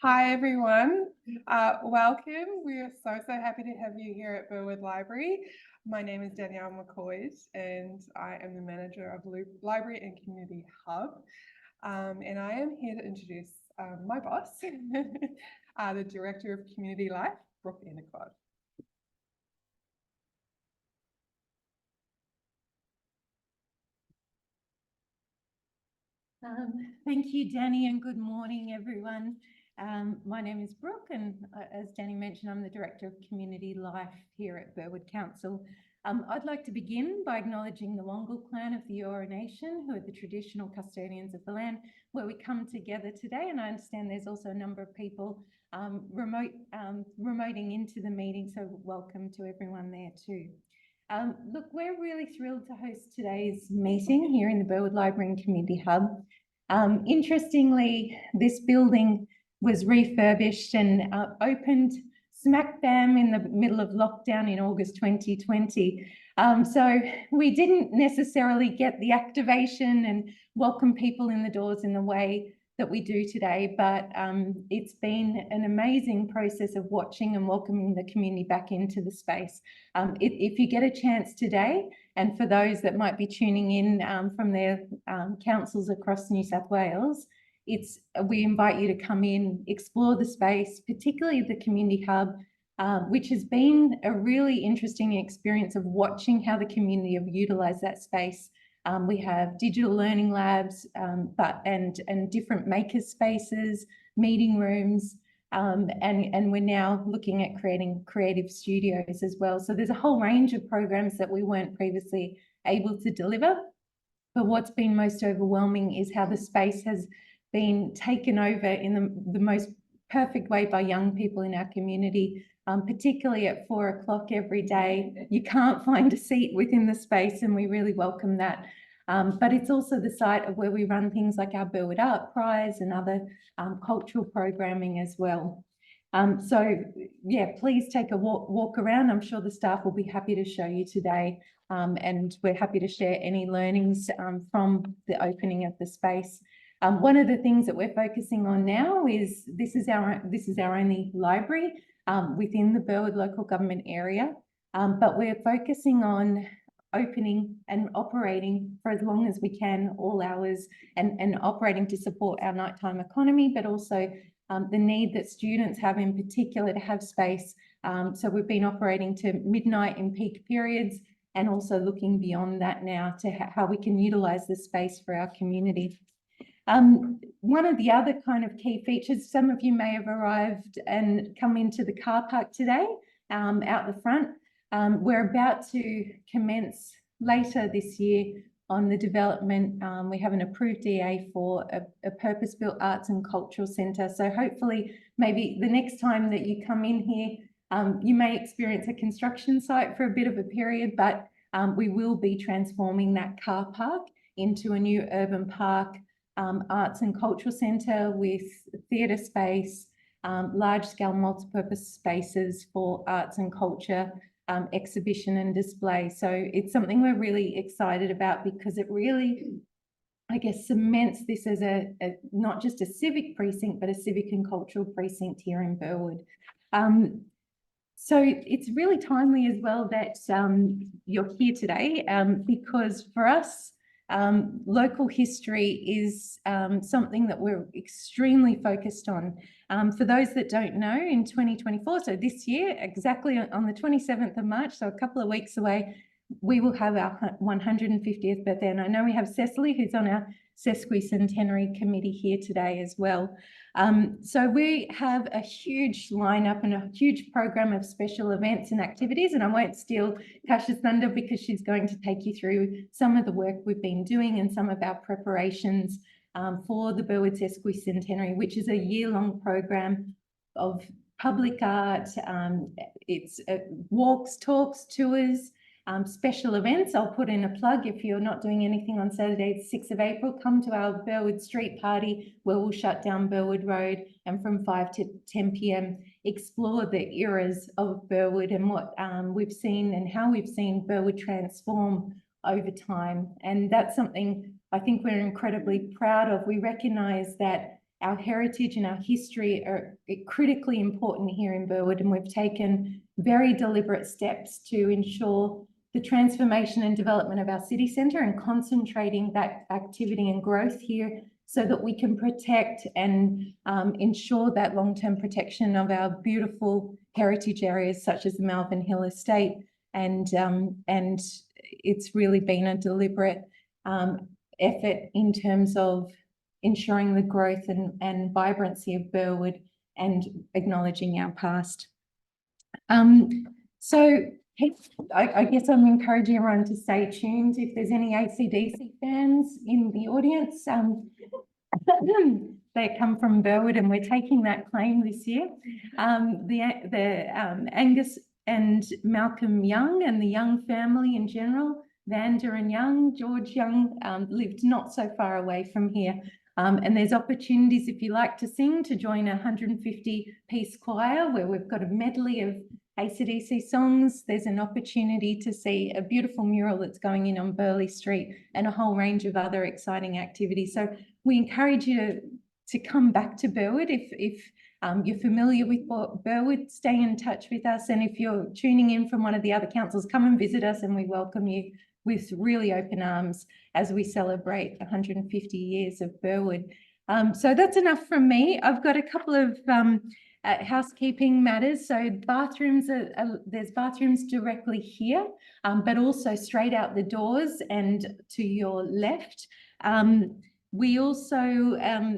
Hi everyone, welcome. We are so happy to have you here at Burwood Library. My name is Danielle McCoy and I am the manager of Library and Community Hub. And I am here to introduce my boss, the Director of Community Life, Brooke Endicott. Thank you, Danny, and good morning, everyone. My name is Brooke, and as Danny mentioned, I'm the Director of Community Life here at Burwood Council. I'd like to begin by acknowledging the Wongal clan of the Eora Nation, who are the traditional custodians of the land where we come together today. And I understand there's also a number of people remoting into the meeting, so welcome to everyone there too. Look, we're really thrilled to host today's meeting here in the Burwood Library and Community Hub. Interestingly, this building was refurbished and opened smack bam in the middle of lockdown in August 2020. So we didn't necessarily get the activation and welcome people in the doors in the way that we do today, but it's been an amazing process of watching and welcoming the community back into the space. If you get a chance today, and for those that might be tuning in from their councils across New South Wales, we invite you to come in, explore the space, particularly the community hub, which has been a really interesting experience of watching how the community have utilised that space. We have digital learning labs, and different maker spaces, meeting rooms, and we're now looking at creating creative studios as well. So there's a whole range of programs that we weren't previously able to deliver. But what's been most overwhelming is how the space has been taken over in the most perfect way by young people in our community, particularly at 4 o'clock every day. You can't find a seat within the space, and we really welcome that. But it's also the site of where we run things like our Burwood Art Prize and other cultural programming as well. So yeah, please take a walk around. I'm sure the staff will be happy to show you today, and we're happy to share any learnings from the opening of the space. One of the things that we're focusing on now is this is our only library within the Burwood local government area, but we're focusing on opening and operating for as long as we can, all hours, and operating to support our nighttime economy, but also the need that students have in particular to have space. So we've been operating to midnight in peak periods, and also looking beyond that now to how we can utilise the space for our community. One of the other kind of key features, some of you may have arrived and come into the car park today, out the front. We're about to commence later this year on the development. We have an approved DA for a purpose-built arts and cultural centre. So hopefully maybe the next time that you come in here, you may experience a construction site for a bit of a period, but we will be transforming that car park into a new urban park, arts and cultural centre with theatre space, large-scale multi-purpose spaces for arts and culture, exhibition and display. So it's something we're really excited about because it really, I guess, cements this as not just a civic precinct, but a civic and cultural precinct here in Burwood. So it's really timely as well that you're here today, because for us, local history is something that we're extremely focused on. For those that don't know, in 2024, so this year, exactly on the 27th of March, so a couple of weeks away, we will have our 150th birthday. And I know we have Cecily, who's on our sesquicentenary committee here today as well. So we have a huge lineup and a huge program of special events and activities, and I won't steal Kash's thunder because she's going to take you through some of the work we've been doing and some of our preparations for the Burwood Sesquicentenary, which is a year-long program of public art. It's walks, talks, tours, special events. I'll put in a plug. If you're not doing anything on Saturday, the 6th of April, come to our Burwood Street Party, where we'll shut down Burwood Road, and from 5 to 10 p.m. explore the eras of Burwood and what we've seen and how we've seen Burwood transform over time. And that's something I think we're incredibly proud of. We recognise that our heritage and our history are critically important here in Burwood, and we've taken very deliberate steps to ensure the transformation and development of our city centre and concentrating that activity and growth here so that we can protect and ensure that long-term protection of our beautiful heritage areas such as the Malvern Hill Estate. And it's really been a deliberate effort in terms of ensuring the growth and vibrancy of Burwood and acknowledging our past. So I guess I'm encouraging everyone to stay tuned. If there's any AC/DC fans in the audience, they come from Burwood, and we're taking that claim this year. Angus and Malcolm Young and the Young family in general, Vanda and Young, George Young, lived not so far away from here. And there's opportunities, if you like to sing, to join a 150-piece choir where we've got a medley of AC/DC songs. There's an opportunity to see a beautiful mural that's going in on Burleigh Street and a whole range of other exciting activities. So we encourage you to come back to Burwood. If you're familiar with Burwood, stay in touch with us. And if you're tuning in from one of the other councils, come and visit us, and we welcome you with really open arms as we celebrate 150 years of Burwood. So that's enough from me. I've got a couple of housekeeping matters. So bathrooms, there's bathrooms directly here, but also straight out the doors and to your left. We also,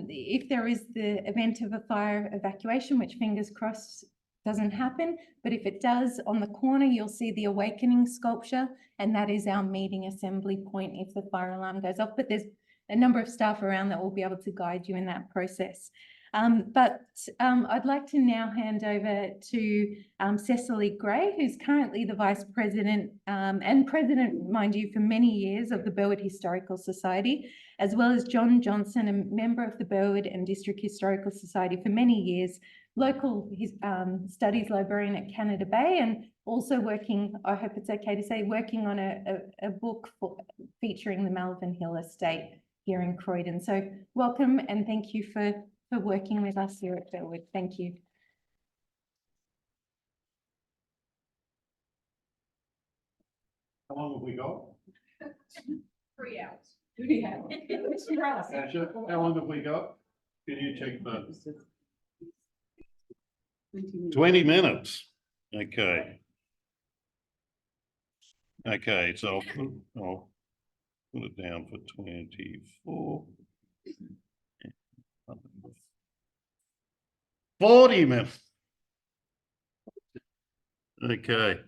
if there is the event of a fire evacuation, which fingers crossed doesn't happen, but if it does, on the corner you'll see the Awakening sculpture, and that is our meeting assembly point if the fire alarm goes off. But there's a number of staff around that will be able to guide you in that process. I'd like to now hand over to Cecily Gray, who's currently the Vice President and President, mind you, for many years of the Burwood Historical Society, as well as John Johnson, a member of the Burwood and District Historical Society for many years, local studies librarian at Canada Bay, and also working, I hope it's okay to say, working on a book featuring the Malvern Hill Estate here in Croydon. So welcome, and thank you for working with us here at Burwood. Thank you. How long have we got? 3 hours. Asha, how long have we got? Can you check the 20 minutes? Okay. Okay, so I'll put it down for 24. 40 minutes. Okay.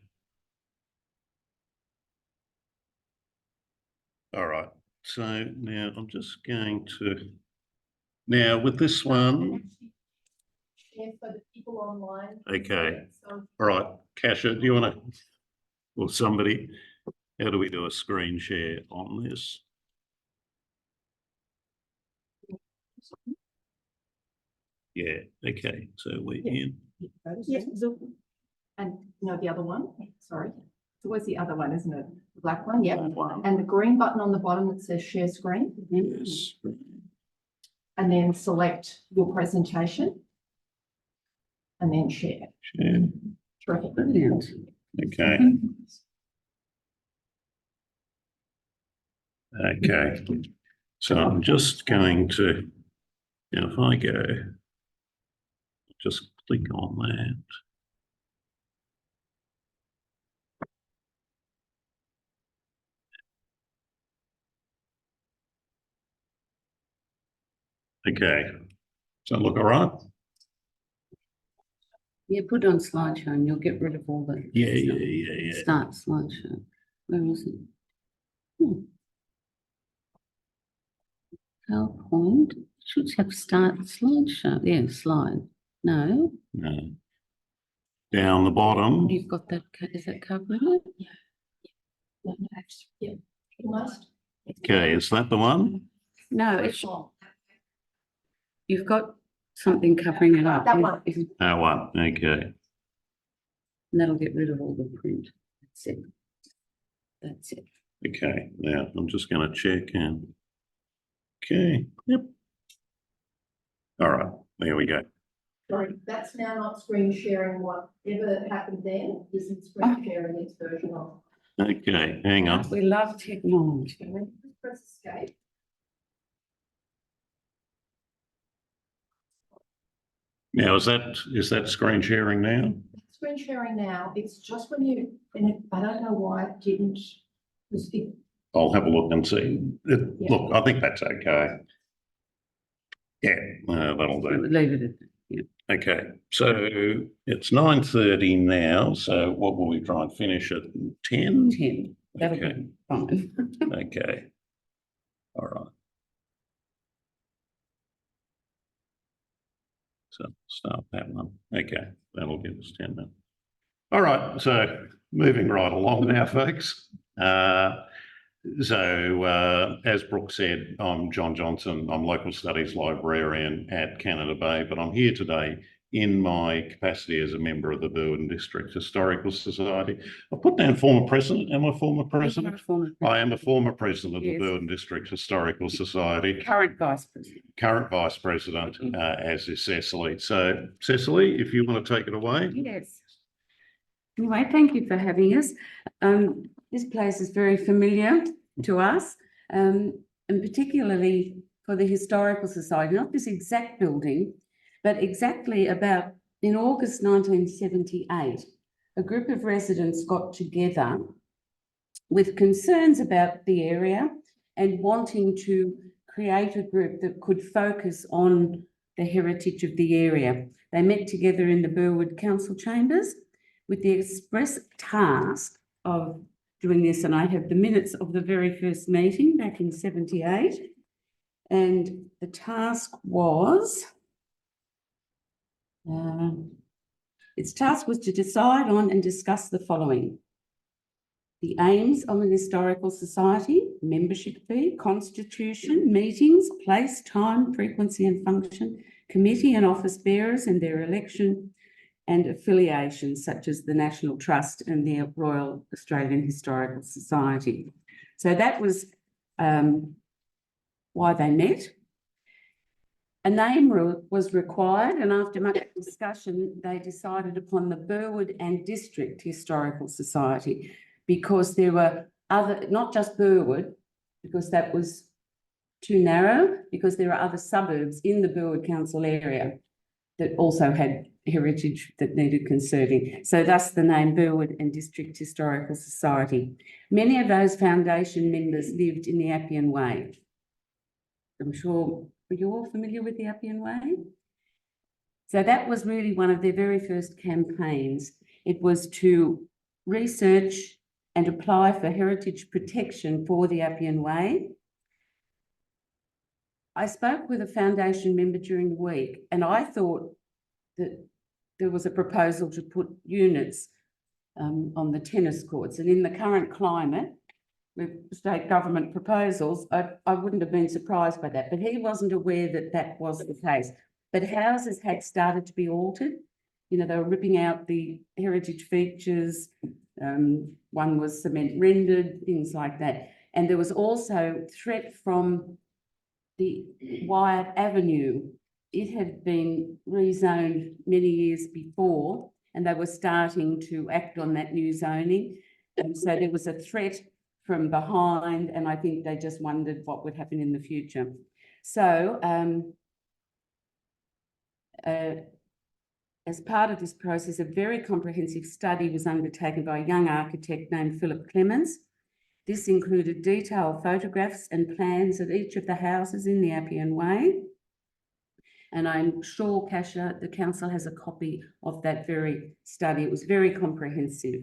All right. So now I'm just going to, now with this one. For the people online. Okay. All right. Kasha, do you want to, or somebody, how do we do a screen share on this? Yeah, okay, so we're in. Yeah, and no, the other one, sorry. It's always the other one, isn't it? The black one, yeah. And the green button on the bottom that says share screen. Yes. And then select your presentation. And then share. Share. Terrific. Brilliant. Okay. Okay, so I'm just going to, now if I go, just click on that. Okay, so look all right? Yeah, put it on slideshow and you'll get rid of all the. Yeah. Start slideshow. Where is it? PowerPoint should have start slideshow. Yeah, slide. No. No. Down the bottom. You've got that. Is that covering it? Yeah. Must. Okay, is that the one? No, it's. You've got something covering it up. That one. That one, okay. And that'll get rid of all the print. That's it. That's it. Okay, now I'm just going to check and Okay, yep. All right, there we go. Sorry, that's now not screen sharing. Whatever happened there isn't screen sharing its version of. Okay, hang on. We love technology. Press escape. Now, is that screen sharing now? Screen sharing now, it's just when you, and I don't know why it didn't. I'll have a look and see. Yeah. Look, I think that's okay. Yeah, that'll do. Leave it at Okay, so it's 9:30 now. So what will we try and finish at 10? 10. That'll Okay. be fine. Okay. All right. So start that one. Okay, that'll give us 10 minutes. All right, so moving right along now, folks. As Brooke said, I'm John Johnson. I'm Local Studies Librarian at Canada Bay, but I'm here today in my capacity as a member of the Burwood District Historical Society. I put down former president. Am I former president? I am a former president of the Burwood District Historical Society. Current vice president. Current vice president, as is Cecily. So, Cecily, if you want to take it away. Yes. Anyway, thank you for having us. This place is very familiar to us, and particularly for the Historical Society, not this exact building, but exactly about in August 1978, a group of residents got together with concerns about the area and wanting to create a group that could focus on the heritage of the area. They met together in the Burwood Council chambers with the express task of doing this, and I have the minutes of the very first meeting back in 78, and the task was, its task was to decide on and discuss the following: the aims of an historical society, membership fee, constitution, meetings, place, time, frequency and function, committee and office bearers and their election, and affiliations such as the National Trust and the Royal Australian Historical Society. So that was why they met. A name was required, and after much discussion, they decided upon the Burwood and District Historical Society, because there were other, not just Burwood, because that was too narrow, because there are other suburbs in the Burwood Council area that also had heritage that needed conserving. So thus the name Burwood and District Historical Society. Many of those foundation members lived in the Appian Way. I'm sure you're all familiar with the Appian Way. So that was really one of their very first campaigns. It was to research and apply for heritage protection for the Appian Way. I spoke with a foundation member during the week, and I thought that there was a proposal to put units on the tennis courts, and in the current climate with state government proposals, I wouldn't have been surprised by that, but he wasn't aware that that was the case. But houses had started to be altered. You know, they were ripping out the heritage features. One was cement rendered, things like that. And there was also threat from the Wyatt Avenue. It had been rezoned many years before, and they were starting to act on that new zoning. And so there was a threat from behind, and I think they just wondered what would happen in the future. So as part of this process, a very comprehensive study was undertaken by a young architect named Philip Clemens. This included detailed photographs and plans of each of the houses in the Appian Way. And I'm sure, Kasia, the council has a copy of that very study. It was very comprehensive.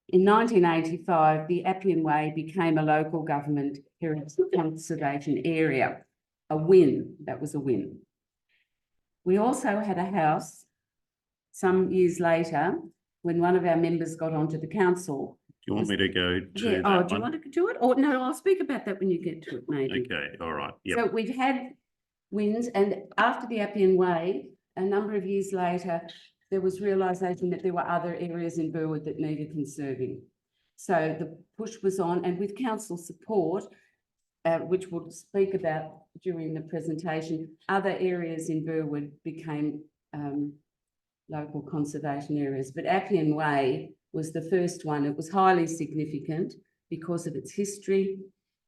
In 1985, the Appian Way became a local government heritage conservation area. A win, that was a win. We also had a house some years later when one of our members got onto the council. Do you want me to go to Yeah. that Oh, do you one? want to do it? Or no, I'll speak about that when you get to it, maybe. Okay, all right. Yep. So we've had wins, and after the Appian Way, a number of years later, there was realisation that there were other areas in Burwood that needed conserving. So the push was on, and with council support, which we'll speak about during the presentation, other areas in Burwood became local conservation areas. But Appian Way was the first one. It was highly significant because of its history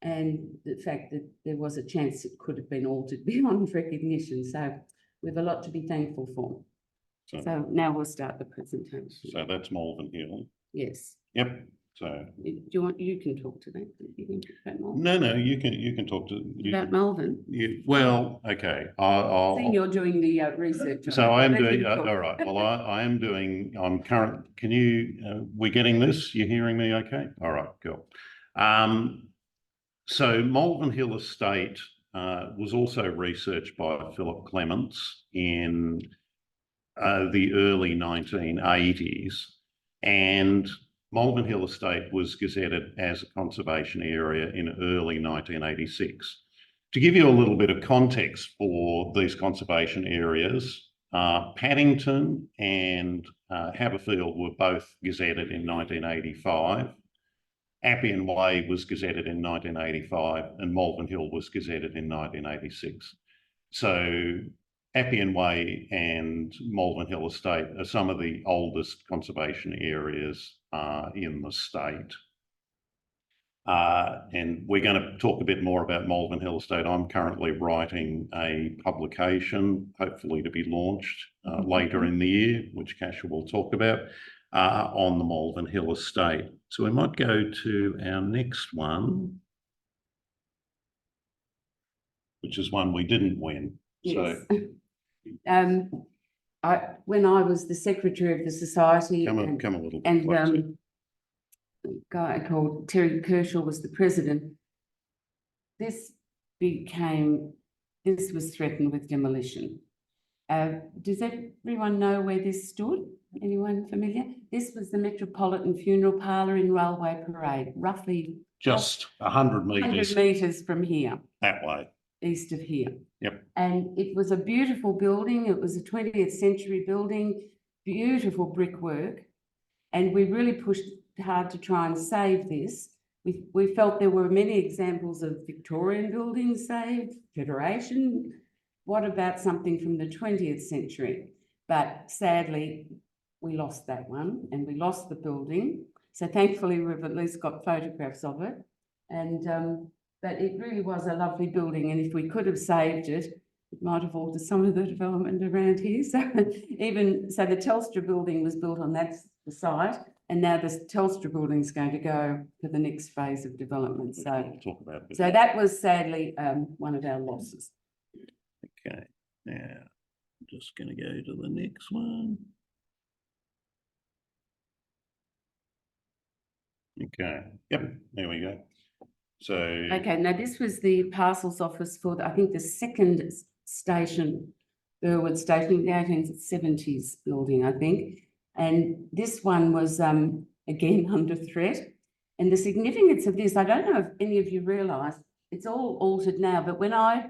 and the fact that there was a chance it could have been altered beyond recognition. So we have a lot to be thankful for. So now we'll start the presentation. So that's Malvern Hill. Yes. Yep. So You can talk to that. You can talk about Malvern. no, you can talk to About Malvern. well, okay. I'll Seeing you're doing the research. So I am Let doing, him talk. all right, well, I'm current, can you, we're getting this, you're hearing me okay? All right, cool. So Malvern Hill Estate was also researched by Philip Clements in the early 1980s, and Malvern Hill Estate was gazetted as a conservation area in early 1986. To give you a little bit of context for these conservation areas, Paddington and Haberfield were both gazetted in 1985. Appian Way was gazetted in 1985 and Malvern Hill was gazetted in 1986. So Appian Way and Malvern Hill Estate are some of the oldest conservation areas in the state. And we're going to talk a bit more about Malvern Hill Estate. I'm currently writing a publication, hopefully to be launched later in the year, which Kasia will talk about, on the Malvern Hill Estate. So we might go to our next one, which is one we didn't win. Yes. So when I was the secretary of the society, come a little bit closer. A guy called Terry Kershaw was the president, this was threatened with demolition. Does everyone know where this stood? Anyone familiar? This was the Metropolitan Funeral Parlour in Railway Parade, roughly Just 100 metres 100 metres from here. that way. East of here. Yep. And it was a beautiful building. It was a 20th century building, beautiful brickwork. And we really pushed hard to try and save this. We felt there were many examples of Victorian buildings saved, Federation. What about something from the 20th century? But sadly, we lost that one and we lost the building. So thankfully, we've at least got photographs of it. And but it really was a lovely building. And if we could have saved it, it might have altered some of the development around here. So the Telstra building was built on that site. And now the Telstra building is going to go to the next phase of development. So We'll talk about it. So that was sadly one of our losses. Okay, now I'm just going to go to the next one. Okay, yep, there we go. So Okay, now this was the parcels office for I think the second station, Burwood Station, the 1870s building, I think. And this one was again under threat. And the significance of this, I don't know if any of you realise, it's all altered now, but when I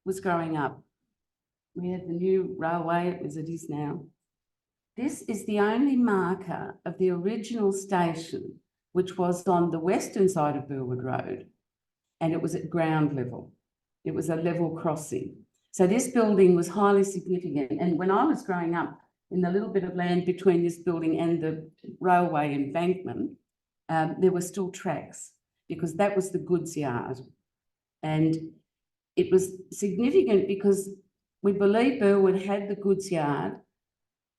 was growing up, we had the new railway as it is now. This is the only marker of the original station, which was on the western side of Burwood Road, and it was at ground level. It was a level crossing. So this building was highly significant. And when I was growing up, in the little bit of land between this building and the railway embankment, there were still tracks because that was the goods yard. And it was significant because we believe Burwood had the goods yard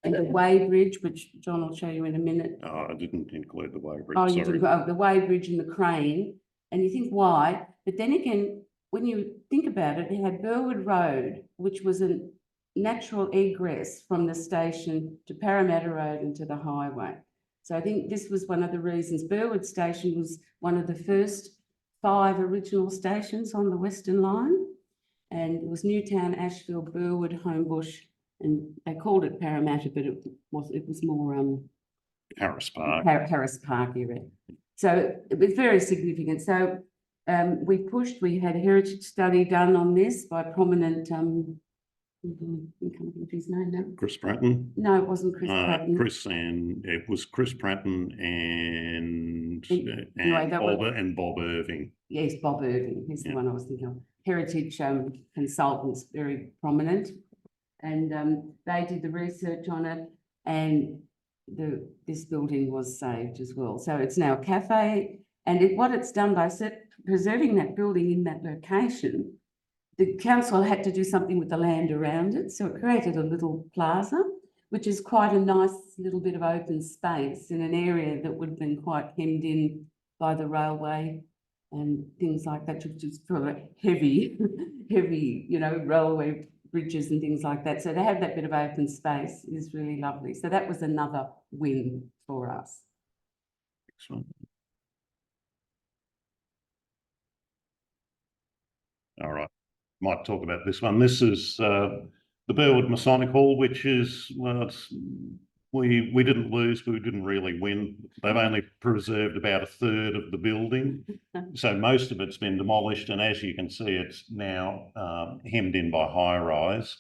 and the weighbridge, which John will show you in a minute. I didn't include the weighbridge. Oh, you sorry. didn't, the weighbridge and the crane. And you think, why? But then again, when you think about it, it had Burwood Road, which was a natural egress from the station to Parramatta Road and to the highway. So I think this was one of the reasons. Burwood Station was one of the first 5 original stations on the Western Line. And it was Newtown, Ashfield, Burwood, Homebush, and they called it Parramatta, but it was more Harris Park. Harris Park area. So it was very significant. So we had a heritage study done on this by prominent I can't think of his name now. Chris Pratton. No, it wasn't Chris Pratton. It was Chris Pratton and Anyway, that was- Bob Irving. Yes, Bob Irving, he's the Yeah. one I was thinking of. Heritage consultants, very prominent. And they did the research on it, and this building was saved as well. So it's now a cafe, and what it's done by preserving that building in that location, the council had to do something with the land around it. So it created a little plaza, which is quite a nice little bit of open space in an area that would have been quite hemmed in by the railway and things like that, which is for heavy, railway bridges and things like that. So to have that bit of open space is really lovely. So that was another win for us. Excellent. All right, might talk about this one. This is the Burwood Masonic Hall, which is, well, we didn't lose, but we didn't really win. They've only preserved about a third of the building. So most of it's been demolished, and as you can see, it's now hemmed in by high rise.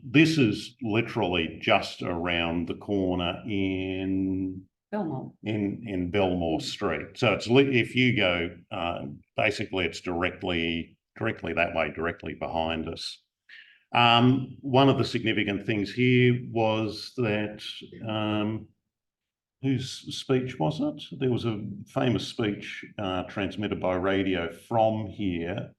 This is literally just around the corner in Belmore. in Belmore Street. So it's if you go, basically it's directly that way, directly behind us. One of the significant things here was that, whose speech was it? There was a famous speech transmitted by radio from here.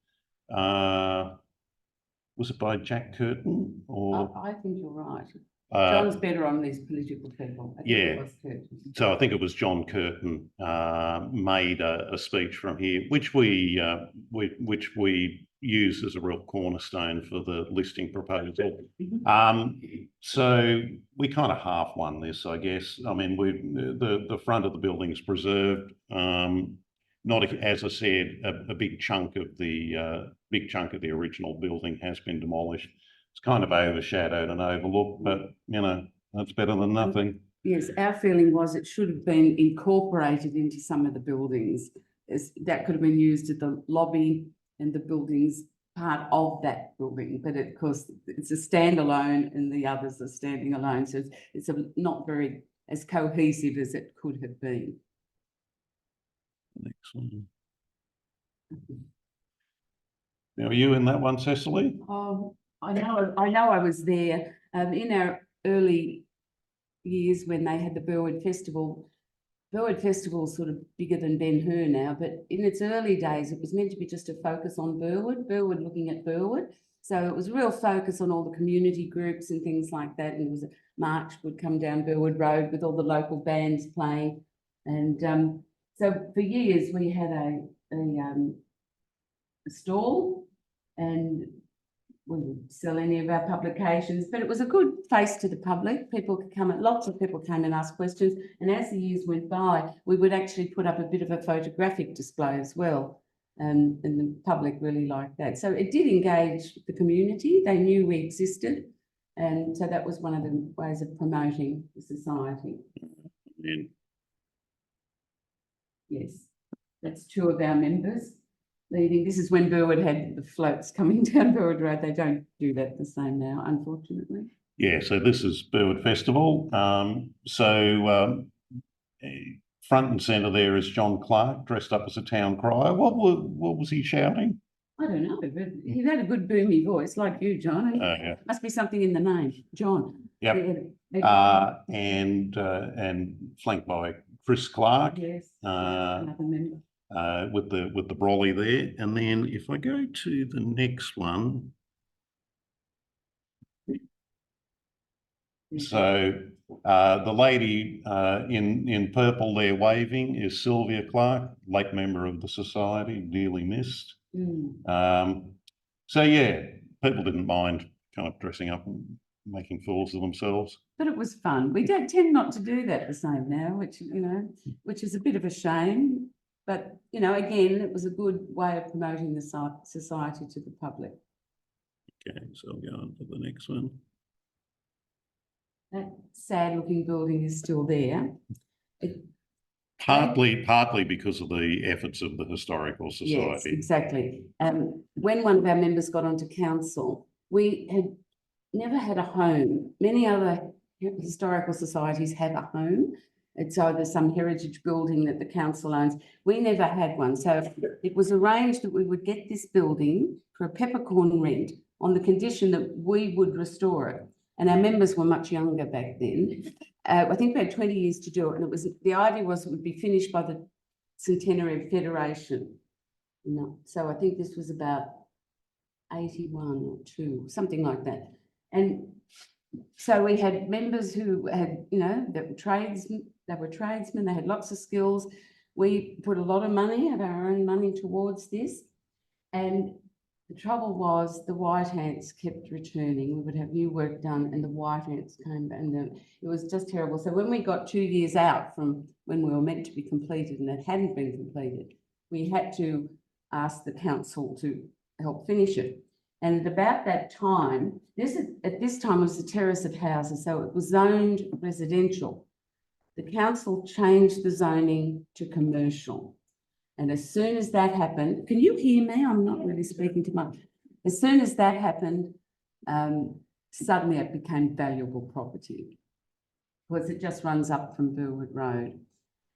Was it by Jack Curtin or? I think you're right. Uh, John's better on these political people. I think Yeah. it was Curtin. So I think it was John Curtin made a speech from here, which we use as a real cornerstone for the listing proposal. So we kind of half won this, I guess. I mean, the front of the building is preserved. Not, as I said, a big chunk of the original building has been demolished. It's kind of overshadowed and overlooked, but that's better than nothing. Yes, our feeling was it should have been incorporated into some of the buildings. That could have been used at the lobby and the buildings part of that building, but of course it's a standalone and the others are standing alone. So it's not very as cohesive as it could have been. Next one. Now, are you in that one, Cecily? I know I was there in our early years when they had the Burwood Festival. Burwood Festival is sort of bigger than Ben-Hur now, but in its early days, it was meant to be just a focus on Burwood looking at Burwood. So it was a real focus on all the community groups and things like that. And it was a march would come down Burwood Road with all the local bands playing. And so for years we had a stall, and we would sell any of our publications, but it was a good face to the public. Lots of people came and asked questions. And as the years went by, we would actually put up a bit of a photographic display as well. And the public really liked that. So it did engage the community. They knew we existed. And so that was one of the ways of promoting the society. And Yes, that's two of our members leading. This is when Burwood had the floats coming down Burwood Road. They don't do that the same now, unfortunately. yeah, so this is Burwood Festival. Front and centre there is John Clark dressed up as a town crier. What was he shouting? I don't know, but he had a good boomy voice like you, John. Yeah. Must be something in the name, John. Yep. Yeah. And flanked by Chris Clark. Yes, uh, another member. with the brolly there. And then if I go to the next one, so the lady in purple there waving is Sylvia Clark, late member of the society, dearly missed. So yeah, people didn't mind kind of dressing up and making fools of themselves. But it was fun. We don't tend not to do that the same now, which is a bit of a shame. But, again, it was a good way of promoting the society to the public. Okay, so I'll go on to the next one. That sad looking building is still there. Partly because of the efforts of the Historical Society. Yes, exactly. When one of our members got onto council, we had never had a home. Many other historical societies have a home. It's either some heritage building that the council owns. We never had one. So it was arranged that we would get this building for a peppercorn rent on the condition that we would restore it. And our members were much younger back then. I think we had 20 years to do it. And the idea was it would be finished by the centenary of Federation. No, so I think this was about 81 or 2, something like that. And so we had members who had, that were tradesmen, they had lots of skills. We put a lot of money, of our own money, towards this. And the trouble was the white ants kept returning. We would have new work done and the white ants came back, and it was just terrible. So when we got 2 years out from when we were meant to be completed and it hadn't been completed, we had to ask the council to help finish it. And at about that time, at this time was the terrace of houses, so it was zoned residential. The council changed the zoning to commercial. And as soon as that happened, can you hear me? I'm not really speaking too much. As soon as that happened, suddenly it became valuable property because it just runs up from Burwood Road.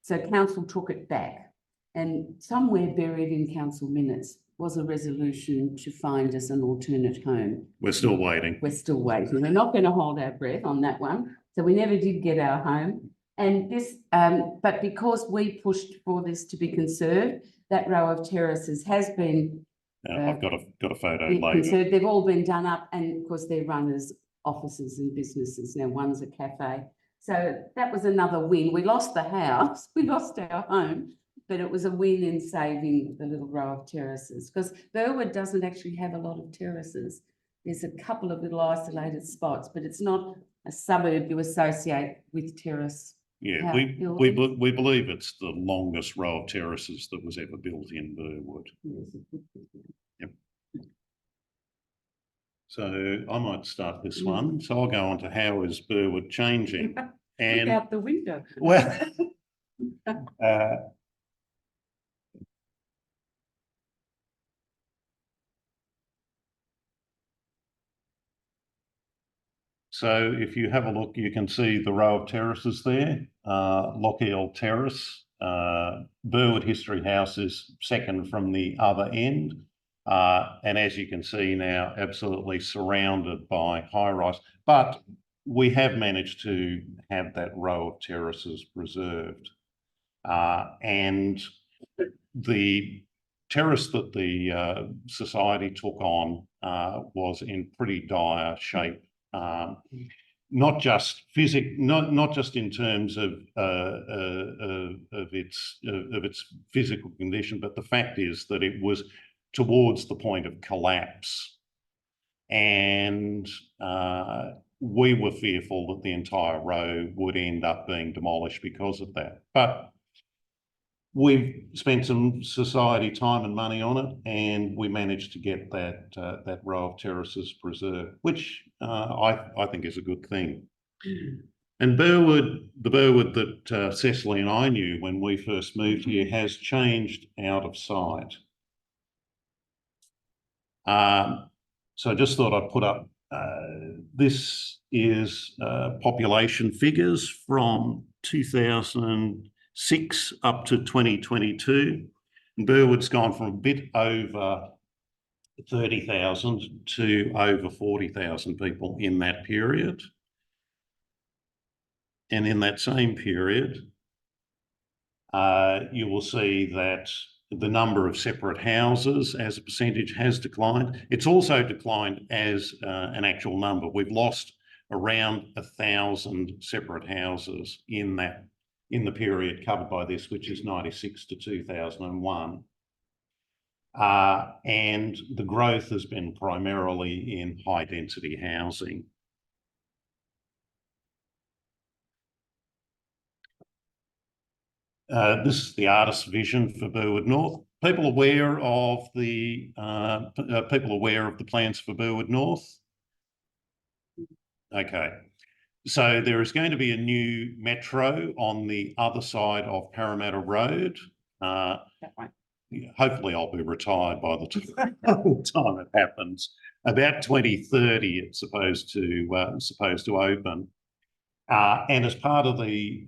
So council took it back, and somewhere buried in council minutes was a resolution to find us an alternate home. We're still waiting. We're still waiting. We're not going to hold our breath on that one. So we never did get our home. And this, but because we pushed for this to be conserved, that row of terraces has been I've got a photo later. conserved. They've all been done up, and of course they're run as offices and businesses. Now one's a cafe. So that was another win. We lost the house, we lost our home, but it was a win in saving the little row of terraces, because Burwood doesn't actually have a lot of terraces. There's a couple of little isolated spots, but it's not a suburb you associate with terrace. Yeah, we believe it's the longest row of terraces that was ever built in Burwood. Yep. So I might start this one. So I'll go on to how is Burwood changing? And Look out the window. well, so if you have a look, you can see the row of terraces there. Lockeel Terrace, Burwood History House is second from the other end. And as you can see now, absolutely surrounded by high-rise. But we have managed to have that row of terraces preserved. And the terrace that the society took on was in pretty dire shape. Not just not just in terms of its physical condition, but the fact is that it was towards the point of collapse, and we were fearful that the entire row would end up being demolished because of that. But we've spent some society time and money on it, and we managed to get that row of terraces preserved, which I think is a good thing. And Burwood, the Burwood that Cecily and I knew when we first moved here, has changed out of sight. So I just thought I'd put up, this is population figures from 2006 up to 2022. And Burwood's gone from a bit over 30,000 to over 40,000 people in that period. And in that same period, you will see that the number of separate houses as a percentage has declined. It's also declined as an actual number. We've lost around 1,000 separate houses in the period covered by this, which is 96 to 2001. And the growth has been primarily in high density housing. This is the artist's vision for Burwood North. People aware of the plans for Burwood North? Okay. So there is going to be a new metro on the other side of Parramatta Road. That one. hopefully I'll be retired by the time it happens. About 2030, it's supposed to open. And as part of the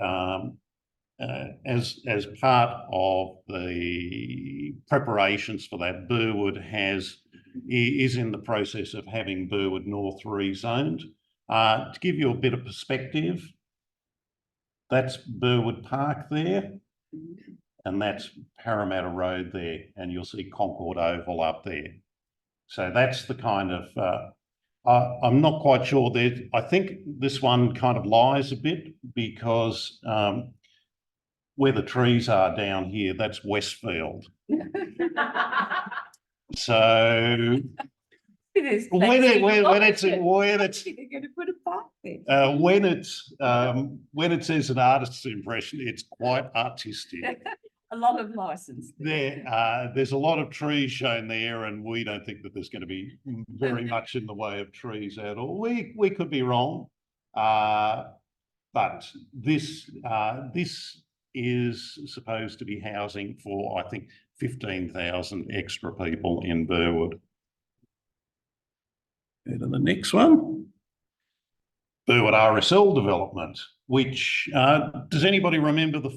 as part of the preparations for that, Burwood is in the process of having Burwood North rezoned. To give you a bit of perspective, that's Burwood Park there, and that's Parramatta Road there, and you'll see Concord Oval up there. So that's the kind of I'm not quite sure there. I think this one kind of lies a bit because where the trees are down here, that's Westfield. So when it says an artist's impression, it's quite artistic. A lot of license There's a lot of trees shown there, and we don't think that there's going to be very much in the way of trees at all. We could be wrong, but this is supposed to be housing for, I think, 15,000 extra people in Burwood. Go to the next one. Burwood RSL development, which, does anybody remember the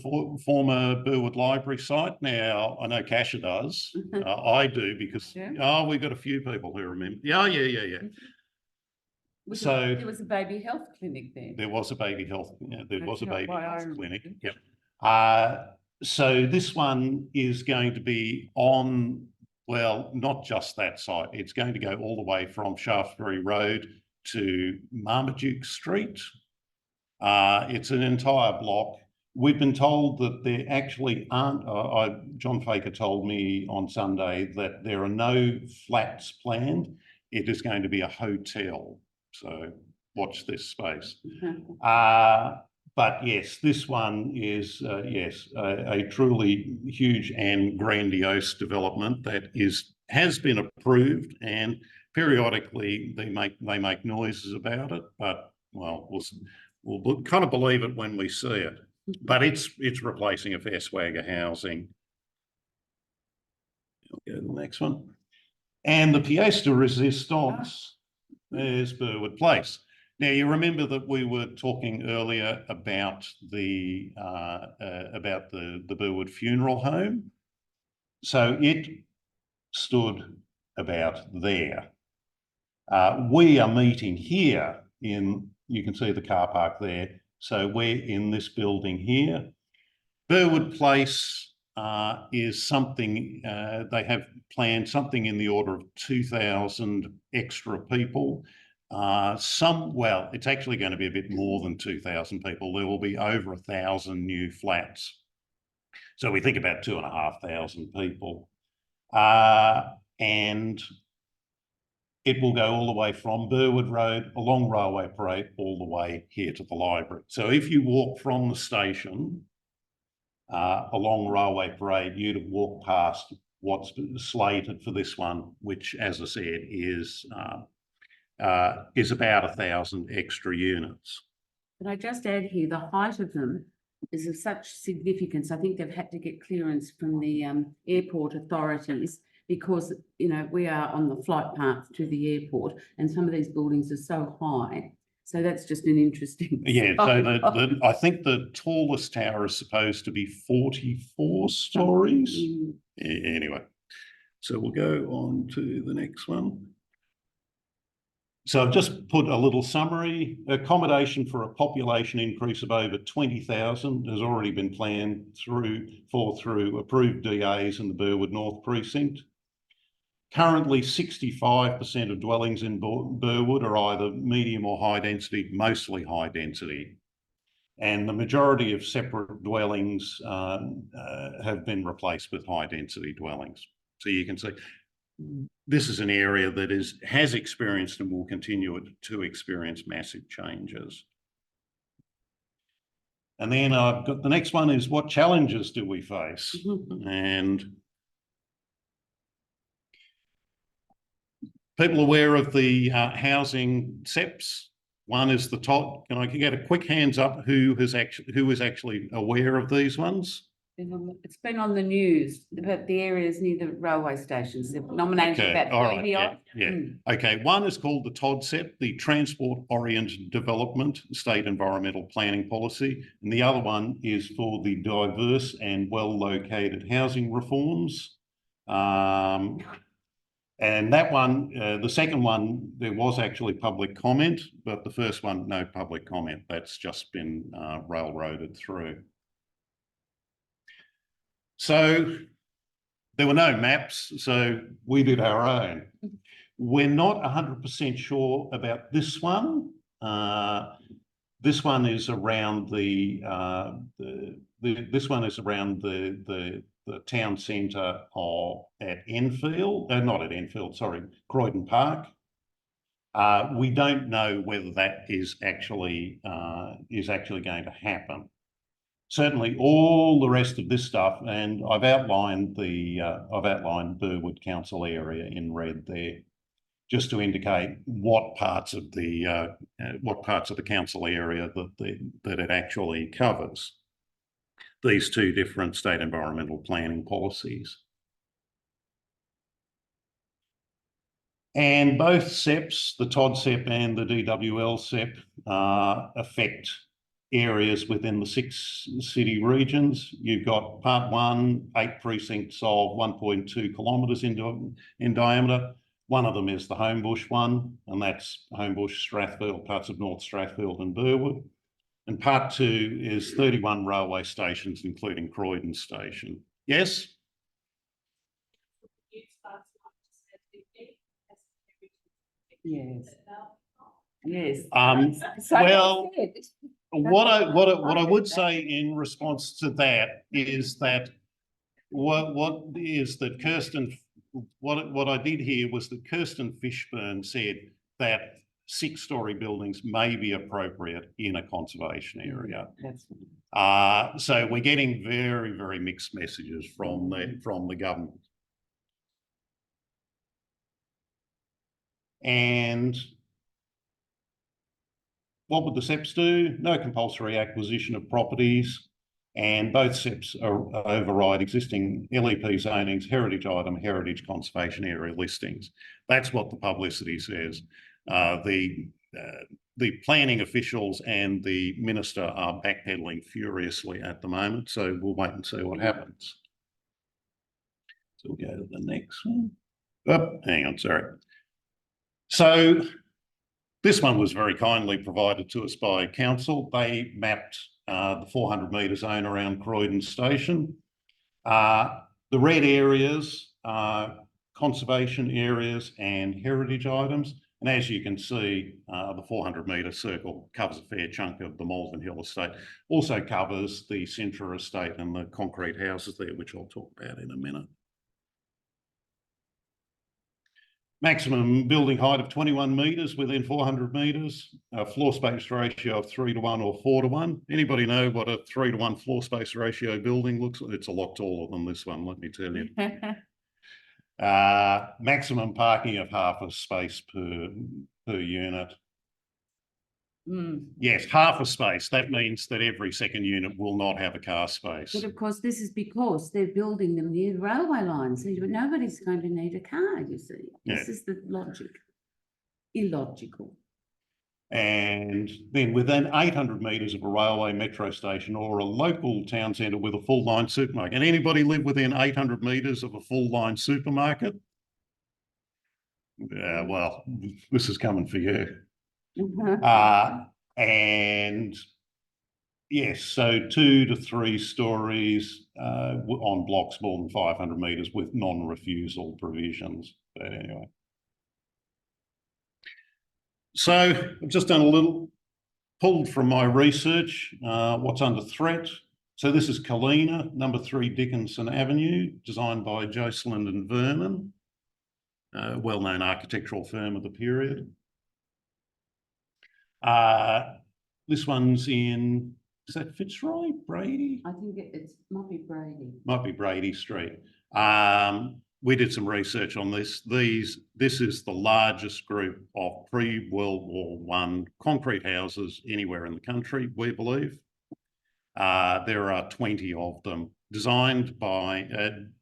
former Burwood Library site? Now, I know Kasha does. I do because, we've got a few people who remember. Yeah. So there was a baby health clinic there. There was a baby health, clinic. Yep. So this one is going to be on, well, not just that site. It's going to go all the way from Shaftesbury Road to Marmaduke Street. It's an entire block. We've been told that there actually aren't, John Faker told me on Sunday that there are no flats planned. It is going to be a hotel. So watch this space. But yes, this one is, a truly huge and grandiose development that has been approved, and periodically they make noises about it, but well, we'll kind of believe it when we see it. But it's replacing a fair swag of housing. I'll go to the next one. And the pièce de résistance is Burwood Place. Now, you remember that we were talking earlier about the Burwood funeral home. So it stood about there. We are meeting here you can see the car park there. So we're in this building here. Burwood Place is something, they have planned something in the order of 2,000 extra people. It's actually going to be a bit more than 2,000 people. There will be over 1,000 new flats. So we think about 2,500 people. And it will go all the way from Burwood Road, along Railway Parade, all the way here to the library. So if you walk from the station along Railway Parade, you'd have walked past what's slated for this one, which, as I said, is about 1,000 extra units. But I just add here, the height of them is of such significance. I think they've had to get clearance from the airport authorities because, we are on the flight path to the airport and some of these buildings are so high. So that's just an interesting. Yeah, so I think the tallest tower is supposed to be 44 stories. Anyway, so we'll go on to the next one. So I've just put a little summary. Accommodation for a population increase of over 20,000 has already been planned through approved DAs in the Burwood North precinct. Currently, 65% of dwellings in Burwood are either medium or high density, mostly high density. And the majority of separate dwellings have been replaced with high density dwellings. So you can see this is an area that has experienced and will continue to experience massive changes. And then I've got the next one is, what challenges do we face? And people aware of the housing SEPs? One is the top. Can I get a quick hands up who is actually aware of these ones? It's been on the news, but the areas near the railway stations, they've nominated Okay, about all 30 right, yeah, odd. yeah. Mm. Okay, one is called the TODCEP, the Transport Oriented Development State Environmental Planning Policy, and the other one is for the diverse and well-located housing reforms. And that one, the second one, there was actually public comment, but the first one, no public comment. That's just been railroaded through. So there were no maps, so we did our own. We're not 100% sure about this one. This one is around the town centre at Enfield, not at Enfield, sorry, Croydon Park. We don't know whether that is actually going to happen. Certainly, all the rest of this stuff, and I've outlined Burwood Council area in red there, just to indicate what parts of the council area that it actually covers. These two different state environmental planning policies. And both SEPs, the TOD-SEP and the DWL SEP, affect areas within the 6 city regions. You've got part 1, 8 precincts of 1.2 kilometres in diameter. One of them is the Homebush one, and that's Homebush, Strathfield, parts of North Strathfield and Burwood. And part 2 is 31 railway stations, including Croydon Station. Yes? Yes. Yes. Well, what I would say in response to that is that what I did hear was that Kirsten Fishburn said that 6-storey buildings may be appropriate in a conservation area. So we're getting very, very mixed messages from the government. And what would the SEPs do? No compulsory acquisition of properties, and both SEPs override existing LEP zonings, heritage item, heritage conservation area listings. That's what the publicity says. The planning officials and the minister are backpedaling furiously at the moment, so we'll wait and see what happens. So we'll go to the next one. Oh, hang on, sorry. So this one was very kindly provided to us by council. They mapped the 400-metre zone around Croydon Station. The red areas are conservation areas and heritage items. And as you can see, the 400-metre circle covers a fair chunk of the Malvern Hill estate. Also covers the Centra estate and the concrete houses there, which I'll talk about in a minute. Maximum building height of 21 metres within 400 metres, a floor space ratio of 3:1 or 4:1. Anybody know what a 3:1 floor space ratio building looks like? It's a lot taller than this one, let me tell you. Maximum parking of half a space per unit. Yes, half a space. That means that every second unit will not have a car space. But of course, this is because they're building them near the railway lines. So nobody's going to need a car, you see. This is the logic. Illogical. And then within 800 metres of a railway, metro station or a local town centre with a full-line supermarket. And anybody live within 800 metres of a full-line supermarket? Well, this is coming for you. And yes, so 2 to 3 stories on blocks more than 500 metres with non-refusal provisions. But anyway. So I've just done a little, pulled from my research, what's under threat. So this is Kalina, number 3 Dickinson Avenue, designed by Jocelyn and Vernon, a well-known architectural firm of the period. This one's in, is that Fitzroy, Brady? I think it might be Brady. Might be Brady Street. We did some research on this. This is the largest group of pre-World War I concrete houses anywhere in the country, we believe. There are 20 of them designed by,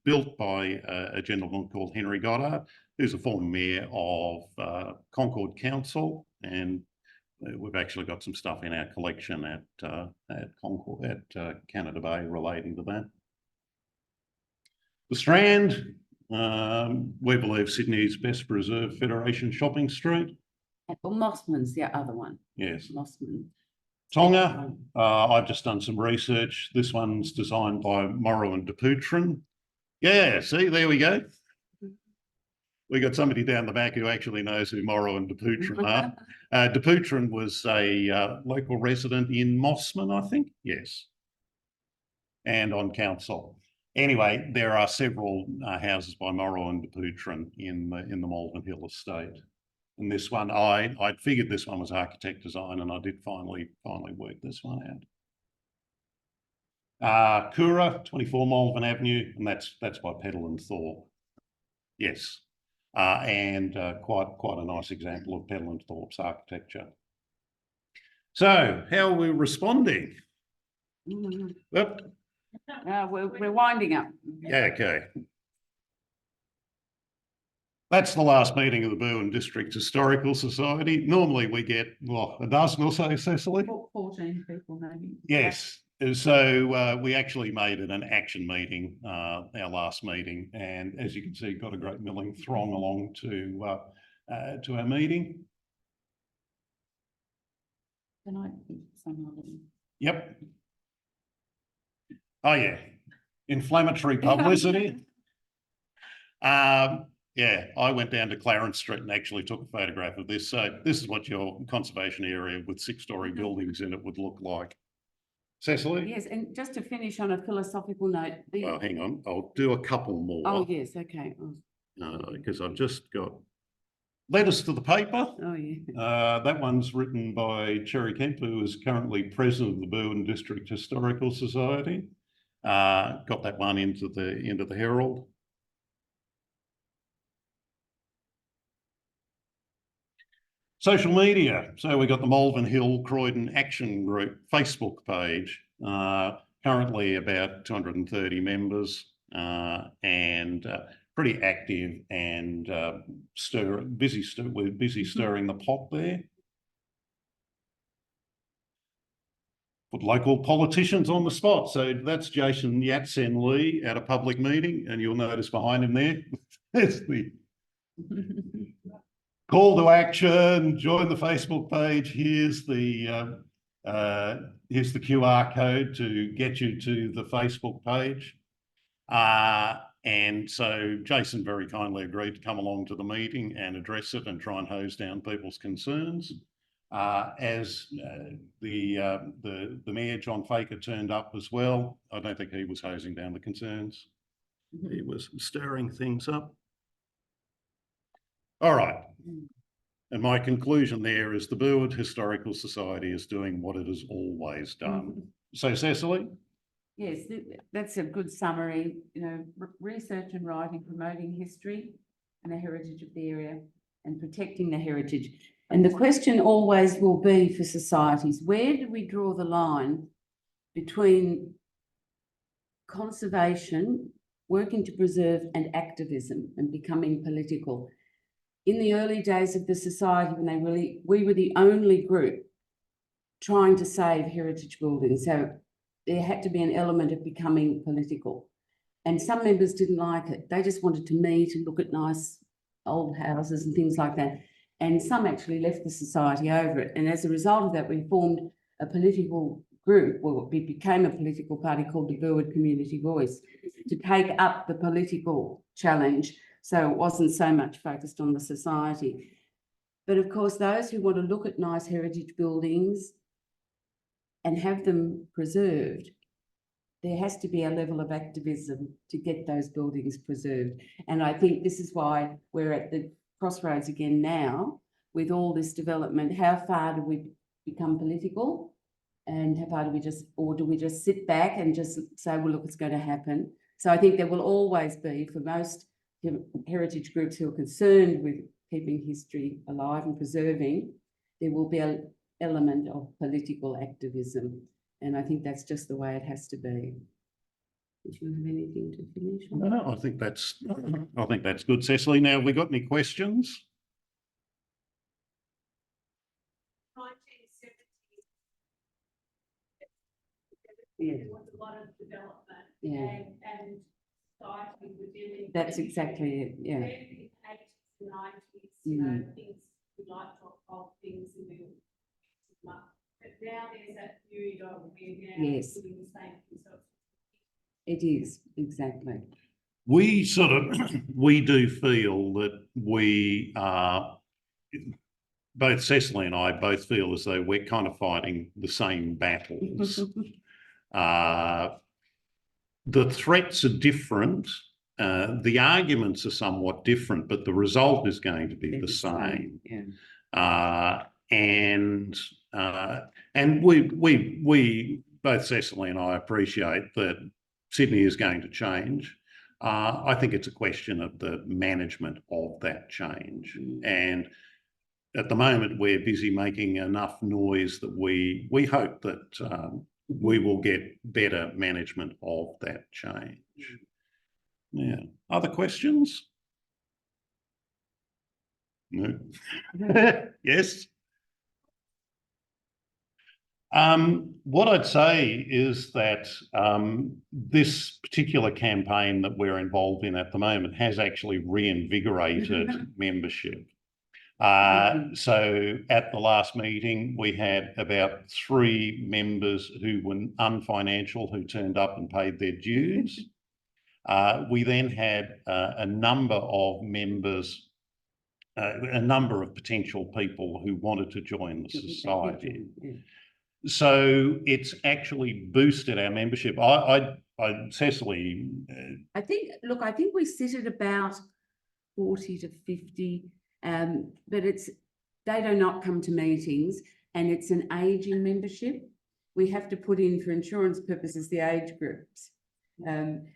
built by a gentleman called Henry Goddard, who's a former mayor of Concord Council, and we've actually got some stuff in our collection at Concord, at Canada Bay relating to that. The Strand, we believe Sydney's best preserved Federation Shopping Street. Well, Mossman's the other one. Yes. Mossman. Tonga, I've just done some research. This one's designed by Morrow and Duputrin. Yeah, see, there we go. We got somebody down the back who actually knows who Morrow and Duputrin are. Duputrin was a local resident in Mossman, I think. Yes. And on council. Anyway, there are several houses by Morrow and Duputrin in the Malvern Hill estate. And this one, I'd figured this one was architect design, and I did finally work this one out. Kura, 24 Malvern Avenue, and that's by Peddle and Thorpe. Yes. And quite a nice example of Peddle and Thorpe's architecture. So how are we responding? Yep. We're winding up. Yeah, okay. That's the last meeting of the Burwood District Historical Society. Normally we get, well, a dozen or so, Cecily? 14 people maybe. Yes. So we actually made it an action meeting, our last meeting, and as you can see, got a great milling throng along to our meeting. Can I somehow? Yep. Oh yeah, inflammatory publicity. Yeah, I went down to Clarence Street and actually took a photograph of this. So this is what your conservation area with 6-story buildings in it would look like. Cecily? Yes, and just to finish on a philosophical note. Well, hang on, I'll do a couple more. Oh, yes, okay. Because I've just got letters to the paper. Oh, yeah. That one's written by Cherry Kemp, who is currently president of the Burwood District Historical Society. Got that one into the Herald. Social media. So we got the Malvern Hill Croydon Action Group Facebook page. Currently about 230 members and pretty active and we're busy stirring the pot there. Put local politicians on the spot. So that's Jason Yatsen-Lee at a public meeting, and you'll notice behind him there, there's the call to action, join the Facebook page. Here's the QR code to get you to the Facebook page. And so Jason very kindly agreed to come along to the meeting and address it and try and hose down people's concerns. As the mayor, John Faker, turned up as well. I don't think he was hosing down the concerns. He was stirring things up. All right. And my conclusion there is the Burwood Historical Society is doing what it has always done. So, Cecily? Yes, that's a good summary. You know, research and writing, promoting history and the heritage of the area and protecting the heritage. And the question always will be for societies, where do we draw the line between conservation, working to preserve, and activism and becoming political? In the early days of the society, when we were the only group trying to save heritage buildings, so there had to be an element of becoming political. And some members didn't like it. They just wanted to meet and look at nice old houses and things like that. And some actually left the society over it. And as a result of that, we formed a political group, well, we became a political party called the Burwood Community Voice, to take up the political challenge. So it wasn't so much focused on the society. But of course, those who want to look at nice heritage buildings and have them preserved, there has to be a level of activism to get those buildings preserved. And I think this is why we're at the crossroads again now with all this development. How far do we become political? And how far do we just sit back and just say, well, look, it's going to happen. So I think there will always be, for most heritage groups who are concerned with keeping history alive and preserving, there will be an element of political activism. And I think that's just the way it has to be. Did you have anything to finish on? No, I think that's good, Cecily. Now, have we got any questions? 1970s. Yeah. There was a lot of development Yeah. and society was dealing. That's exactly it, yeah. In the 80s and 90s, you know, things, we like to hold things and we but now there's that period of where now Yes. doing the same thing. So It is, exactly. We sort of, we do feel that we are, both Cecily and I both feel as though we're kind of fighting the same battles. The threats are different. The arguments are somewhat different, but the result is going to be the same. Yeah. And we both Cecily and I appreciate that Sydney is going to change. I think it's a question of the management of that change. And at the moment, we're busy making enough noise that we hope that we will get better management of that change. Yeah. Other questions? No. Yes. What I'd say is that this particular campaign that we're involved in at the moment has actually reinvigorated membership. So at the last meeting, we had about 3 members who were unfinancial who turned up and paid their dues. We then had a number of members, a number of potential people who wanted to join the society. So it's actually boosted our membership. Cecily. I think we sit at about 40 to 50, but they do not come to meetings, and it's an aging membership. We have to put in, for insurance purposes, the age groups. And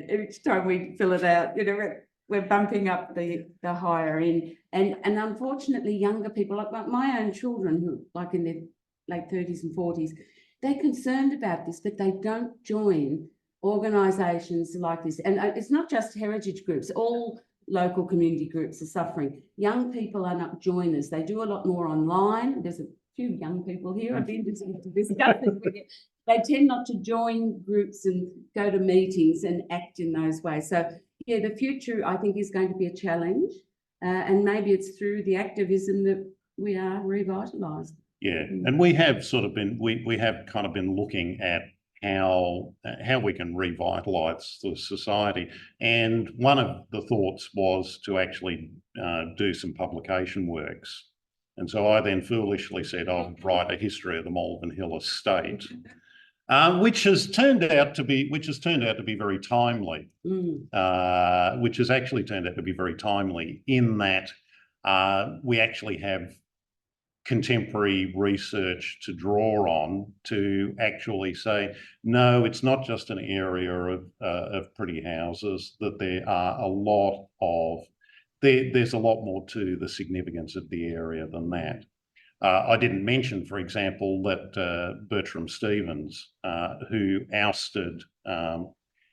each time we fill it out, you know, we're bumping up the higher end. And unfortunately, younger people, like my own children, who like in their late 30s and 40s, they're concerned about this, but they don't join organisations like this. And it's not just heritage groups, all local community groups are suffering. Young people are not joiners. They do a lot more online. There's a few young people here. I'd be interested to discuss this with you. They tend not to join groups and go to meetings and act in those ways. So, yeah, the future, I think, is going to be a challenge. And maybe it's through the activism that we are revitalised. Yeah, and we have sort of been, we have kind of been looking at how we can revitalise the society. And one of the thoughts was to actually do some publication works. And so I then foolishly said I'll write a history of the Malvern Hill estate, which has turned out to be very timely. Which has actually turned out to be very timely in that we actually have contemporary research to draw on to actually say, no, it's not just an area of pretty houses, that there are a lot of, there's a lot more to the significance of the area than that. I didn't mention, for example, that Bertram Stevens, who ousted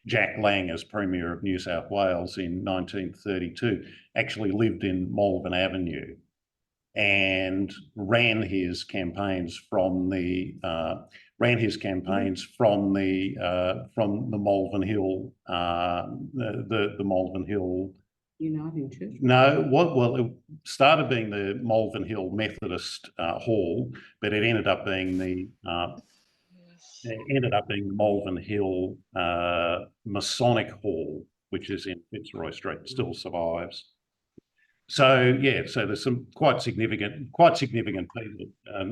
Jack Lang as Premier of New South Wales in 1932, actually lived in Malvern Avenue and ran his campaigns from the Malvern Hill, the Malvern Hill Uniting Church. No, well, it started being the Malvern Hill Methodist Hall, but it ended up being the Malvern Hill Masonic Hall, which is in Fitzroy Street, still survives. So yeah, so there's some quite significant people.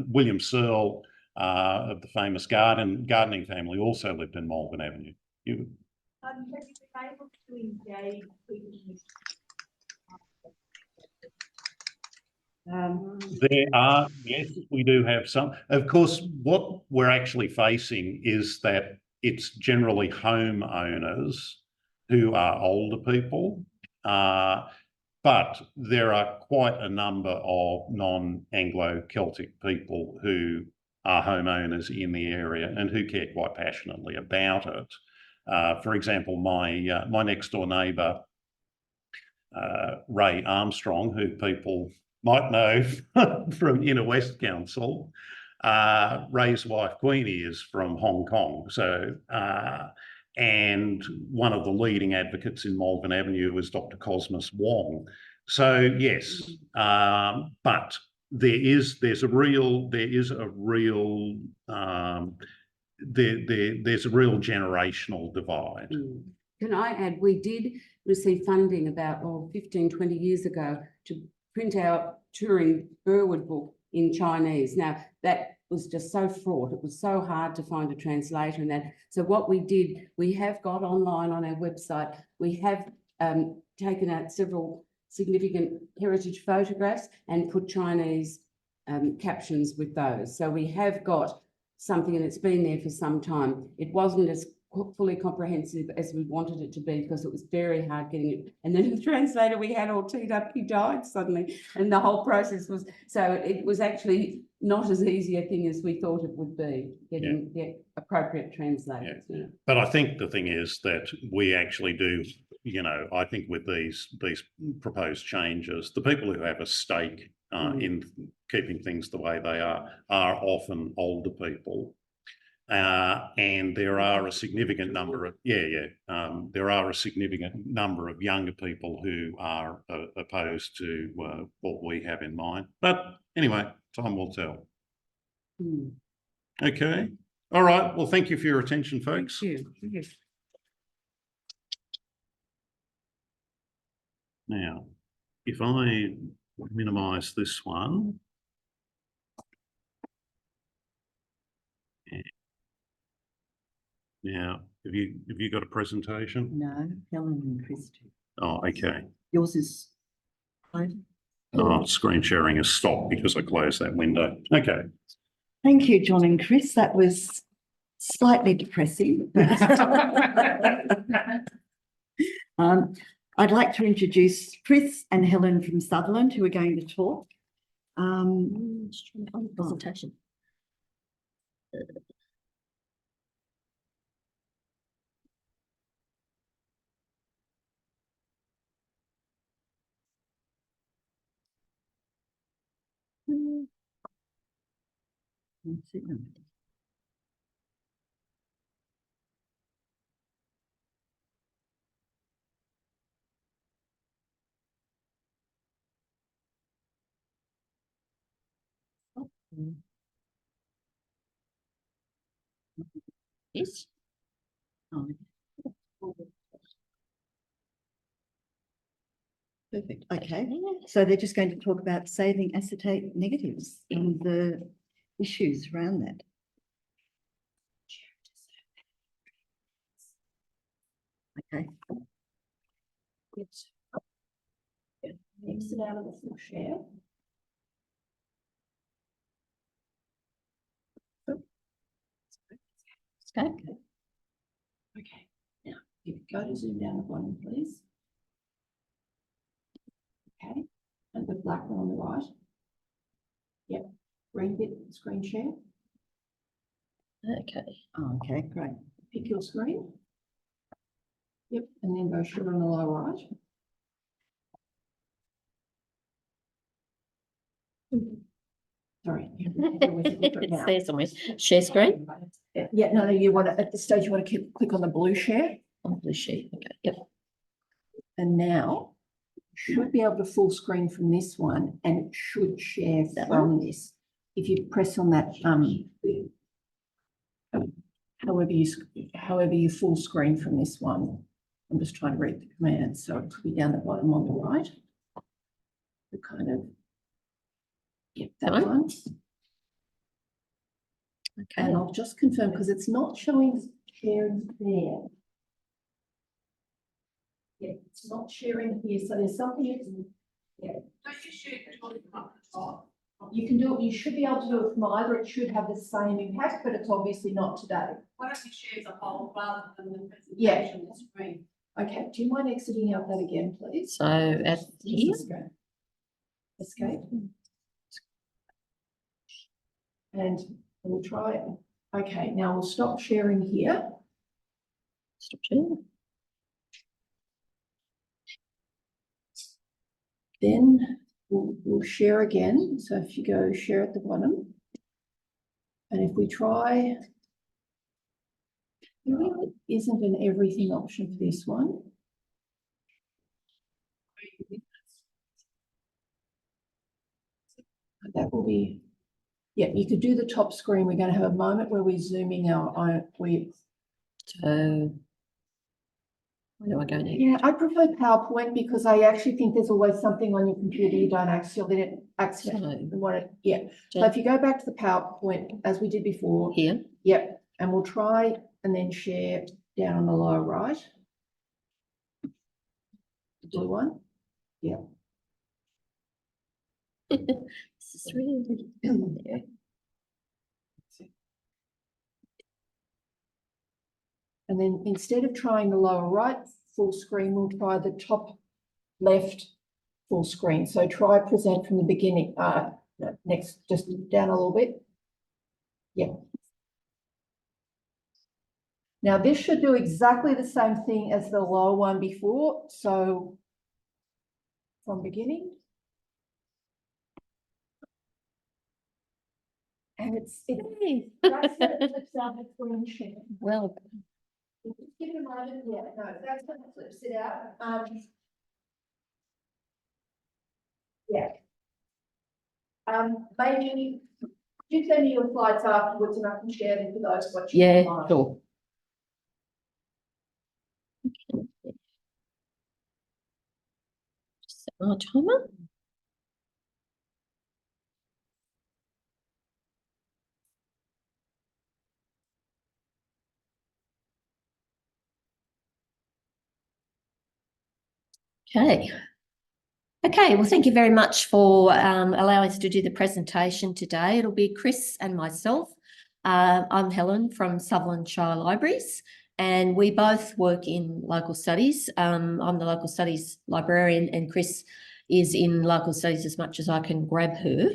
William Searle of the famous gardening family also lived in Malvern Avenue. have you been able to engage people in this? There are, yes, we do have some. Of course, what we're actually facing is that it's generally homeowners who are older people, but there are quite a number of non-Anglo-Celtic people who are homeowners in the area and who care quite passionately about it. For example, my next door neighbour, Ray Armstrong, who people might know from Inner West Council, Ray's wife Queenie is from Hong Kong. So, and one of the leading advocates in Malvern Avenue is Dr. Cosmas Wong. So yes, but there's a real generational divide. Can I add, we did receive funding about 15, 20 years ago to print our touring Burwood book in Chinese. Now, that was just so fraught. It was so hard to find a translator and that. So what we did, we have got online on our website, we have taken out several significant heritage photographs and put Chinese captions with those. So we have got something, and it's been there for some time. It wasn't as fully comprehensive as we wanted it to be because it was very hard getting it. And then the translator we had all teed up, he died suddenly, and the whole process was, so it was actually not as easy a thing as we thought it would be, getting the appropriate translators. Yeah. But I think the thing is that we actually do, you know, I think with these proposed changes, the people who have a stake in keeping things the way they are often older people. And there are a significant number of there are a significant number of younger people who are opposed to what we have in mind. But anyway, time will tell. Okay. All right. Well, thank you for your attention, folks. Thank you. Yes. Now, if I minimise this one. Now, have you got a presentation? No, Helen and Christy. Oh, okay. Yours is fine. Oh, screen sharing has stopped because I closed that window. Okay. Thank you, John and Chris. That was slightly depressing. I'd like to introduce Chris and Helen from Sutherland, who are going to talk. Presentation. Yes. Perfect. Okay. So they're just going to talk about saving acetate negatives and the issues around that. Okay. Exit out of the full share. Okay, now if you go to zoom down the bottom, please. Okay, and the black one on the right. Yep, green bit, screen share. Okay. Oh, okay, great. Pick your screen. Yep, and then go share on the lower right. Sorry. It's there somewhere. Share screen? Yeah, no, you want to, at this stage, you want to click on the blue share. On the blue sheet. Okay. Yep. And now you should be able to full screen from this one, and it should share That from this. If you press on that, however you full screen from this one. I'm just trying to read the command, so it could be down the bottom on the right. The kind of, yep, that Fine. one. Okay. And I'll just confirm because it's not showing sharing there. Yeah, it's not sharing here, so there's something. Yeah. Don't you shoot on the top? You can do it, you should be able to do it from either, it should have the same impact, but it's obviously not today. Why don't you share the whole rather than the Yeah. presentation on the screen? Okay, do you mind exiting out that again, please? So at here. Escape. And we'll try it. Okay, now we'll stop sharing here. Stop sharing. Then we'll share again. So if you go share at the bottom, and if we try, there really isn't an everything option for this one. That will be, yeah, you could do the top screen. We're going to have a moment where we're zooming our, So where do I go next? yeah, I prefer PowerPoint because I actually think there's always something on your computer you don't accidentally want it. Yeah. So if you go back to the PowerPoint as we did before. Here. Yep. And we'll try and then share down on the lower right. The blue one. Yeah. This is really there. And then instead of trying the lower right full screen, we'll try the top left full screen. So try present from the beginning. No, next, just down a little bit. Yeah. Now this should do exactly the same thing as the lower one before. So from beginning. And it's that's the flips out the screen share. Well, Just give it a moment. Yeah, no, that's when it flips it out. Yeah. Maybe you send me your slides afterwards and I can share them for those watching. yeah, online. sure. Set my timer. Okay. Okay, well, thank you very much for allowing us to do the presentation today. It'll be Chris and myself. I'm Helen from Sutherland Shire Libraries, and we both work in local studies. I'm the local studies librarian, and Chris is in local studies as much as I can grab her.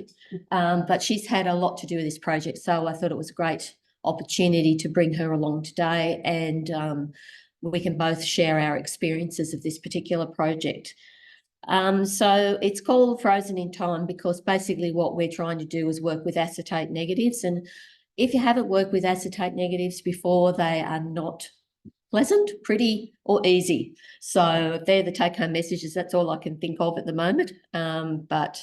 But she's had a lot to do with this project, so I thought it was a great opportunity to bring her along today, and we can both share our experiences of this particular project. So it's called Frozen in Time because basically what we're trying to do is work with acetate negatives. And if you haven't worked with acetate negatives before, they are not pleasant, pretty, or easy. So they're the take-home messages. That's all I can think of at the moment. But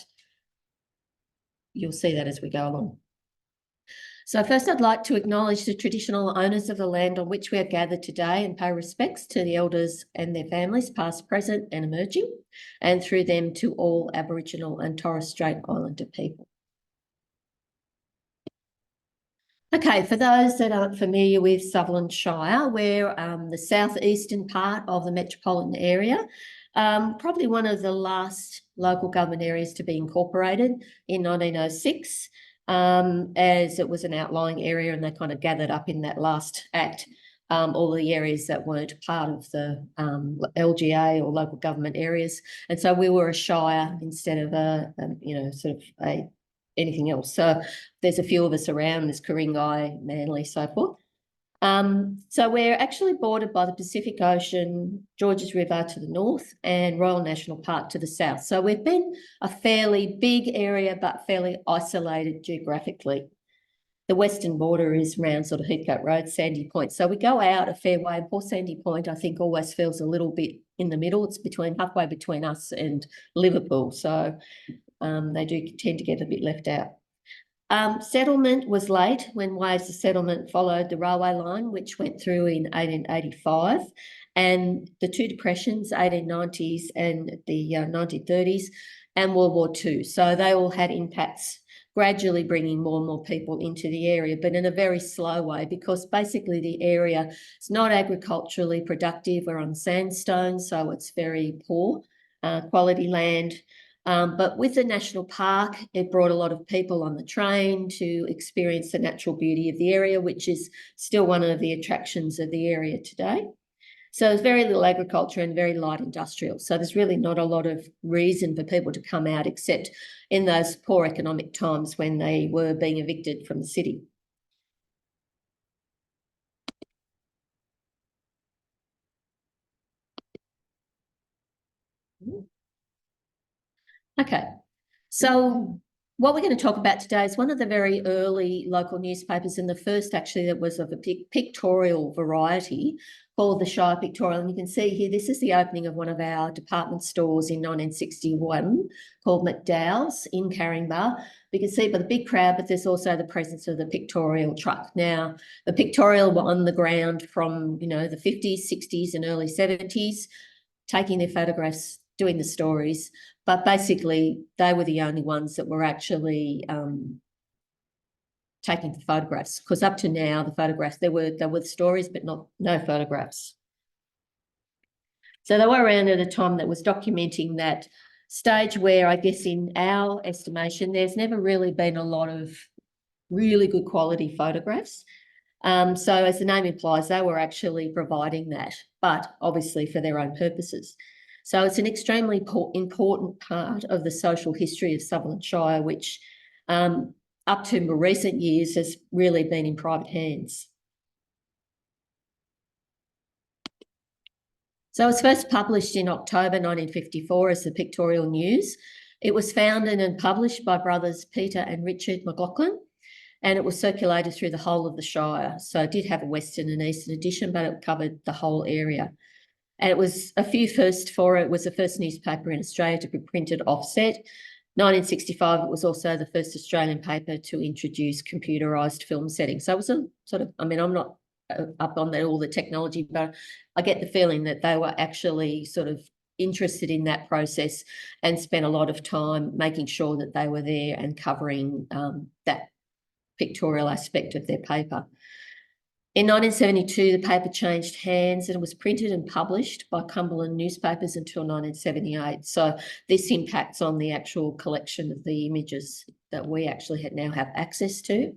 you'll see that as we go along. So first, I'd like to acknowledge the traditional owners of the land on which we are gathered today and pay respects to the elders and their families, past, present and emerging, and through them to all Aboriginal and Torres Strait Islander people. Okay, for those that aren't familiar with Sutherland Shire, we're the southeastern part of the metropolitan area, probably one of the last local government areas to be incorporated in 1906. As it was an outlying area and they kind of gathered up in that last act all the areas that weren't part of the LGA or local government areas. And so we were a shire instead of anything else. So there's a few of us around, there's Ku-ring-gai, Manly, so forth. So we're actually bordered by the Pacific Ocean, Georges River to the north and Royal National Park to the south. So we've been a fairly big area, but fairly isolated geographically. The western border is around sort of Heathcote Road, Sandy Point. So we go out a fair way, and poor Sandy Point, I think, always feels a little bit in the middle. It's halfway between us and Liverpool. So they do tend to get a bit left out. Settlement was late when waves of settlement followed the railway line, which went through in 1885, and the two depressions, 1890s and the 1930s, and World War II. So they all had impacts, gradually bringing more and more people into the area, but in a very slow way, because basically the area is not agriculturally productive. We're on sandstone, so it's very poor quality land. But with the national park, it brought a lot of people on the train to experience the natural beauty of the area, which is still one of the attractions of the area today. So there's very little agriculture and very light industrial. So there's really not a lot of reason for people to come out except in those poor economic times when they were being evicted from the city. Okay, so what we're going to talk about today is one of the very early local newspapers, and the first actually that was of a pictorial variety, called the Shire Pictorial. And you can see here, this is the opening of one of our department stores in 1961 called McDowell's in Caringbah. We can see by the big crowd, but there's also the presence of the pictorial truck. Now, the pictorial were on the ground from, the 50s, 60s and early 70s, taking their photographs, doing the stories. But basically, they were the only ones that were actually taking the photographs, because up to now, the photographs, there were stories, but no photographs. So they were around at a time that was documenting that stage where, I guess, in our estimation, there's never really been a lot of really good quality photographs. So as the name implies, they were actually providing that, but obviously for their own purposes. So it's an extremely important part of the social history of Sutherland Shire, which up to more recent years has really been in private hands. So it was first published in October 1954 as the Pictorial News. It was founded and published by brothers Peter and Richard McLaughlin, and it was circulated through the whole of the Shire. So it did have a Western and Eastern edition, but it covered the whole area. And it was a few first for it. It was the first newspaper in Australia to be printed offset. 1965, it was also the first Australian paper to introduce computerised film settings. So it was a sort of, I'm not up on all the technology, but I get the feeling that they were actually sort of interested in that process and spent a lot of time making sure that they were there and covering that pictorial aspect of their paper. In 1972, the paper changed hands and it was printed and published by Cumberland Newspapers until 1978. So this impacts on the actual collection of the images that we actually now have access to.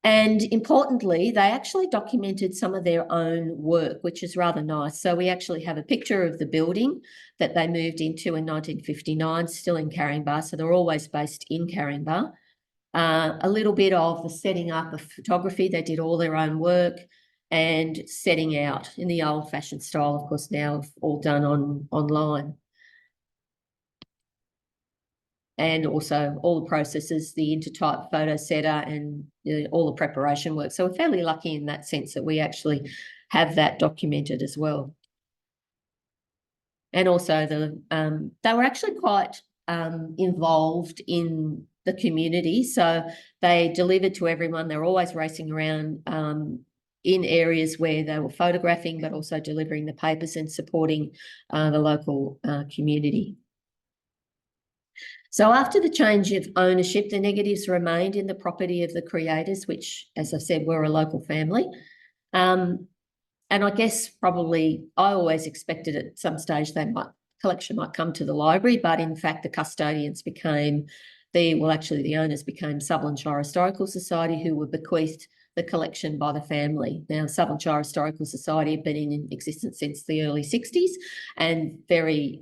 And importantly, they actually documented some of their own work, which is rather nice. So we actually have a picture of the building that they moved into in 1959, still in Caringbah. So they're always based in Caringbah. A little bit of the setting up of photography. They did all their own work and setting out in the old-fashioned style, of course, now all done online. And also all the processes, the intertype photo setter and all the preparation work. So we're fairly lucky in that sense that we actually have that documented as well. And also they were actually quite involved in the community. So they delivered to everyone. They were always racing around in areas where they were photographing, but also delivering the papers and supporting the local community. So after the change of ownership, the negatives remained in the property of the creators, which, as I said, were a local family. And I guess probably I always expected at some stage collection might come to the library, but in fact the custodians became the owners became Sutherland Shire Historical Society, who were bequeathed the collection by the family. Now, Sutherland Shire Historical Society had been in existence since the early 60s and very,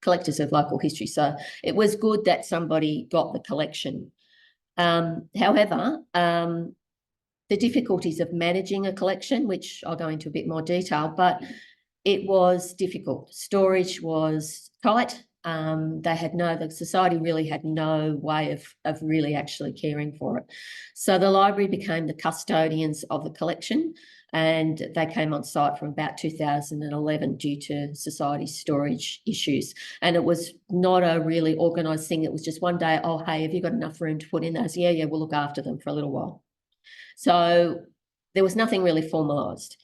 collectors of local history. So it was good that somebody got the collection. However, the difficulties of managing a collection, which I'll go into a bit more detail, but it was difficult. Storage was tight. The society really had no way of really actually caring for it. So the library became the custodians of the collection, and they came on site from about 2011 due to society storage issues. And it was not a really organised thing. It was just one day, oh, hey, have you got enough room to put in those? Yeah, we'll look after them for a little while. So there was nothing really formalised.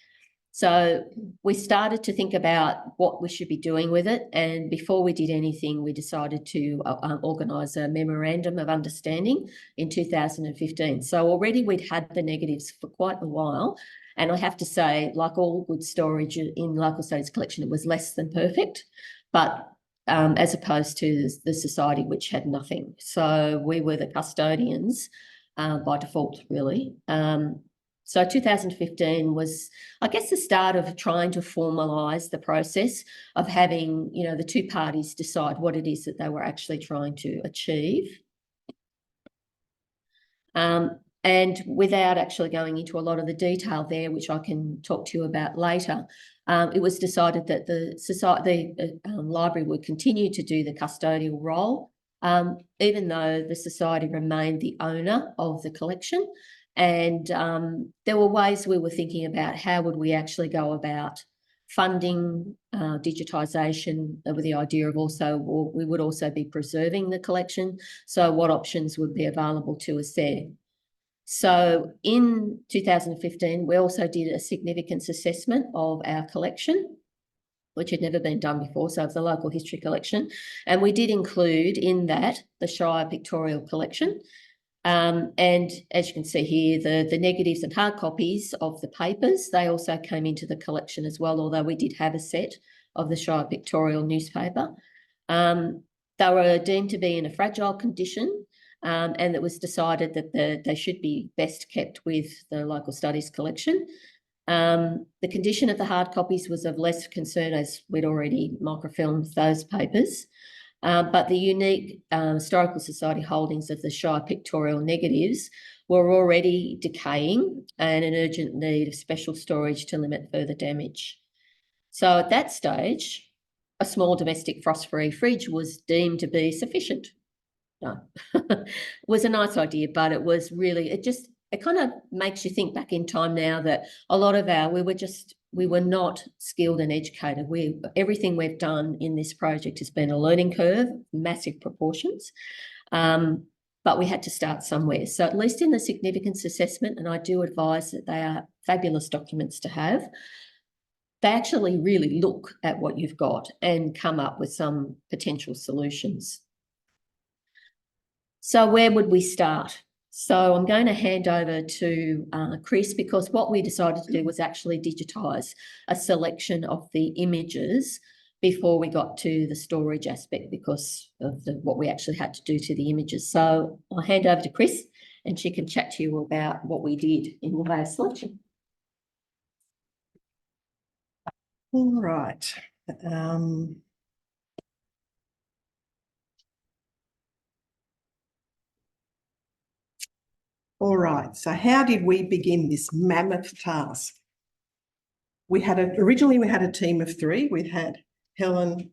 So we started to think about what we should be doing with it. And before we did anything, we decided to organise a memorandum of understanding in 2015. So already we'd had the negatives for quite a while. And I have to say, like all good storage in local studies collection, it was less than perfect, but as opposed to the society, which had nothing. So we were the custodians by default, really. So 2015 was, I guess, the start of trying to formalise the process of having, the two parties decide what it is that they were actually trying to achieve. And without actually going into a lot of the detail there, which I can talk to you about later, it was decided that the library would continue to do the custodial role, even though the society remained the owner of the collection. And there were ways we were thinking about how would we actually go about funding digitisation, with the idea of we would also be preserving the collection. So what options would be available to us there? So in 2015, we also did a significance assessment of our collection, which had never been done before. So it's a local history collection. And we did include in that the Shire Pictorial Collection. And as you can see here, the negatives and hard copies of the papers, they also came into the collection as well, although we did have a set of the Shire Pictorial newspaper. They were deemed to be in a fragile condition, and it was decided that they should be best kept with the local studies collection. The condition of the hard copies was of less concern, as we'd already microfilmed those papers. But the unique Historical Society holdings of the Shire Pictorial negatives were already decaying and in urgent need of special storage to limit further damage. So at that stage, a small domestic frost-free fridge was deemed to be sufficient. No, it was a nice idea, but it was really, it kind of makes you think back in time now that a lot of we were not skilled and educated. Everything we've done in this project has been a learning curve, massive proportions, but we had to start somewhere. So at least in the significance assessment, and I do advise that they are fabulous documents to have, they actually really look at what you've got and come up with some potential solutions. So where would we start? So I'm going to hand over to Chris, because what we decided to do was actually digitise a selection of the images before we got to the storage aspect, because of what we actually had to do to the images. So I'll hand over to Chris and she can chat to you about what we did in the way of selection. All right. All right, so how did we begin this mammoth task? Originally we had a team of 3. We had Helen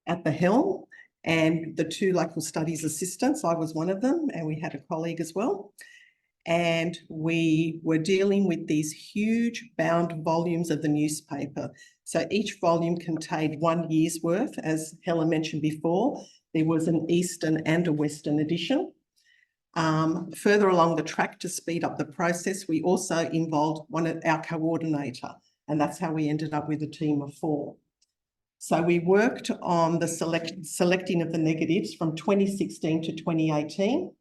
at the helm and the 2 local studies assistants. I was one of them, and we had a colleague as well. And we were dealing with these huge bound volumes of the newspaper. So each volume contained 1 year's worth. As Helen mentioned before, there was an Eastern and a Western edition. Further along the track to speed up the process, we also involved our coordinator, and that's how we ended up with a team of 4. So we worked on the selecting of the negatives from 2016 to 2018.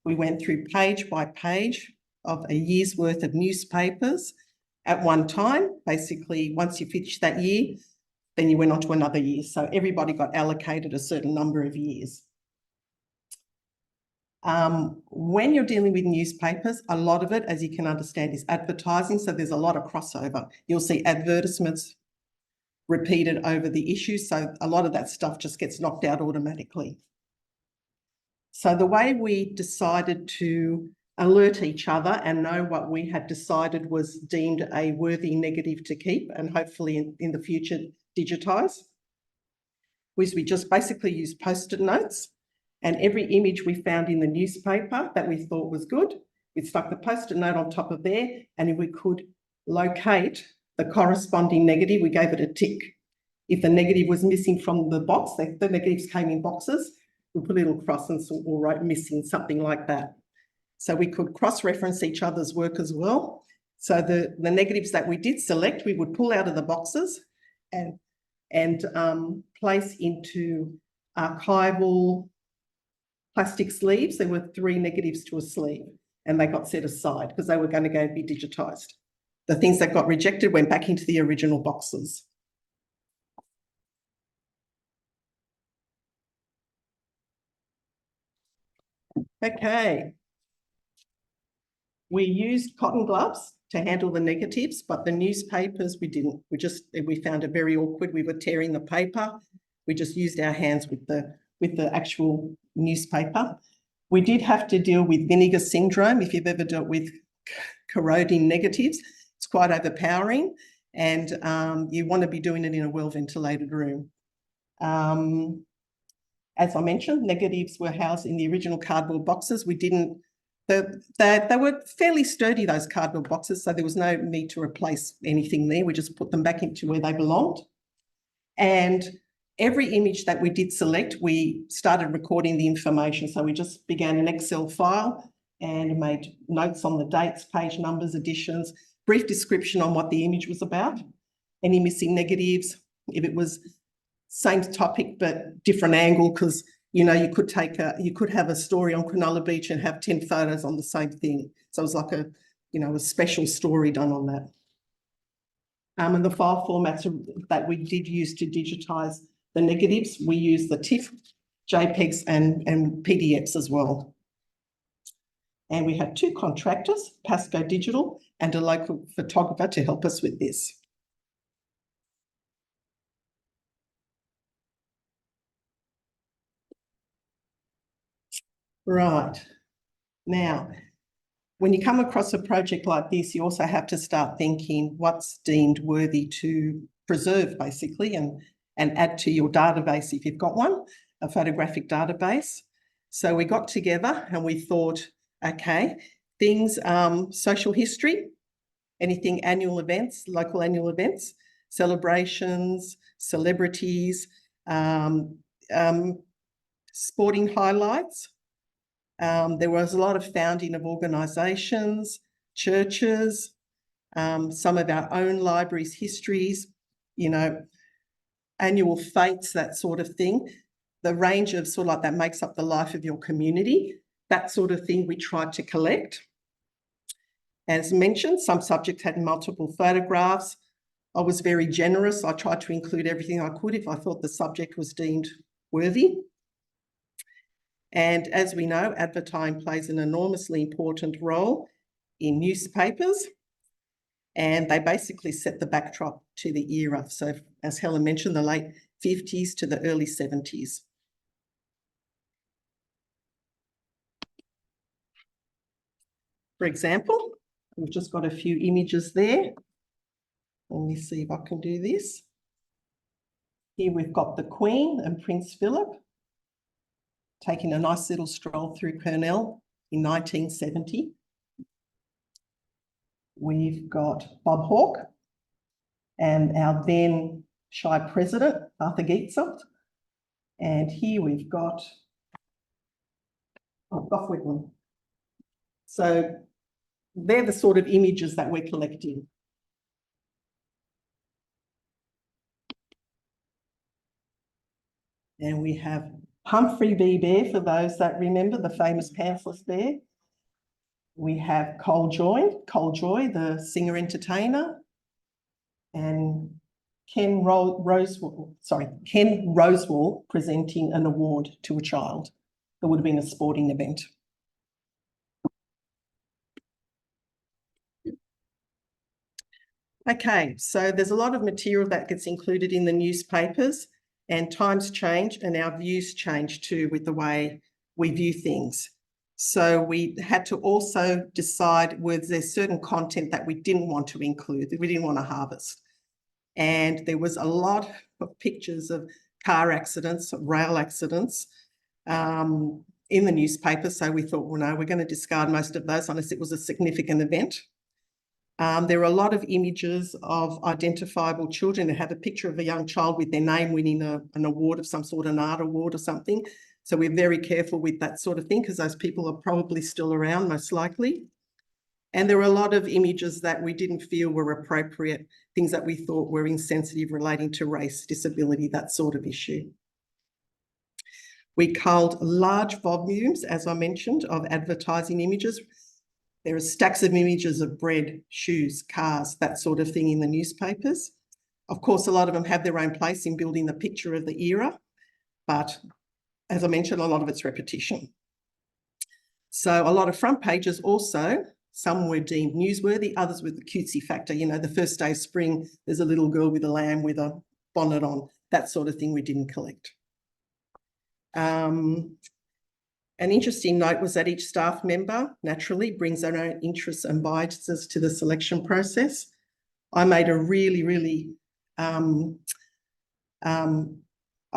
We went through page by page of a year's worth of newspapers at one time. Basically, once you finished that year, then you went on to another year. So everybody got allocated a certain number of years. When you're dealing with newspapers, a lot of it, as you can understand, is advertising. So there's a lot of crossover. You'll see advertisements repeated over the issue. So a lot of that stuff just gets knocked out automatically. So the way we decided to alert each other and know what we had decided was deemed a worthy negative to keep and hopefully in the future digitise was we just basically used post-it notes. And every image we found in the newspaper that we thought was good, we stuck the post-it note on top of there, and if we could locate the corresponding negative, we gave it a tick. If the negative was missing from the box, the negatives came in boxes, we put a little cross or wrote missing, something like that. So we could cross-reference each other's work as well. So the negatives that we did select, we would pull out of the boxes and place into archival plastic sleeves. There were 3 negatives to a sleeve, and they got set aside because they were going to go and be digitised. The things that got rejected went back into the original boxes. Okay. We used cotton gloves to handle the negatives, but the newspapers we didn't. We found it very awkward. We were tearing the paper. We just used our hands with the actual newspaper. We did have to deal with vinegar syndrome. If you've ever dealt with corroding negatives, it's quite overpowering, and you want to be doing it in a well-ventilated room. As I mentioned, negatives were housed in the original cardboard boxes. They were fairly sturdy, those cardboard boxes, so there was no need to replace anything there. We just put them back into where they belonged. And every image that we did select, we started recording the information. So we just began an Excel file and made notes on the dates, page numbers, editions, brief description on what the image was about, any missing negatives, if it was same topic but different angle, because you could have a story on Cronulla Beach and have 10 photos on the same thing. So it was like a special story done on that. And the file formats that we did use to digitize the negatives, we used the TIFF, JPEGs and PDFs as well. And we had 2 contractors, Pasco Digital and a local photographer, to help us with this. Right. Now, when you come across a project like this, you also have to start thinking what's deemed worthy to preserve, basically, and add to your database if you've got one, a photographic database. So we got together and we thought, okay, things, social history, anything annual events, local annual events, celebrations, celebrities, sporting highlights. There was a lot of founding of organisations, churches, some of our own libraries' histories, annual fates, that sort of thing. The range of sort of like that makes up the life of your community, that sort of thing we tried to collect. As mentioned, some subjects had multiple photographs. I was very generous. I tried to include everything I could if I thought the subject was deemed worthy. And as we know, advertising plays an enormously important role in newspapers, and they basically set the backdrop to the era. So as Helen mentioned, the late 50s to the early 70s. For example, we've just got a few images there. Let me see if I can do this. Here we've got the Queen and Prince Philip taking a nice little stroll through Purnell in 1970. We've got Bob Hawke and our then Shy President, Arthur Geetzer. And here we've got Gough Whitlam. So they're the sort of images that we're collecting. And we have Humphrey B. Bear, for those that remember, the famous pantsless bear. We have Cole Joy, the singer-entertainer, and Ken Rosewall presenting an award to a child. It would have been a sporting event. Okay, so there's a lot of material that gets included in the newspapers, and times change and our views change too with the way we view things. So we had to also decide, was there certain content that we didn't want to include, that we didn't want to harvest. And there was a lot of pictures of car accidents, rail accidents in the newspaper. So we thought, well, no, we're going to discard most of those unless it was a significant event. There are a lot of images of identifiable children who have a picture of a young child with their name winning an award of some sort, an art award or something. So we're very careful with that sort of thing because those people are probably still around, most likely. And there are a lot of images that we didn't feel were appropriate, things that we thought were insensitive relating to race, disability, that sort of issue. We culled large volumes, as I mentioned, of advertising images. There are stacks of images of bread, shoes, cars, that sort of thing in the newspapers. Of course, a lot of them have their own place in building the picture of the era, but as I mentioned, a lot of it's repetition. So a lot of front pages also, some were deemed newsworthy, others with the cutesy factor. You know, the first day of spring, there's a little girl with a lamb with a bonnet on, that sort of thing we didn't collect. An interesting note was that each staff member naturally brings their own interests and biases to the selection process. I made a really, I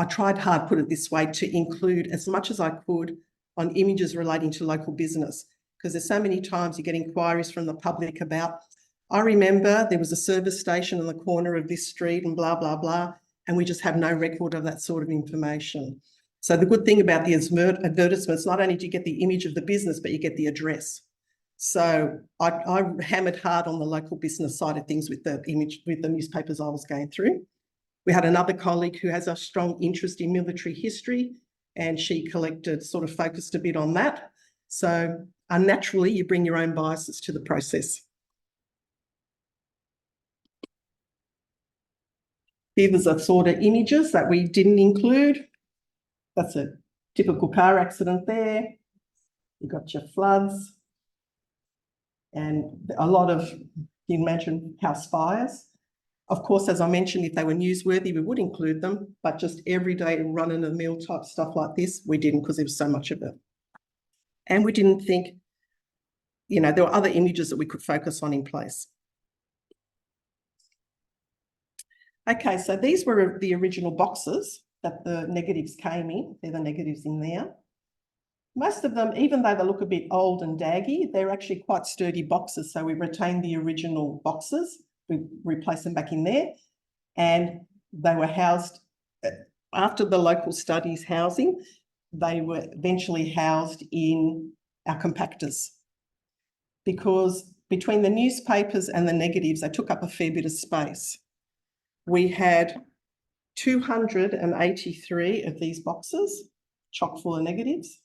tried hard, put it this way, to include as much as I could on images relating to local business, because there's so many times you get inquiries from the public about, I remember there was a service station on the corner of this street and blah, blah, blah, and we just have no record of that sort of information. So the good thing about the advertisements, not only do you get the image of the business, but you get the address. So I hammered hard on the local business side of things with the image, with the newspapers I was going through. We had another colleague who has a strong interest in military history, and she sort of focused a bit on that. So unnaturally, you bring your own biases to the process. Here was a sort of images that we didn't include. That's a typical car accident there. You've got your floods and a lot of, you imagine, house fires. Of course, as I mentioned, if they were newsworthy, we would include them, but just everyday run-of-the-mill type stuff like this, we didn't, because there was so much of it. And we didn't think, you know, there were other images that we could focus on in place. Okay, so these were the original boxes that the negatives came in. They're the negatives in there. Most of them, even though they look a bit old and daggy, they're actually quite sturdy boxes. So we retained the original boxes. We replaced them back in there, and they were housed after the local studies housing. They were eventually housed in our compactors, because between the newspapers and the negatives, they took up a fair bit of space. We had 283 of these boxes, chock full of negatives.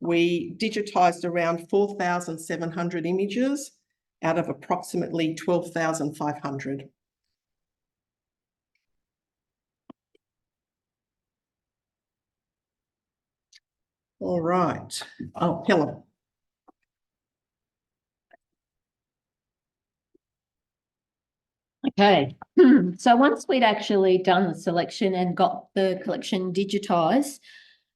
We digitised around 4,700 images out of approximately 12,500. All right. Oh, Helen. Okay, so once we'd actually done the selection and got the collection digitised,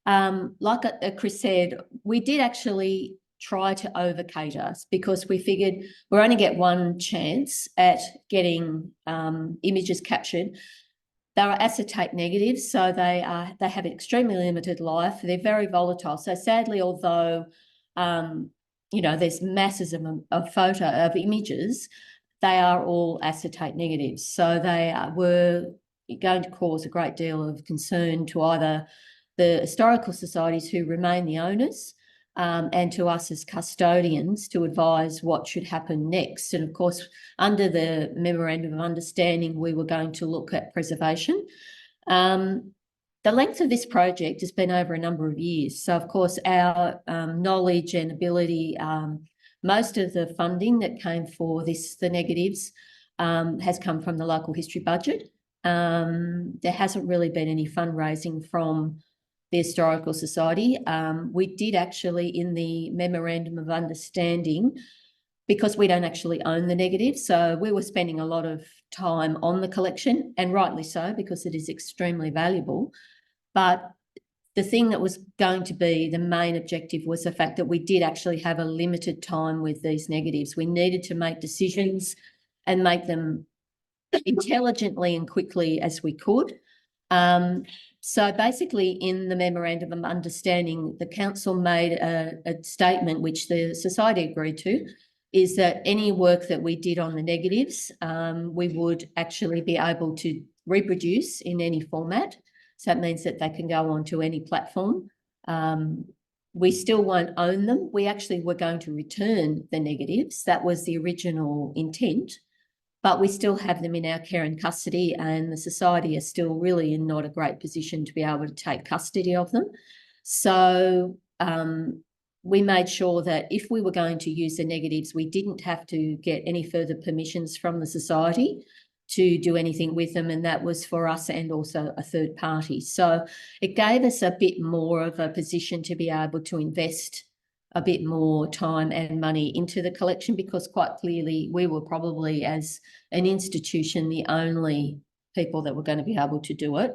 like Chris said, we did actually try to overcate us, because we figured we only get one chance at getting images captured. They are acetate negatives, so they have extremely limited life. They're very volatile. So sadly, although you know, there's masses of images, they are all acetate negatives. So they were going to cause a great deal of concern to either the historical societies who remain the owners, and to us as custodians to advise what should happen next. And of course, under the Memorandum of Understanding, we were going to look at preservation. The length of this project has been over a number of years. So of course, our knowledge and ability, most of the funding that came for the negatives has come from the local history budget. There hasn't really been any fundraising from the Historical Society. We did actually, in the Memorandum of Understanding, because we don't actually own the negatives, so we were spending a lot of time on the collection, and rightly so, because it is extremely valuable. But the thing that was going to be the main objective was the fact that we did actually have a limited time with these negatives. We needed to make decisions and make them intelligently and quickly as we could. So basically, in the Memorandum of Understanding, the council made a statement which the society agreed to, is that any work that we did on the negatives, we would actually be able to reproduce in any format. So that means that they can go onto any platform. We still won't own them. We actually were going to return the negatives. That was the original intent. But we still have them in our care and custody, and the society is still really in not a great position to be able to take custody of them. So we made sure that if we were going to use the negatives, we didn't have to get any further permissions from the society to do anything with them, and that was for us and also a third party. So it gave us a bit more of a position to be able to invest a bit more time and money into the collection, because quite clearly we were probably, as an institution, the only people that were going to be able to do it.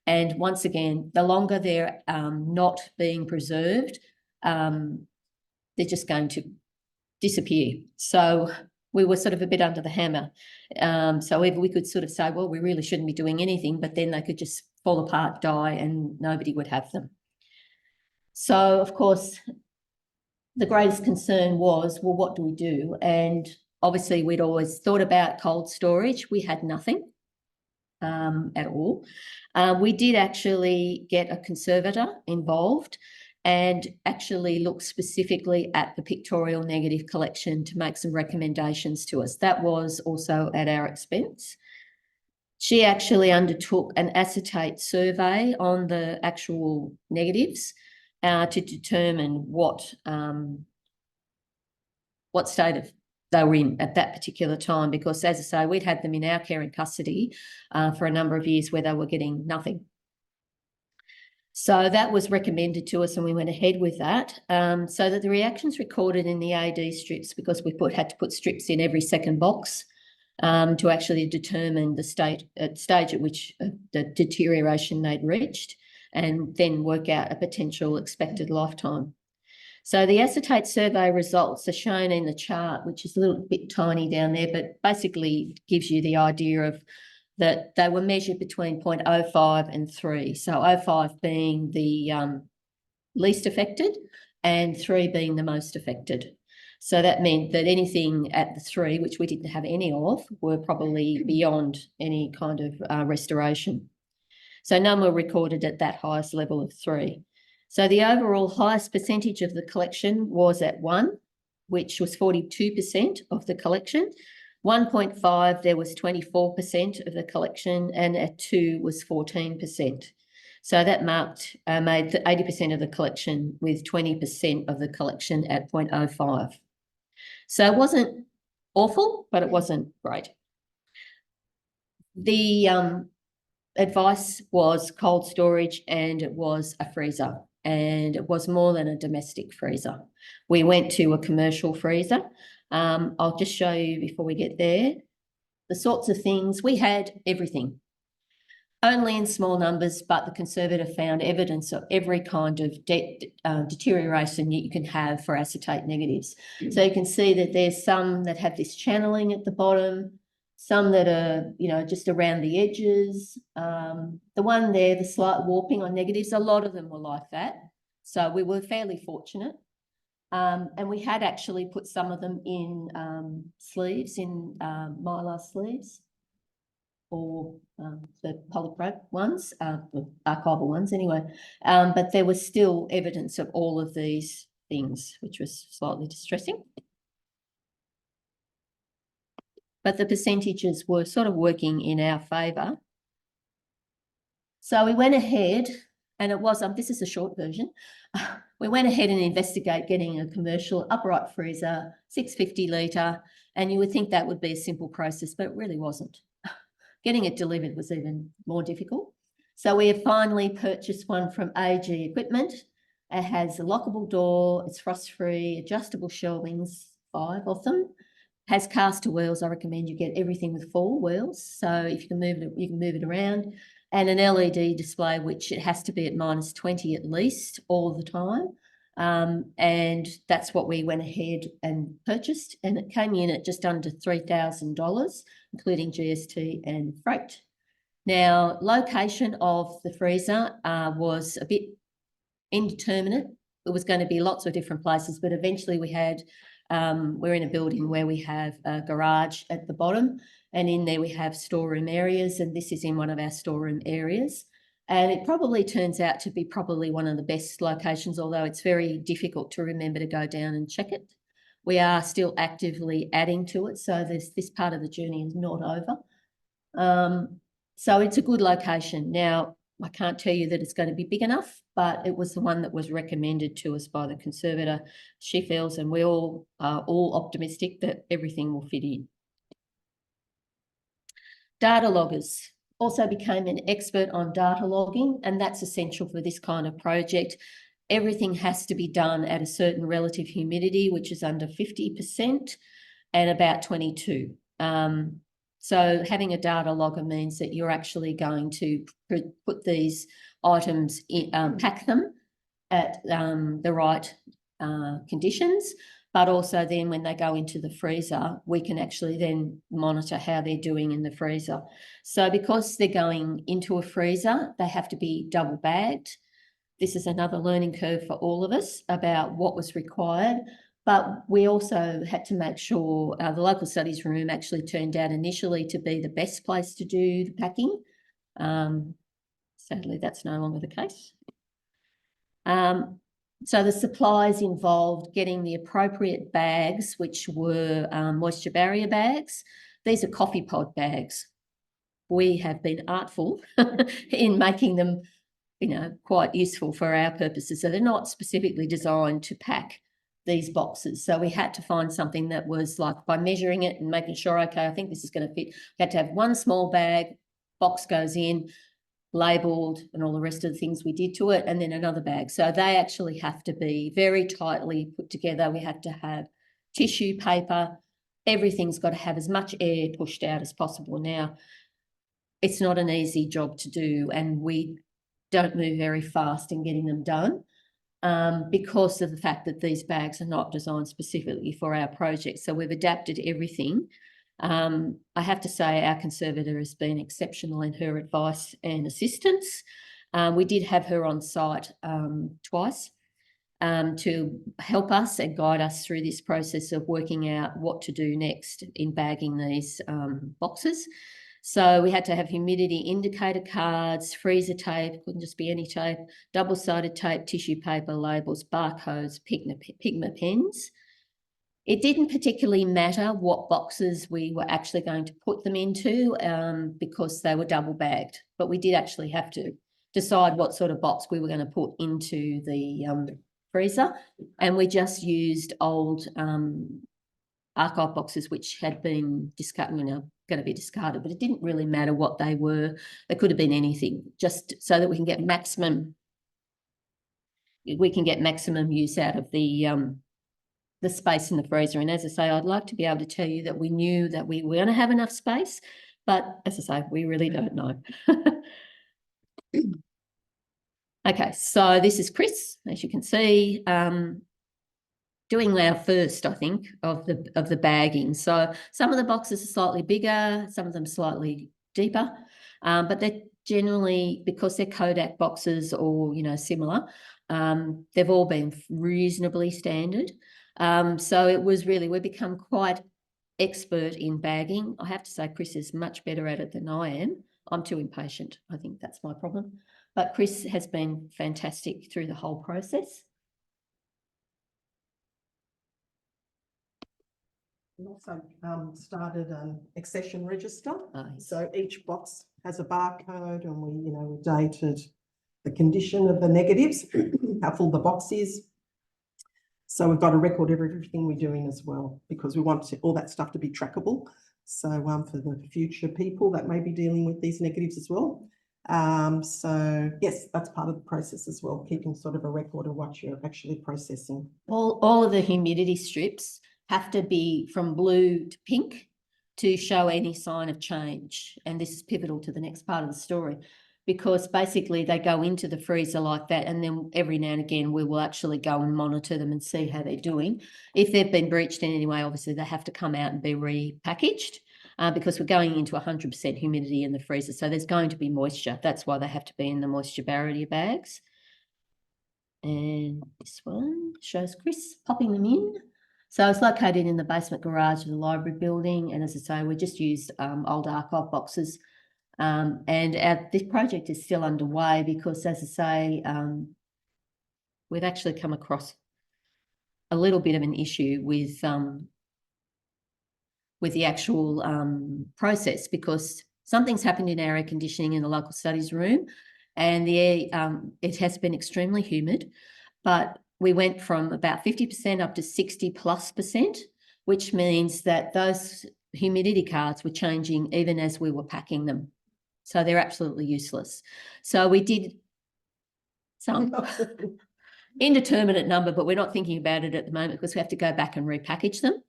And once again, the longer they're not being preserved, they're just going to disappear. So we were sort of a bit under the hammer. So we could sort of say, well, we really shouldn't be doing anything, but then they could just fall apart, die, and nobody would have them. So, of course, the greatest concern was, well, what do we do? And obviously, we'd always thought about cold storage. We had nothing at all. We did actually get a conservator involved and actually look specifically at the pictorial negative collection to make some recommendations to us. That was also at our expense. She actually undertook an acetate survey on the actual negatives to determine what state of they were in at that particular time, because, as I say, we'd had them in our care and custody for a number of years where they were getting nothing. So that was recommended to us and we went ahead with that. So that the reactions recorded in the AD strips, because we had to put strips in every second box to actually determine the stage at which the deterioration they'd reached, and then work out a potential expected lifetime. So the acetate survey results are shown in the chart, which is a little bit tiny down there, but basically gives you the idea of that they were measured between 0.05 and 3. So 0.05 being the least affected and 3 being the most affected. So that meant that anything at the 3, which we didn't have any of, were probably beyond any kind of restoration. So none were recorded at that highest level of 3. So the overall highest percentage of the collection was at 1, which was 42% of the collection. 1.5, there was 24% of the collection, and at 2 was 14%. So that made 80% of the collection with 20% of the collection at 0.05. So it wasn't awful, but it wasn't great. The advice was cold storage, and it was a freezer, and it was more than a domestic freezer. We went to a commercial freezer. I'll just show you before we get there the sorts of things. We had everything, only in small numbers, but the conservator found evidence of every kind of deterioration you can have for acetate negatives. So you can see that there's some that have this channeling at the bottom, some that are, just around the edges. The one there, the slight warping on negatives, a lot of them were like that. So we were fairly fortunate. And we had actually put some of them in sleeves, in mylar sleeves, or the polyprep ones, archival ones anyway. But there was still evidence of all of these things, which was slightly distressing. But the percentages were sort of working in our favour. So we went ahead, and it was, this is a short version. We went ahead and investigated getting a commercial upright freezer, 650 litre, and you would think that would be a simple process, but it really wasn't. Getting it delivered was even more difficult. So we have finally purchased one from AG Equipment. It has a lockable door, it's frost-free, adjustable shelvings, 5 of them. Has caster wheels. I recommend you get everything with 4 wheels. So if you can move it, you can move it around. And an LED display, which it has to be at -20 at least all the time. And that's what we went ahead and purchased. And it came in at just under $3,000, including GST and freight. Now, location of the freezer was a bit indeterminate. It was going to be lots of different places, but eventually we had, we're in a building where we have a garage at the bottom, and in there we have storeroom areas, and this is in one of our storeroom areas. And it probably turns out to be probably one of the best locations, although it's very difficult to remember to go down and check it. We are still actively adding to it, so this part of the journey is not over. So it's a good location. Now, I can't tell you that it's going to be big enough, but it was the one that was recommended to us by the conservator. She feels, and we all are all optimistic that everything will fit in. Data loggers. Also became an expert on data logging, and that's essential for this kind of project. Everything has to be done at a certain relative humidity, which is under 50% and about 22. So having a data logger means that you're actually going to put these items in, pack them at the right conditions, but also then when they go into the freezer, we can actually then monitor how they're doing in the freezer. So because they're going into a freezer, they have to be double bagged. This is another learning curve for all of us about what was required. But we also had to make sure the local studies room actually turned out initially to be the best place to do the packing. Sadly, that's no longer the case. So the supplies involved getting the appropriate bags, which were moisture barrier bags. These are coffee pod bags. We have been artful in making them, you know, quite useful for our purposes. So they're not specifically designed to pack these boxes. So we had to find something that was like, by measuring it and making sure, okay, I think this is going to fit. We had to have one small bag, box goes in, labelled and all the rest of the things we did to it, and then another bag. So they actually have to be very tightly put together. We have to have tissue paper. Everything's got to have as much air pushed out as possible. Now, it's not an easy job to do, and we don't move very fast in getting them done because of the fact that these bags are not designed specifically for our project. So we've adapted everything. I have to say our conservator has been exceptional in her advice and assistance. We did have her on site twice to help us and guide us through this process of working out what to do next in bagging these boxes. So we had to have humidity indicator cards, freezer tape, couldn't just be any tape, double-sided tape, tissue paper, labels, barcodes, Pigma pens. It didn't particularly matter what boxes we were actually going to put them into because they were double bagged, but we did actually have to decide what sort of box we were going to put into the freezer, and we just used old archive boxes which had been discarded, you know, going to be discarded, but it didn't really matter what they were. They could have been anything, just so that we can get maximum use out of the space in the freezer. And as I say, I'd like to be able to tell you that we knew that we were going to have enough space, but as I say, we really don't know. Okay, so this is Chris, as you can see, doing our first, I think, of the bagging. So some of the boxes are slightly bigger, some of them slightly deeper, but they're generally, because they're Kodak boxes or, you know, similar, they've all been reasonably standard. So it was really, we've become quite expert in bagging. I have to say Chris is much better at it than I am. I'm too impatient. I think that's my problem. But Chris has been fantastic through the whole process. We also started an accession register. Yes. So each box has a barcode, and we, you know, we dated the condition of the negatives, how full the box is. So we've got a record of everything we're doing as well, because we want all that stuff to be trackable. So for the future people that may be dealing with these negatives as well. So yes, that's part of the process as well, keeping sort of a record of what you're actually processing. All of the humidity strips have to be from blue to pink to show any sign of change. And this is pivotal to the next part of the story, because basically they go into the freezer like that, and then every now and again we will actually go and monitor them and see how they're doing. If they've been breached in any way, obviously they have to come out and be repackaged because we're going into 100% humidity in the freezer. So there's going to be moisture. That's why they have to be in the moisture barrier bags. And this one shows Chris popping them in. So it's located in the basement garage of the library building. And as I say, we just used old archive boxes. And this project is still underway because, as I say, we've actually come across a little bit of an issue with the actual process, because something's happened in our air conditioning in the local studies room, and the air, it has been extremely humid, but we went from about 50% up to 60+%, which means that those humidity cards were changing even as we were packing them. So they're absolutely useless. So we did some indeterminate number, but we're not thinking about it at the moment because we have to go back and repackage them.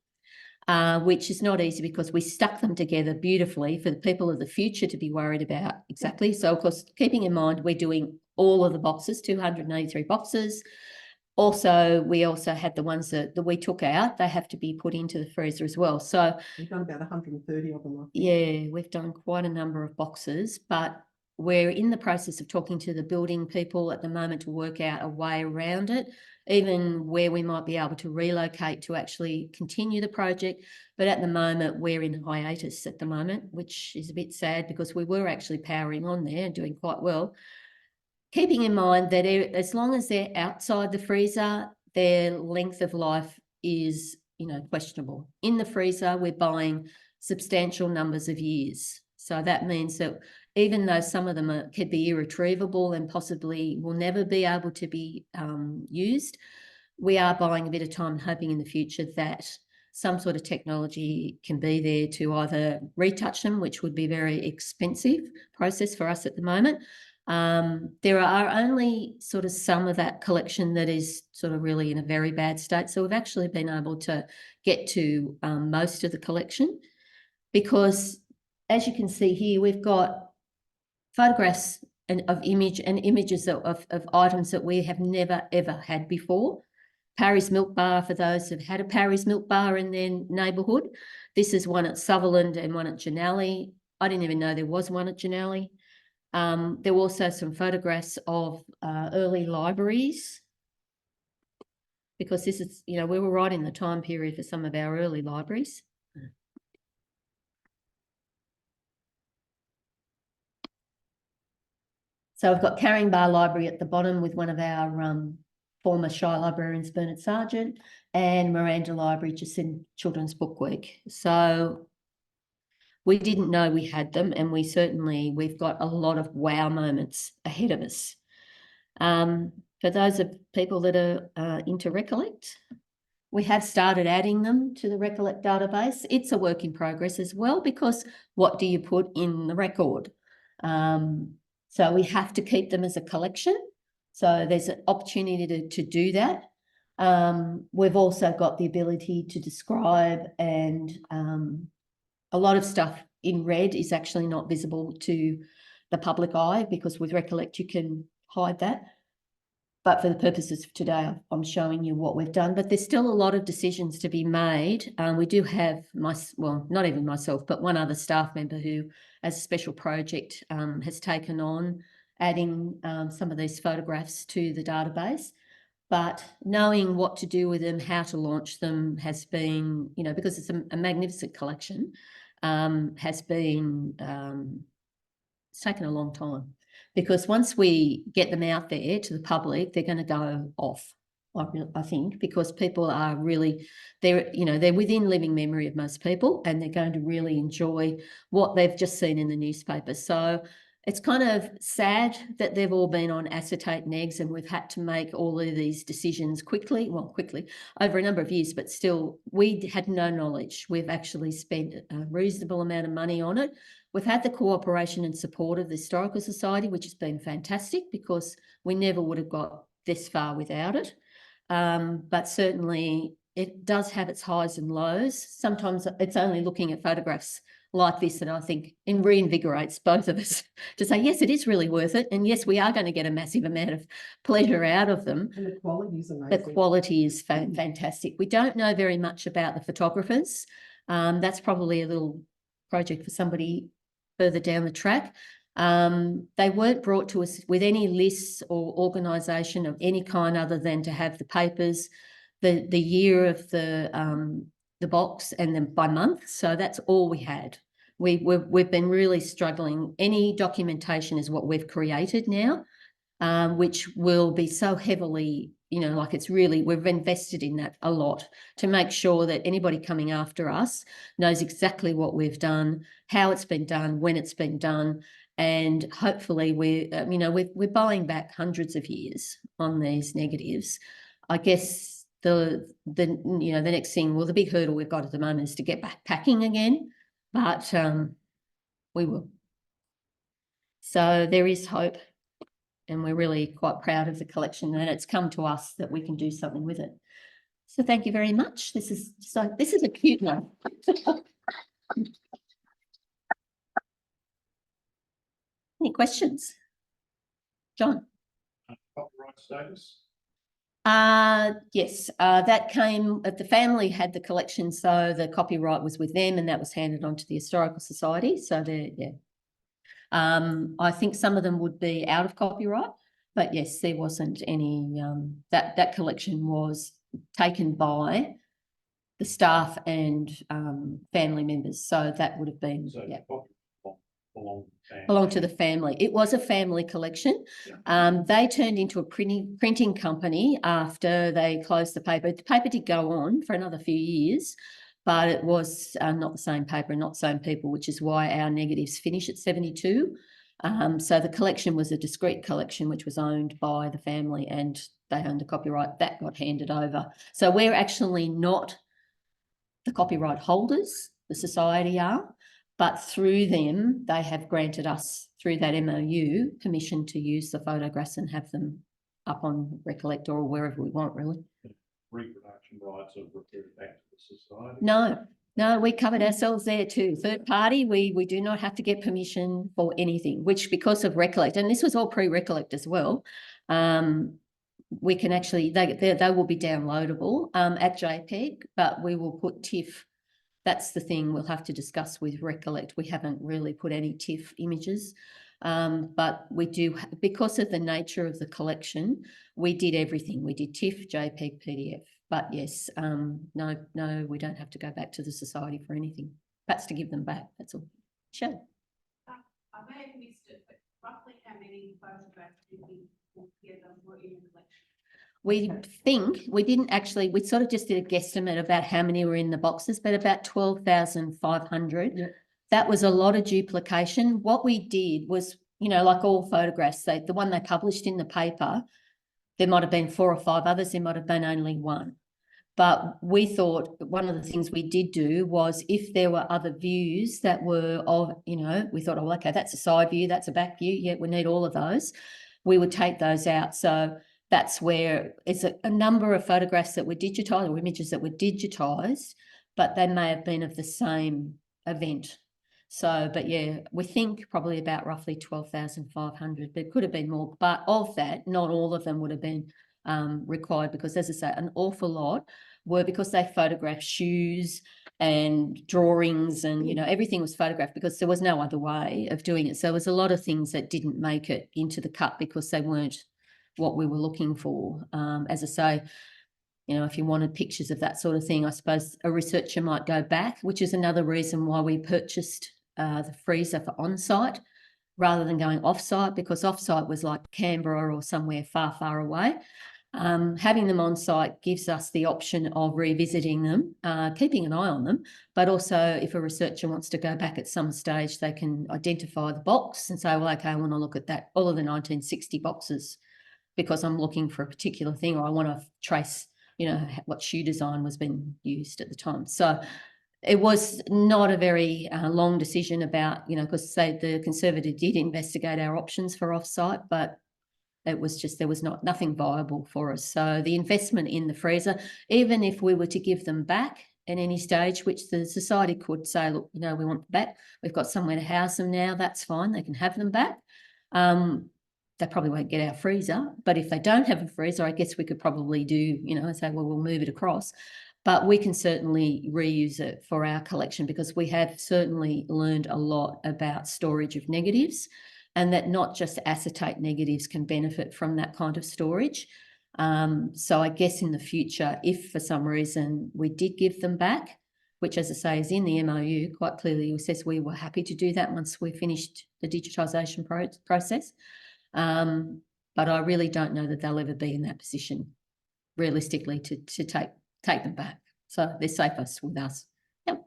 which is not easy because we stuck them together beautifully for the people of the future to be worried about. Exactly. So, of course, keeping in mind, we're doing all of the boxes, 283 boxes. Also, we also had the ones that we took out. They have to be put into the freezer as well. So We've done about 130 of them, I think. yeah, we've done quite a number of boxes, but we're in the process of talking to the building people at the moment to work out a way around it, even where we might be able to relocate to actually continue the project. But at the moment, we're in hiatus at the moment, which is a bit sad because we were actually powering on there and doing quite well. Keeping in mind that as long as they're outside the freezer, their length of life is, questionable. In the freezer, we're buying substantial numbers of years. So that means that even though some of them could be irretrievable and possibly will never be able to be used, we are buying a bit of time, hoping in the future that some sort of technology can be there to either retouch them, which would be a very expensive process for us at the moment. There are only sort of some of that collection that is sort of really in a very bad state. So we've actually been able to get to most of the collection because, as you can see here, we've got photographs of images of items that we have never, ever had before. Parry's Milk Bar, for those who've had a Parry's Milk Bar in their neighbourhood. This is one at Sutherland and one at Janelli. I didn't even know there was one at Janelli. There were also some photographs of early libraries because this is, we were right in the time period for some of our early libraries. So we've got Carrying Bar Library at the bottom with one of our former Shire librarians, Bernard Sargent, and Miranda Library just in Children's Book Week. So we didn't know we had them, and we've got a lot of wow moments ahead of us. For those of people that are into Recollect, we have started adding them to the Recollect database. It's a work in progress as well because what do you put in the record? So we have to keep them as a collection. So there's an opportunity to do that. We've also got the ability to describe, and a lot of stuff in red is actually not visible to the public eye because with Recollect you can hide that. But for the purposes of today, I'm showing you what we've done. But there's still a lot of decisions to be made. We do have not even myself, but one other staff member who, as a special project, has taken on adding some of these photographs to the database. But knowing what to do with them, how to launch them has been, because it's a magnificent collection, it's taken a long time. Because once we get them out there to the public, they're going to go off, I think, because people are really, they're within living memory of most people, and they're going to really enjoy what they've just seen in the newspaper. So it's kind of sad that they've all been on acetate and eggs, and we've had to make all of these decisions quickly over a number of years, but still we had no knowledge. We've actually spent a reasonable amount of money on it. We've had the cooperation and support of the Historical Society, which has been fantastic because we never would have got this far without it. But certainly it does have its highs and lows. Sometimes it's only looking at photographs like this that I think reinvigorates both of us to say, yes, it is really worth it. And yes, we are going to get a massive amount of pleasure out of them. And the quality is amazing. The quality is fantastic. We don't know very much about the photographers. That's probably a little project for somebody further down the track. They weren't brought to us with any lists or organisation of any kind other than to have the papers, the year of the box, and then by month. So that's all we had. We've been really struggling. Any documentation is what we've created now, which will be so heavily, we've invested in that a lot to make sure that anybody coming after us knows exactly what we've done, how it's been done, when it's been done, and hopefully we're buying back hundreds of years on these negatives. I guess the next thing, the big hurdle we've got at the moment is to get back packing again, but we will. So there is hope. And we're really quite proud of the collection, and it's come to us that we can do something with it. So thank you very much. This is a cute one. Any questions? John? Copyright status? Yes, that came, the family had the collection, so the copyright was with them and that was handed on to the Historical Society. So yeah. I think some of them would be out of copyright, but yes, there wasn't any, that collection was taken by the staff and family members. So that would have been, So yeah, belonged to the family. It was a family collection. Yeah. They turned into a printing company after they closed the paper. The paper did go on for another few years, but it was not the same paper and not the same people, which is why our negatives finish at 72. So the collection was a discrete collection, which was owned by the family and they owned the copyright. That got handed over. So we're actually not the copyright holders, the society are, but through them, they have granted us, through that MOU, permission to use the photographs and have them up on Recollect or wherever we want, really. Reproduction rights are referred back to the society? No, we covered ourselves there too. Third party, we do not have to get permission for anything, which because of Recollect, and this was all pre-Recollect as well, we can actually, they will be downloadable at JPEG, but we will put TIFF. That's the thing we'll have to discuss with Recollect. We haven't really put any TIFF images, but we do, because of the nature of the collection, we did everything. We did TIFF, JPEG, PDF. But yes, no, we don't have to go back to the society for anything. Perhaps to give them back, that's all. Sure. I may have missed it, but roughly how many photographs did we put together were in the collection? We think, we didn't actually, we sort of just did a guesstimate about how many were in the boxes, but about 12,500. Yeah. That was a lot of duplication. What we did was, you know, like all photographs, the one they published in the paper, there might have been 4 or 5 others, there might have been only 1. But we thought one of the things we did do was if there were other views that were of, you know, we thought, oh, okay, that's a side view, that's a back view. Yeah, we need all of those. We would take those out. So that's where it's a number of photographs that were digitised or images that were digitised, but they may have been of the same event. So, but yeah, we think probably about roughly 12,500. There could have been more, but of that, not all of them would have been required because, as I say, an awful lot were because they photographed shoes and drawings and, you know, everything was photographed because there was no other way of doing it. So there was a lot of things that didn't make it into the cut because they weren't what we were looking for. As I say, you know, if you wanted pictures of that sort of thing, I suppose a researcher might go back, which is another reason why we purchased the freezer for on-site rather than going off-site, because off-site was like Canberra or somewhere far, far away. Having them on site gives us the option of revisiting them, keeping an eye on them, but also if a researcher wants to go back at some stage, they can identify the box and say, well, okay, I want to look at that, all of the 1960 boxes because I'm looking for a particular thing or I want to trace, you know, what shoe design was being used at the time. So it was not a very long decision about, you know, because the Conservator did investigate our options for off-site, but it was just, there was nothing viable for us. So the investment in the freezer, even if we were to give them back at any stage, which the society could say, look, you know, we want them back. We've got somewhere to house them now. That's fine. They can have them back. They probably won't get our freezer, but if they don't have a freezer, I guess we could probably do, you know, say, well, we'll move it across. But we can certainly reuse it for our collection because we have certainly learned a lot about storage of negatives and that not just acetate negatives can benefit from that kind of storage. So I guess in the future, if for some reason we did give them back, which as I say is in the MOU, quite clearly says we were happy to do that once we finished the digitisation process. But I really don't know that they'll ever be in that position realistically to take them back. So they're safest with us. Yep.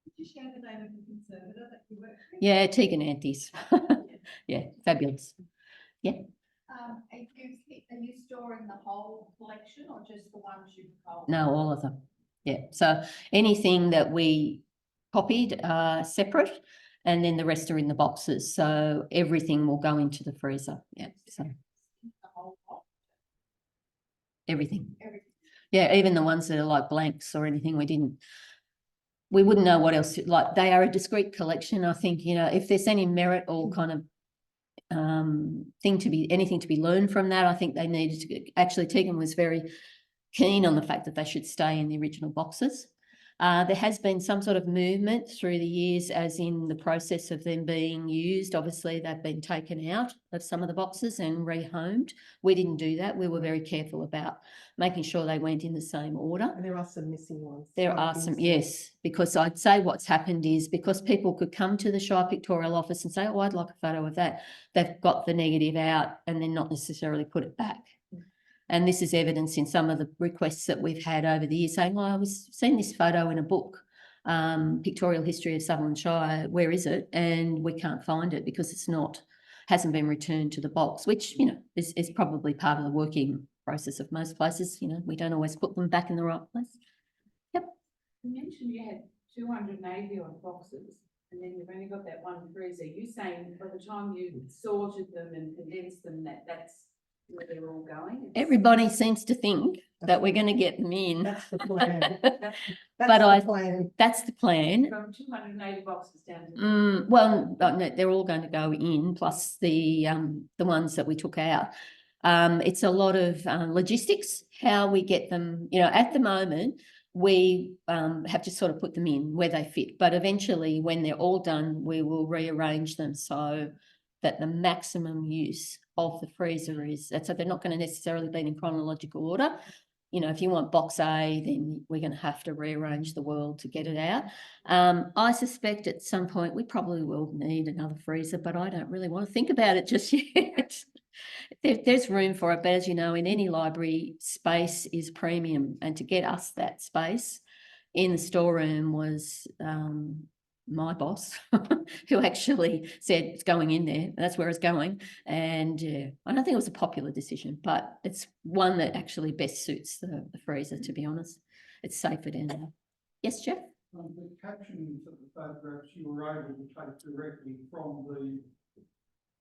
Could you share the name of the Conservator that you work with? Yeah, Tegan Anthys. Yeah, fabulous. Yeah. Are you storing the whole collection or just the ones you've got? No, all of them. Yeah. So anything that we copied separate and then the rest are in the boxes. So everything will go into the freezer. Yeah. So The whole lot? everything. Everything. Yeah, even the ones that are like blanks or anything, we wouldn't know what else, like they are a discrete collection. I think, you know, if there's any merit or kind of anything to be learned from that, I think they needed to, actually Tegan was very keen on the fact that they should stay in the original boxes. There has been some sort of movement through the years, as in the process of them being used. Obviously, they've been taken out of some of the boxes and rehomed. We didn't do that. We were very careful about making sure they went in the same order. And there are some missing ones. There are some, yes, because I'd say what's happened is because people could come to the Shire Pictorial Office and say, oh, I'd like a photo of that. They've got the negative out and then not necessarily put it back. And this is evidence in some of the requests that we've had over the years saying, oh, I was seeing this photo in a book, Pictorial History of Sutherland Shire, where is it? And we can't find it because hasn't been returned to the box, which, you know, is probably part of the working process of most places. You know, we don't always put them back in the right place. Yep. You mentioned you had 280 odd boxes and then you've only got that one freezer. You saying by the time you sorted them and condensed them, that's where they're all going? Everybody seems to think that we're going to get them in. That's the plan. That's the plan. From 280 boxes down to. Well, no, they're all going to go in, plus the ones that we took out. It's a lot of logistics, how we get them, you know, at the moment, we have to sort of put them in where they fit. But eventually, when they're all done, we will rearrange them so that the maximum use of the freezer is, so they're not going to necessarily be in chronological order. You know, if you want box A, then we're going to have to rearrange the world to get it out. I suspect at some point we probably will need another freezer, but I don't really want to think about it just yet. There's room for it, but as you know, in any library, space is premium. And to get us that space in the storeroom was my boss, who actually said it's going in there. That's where it's going. And I don't think it was a popular decision, but it's one that actually best suits the freezer, to be honest. It's safer down there. Yes, Jeff? The captions of the photographs you were able to take directly from the...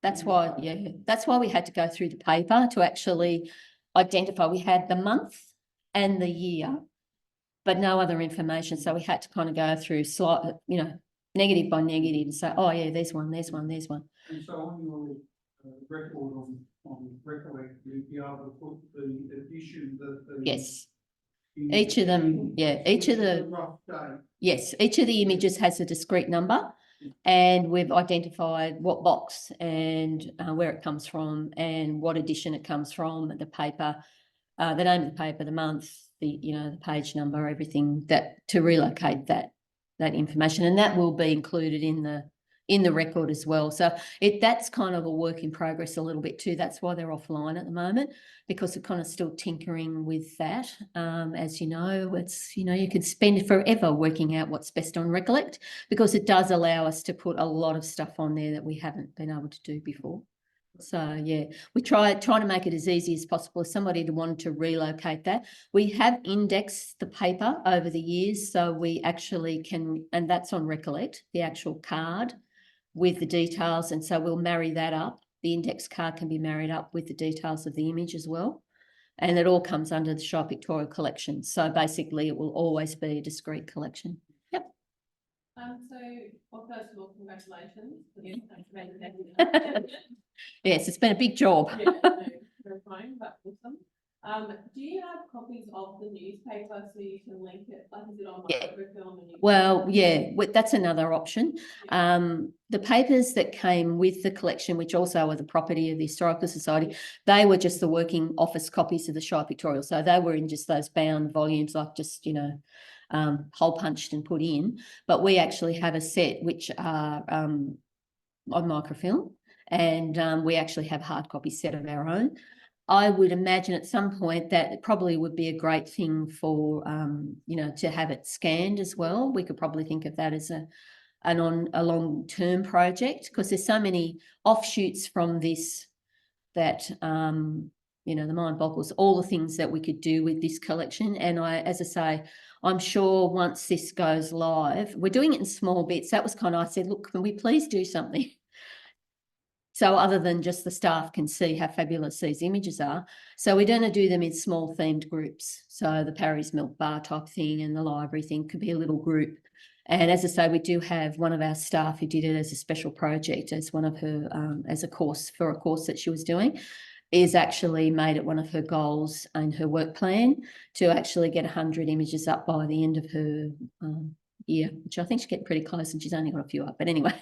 That's why, yeah, that's why we had to go through the paper to actually identify. We had the month and the year, but no other information. So we had to kind of go through negative by negative and say, oh yeah, there's one, there's one, there's one. And so on your record on Recollect, you'd be able to put the edition that the... Yes. Each of them, yeah, each of the... rough date. Yes, each of the images has a discrete number. And we've identified what box and where it comes from and what edition it comes from, the paper, the name of the paper, the month, the page number, everything that to relocate that information, and that will be included in the record as well. So that's kind of a work in progress a little bit too. That's why they're offline at the moment, because we're kind of still tinkering with that. As you know, it's, you could spend forever working out what's best on Recollect, because it does allow us to put a lot of stuff on there that we haven't been able to do before. So yeah, we try to make it as easy as possible. If somebody wanted to relocate that, we have indexed the paper over the years, so we actually can, and that's on Recollect, the actual card with the details, and so we'll marry that up. The index card can be married up with the details of the image as well, and it all comes under the Shire Pictorial collection. So basically, it will always be a discrete collection. Yep. Well, first of all, congratulations. Yes, it's been a big job. Yeah, terrifying, but awesome. Do you have copies of the newspaper so you can link it? Like, is it on microfilm? Well, yeah, that's another option. The papers that came with the collection, which also are the property of the Historical Society, they were just the working office copies of the Shire Pictorial. So they were in just those bound volumes, like just, hole punched and put in. But we actually have a set which are on microfilm, and we actually have a hard copy set of our own. I would imagine at some point that it probably would be a great thing for, to have it scanned as well. We could probably think of that as a long-term project, because there's so many offshoots from this that, the mind boggles, all the things that we could do with this collection. And as I say, I'm sure once this goes live, we're doing it in small bits. That was kind of, I said, look, can we please do something So other than just the staff can see how fabulous these images are. So we're going to do them in small themed groups. So the Parry's Milk Bar type thing and the library thing could be a little group. And as I say, we do have one of our staff who did it as a special project, as one of her, as a course for a course that she was doing, is actually made it one of her goals and her work plan to actually get 100 images up by the end of her year, which I think she's getting pretty close, and she's only got a few up. But anyway,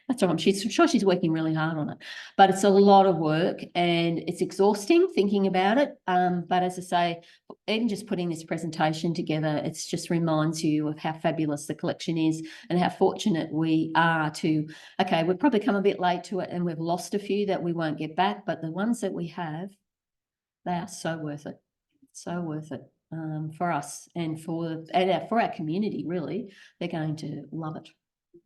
that's all right. I'm sure she's working really hard on it. But it's a lot of work and it's exhausting thinking about it. But as I say, even just putting this presentation together, it just reminds you of how fabulous the collection is and how fortunate we are to, okay, we've probably come a bit late to it and we've lost a few that we won't get back, but the ones that we have, they are so worth it. So worth it. For us and for our community, really. They're going to love it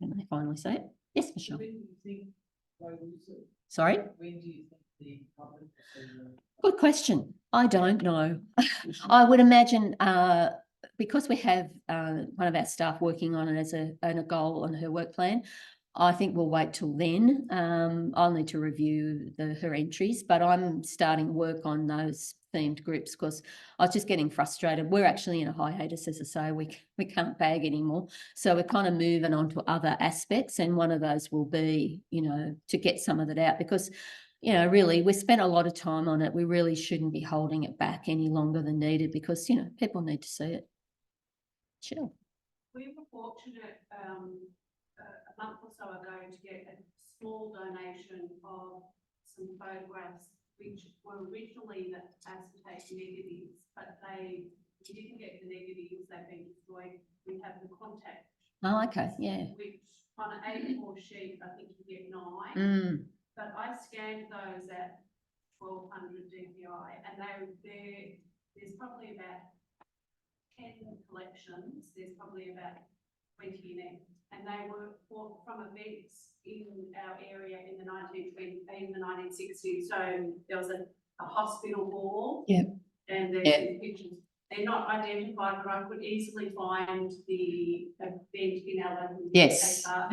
when they finally see it. Yes, Michelle. When do you think they'll use it? Sorry? When do you think the public will see it? Good question. I don't know. I would imagine because we have one of our staff working on it as a goal on her work plan, I think we'll wait till then. I'll need to review her entries, but I'm starting work on those themed groups because I was just getting frustrated. We're actually in a hiatus, as I say, we can't bag anymore. So we're kind of moving on to other aspects, and one of those will be, you know, to get some of it out because, you know, really we spent a lot of time on it. We really shouldn't be holding it back any longer than needed because, you know, people need to see it. Sure. We were fortunate a month or so ago to get a small donation of some photographs which were originally the acetate negatives, but we didn't get the negatives, they've been destroyed. We have the contact. Oh, okay, yeah. Which on an A4 sheet, I think you get 9. But I scanned those at 1200 DPI, and there's probably about 10 collections. There's probably about 20 in it, and they were bought from events in our area in the 1960s. So there was a hospital ball, and there's pictures. They're not identified, but I could easily find the event in our local newspaper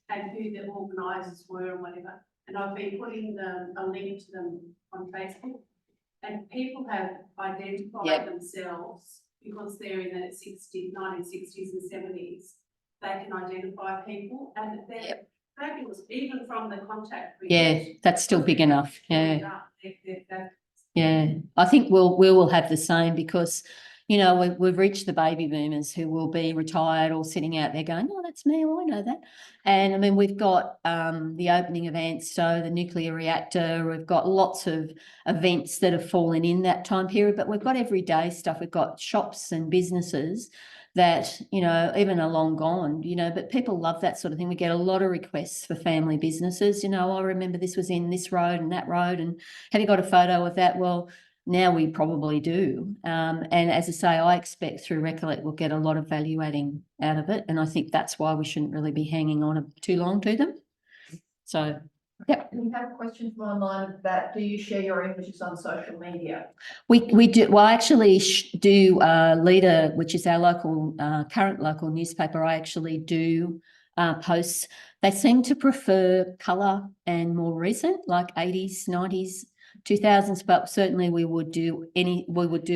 and who the organisers were and whatever. And I've been putting a link to them on Facebook, and people have identified themselves because they're in the 1960s and 70s. They can identify people, and they're fabulous, even from the contact. That's still big enough. I think we will have the same because, you know, we've reached the baby boomers who will be retired or sitting out there going, oh, that's me, oh, I know that. And I mean, we've got the opening events, so the nuclear reactor, we've got lots of events that have fallen in that time period, but we've got everyday stuff. We've got shops and businesses that, you know, even are long gone, you know, but people love that sort of thing. We get a lot of requests for family businesses, you know, I remember this was in this road and that road, and have you got a photo of that? Well, now we probably do. And as I say, I expect through Recollect we'll get a lot of value adding out of it. And I think that's why we shouldn't really be hanging on too long to them. So, yep. We have a question from online about, do you share your images on social media? We do. Well, I actually do Leader, which is our local, current local newspaper. I actually do posts. They seem to prefer colour and more recent, like 80s, 90s, 2000s, but certainly we would do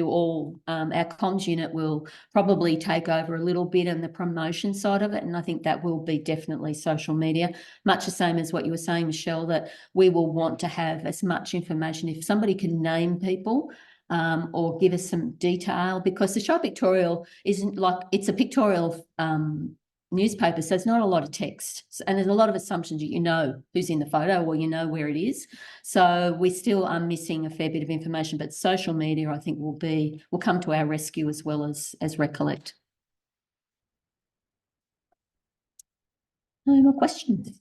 all. Our comms unit will probably take over a little bit on the promotion side of it, and I think that will be definitely social media, much the same as what you were saying, Michelle, that we will want to have as much information. If somebody can name people or give us some detail, because the Show Pictorial isn't like, it's a pictorial newspaper, so it's not a lot of text, and there's a lot of assumptions. You know who's in the photo or you know where it is, so we still are missing a fair bit of information, but social media I think will come to our rescue as well as Recollect. No more questions.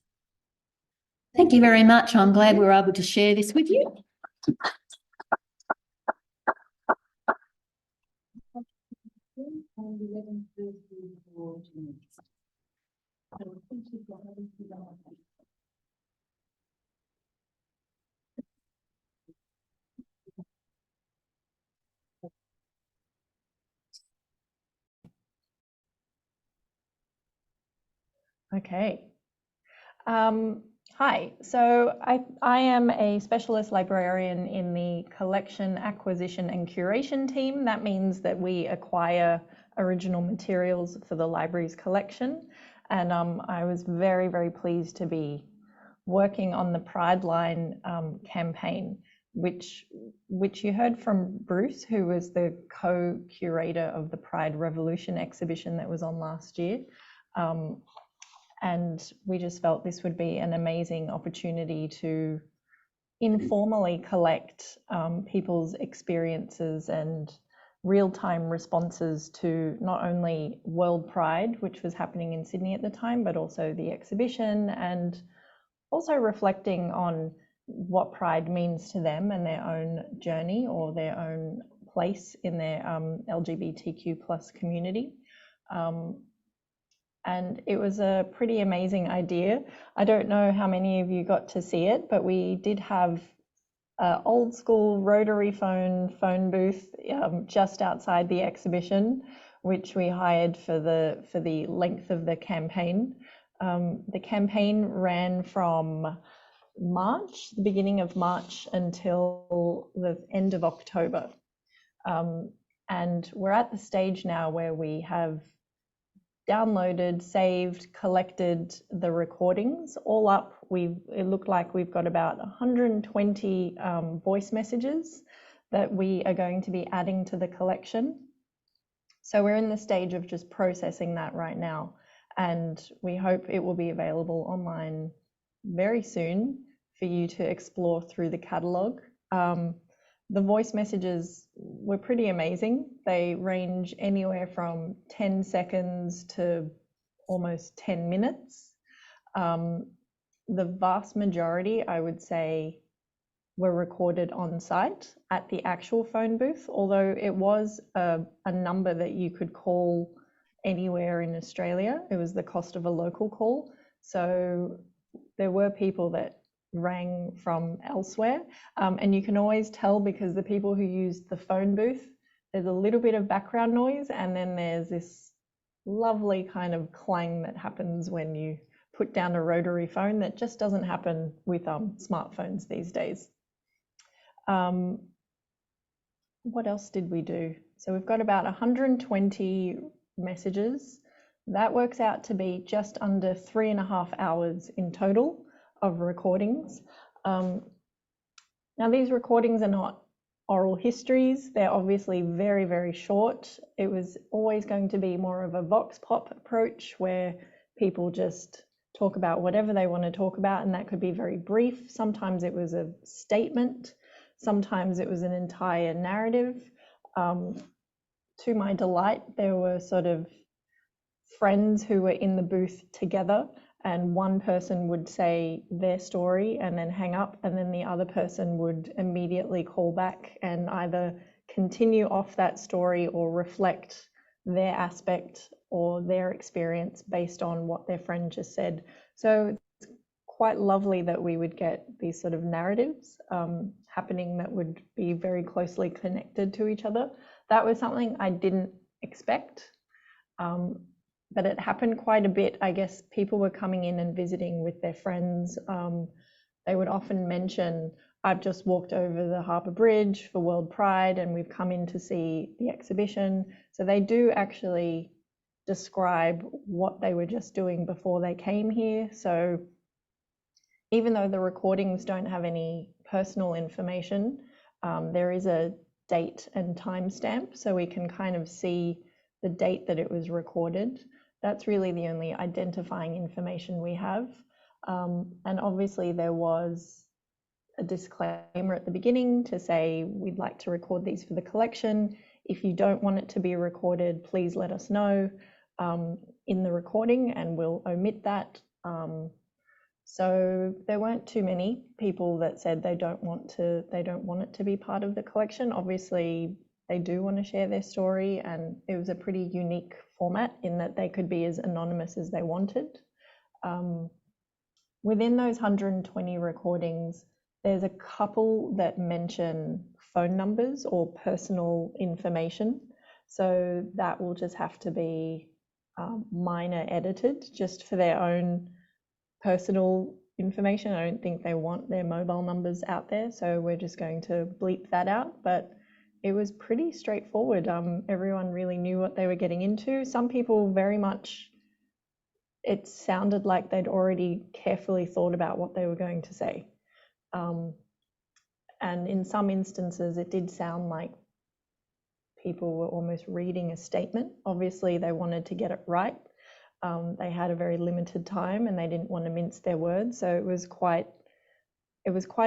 Thank you very much. I'm glad we were able to share this with you. Okay. Hi Hi, so I am a specialist librarian in the collection, acquisition and curation team. That means that we acquire original materials for the library's collection. And I was very, very pleased to be working on the Pride Line campaign, which you heard from Bruce, who was the co-curator of the Pride Revolution exhibition that was on last year. And we just felt this would be an amazing opportunity to informally collect people's experiences and real-time responses to not only World Pride, which was happening in Sydney at the time, but also the exhibition, and also reflecting on what Pride means to them and their own journey or their own place in their LGBTQ+ community. And it was a pretty amazing idea. I don't know how many of you got to see it, but we did have an old school rotary phone booth just outside the exhibition, which we hired for the length of the campaign. The campaign ran from March, the beginning of March, until the end of October. And we're at the stage now where we have downloaded, saved, collected the recordings all up. It looked like we've got about 120 voice messages that we are going to be adding to the collection. So we're in the stage of just processing that right now, and we hope it will be available online very soon for you to explore through the catalogue. The voice messages were pretty amazing. They range anywhere from 10 seconds to almost 10 minutes. The vast majority, I would say, were recorded on site at the actual phone booth, although it was a number that you could call anywhere in Australia. It was the cost of a local call. So there were people that rang from elsewhere, and you can always tell because the people who used the phone booth, there's a little bit of background noise, and then there's this lovely kind of clang that happens when you put down a rotary phone that just doesn't happen with smartphones these days. What else did we do? So we've got about 120 messages. That works out to be just under 3.5 hours in total of recordings. Now these recordings are not oral histories. They're obviously very, very short. It was always going to be more of a vox pop approach where people just talk about whatever they want to talk about, and that could be very brief. Sometimes it was a statement. Sometimes it was an entire narrative. To my delight, there were sort of friends who were in the booth together, and one person would say their story and then hang up, and then the other person would immediately call back and either continue off that story or reflect their aspect or their experience based on what their friend just said. So it's quite lovely that we would get these sort of narratives happening that would be very closely connected to each other. That was something I didn't expect. But it happened quite a bit. I guess people were coming in and visiting with their friends. They would often mention, I've just walked over the Harbour Bridge for World Pride and we've come in to see the exhibition. So they do actually describe what they were just doing before they came here. So even though the recordings don't have any personal information, there is a date and timestamp, so we can kind of see the date that it was recorded. That's really the only identifying information we have. And obviously there was a disclaimer at the beginning to say, we'd like to record these for the collection. If you don't want it to be recorded, please let us know in the recording and we'll omit that. So there weren't too many people that said they don't want it to be part of the collection. Obviously, they do want to share their story, and it was a pretty unique format in that they could be as anonymous as they wanted. Within those 120 recordings, there's a couple that mention phone numbers or personal information. So that will just have to be minor edited just for their own personal, information. I don't think they want their mobile numbers out there, so we're just going to bleep that out. But it was pretty straightforward. Everyone really knew what they were getting into. Some people very much, it sounded like they'd already carefully thought about what they were going to say. And in some instances, it did sound like people were almost reading a statement. Obviously, they wanted to get it right. They had a very limited time and they didn't want to mince their words. So it was quite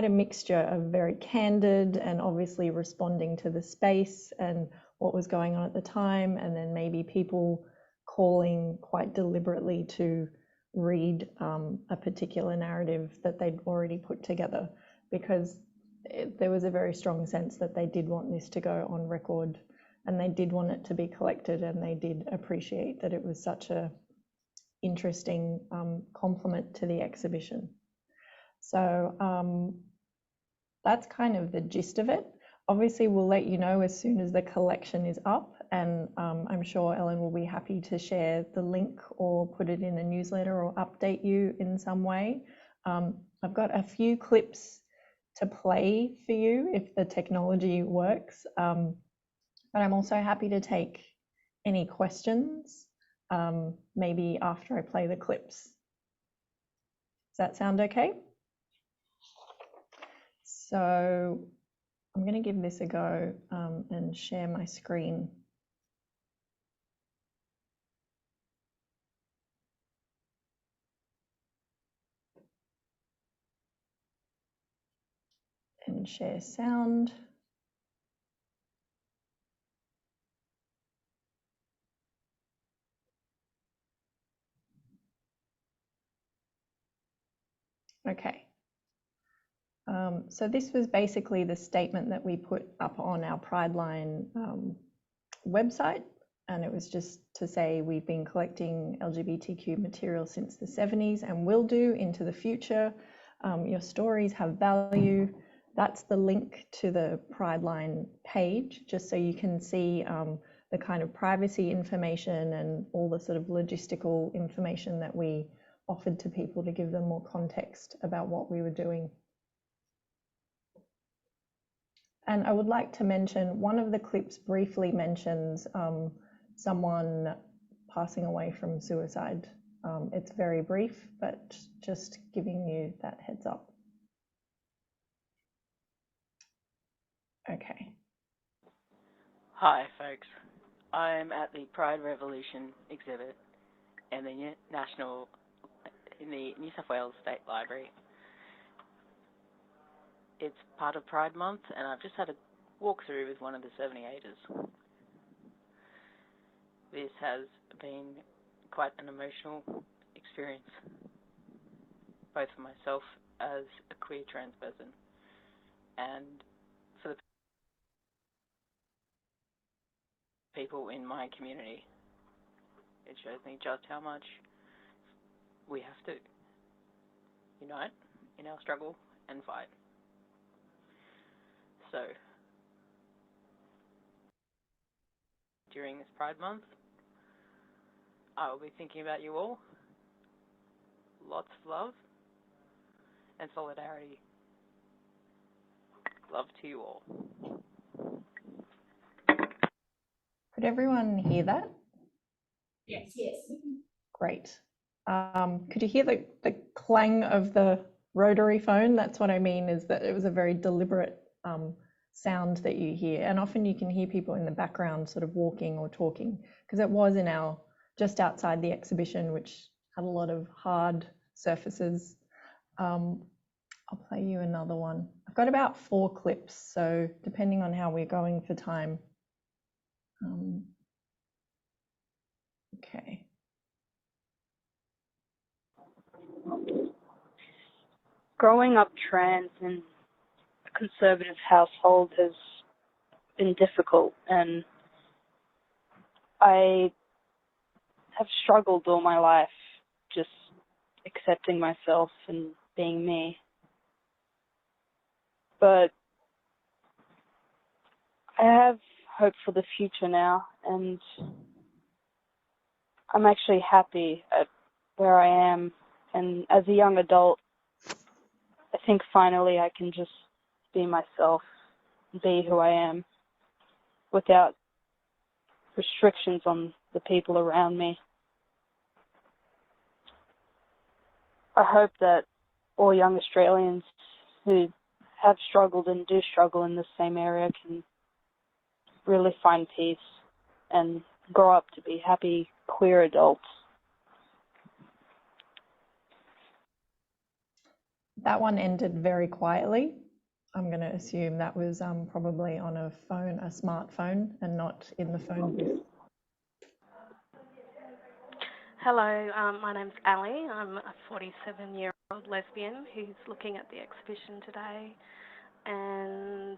a mixture of very candid and obviously responding to the space and what was going on at the time, and then maybe people calling quite deliberately to read a particular narrative that they'd already put together, because there was a very strong sense that they did want this to go on record and they did want it to be collected, and they did appreciate that it was such a interesting complement to the exhibition. So that's kind of the gist of it. Obviously, we'll let you know as soon as the collection is up, and I'm sure Ellen will be happy to share the link or put it in a newsletter or update you in some way. I've got a few clips to play for you if the technology works, but I'm also happy to take any questions, maybe after I play the clips. Does that sound okay? So I'm going to give this a go and share my screen. And share sound. Okay. So this was basically the statement that we put up on our Prideline website, and it was just to say we've been collecting LGBTQ material since the 70s and will do into the future. Your stories have value. That's the link to the Prideline page, just so you can see the kind of privacy information and all the sort of logistical information that we offered to people to give them more context about what we were doing. And I would like to mention, one of the clips briefly mentions someone passing away from suicide. It's very brief, but just giving you that heads up. Okay. Hi folks, I'm at the Pride Revolution exhibit in the New South Wales State Library. It's part of Pride Month, and I've just had a walkthrough with one of the 78ers. This has been quite an emotional experience, both for myself as a queer trans person and for the people in my community. It shows me just how much we have to unite in our struggle and fight. So, during this Pride Month, I will be thinking about you all. Lots of love and solidarity. Love to you all. Could everyone hear that? Yes. Yes. Great. Could you hear the clang of the rotary phone? That's what I mean, is that it was a very deliberate sound that you hear. And often you can hear people in the background sort of walking or talking, because it was in our, just outside the exhibition, which had a lot of hard surfaces. I'll play you another one. I've got about 4 clips, so depending on how we're going for time. Okay. Growing up trans in a conservative household has been difficult, and I have struggled all my life just accepting myself and being me. But I have hope for the future now, and I'm actually happy at where I am. And as a young adult, I think finally I can just be myself, be who I am, without restrictions on the people around me. I hope that all young Australians who have struggled and do struggle in the same area can really find peace and grow up to be happy, queer adults. That one ended very quietly. I'm going to assume that was probably on a phone, a smartphone, and not in the phone booth. Hello, my name's Ali. I'm a 47-year-old lesbian who's looking at the exhibition today, and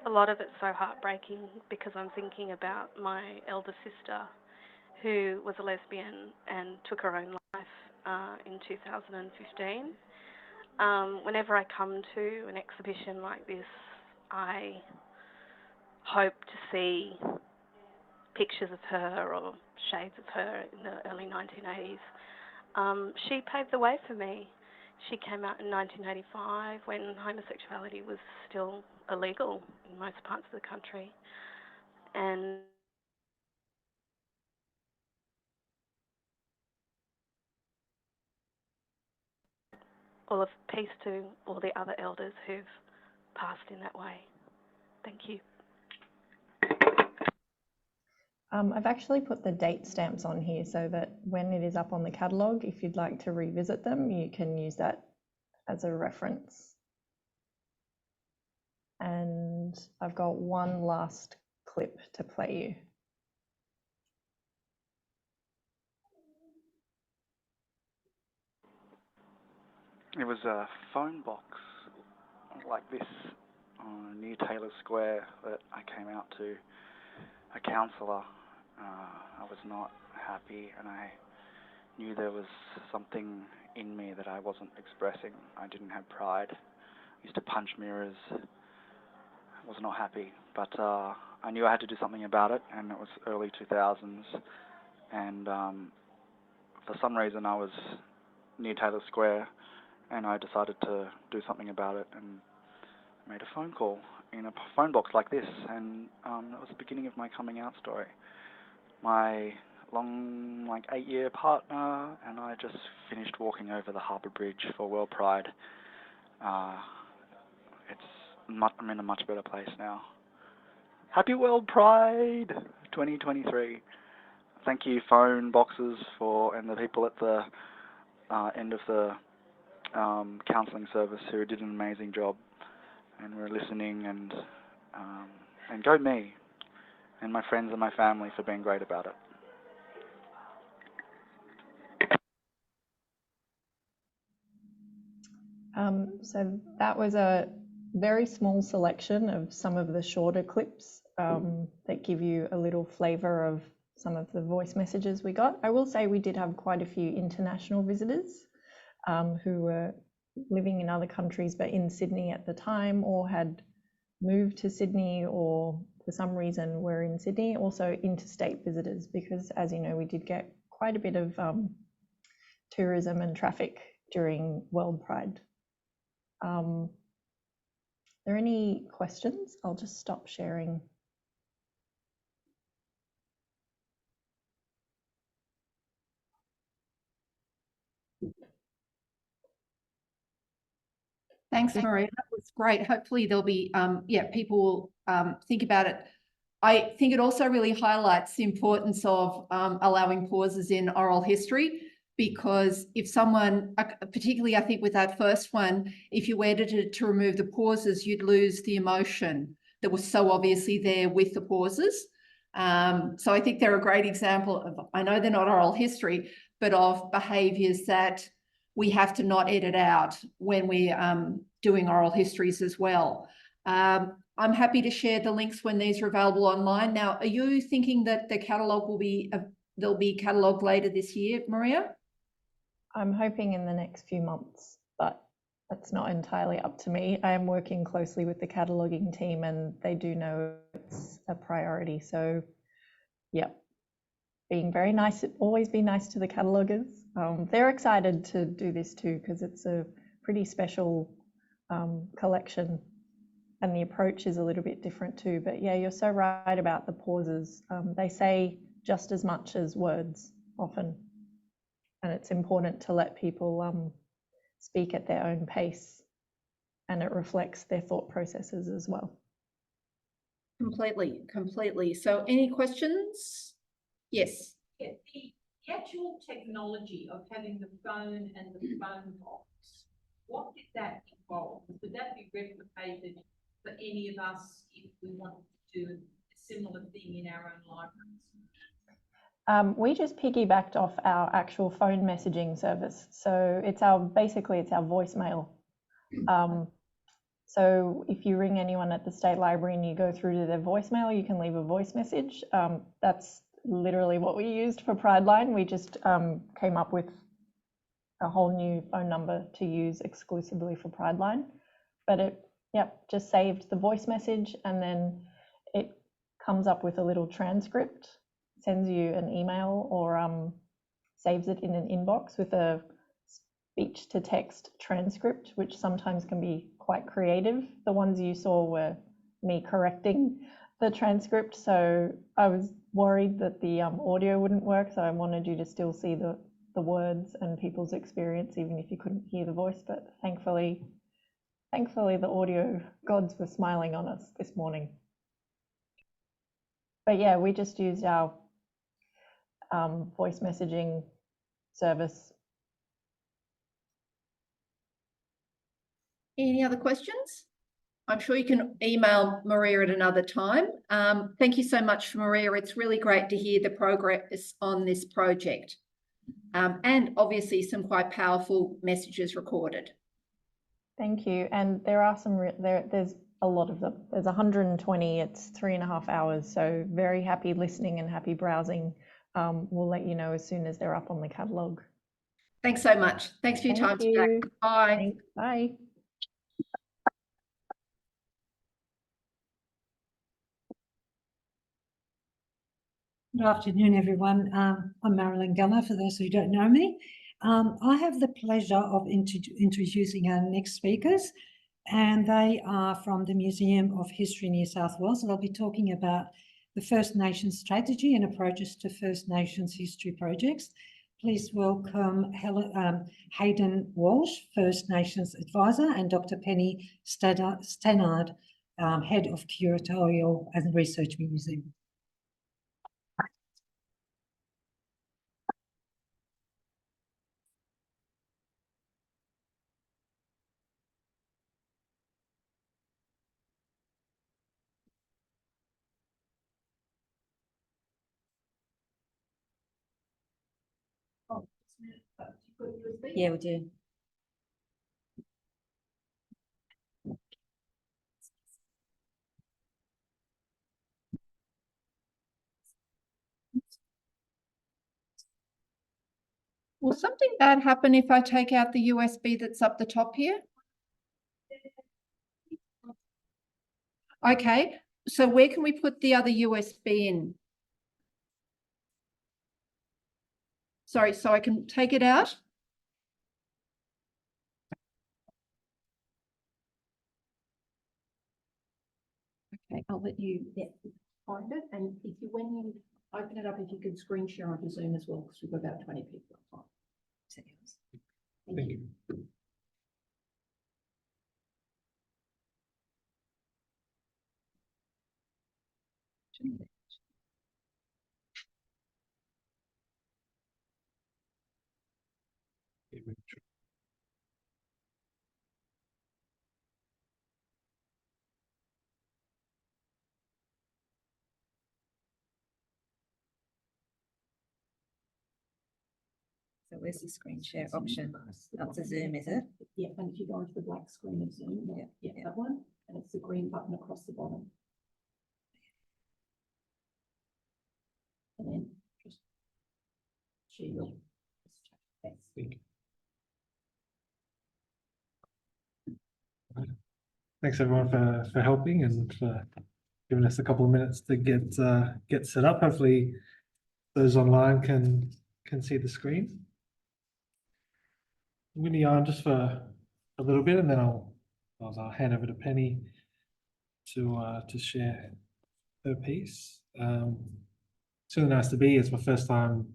a lot of it's so heartbreaking because I'm thinking about my elder sister who was a lesbian and took her own life in 2015. Whenever I come to an exhibition like this, I hope to see pictures of her or shades of her in the early 1980s. She paved the way for me. She came out in 1985 when homosexuality was still illegal in most parts of the country. And all of peace to all the other elders who've passed in that way. Thank you. I've actually put the date stamps on here so that when it is up on the catalogue, if you'd like to revisit them, you can use that as a reference. And I've got one last clip to play you. It was a phone box like this near Taylor Square that I came out to a counsellor. I was not happy, and I knew there was something in me that I wasn't expressing. I didn't have pride. I used to punch mirrors. I was not happy, but I knew I had to do something about it, and it was early 2000s, and for some reason I was near Taylor Square, and I decided to do something about it, and made a phone call in a phone box like this, and that was the beginning of my coming out story. My long, 8-year partner and I just finished walking over the Harbour Bridge for World Pride. I'm in a much better place now. Happy World Pride 2023. Thank you, phone boxes, and the people at the end of the counselling service who did an amazing job and were listening, and go me, and my friends and my family for being great about it. So that was a very small selection of some of the shorter clips that give you a little flavour of some of the voice messages we got. I will say we did have quite a few international visitors who were living in other countries but in Sydney at the time, or had moved to Sydney, or for some reason were in Sydney. Also interstate visitors, because as you know, we did get quite a bit of tourism and traffic during World Pride. Are there any questions? I'll just stop sharing. Thanks, Maria. That was great. Hopefully there'll be, people will think about it. I think it also really highlights the importance of allowing pauses in oral history, because if someone, particularly I think with that first one, if you edited to remove the pauses, you'd lose the emotion that was so obviously there with the pauses. So I think they're a great example of, I know they're not oral history, but of behaviours that we have to not edit out when we're doing oral histories as well. I'm happy to share the links when these are available online. Now, are you thinking that the catalogue will be, they'll be catalogued later this year, Maria? I'm hoping in the next few months, but that's not entirely up to me. I am working closely with the cataloguing team, and they do know it's a priority. So, yeah, being very nice, always be nice to the cataloguers. They're excited to do this too, because it's a pretty special collection, and the approach is a little bit different too. But yeah, you're so right about the pauses. They say just as much as words often, and it's important to let people speak at their own pace, and it reflects their thought processes as well. Completely. So any questions? Yes. Yeah, the actual technology of having the phone and the phone box, what did that involve? Would that be replicated for any of us if we wanted to do a similar thing in our own libraries? We just piggybacked off our actual phone messaging service. So it's basically it's our voicemail. So if you ring anyone at the State Library and you go through to their voicemail, you can leave a voice message. That's literally what we used for Pride Line. We just came up with a whole new phone number to use exclusively for Pride Line. But it, just saved the voice message, and then it comes up with a little transcript, sends you an email, or saves it in an inbox with a speech to text transcript, which sometimes can be quite creative. The ones you saw were me correcting the transcript, so I was worried that the audio wouldn't work, so I wanted you to still see the words and people's experience, even if you couldn't hear the voice. But thankfully the audio gods were smiling on us this morning. But yeah, we just used our voice messaging service. Any other questions? I'm sure you can email Maria at another time. Thank you so much, Maria. It's really great to hear the progress on this project. And obviously some quite powerful messages recorded. Thank you. And there are some, there's a lot of them. There's 120, it's 3.5 hours. So very happy listening and happy browsing. We'll let you know as soon as they're up on the catalogue. Thanks so much. Thanks for your time today. Bye. Thanks. Bye. Good afternoon, everyone. I'm Marilyn Gunner, for those who don't know me. I have the pleasure of introducing our next speakers, and they are from the Museum of History, New South Wales. They'll be talking about the First Nations strategy and approaches to First Nations history projects. Please welcome Hayden Walsh, First Nations Advisor, and Dr. Penny Stannard, Head of Curatorial and Research Museum. Yeah, we do. Will something bad happen if I take out the USB that's up the top here? Okay, so where can we put the other USB in? Sorry, so I can take it out? Okay, I'll let you find it. And if you, when you open it up, if you could screen share onto Zoom as well, because we've got about 20 people on. Thank you. So where's the screen share option? Up to Zoom, is it? Yeah, and if you go onto the black screen of Zoom, yeah, that one, and it's the green button across the bottom. And then just share your. Thanks everyone for helping and for giving us a couple of minutes to get set up. Hopefully those online can see the screen. I'm going to yarn just for a little bit, and then I'll hand over to Penny to share her piece. It's really nice to be here. It's my first time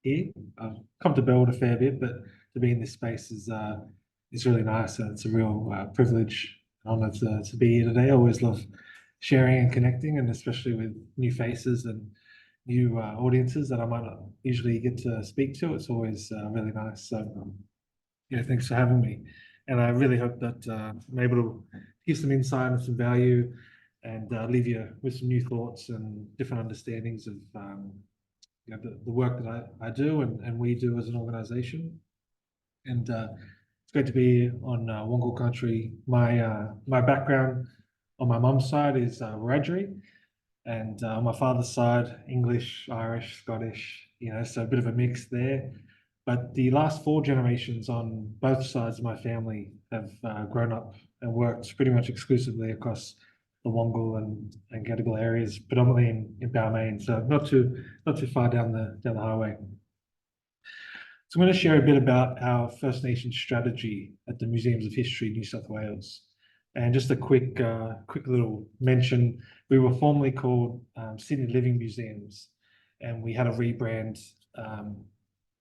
here. I've come to Burwood a fair bit, but to be in this space is really nice. And it's a real privilege and honour to be here today. I always love sharing and connecting, and especially with new faces and new audiences that I might not usually get to speak to. It's always really nice. So yeah, thanks for having me. And I really hope that I'm able to give some insight and some value and leave you with some new thoughts and different understandings of you know, the work that I do and we do as an organisation. And it's great to be on Wongal country. My background on my mum's side is Wiradjuri, and on my father's side, English, Irish, Scottish, you know, so a bit of a mix there. But the last 4 generations on both sides of my family have grown up and worked pretty much exclusively across the Wongal and Gadigal areas, predominantly in Balmain, so not too far down the highway. So I'm going to share a bit about our First Nations strategy at the Museums of History, New South Wales. And just a quick little mention, we were formerly called Sydney Living Museums, and we had a rebrand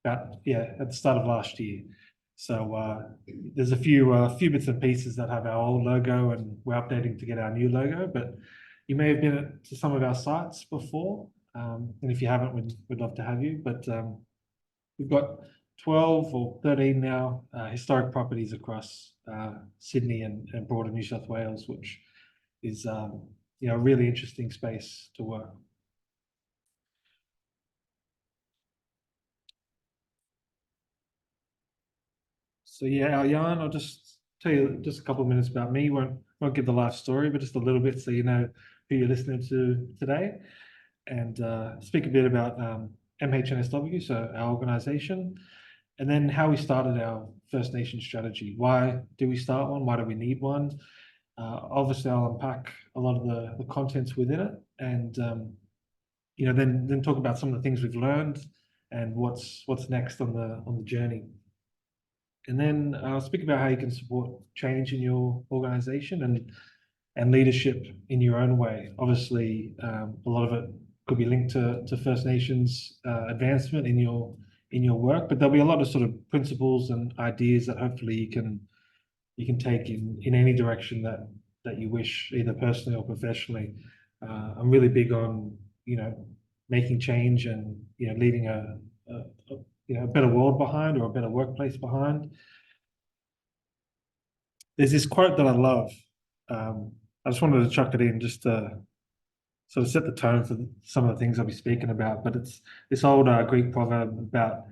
at the start of last year. So there's a few bits and pieces that have our old logo, and we're updating to get our new logo. But you may have been to some of our sites before, and if you haven't, we'd love to have you. But we've got 12 or 13 now historic properties across Sydney and broader New South Wales, which is you know, a really interesting space to work. So yeah, our yarn, I'll just tell you just a couple of minutes about me. Won't give the life story, but just a little bit so you know who you're listening to today. And speak a bit about MHNSW, so our organisation, and then how we started our First Nation strategy. Why do we start one? Why do we need one? Obviously, I'll unpack a lot of the contents within it, and you know, then talk about some of the things we've learned and what's next on the journey. And then I'll speak about how you can support change in your organisation and leadership in your own way. Obviously, a lot of it could be linked to First Nations advancement in your work, but there'll be a lot of sort of principles and ideas that hopefully you can take in any direction that you wish, either personally or professionally. I'm really big on, you know, making change and, you know, leaving a you know, a better world behind, or a better workplace behind. There's this quote that I love. I just wanted to chuck it in just to sort of set the tone for some of the things I'll be speaking about. But it's this old Greek proverb about, it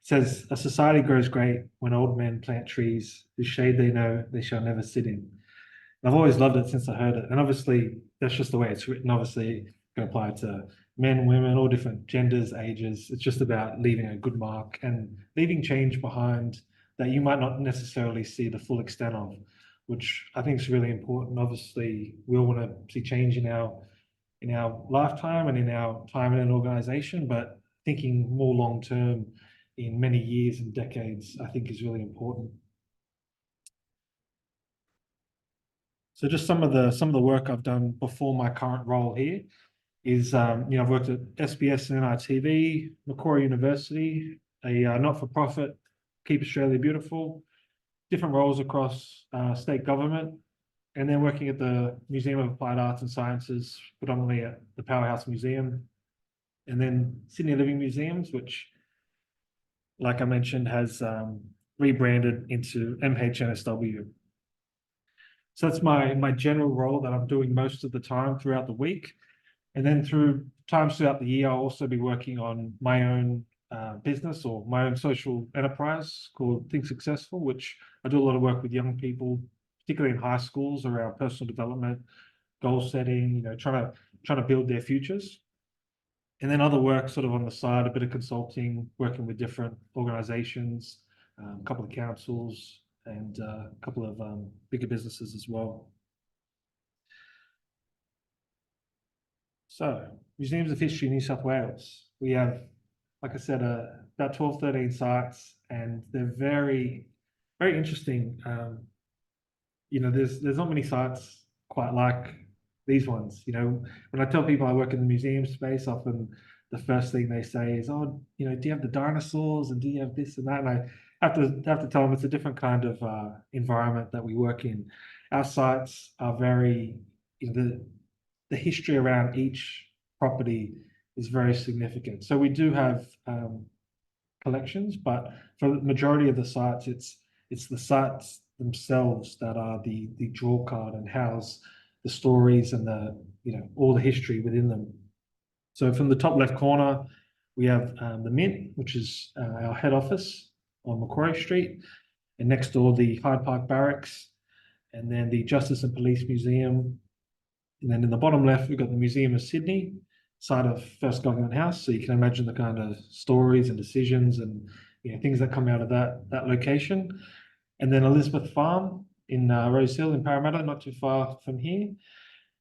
says, "A society grows great when old men plant trees whose shade they know they shall never sit in." And I've always loved it since I heard it. And obviously, that's just the way it's written. Obviously, it can apply to men, women, all different genders, ages. It's just about leaving a good mark and leaving change behind that you might not necessarily see the full extent of, which I think is really important. Obviously, we all want to see change in our lifetime and in our time in an organisation, but thinking more long term in many years and decades, I think is really important. So just some of the work I've done before my current role here is, you know, I've worked at SBS and NITV, Macquarie University, a not-for-profit, Keep Australia Beautiful, different roles across state government, and then working at the Museum of Applied Arts and Sciences, predominantly at the Powerhouse Museum, and then Sydney Living Museums, which, like I mentioned, has rebranded into MHNSW. So that's my general role that I'm doing most of the time throughout the week. And then through times throughout the year, I'll also be working on my own business or my own social enterprise called Think Successful, which I do a lot of work with young people, particularly in high schools, around personal development, goal setting, you know, trying to build their futures. And then other work sort of on the side, a bit of consulting, working with different organizations, a couple of councils, and a couple of bigger businesses as well. So, Museums of History, New South Wales. We have, like I said, about 12, 13 sites, and they're very, very interesting there's not many sites quite like these ones. When I tell people I work in the museum space, often the first thing they say is, "Oh, do you have the dinosaurs and do you have this and that?" And I have to tell them it's a different kind of environment that we work in. Our sites are very, the history around each property is very significant. So we do have collections, but for the majority of the sites, it's the sites themselves that are the draw card and house the stories and all the history within them. So from the top left corner, we have the Mint, which is our head office on Macquarie Street, and next door the Hyde Park Barracks, and then the Justice and Police Museum, and then in the bottom left we've got the Museum of Sydney, site of First Government House. So you can imagine the kind of stories and decisions and things that come out of that location. And then Elizabeth Farm in Rose Hill in Parramatta, not too far from here.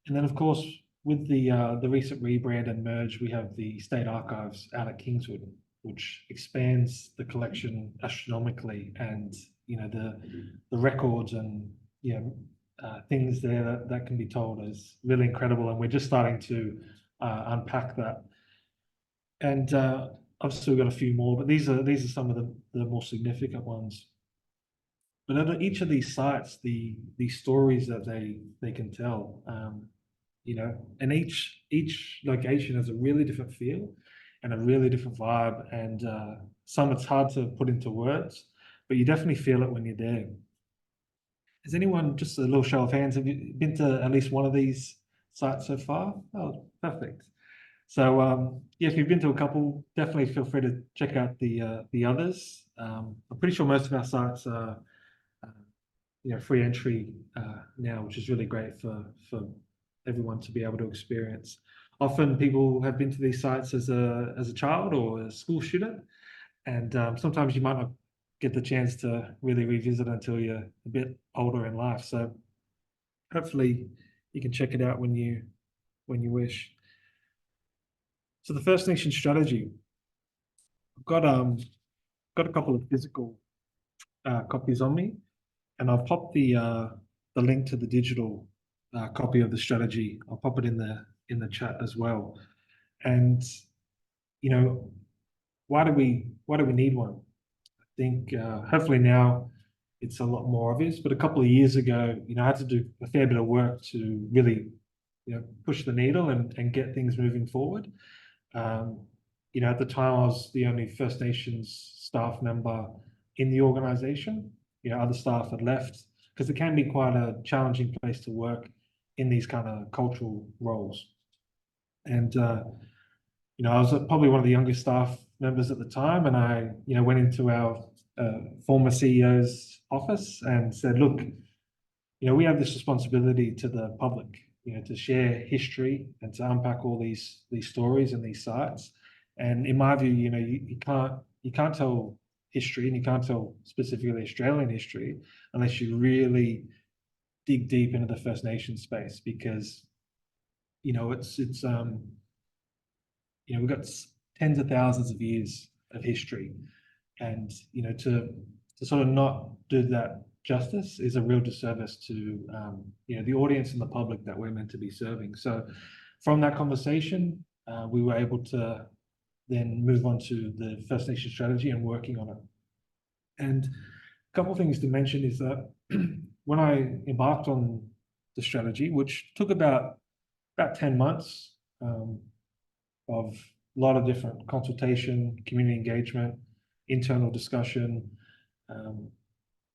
And then of course, with the recent rebrand and merge, we have the State Archives out at Kingswood, which expands the collection astronomically, and the records and things there that can be told is really incredible, and we're just starting to unpack that. And I've still got a few more, but these are some of the more significant ones. But at each of these sites, the stories that they can tell, and each location has a really different feel and a really different vibe, and some it's hard to put into words, but you definitely feel it when you're there. Has anyone, just a little show of hands, have you been to at least one of these sites so far? Oh, perfect. So yeah, if you've been to a couple, definitely feel free to check out the others. I'm pretty sure most of our sites are free entry now, which is really great for everyone to be able to experience. Often people have been to these sites as a child or a school student, and sometimes you might not get the chance to really revisit until you're a bit older in life. So hopefully you can check it out when you wish. So the First Nation strategy, I've got a couple of physical copies on me, and I'll pop the link to the digital copy of the strategy. I'll pop it in the chat as well. And why do we need one? I think hopefully now it's a lot more obvious, but a couple of years ago, I had to do a fair bit of work to really, push the needle and get things moving forward. At the time I was the only First Nations staff member in the organisation. Other staff had left, because it can be quite a challenging place to work in these kind of cultural roles. And I was probably one of the youngest staff members at the time, and I went into our former CEO's office and said, look, we have this responsibility to the public, to share history and to unpack all these stories and these sites. And in my view, you can't tell history, and you can't tell specifically Australian history unless you really dig deep into the First Nation space, because it's we've got tens of thousands of years of history, and to sort of not do that justice is a real disservice to the audience and the public that we're meant to be serving. So from that conversation, we were able to then move on to the First Nation strategy and working on it. And a couple of things to mention is that when I embarked on the strategy, which took about 10 months of a lot of different consultation, community engagement, internal discussion,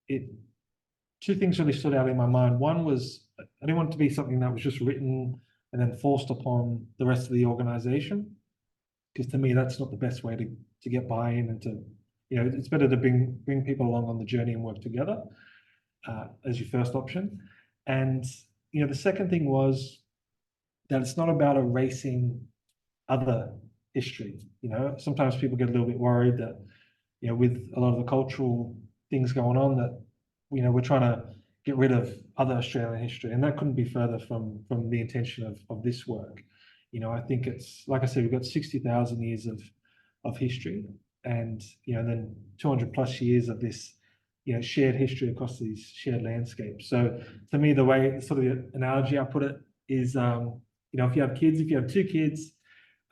two things really stood out in my mind. One was I didn't want it to be something that was just written and then forced upon the rest of the organization, because to me that's not the best way to get buy-in, and to it's better to bring people along on the journey and work together as your first option. And the second thing was that it's not about erasing other history. Sometimes people get a little bit worried that with a lot of the cultural things going on, that we're trying to get rid of other Australian history, and that couldn't be further from the intention of this work. I think it's, like I said, we've got 60,000 years of history, and then 200 plus years of this shared history across these shared landscapes. So to me, the way, sort of the analogy I put it is, if you have kids, if you have two kids,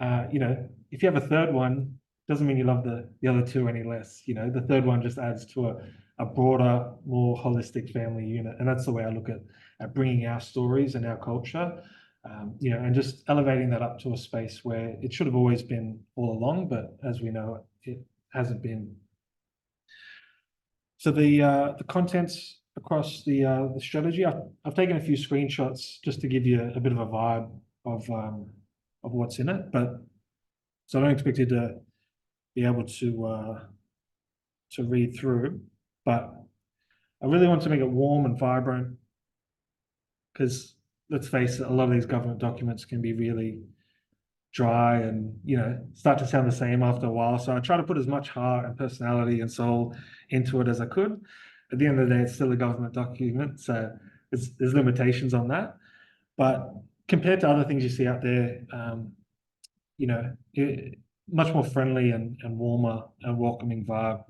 if you have a third one, doesn't mean you love the other two any less. The third one just adds to a broader, more holistic family unit. And that's the way I look at bringing our stories and our culture, and just elevating that up to a space where it should have always been all along, but as we know, it hasn't been. So the contents across the strategy, I've taken a few screenshots just to give you a bit of a vibe of what's in it, but so I don't expect you to be able to read through, but I really want to make it warm and vibrant, because let's face it, a lot of these government documents can be really dry and start to sound the same after a while. So I try to put as much heart and personality and soul into it as I could. At the end of the day, it's still a government document, so there's limitations on that. But compared to other things you see out there, much more friendly and warmer and welcoming vibe.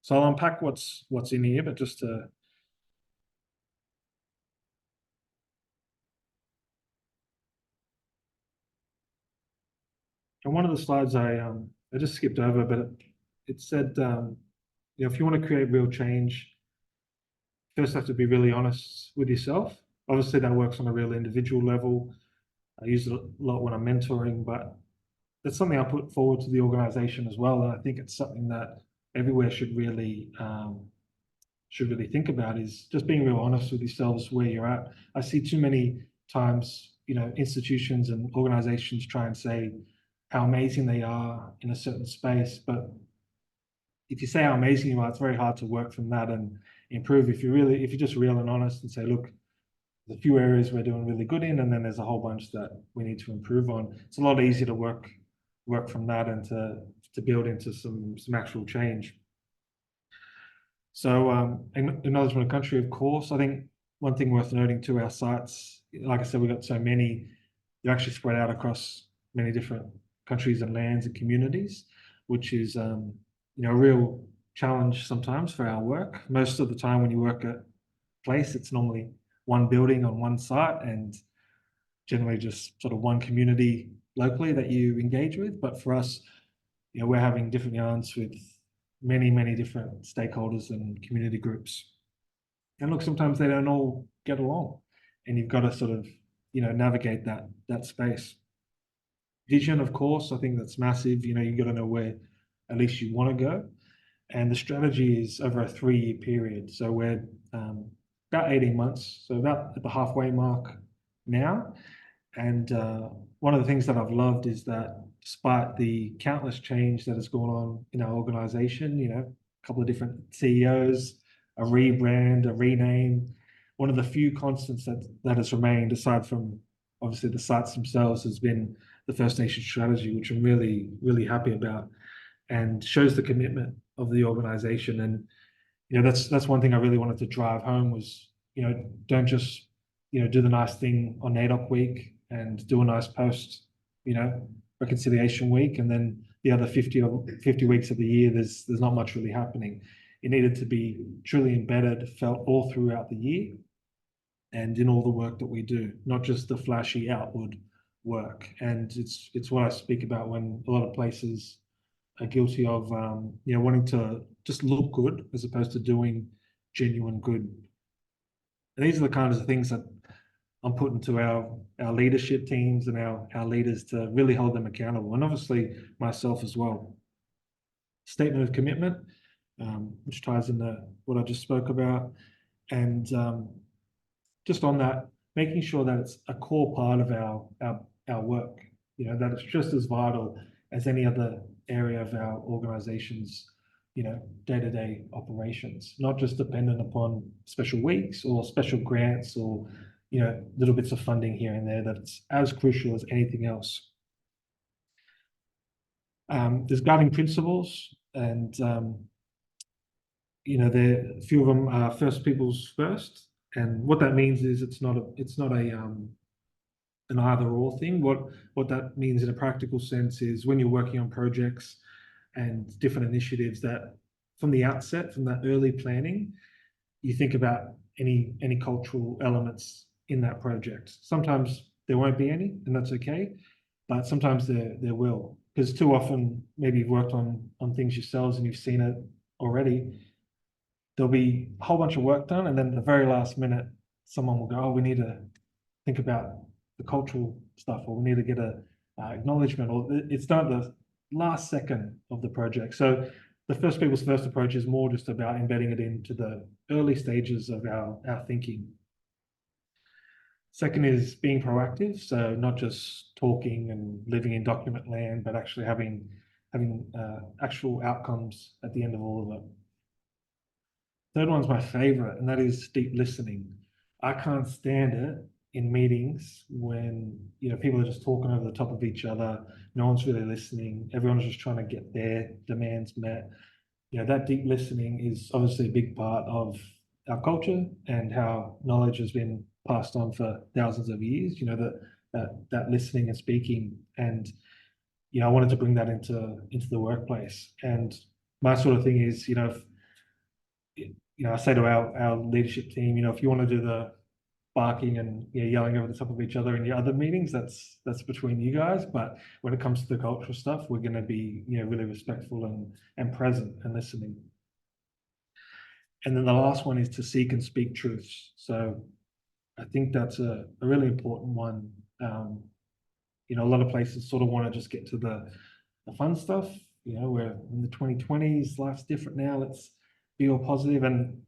So I'll unpack what's in here, but just to and one of the slides I just skipped over, but it said, if you want to create real change, first have to be really honest with yourself. Obviously, that works on a real individual level. I use it a lot when I'm mentoring, but that's something I put forward to the organization as well. And I think it's something that everywhere should really think about, is just being real honest with yourselves where you're at. I see too many times, institutions and organizations try and say how amazing they are in a certain space, but if you say how amazing you are, it's very hard to work from that and improve. If you're just real and honest and say, look, there's a few areas we're doing really good in, and then there's a whole bunch that we need to improve on. It's a lot easier to work from that and to build into some actual change. So acknowledgement of country, of course. I think one thing worth noting too, our sites, like I said, we've got so many, they're actually spread out across many different countries and lands and communities, which is a real challenge sometimes for our work. Most of the time when you work at a place, it's normally one building on one site and generally just sort of one community locally that you engage with. But for us, we're having different yarns with many different stakeholders and community groups. And look, sometimes they don't all get along, and you've got to sort of, navigate that space. Vision, of course, I think that's massive. You've got to know where at least you want to go. And the strategy is over a 3-year period. So we're about 18 months, so about at the halfway mark now. And one of the things that I've loved is that despite the countless change that has gone on in our organization, a couple of different CEOs, a rebrand, a rename, one of the few constants that has remained, aside from obviously the sites themselves, has been the First Nation strategy, which I'm really, really happy about, and shows the commitment of the organization. And that's one thing I really wanted to drive home was, don't just do the nice thing on NAIDOC week and do a nice post, reconciliation week, and then the other 50 weeks of the year there's not much really happening. It needed to be truly embedded, felt all throughout the year, and in all the work that we do, not just the flashy outward work. And it's what I speak about when a lot of places are guilty of wanting to just look good as opposed to doing genuine good. And these are the kinds of things that I'm putting to our leadership teams and our leaders to really hold them accountable, and obviously myself as well. Statement of commitment, which ties into what I just spoke about, and just on that, making sure that it's a core part of our work, that it's just as vital as any other area of our organization's day-to-day operations, not just dependent upon special weeks or special grants or little bits of funding here and there. That it's as crucial as anything else. There's guiding principles, and a few of them are first people's first, and what that means is it's not an either-or thing. What that means in a practical sense is when you're working on projects and different initiatives, that from the outset, from that early planning, you think about any cultural elements in that project. Sometimes there won't be any, and that's okay, but sometimes there will. Because too often, maybe you've worked on things yourselves and you've seen it already. There'll be a whole bunch of work done, and then at the very last minute, someone will go, "Oh, we need to think about the cultural stuff," or "We need to get a acknowledgement," or it's done at the last second of the project. So the first people's first approach is more just about embedding it into the early stages of our thinking. Second is being proactive, so not just talking and living in document land, but actually having actual outcomes at the end of all of it. Third one's my favorite, and that is deep listening. I can't stand it in meetings when people are just talking over the top of each other. No one's really listening. Everyone's just trying to get their demands met. That deep listening is obviously a big part of our culture and how knowledge has been passed on for thousands of years. That listening and speaking, and I wanted to bring that into the workplace. And my sort of thing is, I say to our leadership team, if you want to do the barking and yelling over the top of each other in your other meetings, that's between you guys. But when it comes to the cultural stuff, we're going to be really respectful and present and listening. And then the last one is to seek and speak truths. So I think that's a really important one. A lot of places sort of want to just get to the fun stuff. We're in the 2020s, life's different now. Let's be all positive. And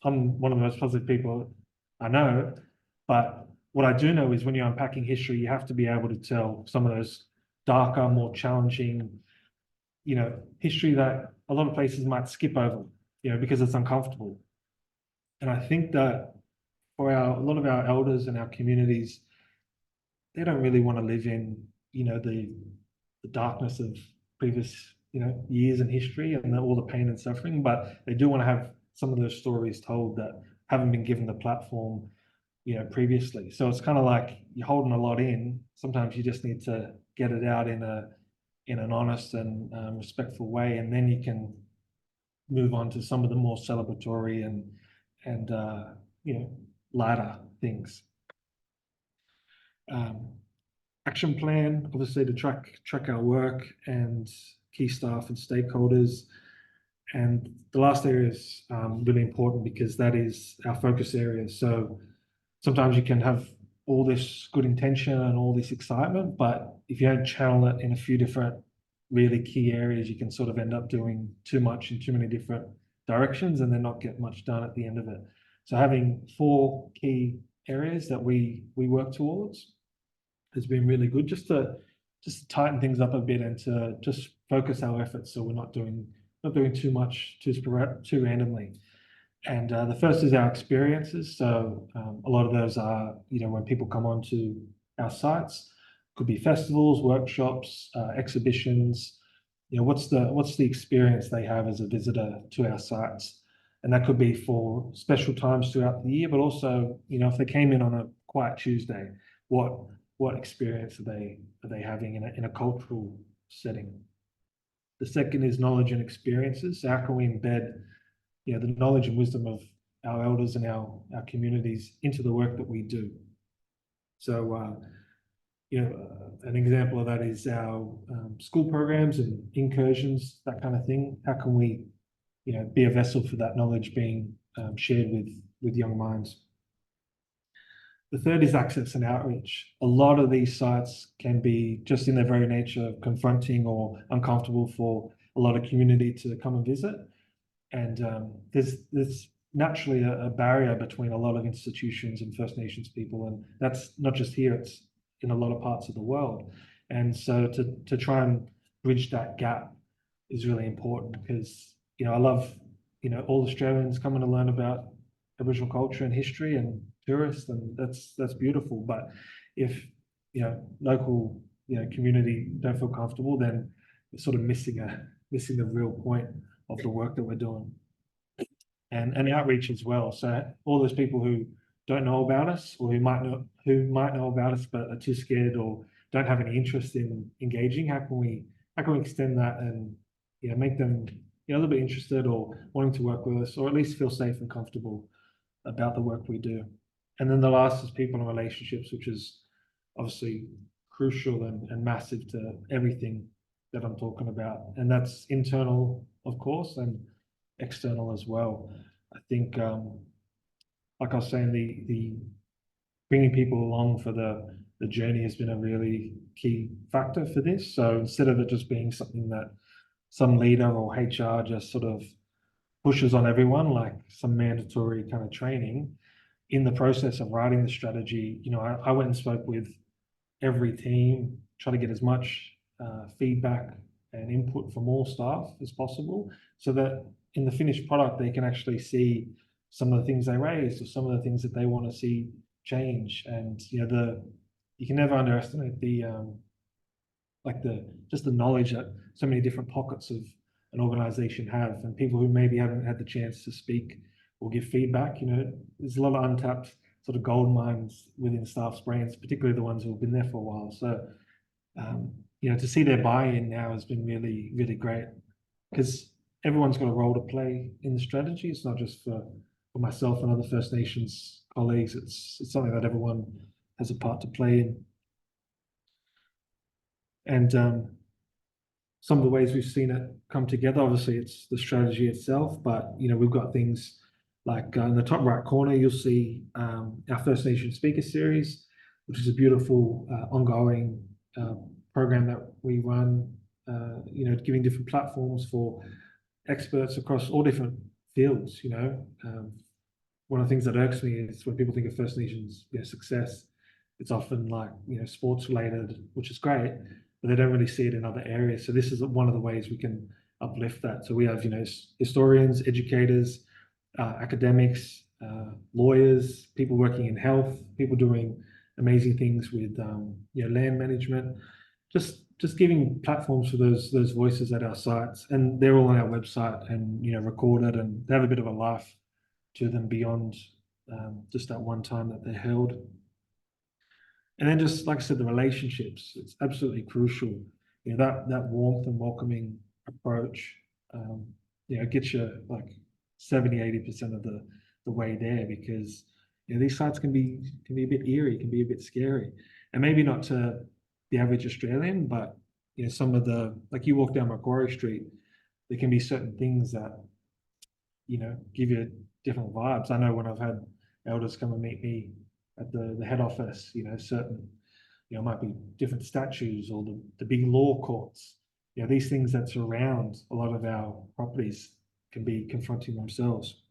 I'm one of the most positive people I know. But what I do know is when you're unpacking history, you have to be able to tell some of those darker, more challenging, history that a lot of places might skip over, because it's uncomfortable. And I think that for a lot of our elders and our communities, they don't really want to live in, the darkness of previous, years in history and all the pain and suffering, but they do want to have some of those stories told that haven't been given the platform, previously. So it's kind of like you're holding a lot in. Sometimes you just need to get it out in an honest and respectful way, and then you can move on to some of the more celebratory and lighter things. Action plan, obviously, to track our work and key staff and stakeholders. And the last area is really important because that is our focus area. So sometimes you can have all this good intention and all this excitement, but if you don't channel it in a few different really key areas, you can sort of end up doing too much in too many different directions and then not get much done at the end of it. So having 4 key areas that we work towards has been really good, just to tighten things up a bit and to just focus our efforts so we're not doing too much too randomly. And the first is our experiences. So a lot of those are, when people come onto our sites, could be festivals, workshops, exhibitions. What's the experience they have as a visitor to our sites? And that could be for special times throughout the year, but also, if they came in on a quiet Tuesday, what experience are they having in a cultural setting? The second is knowledge and experiences. So how can we embed the knowledge and wisdom of our elders and our communities into the work that we do? So, an example of that is our school programs and incursions, that kind of thing. How can we, be a vessel for that knowledge being shared with young minds? The third is access and outreach. A lot of these sites can be just in their very nature confronting or uncomfortable for a lot of community to come and visit. And there's naturally a barrier between a lot of institutions and First Nations people. And that's not just here, it's in a lot of parts of the world. And so to try and bridge that gap is really important because, I love, all Australians coming to learn about Aboriginal culture and history and tourists, and that's beautiful. But if, local, community don't feel comfortable, then we're sort of missing the real point of the work that we're doing. And outreach as well. So all those people who don't know about us or who might know about us but are too scared or don't have any interest in engaging, how can we extend that and make them a little bit interested or wanting to work with us, or at least feel safe and comfortable about the work we do. And then the last is people and relationships, which is obviously crucial and massive to everything that I'm talking about. And that's internal, of course, and external as well. I think, like I was saying, the bringing people along for the journey has been a really key factor for this. So instead of it just being something that some leader or HR just sort of pushes on everyone, like some mandatory kind of training, in the process of writing the strategy, I went and spoke with every team, try to get as much feedback and input from all staff as possible, so that in the finished product, they can actually see some of the things they raised or some of the things that they want to see change. And you can never underestimate the just the knowledge that so many different pockets of an organization have, and people who maybe haven't had the chance to speak or give feedback. There's a lot of untapped sort of gold mines within staff's brains, particularly the ones who have been there for a while. So to see their buy-in now has been really, really great, because everyone's got a role to play in the strategy. It's not just for myself and other First Nations colleagues. It's something that everyone has a part to play in. And some of the ways we've seen it come together, obviously it's the strategy itself, but we've got things like in the top right corner, you'll see our First Nation Speaker Series, which is a beautiful ongoing program that we run, giving different platforms for experts across all different fields. One of the things that irks me is when people think of First Nations success, it's often like sports related, which is great, but they don't really see it in other areas. So this is one of the ways we can uplift that. So we have historians, educators, academics, lawyers, people working in health, people doing amazing things with land management, just giving platforms for those voices at our sites, and they're all on our website and recorded, and they have a bit of a life to them beyond just that one time that they're held. And then just like I said, the relationships, it's absolutely crucial. That warmth and welcoming approach, gets you like 70-80% of the way there, because these sites can be a bit eerie, can be a bit scary, and maybe not to the average Australian, but some of like you walk down Macquarie Street, there can be certain things that give you different vibes. I know when I've had elders come and meet me at the head office, certain might be different statues or the big law courts, these things that surround a lot of our properties can be confronting themselves.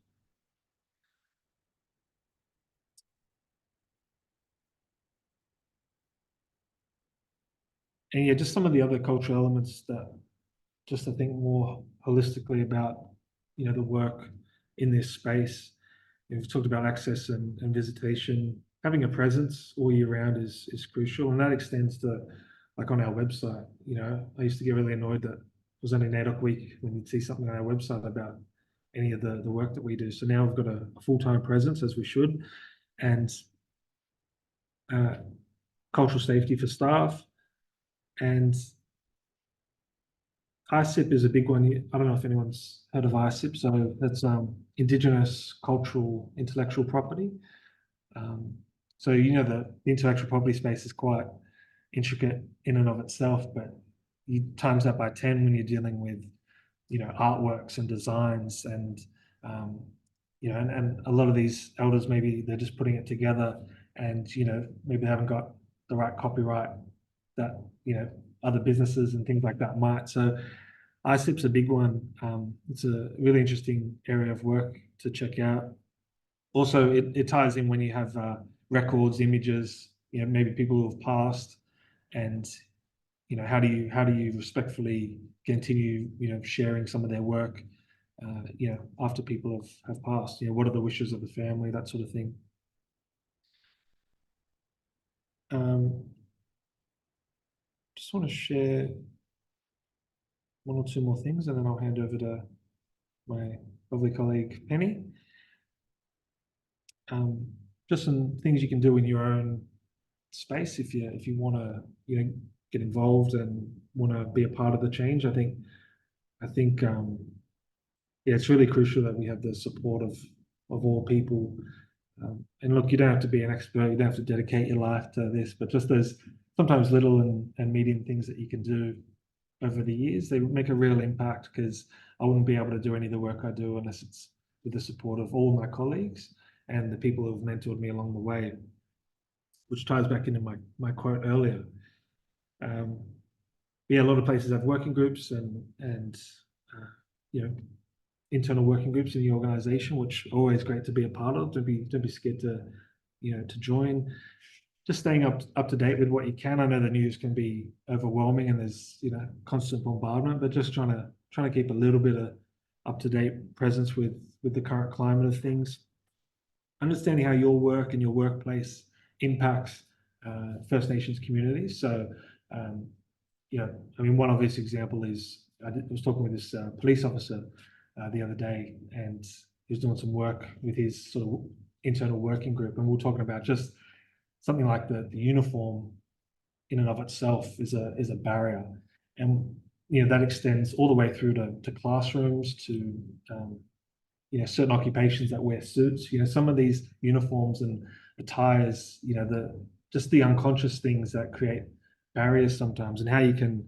And just some of the other cultural elements that just to think more holistically about, the work in this space. We've talked about access and visitation. Having a presence all year round is crucial, and that extends to like on our website. I used to get really annoyed that it was only NAIDOC week when you'd see something on our website about any of the work that we do. So now we've got a full-time presence, as we should, and cultural safety for staff. And ICIP is a big one. I don't know if anyone's heard of ICIP. So that's Indigenous Cultural Intellectual Property. So the intellectual property space is quite intricate in and of itself, but you times that by 10 when you're dealing with artworks and designs, and and a lot of these elders, maybe they're just putting it together, and maybe they haven't got the right copyright that other businesses and things like that might. So ICIP's a big one. It's a really interesting area of work to check out. Also, it ties in when you have records, images, maybe people who have passed, and how do you respectfully continue sharing some of their work after people have passed. What are the wishes of the family, that sort of thing. Just want to share one or two more things, and then I'll hand over to my lovely colleague Penny. Just some things you can do in your own space if you want to get involved and want to be a part of the change. I think yeah, it's really crucial that we have the support of all people. And look, you don't have to be an expert, you don't have to dedicate your life to this, but just those sometimes little and medium things that you can do over the years, they make a real impact, because I wouldn't be able to do any of the work I do unless it's with the support of all my colleagues and the people who have mentored me along the way, which ties back into my quote earlier. Yeah, a lot of places have working groups and you know, internal working groups in the organization, which are always great to be a part of. Don't be scared to, to join. Just staying up to date with what you can. I know the news can be overwhelming and there's, constant bombardment, but just trying to keep a little bit of up to date presence with the current climate of things. Understanding how your work and your workplace impacts First Nations communities. So, one obvious example is I was talking with this police officer the other day, and he was doing some work with his sort of internal working group, and we were talking about just something like the uniform in and of itself is a barrier, and that extends all the way through to classrooms, to certain occupations that wear suits. Some of these uniforms and attires, just the unconscious things that create barriers sometimes, and how you can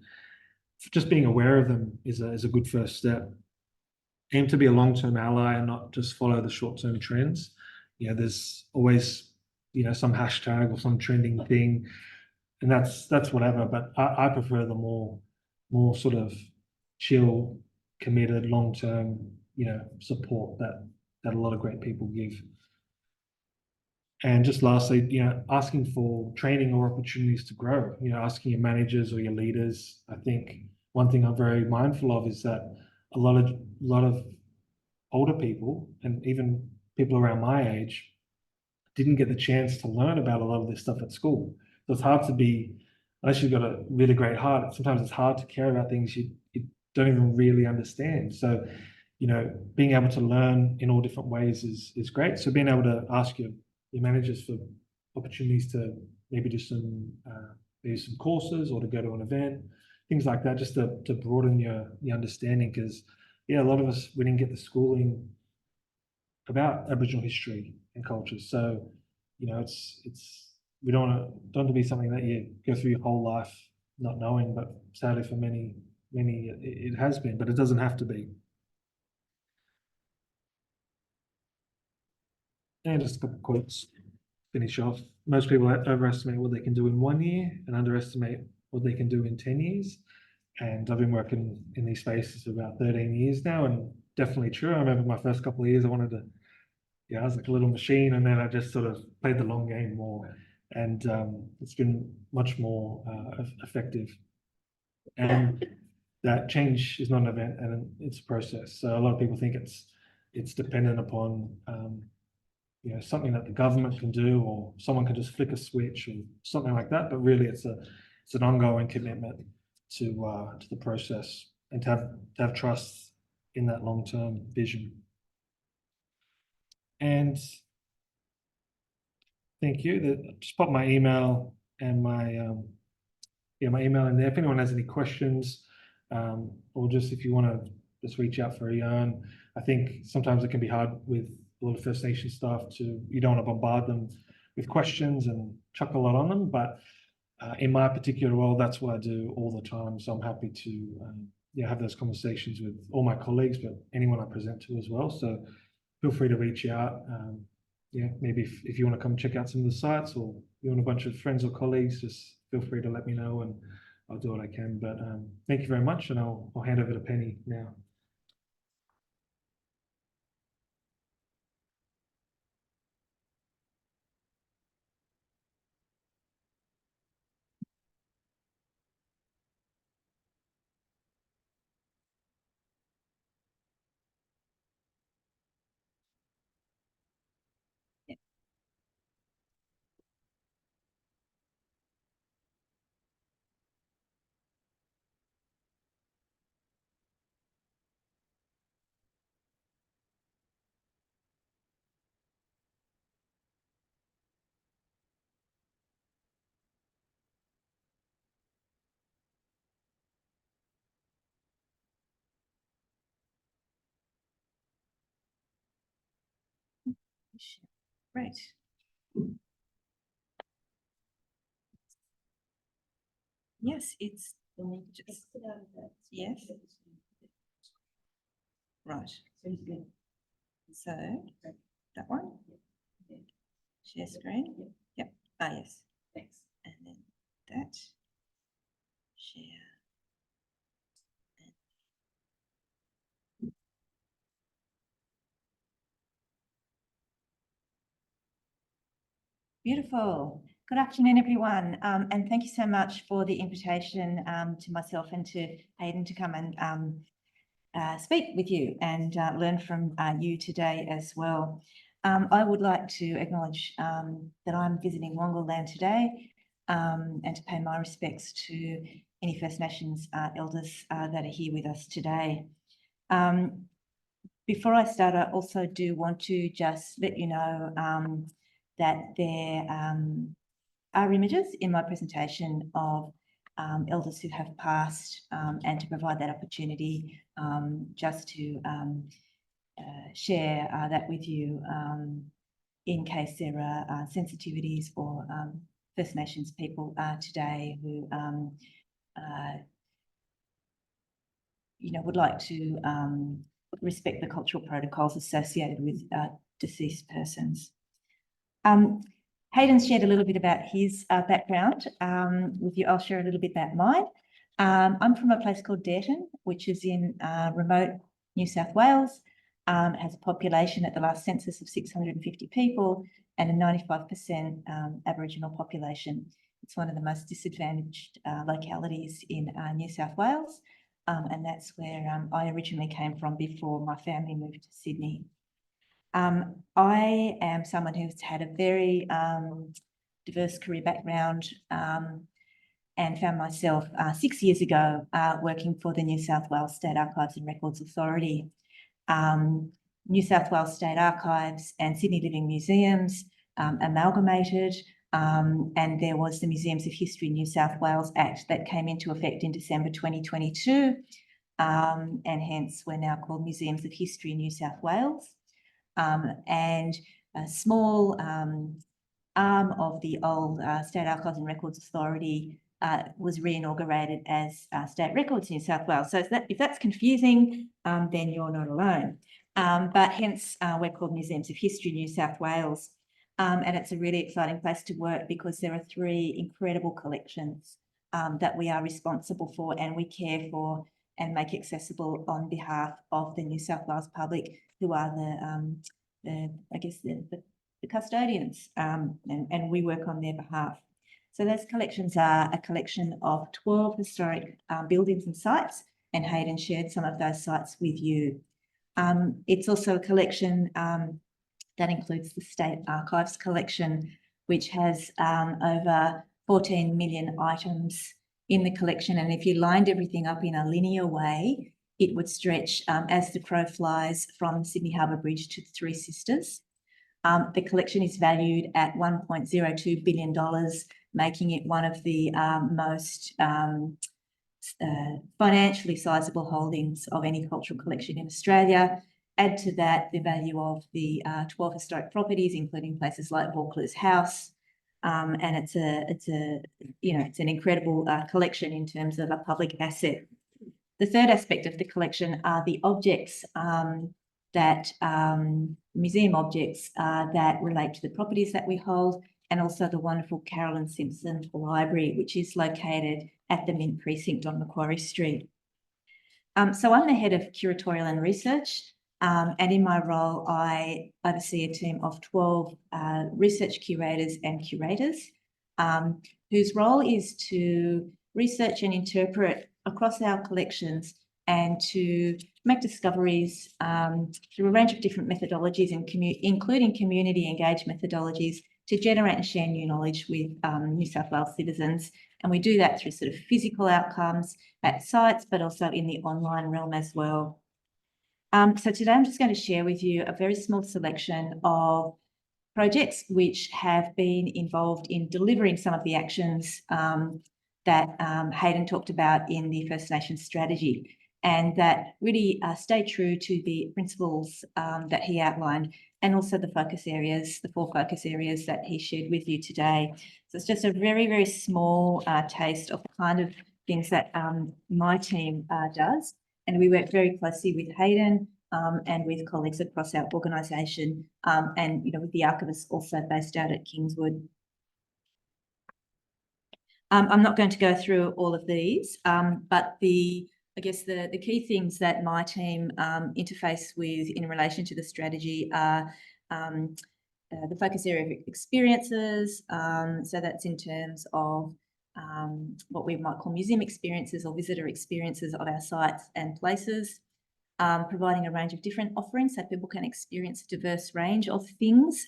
just being aware of them is a good first step. Aim to be a long-term ally and not just follow the short-term trends. There's always some hashtag or some trending thing, and that's whatever. But I prefer the more sort of chill, committed, long-term support that a lot of great people give. And just lastly, asking for training or opportunities to grow, asking your managers or your leaders. I think one thing I'm very mindful of is that a lot of older people, and even people around my age, didn't get the chance to learn about a lot of this stuff at school. So it's hard to be, unless you've got a really great heart, sometimes it's hard to care about things you don't even really understand. So, being able to learn in all different ways is great. So being able to ask your managers for opportunities to maybe do some courses or to go to an event, things like that, just to broaden your understanding. Because a lot of us, we didn't get the schooling about Aboriginal history and culture. So it's we don't want to be something that you go through your whole life not knowing, but sadly for many it has been, but it doesn't have to be. And just a couple of quotes, finish off. Most people overestimate what they can do in 1 year and underestimate what they can do in 10 years. And I've been working in these spaces for about 13 years now, and definitely true. I remember my first couple of years, I wanted to, I was like a little machine, and then I just sort of played the long game more. And it's been much more effective. And that change is not an event, and it's a process. So a lot of people think it's dependent upon something that the government can do, or someone can just flick a switch or something like that. But really, it's an ongoing commitment to the process, and to have trust in that long-term vision. And thank you. Just pop my email and my email in there if anyone has any questions, or just if you want to just reach out for a yarn. I think sometimes it can be hard with a lot of First Nation staff you don't want to bombard them with questions and chuck a lot on them, but in my particular role, that's what I do all the time. So I'm happy to have those conversations with all my colleagues, but anyone I present to as well. So feel free to reach out. Maybe if you want to come check out some of the sites, or you want a bunch of friends or colleagues, just feel free to let me know and I'll do what I can. But thank you very much, and I'll hand over to Penny now. Great. Yes, it's just, yes. Right. So that one. Share screen. Yep. Ah, yes. Thanks. And then that. Share. Beautiful. Good afternoon, everyone. And thank you so much for the invitation to myself and to Hayden to come and speak with you and learn from you today as well. I would like to acknowledge that I'm visiting Wongal land today and to pay my respects to any First Nations elders that are here with us today. Before I start, I also do want to just let you know that there are images in my presentation of elders who have passed and to provide that opportunity just to share that with you in case there are sensitivities or First Nations people today who would like to respect the cultural protocols associated with deceased persons. Hayden's shared a little bit about his background with you. I'll share a little bit about mine. I'm from a place called Derton, which is in remote New South Wales. It has a population at the last census of 650 people and a 95% Aboriginal population. It's one of the most disadvantaged localities in New South Wales. And that's where I originally came from before my family moved to Sydney. I am someone who's had a very diverse career background and found myself 6 years ago working for the New South Wales State Archives and Records Authority. New South Wales State Archives and Sydney Living Museums amalgamated, and there was the Museums of History New South Wales Act that came into effect in December 2022, and hence we're now called Museums of History New South Wales. And a small arm of the old State Archives and Records Authority was re-inaugurated as State Records New South Wales. So if that's confusing, then you're not alone. But hence we're called Museums of History New South Wales. And it's a really exciting place to work because there are 3 incredible collections that we are responsible for and we care for and make accessible on behalf of the New South Wales public, who are the custodians, and we work on their behalf. So those collections are a collection of 12 historic buildings and sites, and Hayden shared some of those sites with you. It's also a collection that includes the State Archives collection, which has over 14 million items in the collection. And if you lined everything up in a linear way, it would stretch as the crow flies from Sydney Harbour Bridge to the Three Sisters. The collection is valued at $1.02 billion, making it one of the most financially sizable holdings of any cultural collection in Australia. Add to that the value of the 12 historic properties, including places like Vaucluse House, and it's an incredible collection in terms of a public asset. The third aspect of the collection are the objects museum objects that relate to the properties that we hold, and also the wonderful Carolyn Simpson Library, which is located at the Mint Precinct on Macquarie Street. So I'm the head of curatorial and research, and in my role, I oversee a team of 12 research curators and curators, whose role is to research and interpret across our collections and to make discoveries through a range of different methodologies, including community engaged methodologies, to generate and share new knowledge with New South Wales citizens. And we do that through sort of physical outcomes at sites, but also in the online realm as well. So today I'm just going to share with you a very small selection of projects which have been involved in delivering some of the actions that Hayden talked about in the First Nations strategy. and that really stay true to the principles that he outlined, and also the focus areas, the 4 focus areas that he shared with you today. So it's just a very, very small taste of the kind of things that my team does. And we work very closely with Hayden and with colleagues across our organisation, and with the archivists also based out at Kingswood. I'm not going to go through all of these, but I guess the key things that my team interface with in relation to the strategy are the focus area of experiences. So that's in terms of what we might call museum experiences or visitor experiences of our sites and places, providing a range of different offerings so people can experience a diverse range of things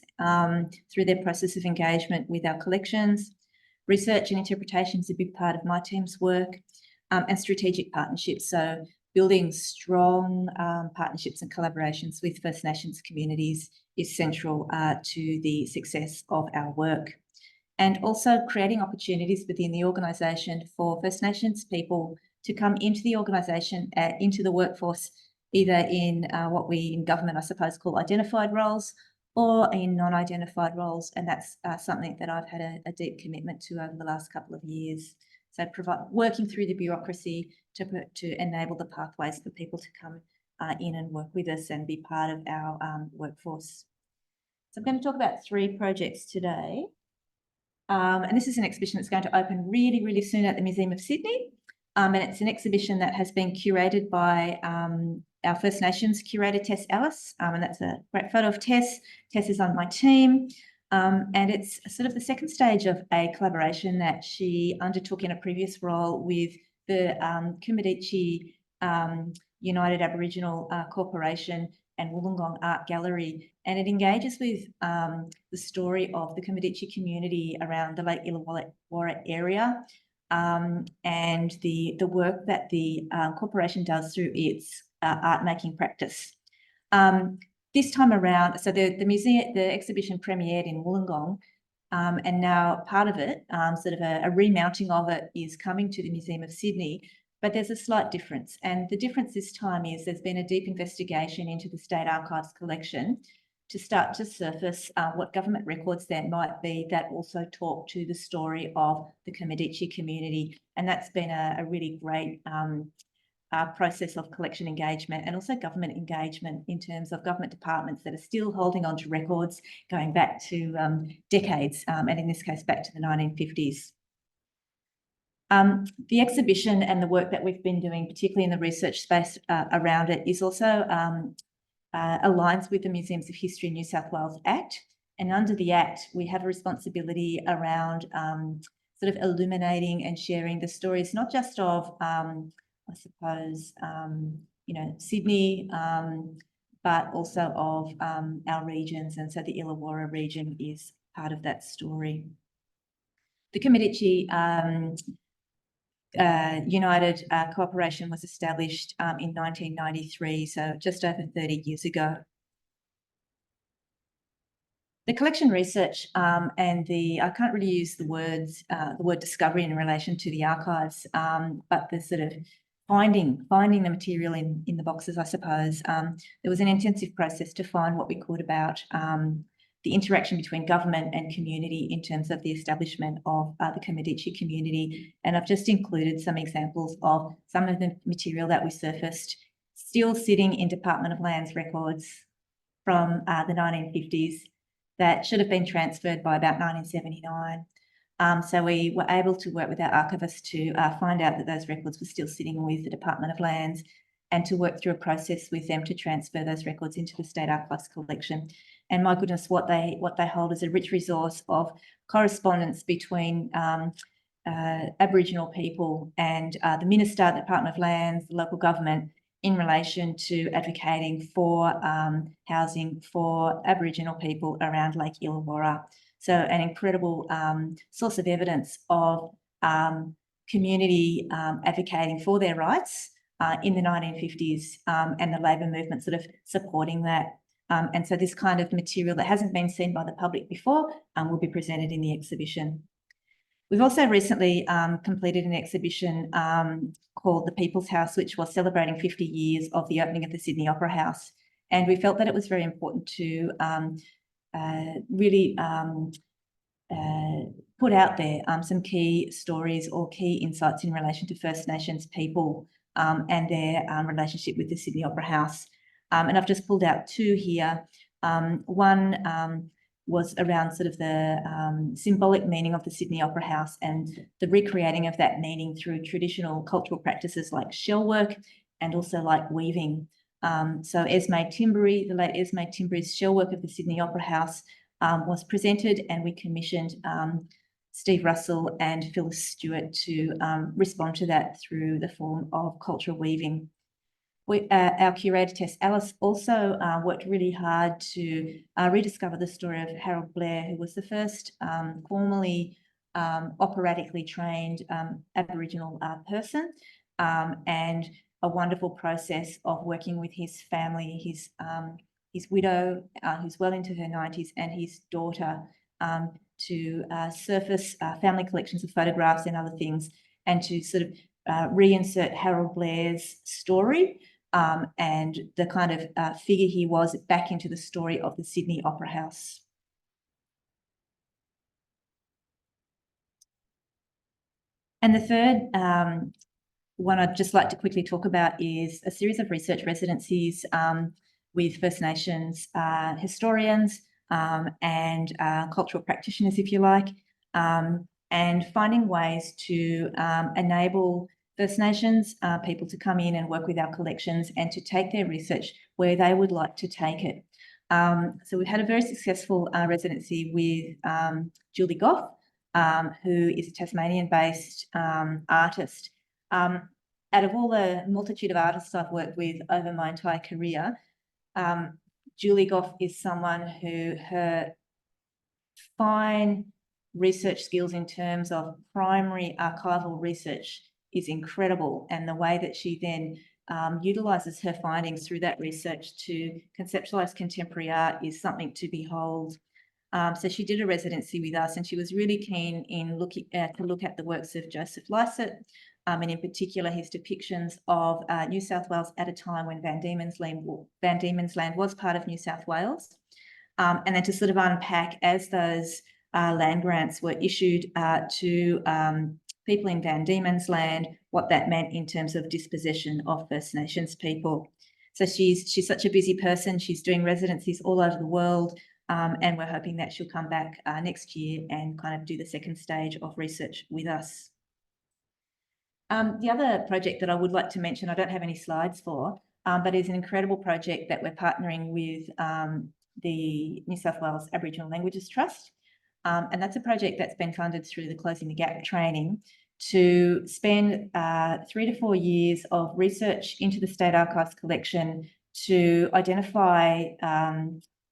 through their process of engagement with our collections. Research and interpretation is a big part of my team's work, and strategic partnerships. So building strong partnerships and collaborations with First Nations communities is central to the success of our work. And also creating opportunities within the organisation for First Nations people to come into the organisation, into the workforce, either in what we in government, I suppose, call identified roles, or in non-identified roles. And that's something that I've had a deep commitment to over the last couple of years. So working through the bureaucracy to enable the pathways for people to come in and work with us and be part of our workforce. So I'm going to talk about 3 projects today. And this is an exhibition that's going to open really, really soon at the Museum of Sydney. And it's an exhibition that has been curated by our First Nations curator, Tess Ellis. And that's a great photo of Tess. Tess is on my team. And it's sort of the second stage of a collaboration that she undertook in a previous role with the Kumadichi United Aboriginal Corporation and Wollongong Art Gallery. And it engages with the story of the Kumadichi community around the Lake Illawarra area, and the work that the corporation does through its art making practice. This time around, so the exhibition premiered in Wollongong, and now part of it, sort of a remounting of it, is coming to the Museum of Sydney. But there's a slight difference, and the difference this time is there's been a deep investigation into the State Archives collection to start to surface what government records there might be that also talk to the story of the Kumadichi community. And that's been a really great process of collection engagement and also government engagement in terms of government departments that are still holding on to records going back to decades, and in this case back to the 1950s. The exhibition and the work that we've been doing, particularly in the research space around it, is also aligns with the Museums of History New South Wales Act. And under the Act, we have a responsibility around sort of illuminating and sharing the stories, not just of, I suppose, Sydney, but also of our regions. And so the Illawarra region is part of that story. The Kumadichi United Corporation was established in 1993, so just over 30 years ago. The collection research and I can't really use the word discovery in relation to the archives, but the sort of finding the material in the boxes, I suppose. There was an intensive process to find what we could about the interaction between government and community in terms of the establishment of the Kumadichi community. And I've just included some examples of some of the material that we surfaced still sitting in Department of Lands records from the 1950s that should have been transferred by about 1979. So we were able to work with our archivists to find out that those records were still sitting with the Department of Lands, and to work through a process with them to transfer those records into the State Archives collection. And my goodness, what they hold is a rich resource of correspondence between Aboriginal people and the Minister, the Department of Lands, the local government, in relation to advocating for housing for Aboriginal people around Lake Illawarra. So an incredible source of evidence of community advocating for their rights in the 1950s, and the labour movement sort of supporting that. And so this kind of material that hasn't been seen by the public before will be presented in the exhibition. We've also recently completed an exhibition called The People's House, which was celebrating 50 years of the opening of the Sydney Opera House. And we felt that it was very important to really put out there some key stories or key insights in relation to First Nations people and their relationship with the Sydney Opera House. And I've just pulled out two here. One was around sort of the symbolic meaning of the Sydney Opera House and the recreating of that meaning through traditional cultural practices like shell work and also like weaving. So Esme Timbury, the late Esme Timbury's shell work of the Sydney Opera House was presented, and we commissioned Steve Russell and Phyllis Stewart to respond to that through the form of cultural weaving. Our curator, Tess Alice, also worked really hard to rediscover the story of Harold Blair, who was the first formally operatically trained Aboriginal person, and a wonderful process of working with his family, his widow, who's well into her 90s, and his daughter to surface family collections of photographs and other things, and to sort of reinsert Harold Blair's story and the kind of figure he was back into the story of the Sydney Opera House. And the third one I'd just like to quickly talk about is a series of research residencies with First Nations historians and cultural practitioners, if you like, and finding ways to enable First Nations people to come in and work with our collections and to take their research where they would like to take it. So we've had a very successful residency with Julie Goff, who is a Tasmanian-based artist. Out of all the multitude of artists I've worked with over my entire career, Julie Goff is someone who her fine research skills in terms of primary archival research is incredible, and the way that she then utilises her findings through that research to conceptualise contemporary art is something to behold. So she did a residency with us, and she was really keen in to look at the works of Joseph Lycett, and in particular his depictions of New South Wales at a time when Van Diemen's Land was part of New South Wales, and then to sort of unpack, as those land grants were issued to people in Van Diemen's Land, what that meant in terms of dispossession of First Nations people. So she's such a busy person. She's doing residencies all over the world, and we're hoping that she'll come back next year and kind of do the second stage of research with us. The other project that I would like to mention, I don't have any slides for, but is an incredible project that we're partnering with the New South Wales Aboriginal Languages Trust. And that's a project that's been funded through the Closing the Gap training to spend 3 to 4 years of research into the State Archives collection to identify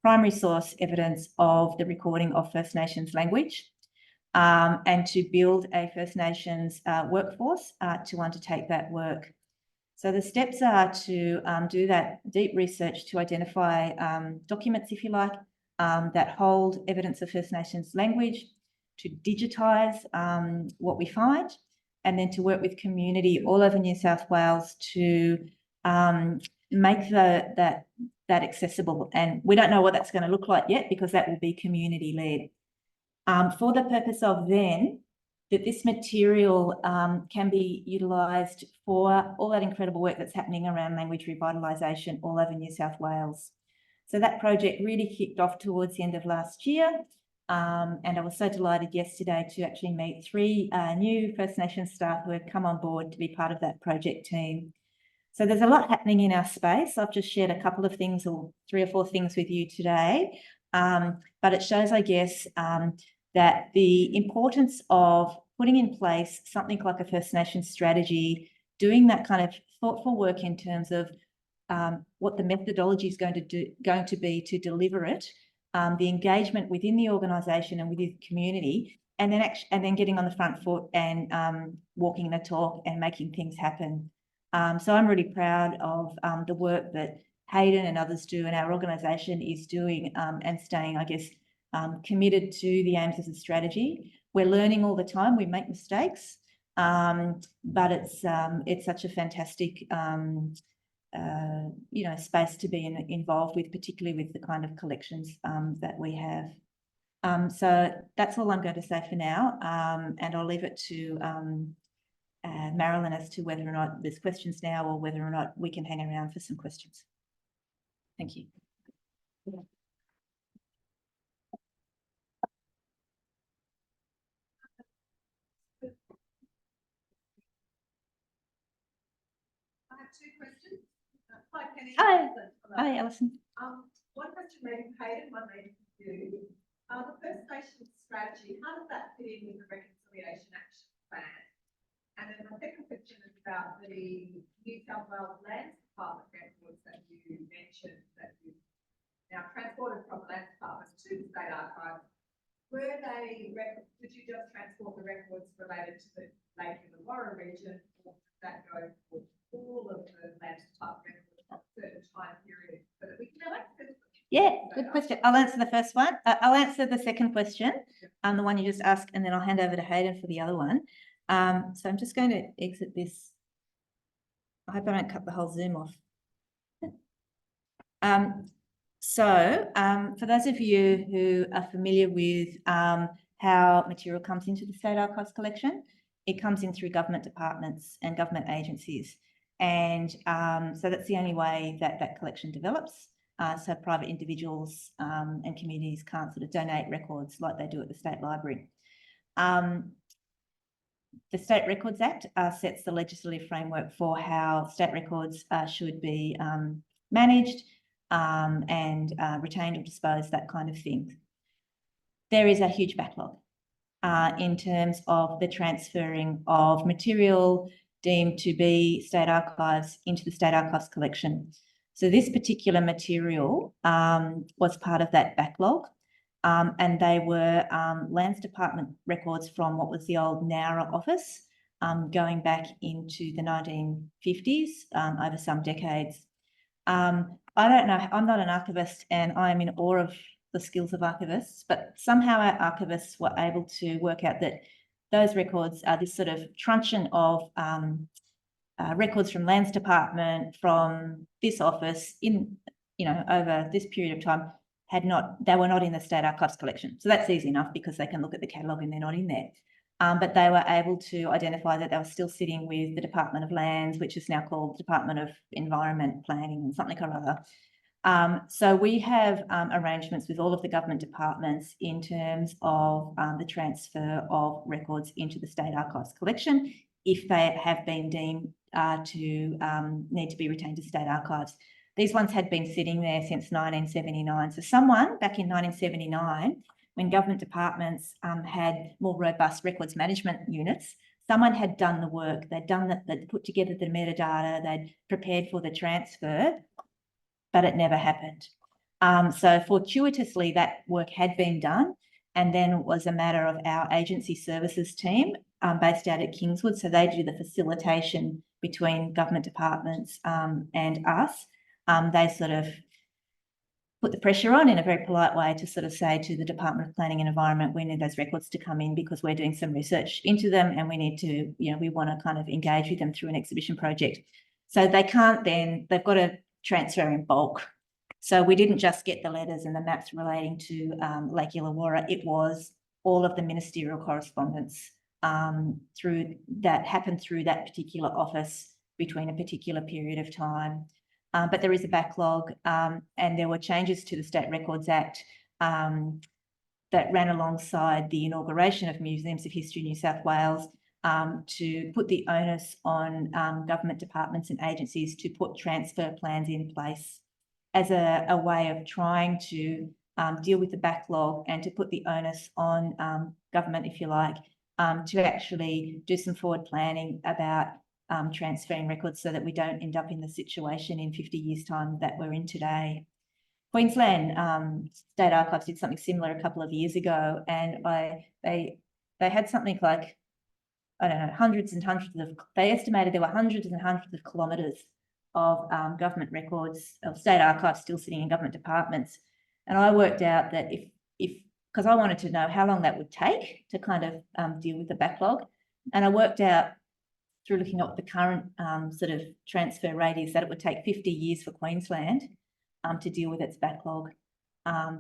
primary source evidence of the recording of First Nations language, and to build a First Nations workforce to undertake that work. So the steps are to do that deep research to identify documents, if you like, that hold evidence of First Nations language, to digitise what we find, and then to work with community all over New South Wales to make that accessible. And we don't know what that's going to look like yet, because that will be community-led. For the purpose of then that this material can be utilised for all that incredible work that's happening around language revitalisation all over New South Wales. So that project really kicked off towards the end of last year, and I was so delighted yesterday to actually meet 3 new First Nations staff who had come on board to be part of that project team. So there's a lot happening in our space. I've just shared a couple of things, or 3 or 4 things with you today, but it shows, I guess, that the importance of putting in place something like a First Nations strategy, doing that kind of thoughtful work in terms of what the methodology is going to be to deliver it, the engagement within the organisation and within the community, and then getting on the front foot and walking the talk and making things happen. So I'm really proud of the work that Hayden and others do, and our organisation is doing, and staying, I guess, committed to the aims of the strategy. we're learning all the time. We make mistakes, but it's such a fantastic space to be involved with, particularly with the kind of collections that we have. So that's all I'm going to say for now, and I'll leave it to Marilyn as to whether or not there's questions now or whether or not we can hang around for some questions. Thank you. I have two questions. Hi, Penny. Hi. Hello. Hi, Alison. One question maybe Hayden, one maybe for you. The First Nations strategy, how does that fit in with the Reconciliation Action Plan? And then my second question is about the New South Wales Lands Department records that you mentioned that you now transported from the Lands Department to the State Archives. Were they did you just transport the records related to the Lake Illawarra region, or did that go for all of the Lands Department records at a certain time period so that we can have access to them? Yeah, good question. I'll answer the first one. I'll answer the second question, the one you just asked, and then I'll hand over to Hayden for the other one. So I'm just going to exit this. I hope I don't cut the whole Zoom off. For those of you who are familiar with how material comes into the State Archives collection, it comes in through government departments and government agencies. And so that's the only way that that collection develops. So private individuals and communities can't sort of donate records like they do at the State Library. The State Records Act sets the legislative framework for how state records should be managed and retained or disposed, that kind of thing. There is a huge backlog in terms of the transferring of material deemed to be State Archives into the State Archives collection. So this particular material was part of that backlog, and they were Lands Department records from what was the old Nowra office, going back into the 1950s, over some decades. I don't know, I'm not an archivist and I'm in awe of the skills of archivists, but somehow our archivists were able to work out that those records are this sort of truncheon of records from Lands Department, from this office in, over this period of time they were not in the State Archives collection. So that's easy enough because they can look at the catalogue and they're not in there. But they were able to identify that they were still sitting with the Department of Lands, which is now called Department of Environment, Planning and something or other. So we have arrangements with all of the government departments in terms of the transfer of records into the State Archives collection if they have been deemed to need to be retained to State Archives. These ones had been sitting there since 1979. So someone back in 1979, when government departments had more robust records management units, someone had done the work, they'd put together the metadata, they'd prepared for the transfer, but it never happened. So fortuitously, that work had been done, and then it was a matter of our agency services team based out at Kingswood. So they do the facilitation between government departments and us. They sort of put the pressure on in a very polite way to sort of say to the Department of Planning and Environment, we need those records to come in because we're doing some research into them and we need to, we want to kind of engage with them through an exhibition project. So they can't then, they've got to transfer in bulk. So we didn't just get the letters and the maps relating to Lake Illawarra, it was all of the ministerial correspondence happened through that particular office between a particular period of time. But there is a backlog, and there were changes to the State Records Act that ran alongside the inauguration of Museums of History New South Wales to put the onus on government departments and agencies to put transfer plans in place as a way of trying to deal with the backlog and to put the onus on government, if you like, to actually do some forward planning about transferring records so that we don't end up in the situation in 50 years' time that we're in today. Queensland State Archives did something similar a couple of years ago, and they had something like, I don't know, hundreds and hundreds of, they estimated there were hundreds and hundreds of kilometres of government records of State Archives still sitting in government departments. And I worked out that if because I wanted to know how long that would take to kind of deal with the backlog. And I worked out through looking at what the current sort of transfer rate is, that it would take 50 years for Queensland to deal with its backlog.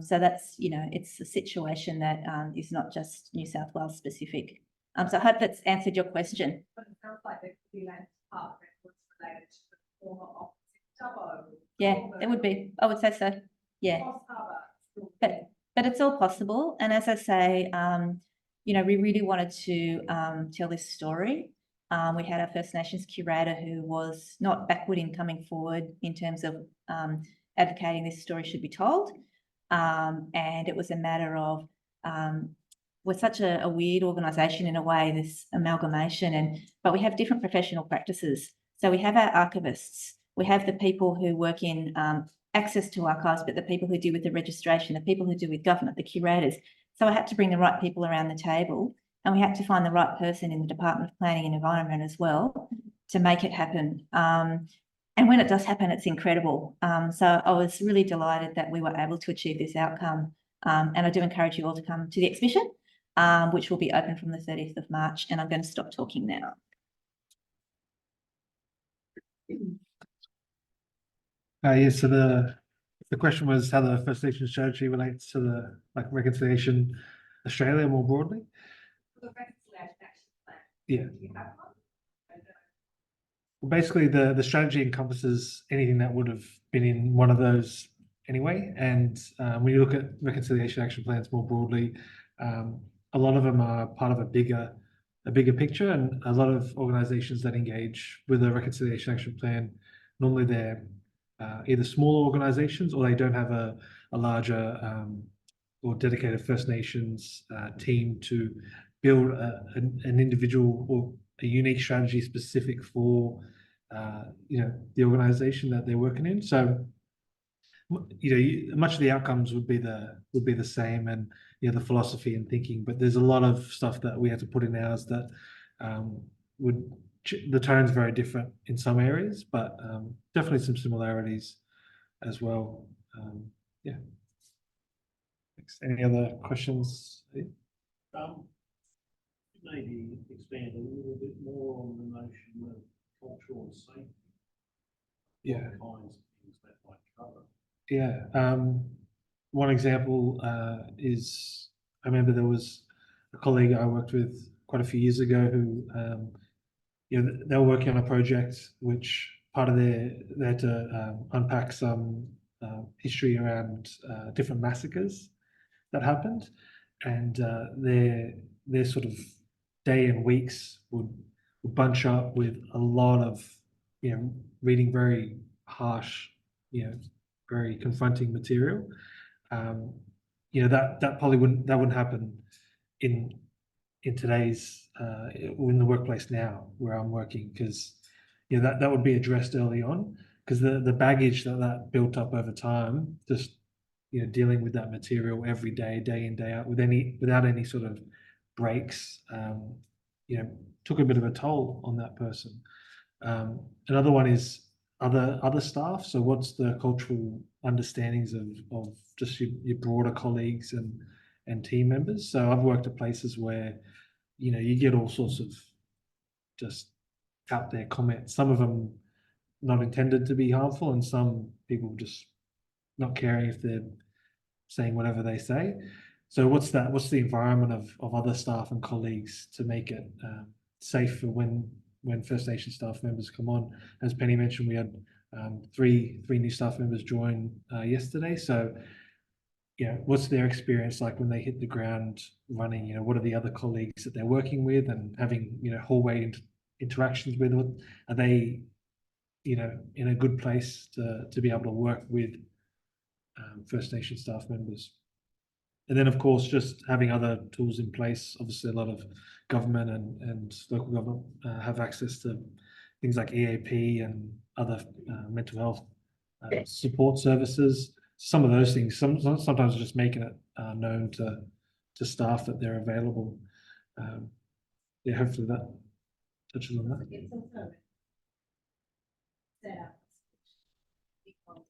So that's, you know, it's a situation that is not just New South Wales specific. So I hope that's answered your question. But it sounds like there could be land part records related to the former office in Dubbo. Yeah, it would be. I would say so. Yeah. Cross Harbour. But it's all possible. And as I say, you know, we really wanted to tell this story. We had our First Nations curator who was not backward in coming forward in terms of advocating this story should be told. And it was a matter of, we're such a weird organisation in a way, this amalgamation, but we have different professional practices. So we have our archivists, we have the people who work in access to archives, but the people who deal with the registration, the people who deal with government, the curators. So I had to bring the right people around the table, and we had to find the right person in the Department of Planning and Environment as well to make it happen. And when it does happen, it's incredible. So I was really delighted that we were able to achieve this outcome. And I do encourage you all to come to the exhibition, which will be open from the 30th of March. And I'm going to stop talking now. Yeah, so the question was how the First Nations strategy relates to the Reconciliation Australia more broadly. The Reconciliation Action Plan. Yeah. Do you have one? Well, basically, the strategy encompasses anything that would have been in one of those anyway. And when you look at reconciliation action plans more broadly, a lot of them are part of a bigger picture, and a lot of organisations that engage with a reconciliation action plan, normally they're either smaller organisations or they don't have a larger or dedicated First Nations team to build an individual or a unique strategy specific for you know, the organisation that they're working in. So you know, much of the outcomes would be the same, and you know, the philosophy and thinking, but there's a lot of stuff that we have to put in ours that the tone's very different in some areas, but definitely some similarities as well. Yeah. Thanks. Any other questions? Maybe expand a little bit more on the notion of cultural safety. Yeah. What kinds of things that might cover. Yeah. One example is, I remember there was a colleague I worked with quite a few years ago who, you know, they were working on a project which part of they had to unpack some history around different massacres that happened, and their sort of day and weeks would bunch up with a lot of, you know, reading very harsh, you know, very confronting material. You know, that probably wouldn't happen in today's in the workplace now where I'm working, because you know, that would be addressed early on, because the baggage that built up over time, just you know, dealing with that material every day, day in, day out, without any sort of breaks, you know, took a bit of a toll on that person. Another one is other staff. So what's the cultural understandings of just your broader colleagues and team members? So I've worked at places where, you know, you get all sorts of just out there comments, some of them not intended to be harmful, and some people just not caring if they're saying whatever they say. So what's the environment of other staff and colleagues to make it safe for when First Nation staff members come on? As Penny mentioned, we had three new staff members join yesterday. So, you know, what's their experience like when they hit the ground running? You know, what are the other colleagues that they're working with and having, you know, hallway interactions with? Are they, you know, in a good place to be able to work with First Nation staff members? And then, of course, just having other tools in place. Obviously, a lot of government and local government have access to things like EAP and other mental health support services. Some of those things, sometimes just making it known to staff that they're available. Yeah, hopefully that touches on that. It's also set up because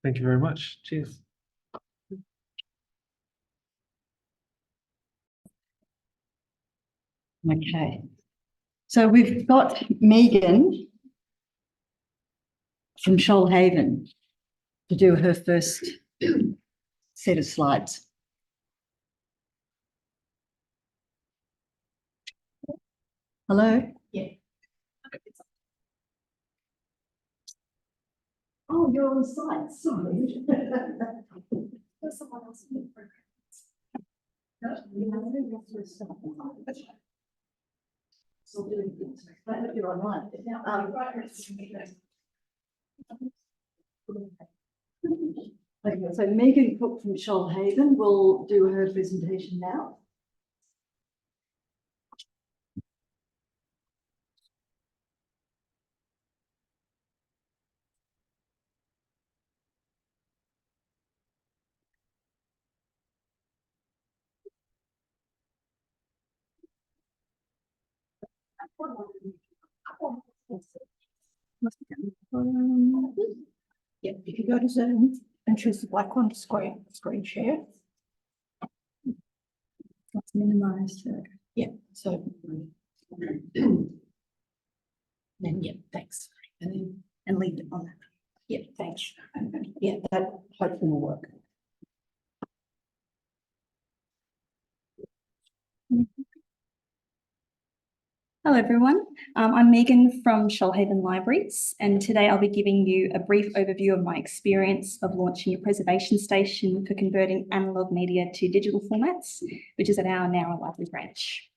Thank you very much. Cheers. Okay. So we've got Megan from Shoalhaven to do her first set of slides. Hello? Yeah. Oh, you're on site, sorry. There's someone else in the program. You're online. Okay, so Megan Cook from Shoalhaven will do her presentation now. Yeah, if you go to Zoom and choose the black one to screen share. Let's minimize. Yeah, so. Then, yeah, thanks. And leave it on that. Yeah, thanks. Yeah, that hopefully will work. Hello everyone, I'm Megan from Shoalhaven Libraries, and today I'll be giving you a brief overview of my experience of launching a preservation station for converting analogue media to digital formats, which is at our Nowra Library branch.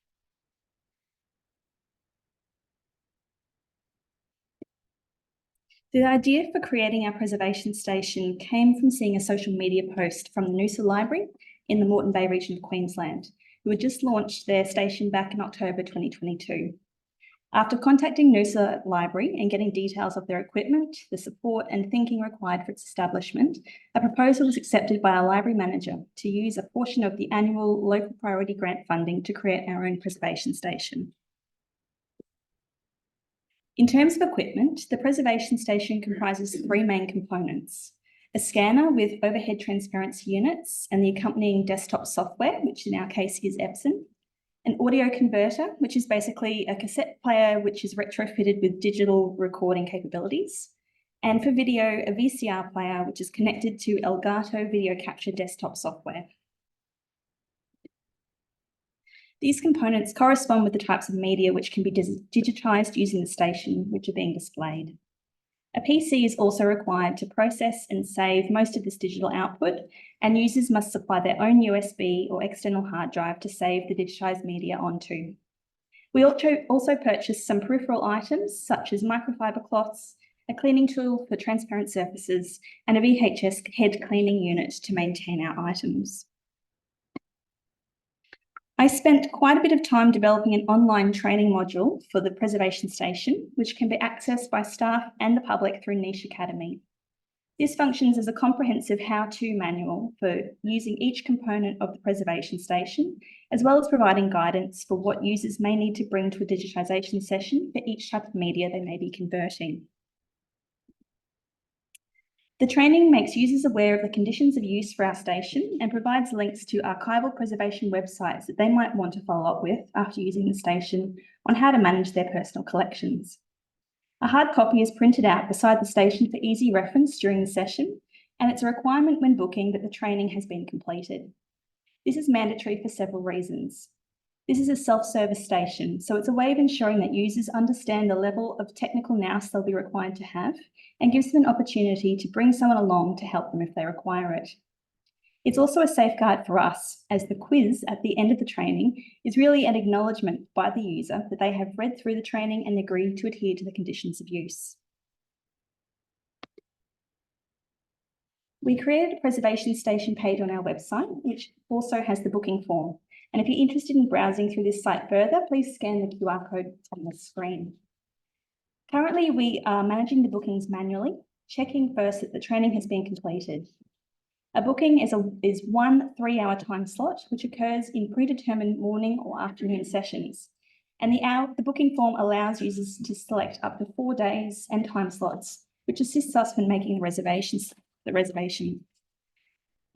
The idea for creating our preservation station came from seeing a social media post from the Noosa Library in the Moreton Bay region of Queensland, who had just launched their station back in October 2022. After contacting Noosa Library and getting details of their equipment, the support and thinking required for its establishment, a proposal was accepted by our library manager to use a portion of the annual local priority grant funding to create our own preservation station. In terms of equipment, the preservation station comprises three main components: a scanner with overhead transparency units and the accompanying desktop software, which in our case is Epson, an audio converter, which is basically a cassette player which is retrofitted with digital recording capabilities, and for video, a VCR player which is connected to Elgato video capture desktop software. These components correspond with the types of media which can be digitised using the station, which are being displayed. A PC is also required to process and save most of this digital output, and users must supply their own USB or external hard drive to save the digitised media onto. We also purchased some peripheral items such as microfiber cloths, a cleaning tool for transparent surfaces, and a VHS head cleaning unit to maintain our items. I spent quite a bit of time developing an online training module for the preservation station, which can be accessed by staff and the public through Niche Academy. This functions as a comprehensive how-to manual for using each component of the preservation station, as well as providing guidance for what users may need to bring to a digitisation session for each type of media they may be converting. The training makes users aware of the conditions of use for our station and provides links to archival preservation websites that they might want to follow up with after using the station on how to manage their personal collections. A hard copy is printed out beside the station for easy reference during the session, and it's a requirement when booking that the training has been completed. This is mandatory for several reasons. This is a self-service station, so it's a way of ensuring that users understand the level of technical nous they'll be required to have and gives them an opportunity to bring someone along to help them if they require it. It's also a safeguard for us, as the quiz at the end of the training is really an acknowledgement by the user that they have read through the training and agreed to adhere to the conditions of use. We created a preservation station page on our website, which also has the booking form. And if you're interested in browsing through this site further, please scan the QR code on the screen. Currently, we are managing the bookings manually, checking first that the training has been completed. A booking is 1 3-hour time slot, which occurs in predetermined morning or afternoon sessions. And the booking form allows users to select up to 4 days and time slots, which assists us when making the reservation.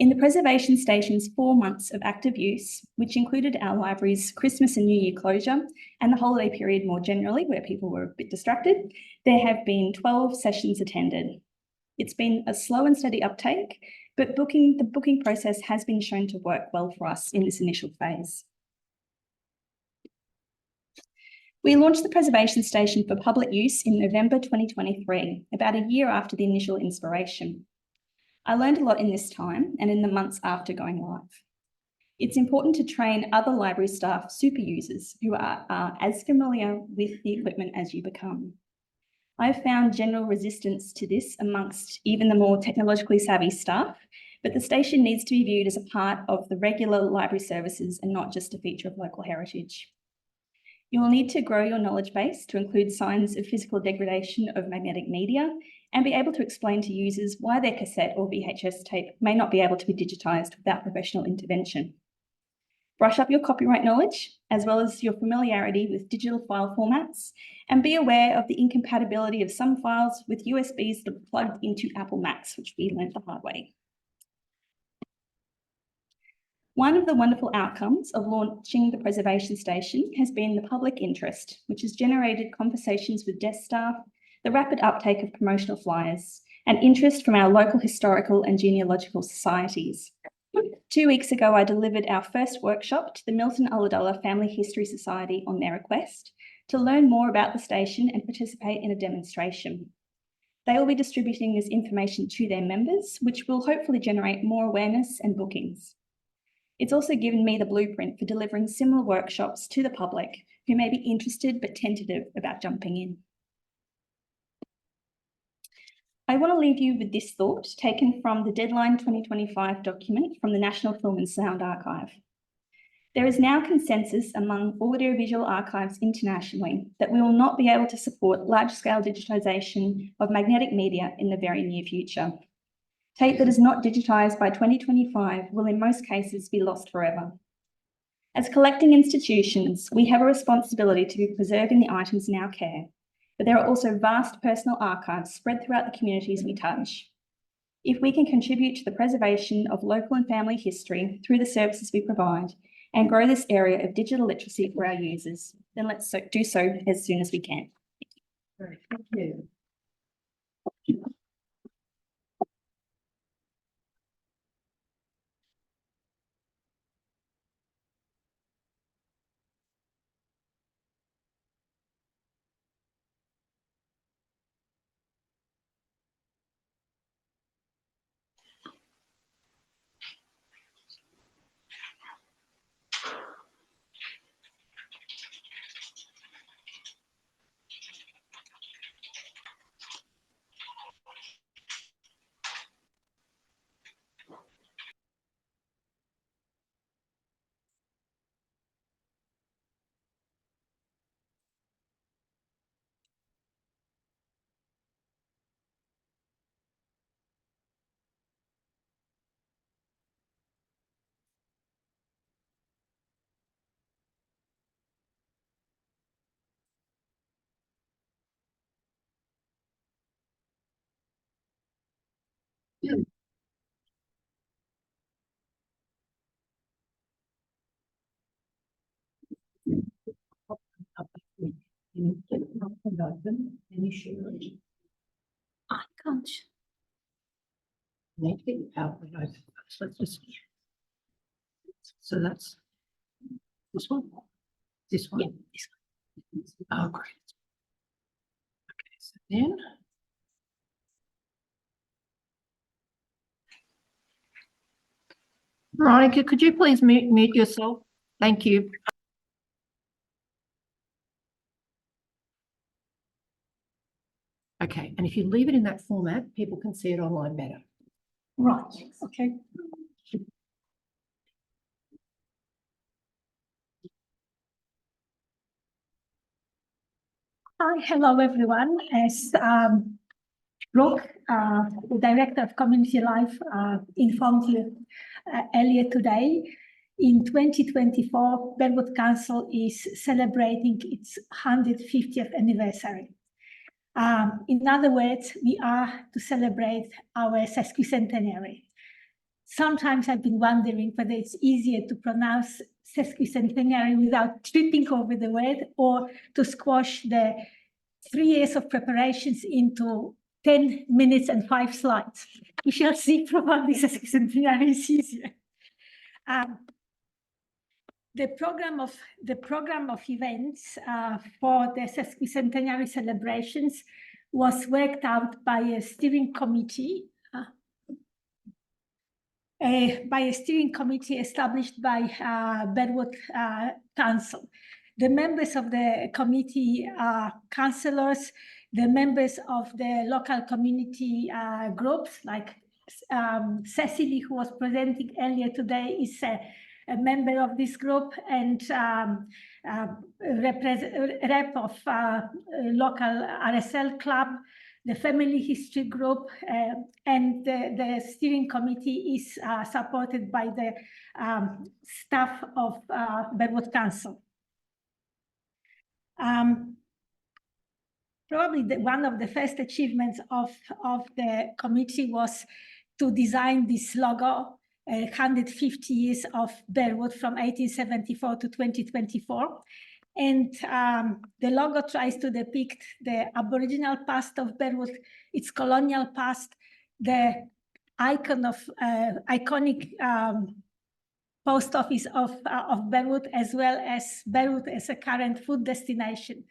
In the preservation station's 4 months of active use, which included our library's Christmas and New Year closure and the holiday period more generally, where people were a bit distracted, there have been 12 sessions attended. It's been a slow and steady uptake, but the booking process has been shown to work well for us in this initial phase. We launched the preservation station for public use in November 2023, about a year after the initial inspiration. I learned a lot in this time and in the months after going live. It's important to train other library staff super users who are as familiar with the equipment as you become. I've found general resistance to this amongst even the more technologically savvy staff, but the station needs to be viewed as a part of the regular library services and not just a feature of local heritage. You will need to grow your knowledge base to include signs of physical degradation of magnetic media and be able to explain to users why their cassette or VHS tape may not be able to be digitised without professional intervention. Brush up your copyright knowledge, as well as your familiarity with digital file formats, and be aware of the incompatibility of some files with USBs that are plugged into Apple Macs, which we learned the hard way. One of the wonderful outcomes of launching the preservation station has been the public interest, which has generated conversations with desk staff, the rapid uptake of promotional flyers, and interest from our local historical and genealogical societies. 2 weeks ago, I delivered our first workshop to the Milton Ulladulla Family History Society on their request to learn more about the station and participate in a demonstration. They will be distributing this information to their members, which will hopefully generate more awareness and bookings. It's also given me the blueprint for delivering similar workshops to the public who may be interested but tentative about jumping in. I want to leave you with this thought taken from the Deadline 2025 document from the National Film and Sound Archive. There is now consensus among audiovisual archives internationally that we will not be able to support large-scale digitisation of magnetic media in the very near future. Tape that is not digitised by 2025 will in most cases be lost forever. As collecting institutions, we have a responsibility to be preserving the items in our care, but there are also vast personal archives spread throughout the communities we touch. If we can contribute to the preservation of local and family history through the services we provide and grow this area of digital literacy for our users, then let's do so as soon as we can. Thank you. I can't. Need to get the PowerPoint open. Let's just. So that's this one. This one. Yeah, this one. Oh, great. Okay, so then. Veronica, could you please mute yourself? Thank you. Okay, and if you leave it in that format, people can see it online better. Right, okay. Hi, hello everyone. As Brooke, the Director of Community Life, informed you earlier today, in 2024, Burwood Council is celebrating its 150th anniversary. In other words, we are to celebrate our sesquicentenary. Sometimes I've been wondering whether it's easier to pronounce sesquicentenary without tripping over the word, or to squash the 3 years of preparations into 10 minutes and 5 slides. We shall see. Probably sesquicentenary is easier. The program of events for the sesquicentenary celebrations was worked out by a steering committee. Established by Burwood Council. The members of the committee are councillors, the members of the local community groups, like Cecily, who was presenting earlier today, is a member of this group, and rep of local RSL club, the family history group, and the steering committee is supported by the staff of Burwood Council. Probably one of the first achievements of the committee was to design this logo, 150 years of Burwood from 1874 to 2024. And the logo tries to depict the Aboriginal past of Burwood, its colonial past, the iconic post office of Burwood, as well as Burwood as a current food destination.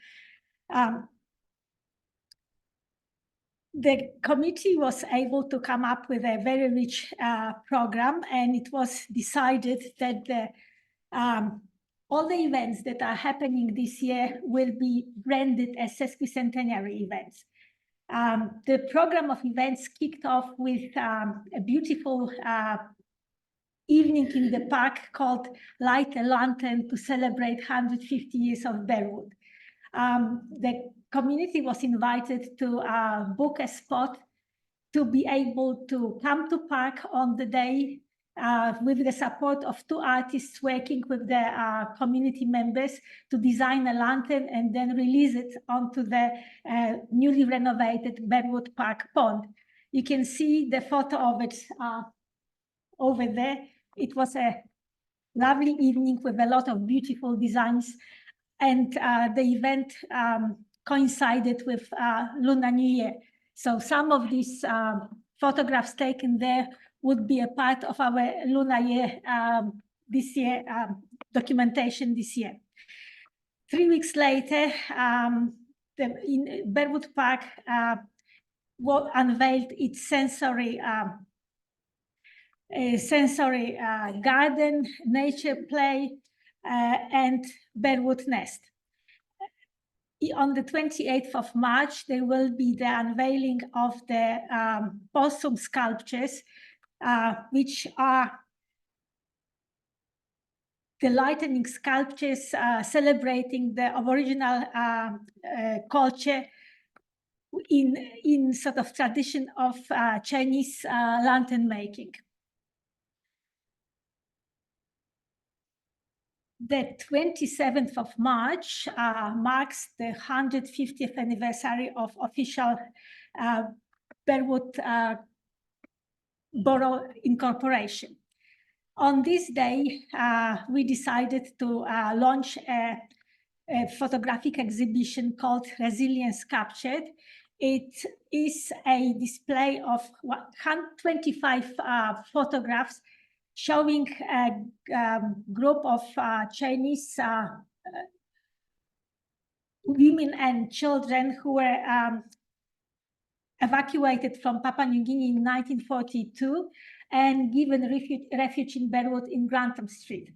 The committee was able to come up with a very rich program, and it was decided that all the events that are happening this year will be branded as sesquicentenary events. The program of events kicked off with a beautiful evening in the park called Light a Lantern to celebrate 150 years of Burwood. The community was invited to book a spot to be able to come to park on the day with the support of 2 artists working with the community members to design a lantern and then release it onto the newly renovated Burwood Park pond. You can see the photo of it over there. It was a lovely evening with a lot of beautiful designs, and the event coincided with Lunar New Year. So some of these photographs taken there would be a part of our Lunar Year this year, documentation this year. 3 weeks later, in Burwood Park unveiled its sensory garden, nature play, and Burwood Nest. On the 28th of March, there will be the unveiling of the possum sculptures, which are the lightning sculptures celebrating the Aboriginal culture in sort of tradition of Chinese lantern making. The 27th of March marks the 150th anniversary of official Burwood Borough incorporation. On this day, we decided to launch a photographic exhibition called Resilience Captured. It is a display of 125 photographs showing a group of Chinese women and children who were evacuated from Papua New Guinea in 1942 and given refuge in Burwood in Grantham Street.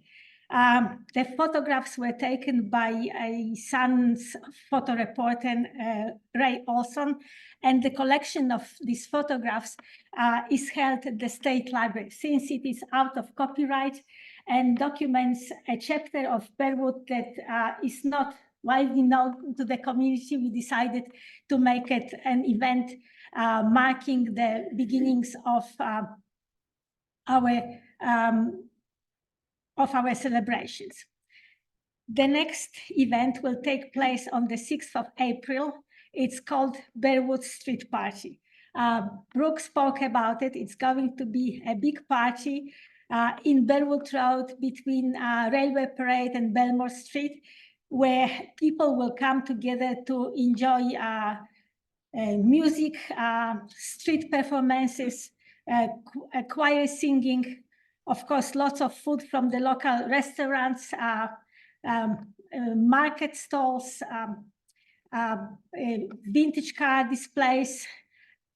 The photographs were taken by a Sun's photo reporter, Ray Olson, and the collection of these photographs is held at the State Library. Since it is out of copyright and documents a chapter of Burwood that is not widely known to the community, we decided to make it an event marking the beginnings of our celebrations. The next event will take place on the 6th of April. It's called Burwood Street Party. Brooke spoke about it. It's going to be a big party in Burwood Road between Railway Parade and Belmore Street, where people will come together to enjoy music, street performances, choir singing, of course, lots of food from the local restaurants, market stalls, vintage car displays,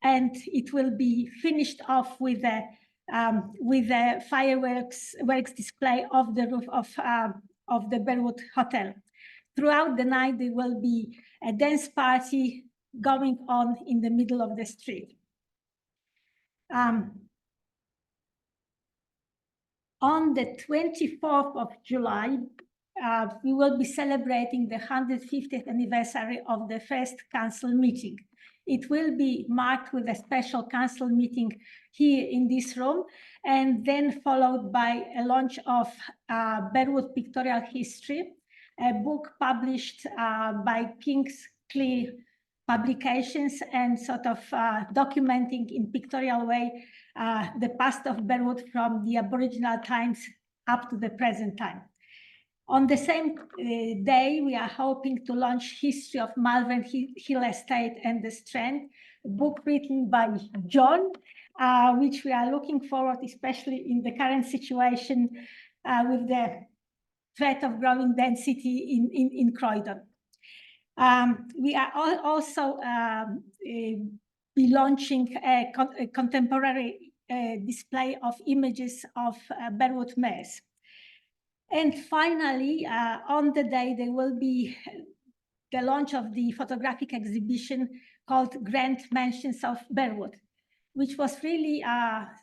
and it will be finished off with a fireworks display of the roof of the Burwood Hotel. Throughout the night, there will be a dance party going on in the middle of the street. On the 24th of July, we will be celebrating the 150th anniversary of the first council meeting. It will be marked with a special council meeting here in this room, and then followed by a launch of Burwood Pictorial History, a book published by King's Clear Publications and sort of documenting in pictorial way the past of Burwood from the Aboriginal times up to the present time. On the same day, we are hoping to launch History of Malvern Hill Estate and the Strand, a book written by John, which we are looking forward, especially in the current situation with the threat of growing density in Croydon. We are also be launching a contemporary display of images of Burwood Mares. And finally, on the day, there will be the launch of the photographic exhibition called Grand Mansions of Burwood, which was really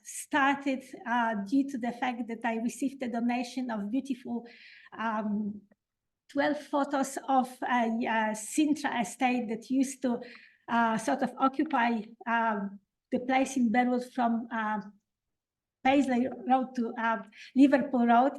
started due to the fact that I received a donation of beautiful 12 photos of a Sintra estate that used to sort of occupy the place in Burwood from Paisley Road to Liverpool Road.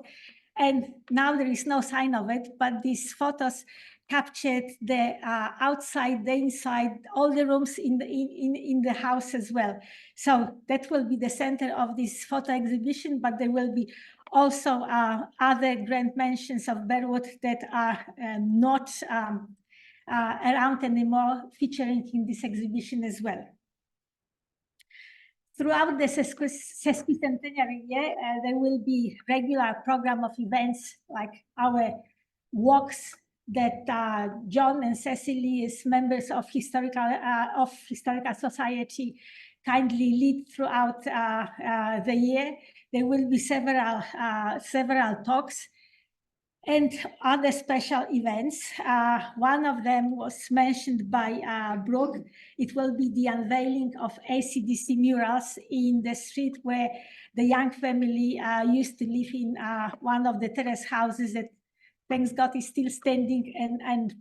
And now there is no sign of it, but these photos captured the outside, the inside, all the rooms in the house as well. So that will be the center of this photo exhibition, but there will be also other grand mansions of Burwood that are not around anymore, featuring in this exhibition as well. Throughout the sesquicentenary year, there will be regular program of events like our walks that John and Cecily, as members of Historical Society, kindly lead throughout the year. There will be several talks and other special events. One of them was mentioned by Brooke. It will be the unveiling of AC/DC murals in the street where the Young family used to live in, one of the terrace houses that, thanks God, is still standing, and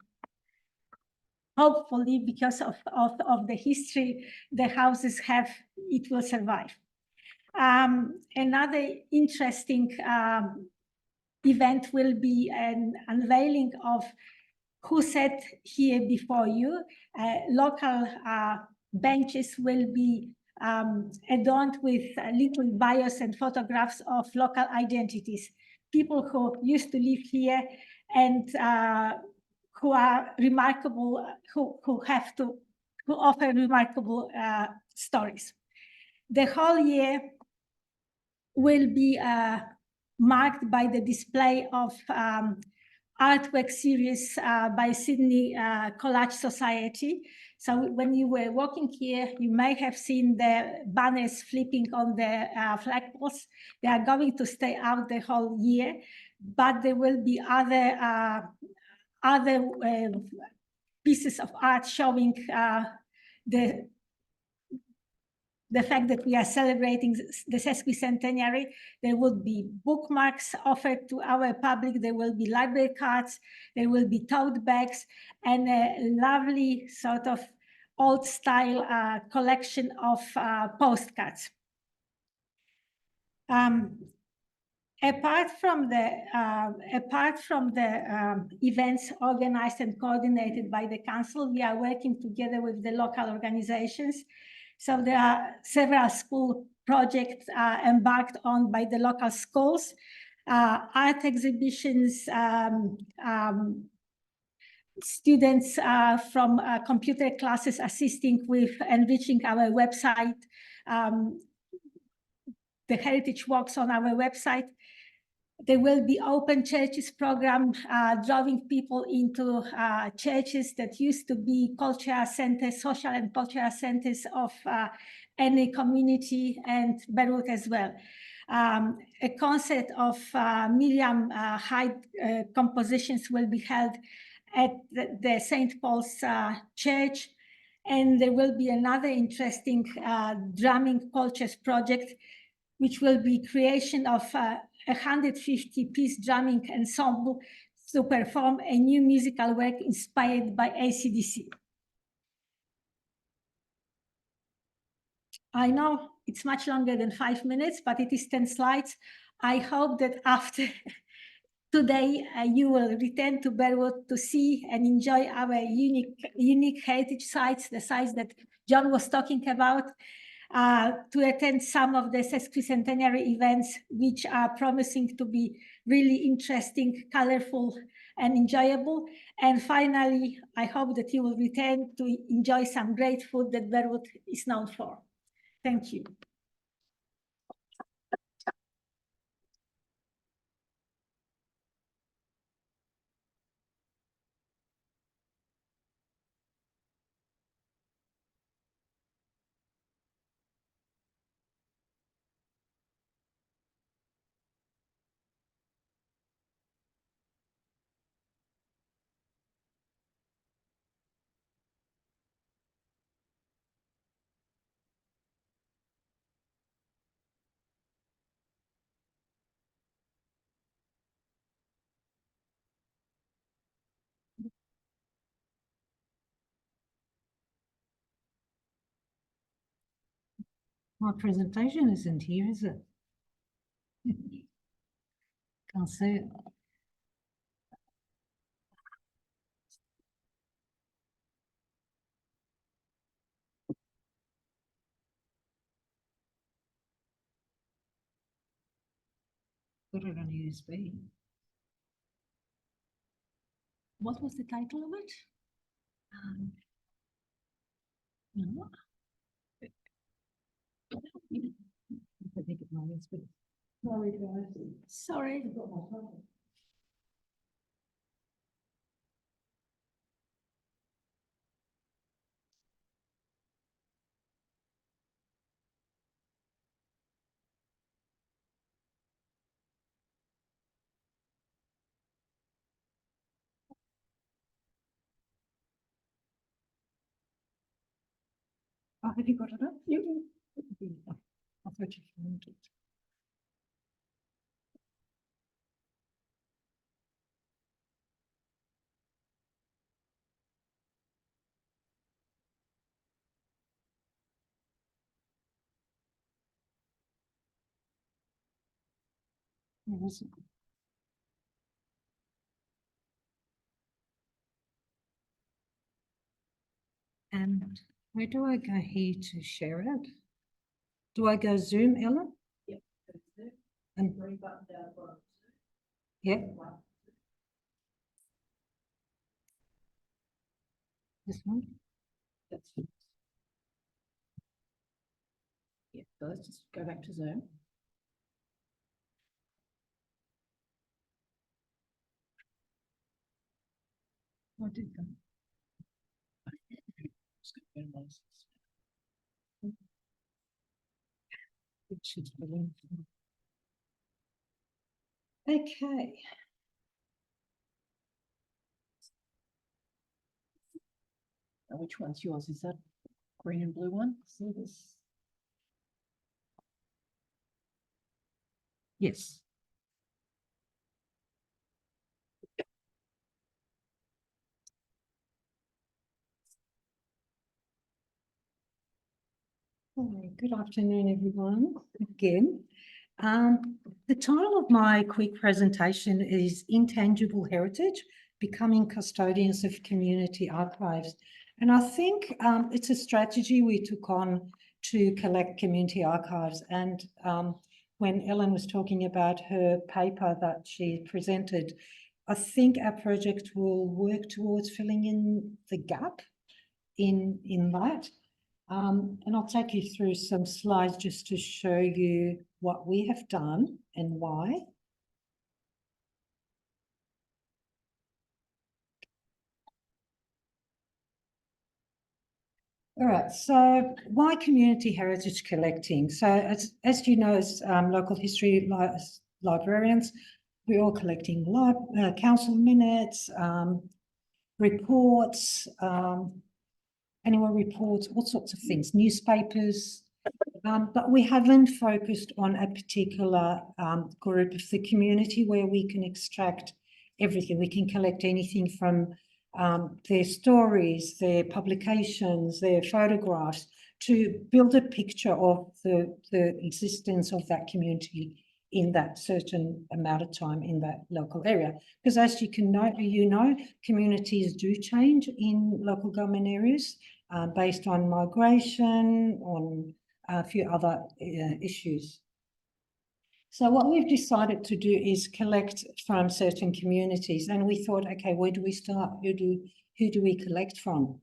hopefully because of the history the houses have, it will survive. Another interesting event will be an unveiling of Who Sat Here Before You. Local benches will be adorned with little bios and photographs of local identities, people who used to live here and who are remarkable, who offer remarkable stories. The whole year will be marked by the display of artwork series by Sydney Collage Society. So when you were walking here, you may have seen the banners flipping on the flagpoles. They are going to stay out the whole year. but there will be other pieces of art showing the fact that we are celebrating the sesquicentenary. There will be bookmarks offered to our public. There will be library cards. There will be tote bags and a lovely sort of old style collection of postcards. Apart from the events organized and coordinated by the council, we are working together with the local organizations. So there are several school projects embarked on by the local schools, art exhibitions, students from computer classes assisting with enriching our website, the heritage walks on our website. There will be open churches program, drawing people into churches that used to be cultural centers, social and cultural centers of any community, and Burwood as well. A concert of Miriam Hyde compositions will be held at the St. Paul's Church. And there will be another interesting drumming cultures project, which will be creation of 150-piece drumming ensemble to perform a new musical work inspired by AC/DC. I know it's much longer than 5 minutes, but it is 10 slides. I hope that after today, you will return to Burwood to see and enjoy our unique heritage sites, the sites that John was talking about, to attend some of the sesquicentenary events, which are promising to be really interesting, colorful, and enjoyable. And finally, I hope that you will return to enjoy some great food that Burwood is known for. Thank you. My presentation isn't here, is it? Can't see it. Put it on USB. What was the title of it? No. I think it might be. Sorry, guys. Sorry. Oh, have you got it up? I thought you found it. Where is it? And where do I go here to share it? Do I go Zoom, Ellen? Yep. And Green button down the bottom. yeah. This one? That's yeah, so let's just go back to Zoom. I did that. It should be. Okay. Now, which one's yours? Is that green and blue one? See this? Yes. Good afternoon, everyone, again. The title of my quick presentation is Intangible Heritage, Becoming Custodians of Community Archives. And I think it's a strategy we took on to collect community archives. And when Ellen was talking about her paper that she presented, I think our project will work towards filling in the gap in that. And I'll take you through some slides just to show you what we have done and why. All right, so why community heritage collecting? So as you know, as local history librarians, we're all collecting council minutes, reports, annual reports, all sorts of things, newspapers, but we haven't focused on a particular group of the community where we can extract everything. We can collect anything from their stories, their publications, their photographs, to build a picture of the existence of that community in that certain amount of time in that local area. Because as you know, communities do change in local government areas based on migration, on a few other issues. So what we've decided to do is collect from certain communities, and we thought, okay, where do we start? Who do we collect from?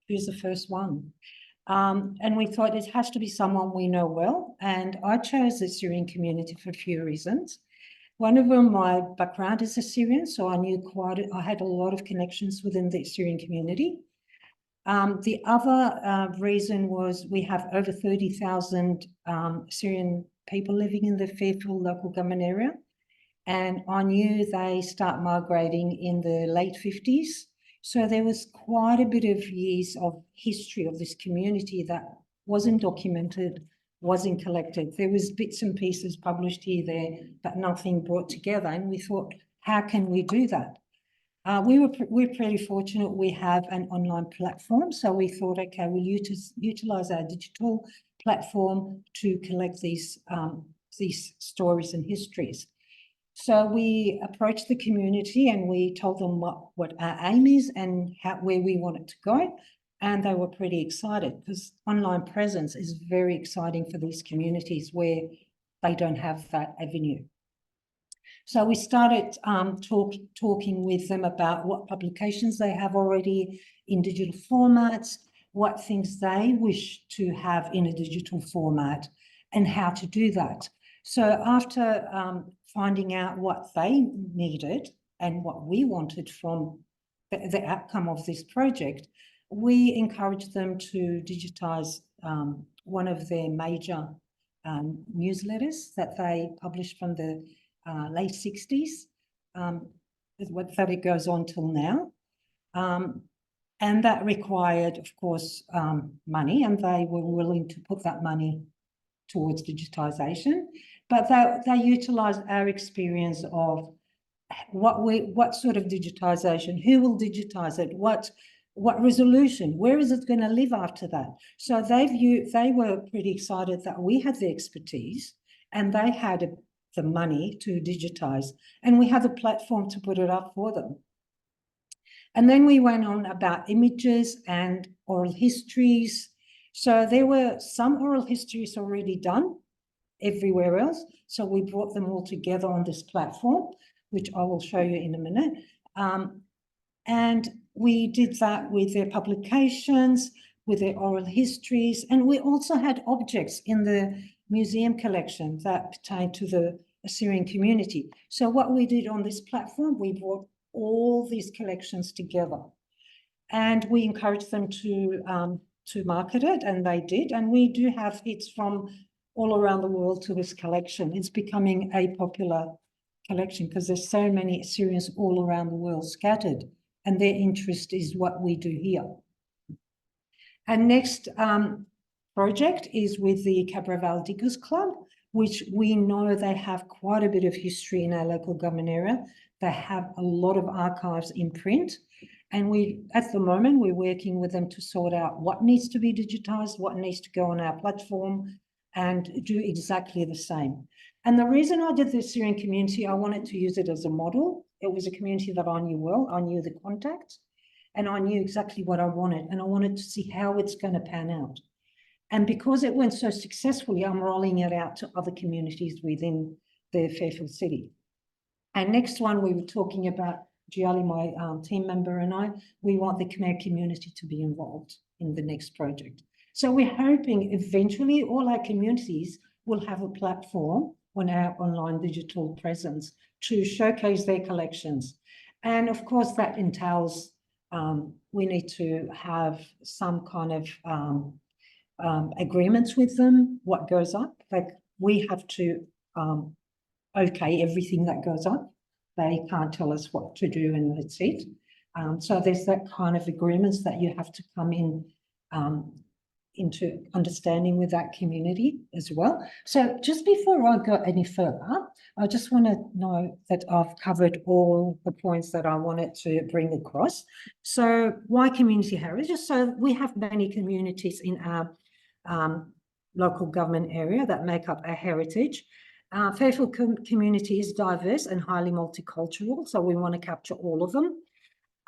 Who's the first one? And we thought it has to be someone we know well, and I chose the Syrian community for a few reasons. One of them, my background is Assyrian, so I had a lot of connections within the Assyrian community. The other reason was we have over 30,000 Syrian people living in the Fairfield local government area, and I knew they start migrating in the late 50s. So there was quite a bit of years of history of this community that wasn't documented, wasn't collected. There was bits and pieces published here, there, but nothing brought together. And we thought, how can we do that? We're pretty fortunate we have an online platform. So we thought, okay, we'll utilize our digital platform to collect these stories and histories. So we approached the community and we told them what our aim is and where we want it to go. And they were pretty excited because online presence is very exciting for these communities where they don't have that avenue. So we started talking with them about what publications they have already in digital formats, what things they wish to have in a digital format, and how to do that. So after finding out what they needed and what we wanted from the outcome of this project, we encouraged them to digitize one of their major newsletters that they published from the late 60s, that it goes on till now. And that required, of course, money, and they were willing to put that money towards digitization. But they utilised our experience of what sort of digitization, who will digitize it, what resolution, where is it going to live after that? So they were pretty excited that we had the expertise and they had the money to digitize, and we had a platform to put it up for them. And then we went on about images and oral histories. So there were some oral histories already done everywhere else. So we brought them all together on this platform, which I will show you in a minute. And we did that with their publications, with their oral histories, and we also had objects in the museum collection that pertain to the Assyrian community. So what we did on this platform, we brought all these collections together, and we encouraged them to market it, and they did. And we do have hits from all around the world to this collection. It's becoming a popular collection because there's so many Assyrians all around the world scattered, and their interest is what we do here. And next project is with the Cabra Diggers Club, which we know they have quite a bit of history in our local government area. They have a lot of archives in print. And at the moment, we're working with them to sort out what needs to be digitized, what needs to go on our platform, and do exactly the same. And the reason I did the Syrian community, I wanted to use it as a model. It was a community that I knew well. I knew the contacts, and I knew exactly what I wanted, and I wanted to see how it's going to pan out. And because it went so successfully, I'm rolling it out to other communities within the Fairfield city. And next one, we were talking about, Giali, my team member, and I, we want the Khmer community to be involved in the next project. So we're hoping eventually all our communities will have a platform on our online digital presence to showcase their collections. And of course, that entails we need to have some kind of agreements with them, what goes up. Like we have to okay everything that goes up. They can't tell us what to do and that's it. So there's that kind of agreements that you have to come in into understanding with that community as well. So just before I go any further, I just want to know that I've covered all the points that I wanted to bring across. So why community heritage? So we have many communities in our local government area that make up our heritage. Fairfield community is diverse and highly multicultural, so we want to capture all of them.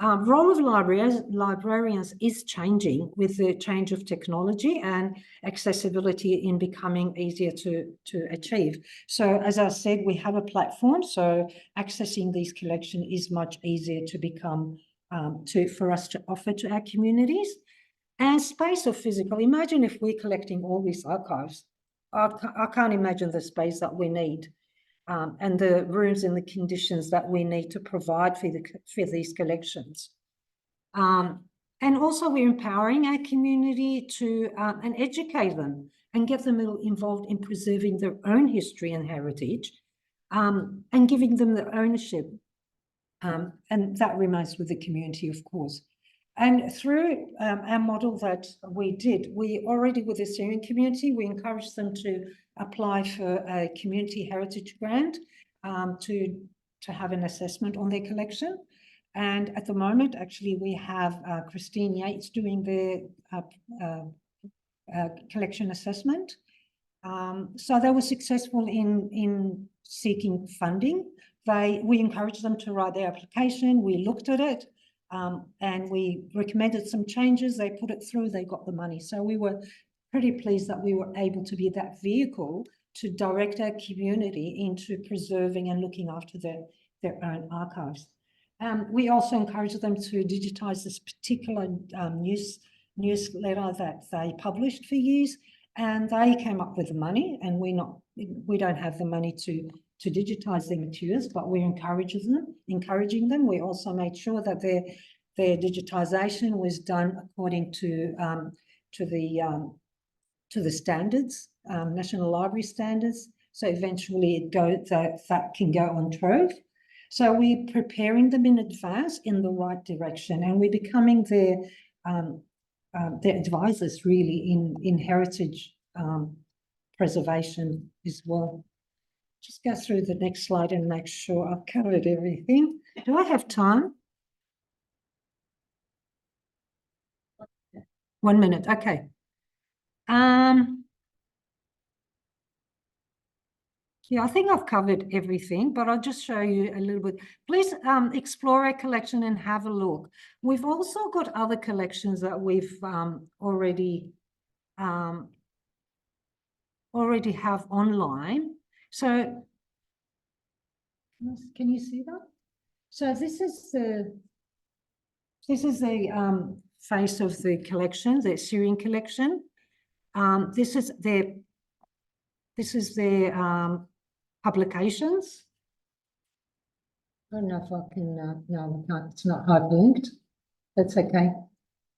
Role of librarians is changing with the change of technology and accessibility in becoming easier to achieve. So as I said, we have a platform, so accessing these collections is much easier to become, for us to offer to our communities. And space of physical, imagine if we're collecting all these archives. I can't imagine the space that we need and the rooms and the conditions that we need to provide for these collections. And also we're empowering our community to and educate them and get them involved in preserving their own history and heritage and giving them the ownership. And that remains with the community, of course. And through our model that we did, we already with the Syrian community, we encouraged them to apply for a community heritage grant to have an assessment on their collection. And at the moment, actually, we have Christine Yates doing the collection assessment. So they were successful in seeking funding. We encouraged them to write their application. We looked at it. And we recommended some changes, they put it through, they got the money. So we were pretty pleased that we were able to be that vehicle to direct our community into preserving and looking after their own archives. We also encouraged them to digitise this particular newsletter that they published for use, and they came up with the money, and we don't have the money to digitise their materials, but we're encouraging them. We also made sure that their digitisation was done according to the standards, National Library standards. So eventually that can go on Trove. So we're preparing them in advance in the right direction, and we're becoming their advisors really in heritage preservation as well. Just go through the next slide and make sure I've covered everything. Do I have time? 1 minute, okay. Yeah, I think I've covered everything, but I'll just show you a little bit. Please explore our collection and have a look. We've also got other collections that we've already have online. So can you see that? So this is the face of the collection, the Syrian collection. This is their publications. I don't know if I can. No, we can't. It's not hyperlinked. That's okay.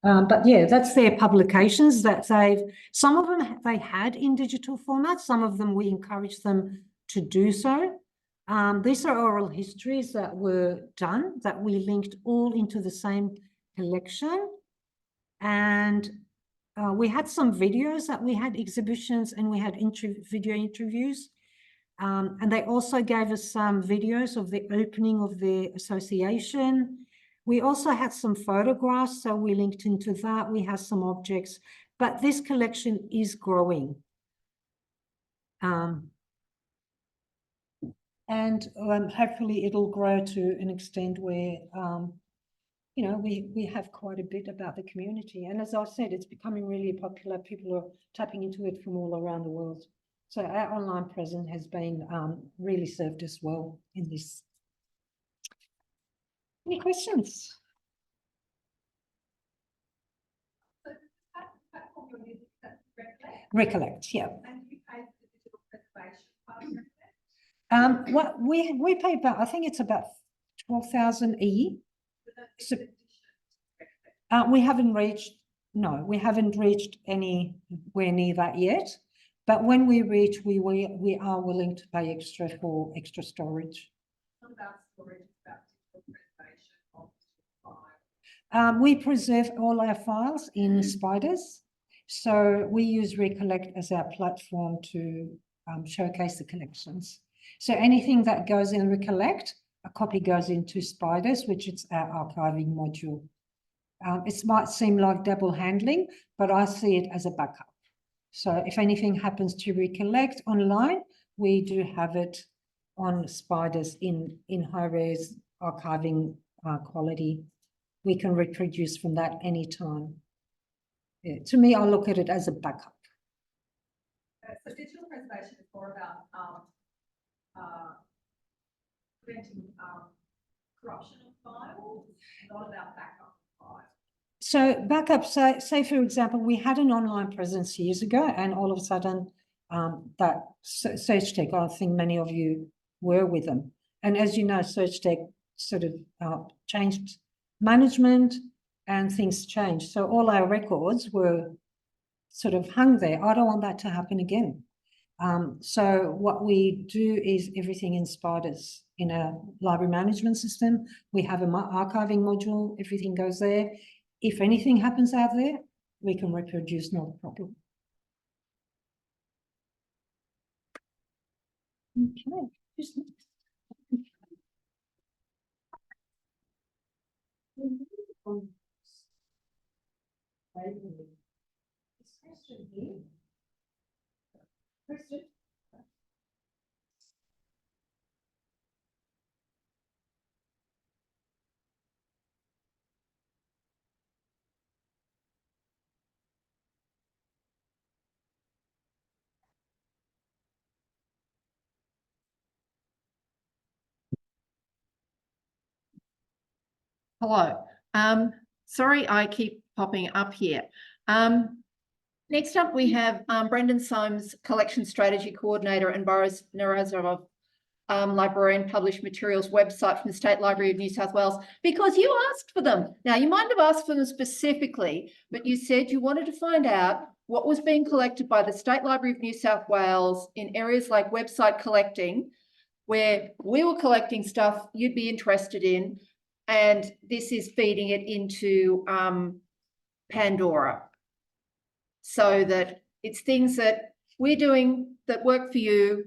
But yeah, that's their publications that some of them they had in digital format. Some of them we encouraged them to do so. These are oral histories that were done that we linked all into the same collection. And we had some videos that we had exhibitions and we had video interviews. And they also gave us some videos of the opening of the association. We also had some photographs, so we linked into that. We have some objects, but this collection is growing. And hopefully it'll grow to an extent where, you know, we have quite a bit about the community. And as I said, it's becoming really popular. People are tapping into it from all around the world. So our online presence has been really served us well in this. Any questions? Recollect, yeah. And you pay for the digital preservation part of Recollect? What we pay about, I think it's about 12,000 a year. So, we haven't reached anywhere near that yet. But when we reach, we are willing to pay extra for extra storage. What about storage? About digital preservation of digital files? We preserve all our files in Spiders. So we use Recollect as our platform to showcase the collections. So anything that goes in Recollect, a copy goes into Spiders, which is our archiving module. It might seem like double handling, but I see it as a backup. So if anything happens to Recollect online, we do have it on Spiders in high-res archiving quality. We can reproduce from that anytime. To me, I look at it as a backup. So digital preservation is more about preventing corruption of files, not about backup of files. So backup, say for example, we had an online presence years ago, and all of a sudden that SearchTech, I think many of you were with them. And as you know, SearchTech sort of changed management and things changed. So all our records were sort of hung there. I don't want that to happen again. So what we do is everything in Spiders in a library management system. We have an archiving module, everything goes there. If anything happens out there, we can reproduce, no problem. Okay, who's next? This question here. Question. Hello. Sorry, I keep popping up here. Next up, we have Brendan Symes, Collection Strategy Coordinator, and Boris Narazov, Librarian, Published Materials website from the State Library of New South Wales, because you asked for them. Now, you might have asked for them specifically, but you said you wanted to find out what was being collected by the State Library of New South Wales in areas like website collecting, where we were collecting stuff you'd be interested in, and this is feeding it into Pandora, so that it's things that we're doing that work for you.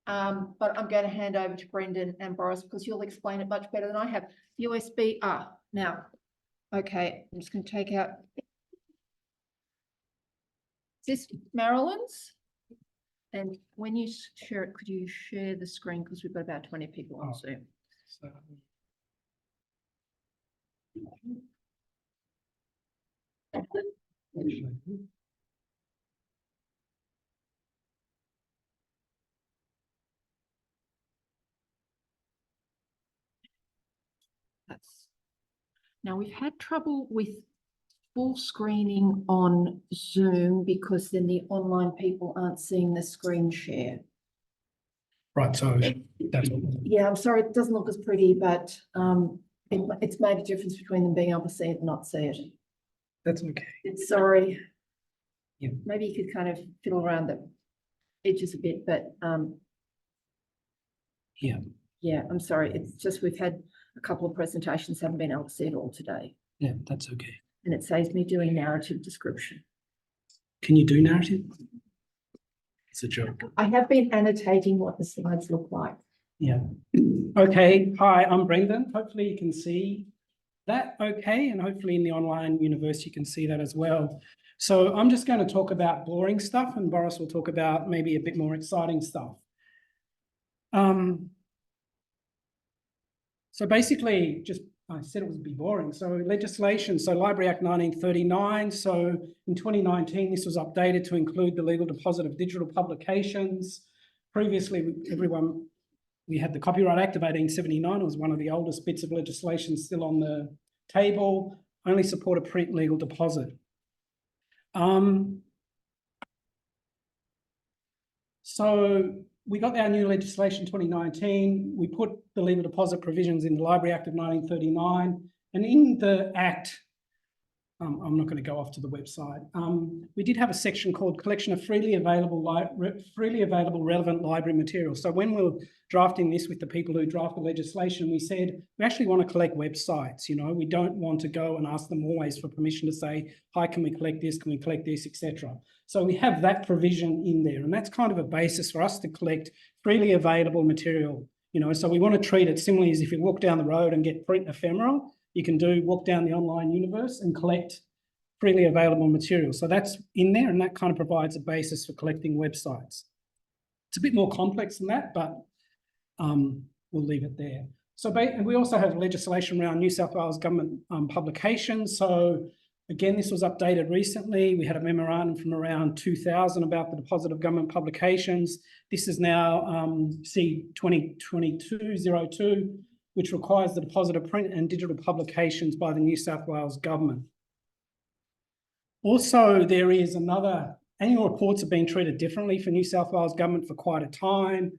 But I'm going to hand over to Brendan and Boris because you'll explain it much better than I have. USB, now, okay, I'm just going to take out. Is this Marilyn's? And when you share it, could you share the screen because we've got about 20 people on Zoom. Now we've had trouble with full screening on Zoom because then the online people aren't seeing the screen share. Right, so that's Yeah, I'm sorry, it doesn't look as pretty, but it's made a difference between them being able to see it and not see it. That's okay. It's sorry. Yeah. Maybe you could kind of fiddle around the edges a bit, but Yeah. Yeah, I'm sorry. It's just we've had a couple of presentations, haven't been able to see it all today. Yeah, that's okay. And it saves me doing narrative description. Can you do narrative? It's a joke. I have been annotating what the slides look like. Yeah. Okay. Hi, I'm Brendan. Hopefully you can see that okay. And hopefully in the online universe, you can see that as well. So I'm just going to talk about boring stuff and Boris will talk about maybe a bit more exciting stuff. So basically, just I said it would be boring. So legislation, so Library Act 1939. So in 2019, this was updated to include the legal deposit of digital publications. Previously, we had the Copyright Act of 1879. It was one of the oldest bits of legislation still on the table. Only support a print legal deposit. So we got our new legislation 2019. We put the legal deposit provisions in the Library Act of 1939. And in the Act, I'm not going to go off to the website. We did have a section called Collection of freely available relevant library materials. So when we were drafting this with the people who draft the legislation, we said, we actually want to collect websites. You know, we don't want to go and ask them always for permission to say, hi, can we collect this? Can we collect this, etc. So we have that provision in there. And that's kind of a basis for us to collect freely available material. You know, so we want to treat it similarly as if you walk down the road and get print ephemera. You can walk down the online universe and collect freely available material. So that's in there and that kind of provides a basis for collecting websites. It's a bit more complex than that, but we'll leave it there. So we also have legislation around New South Wales government publications. So again, this was updated recently. We had a memorandum from around 2000 about the deposit of government publications. This is now C 2022-02, which requires the deposit of print and digital publications by the New South Wales government. Also, there is another, annual reports have been treated differently for New South Wales government for quite a time.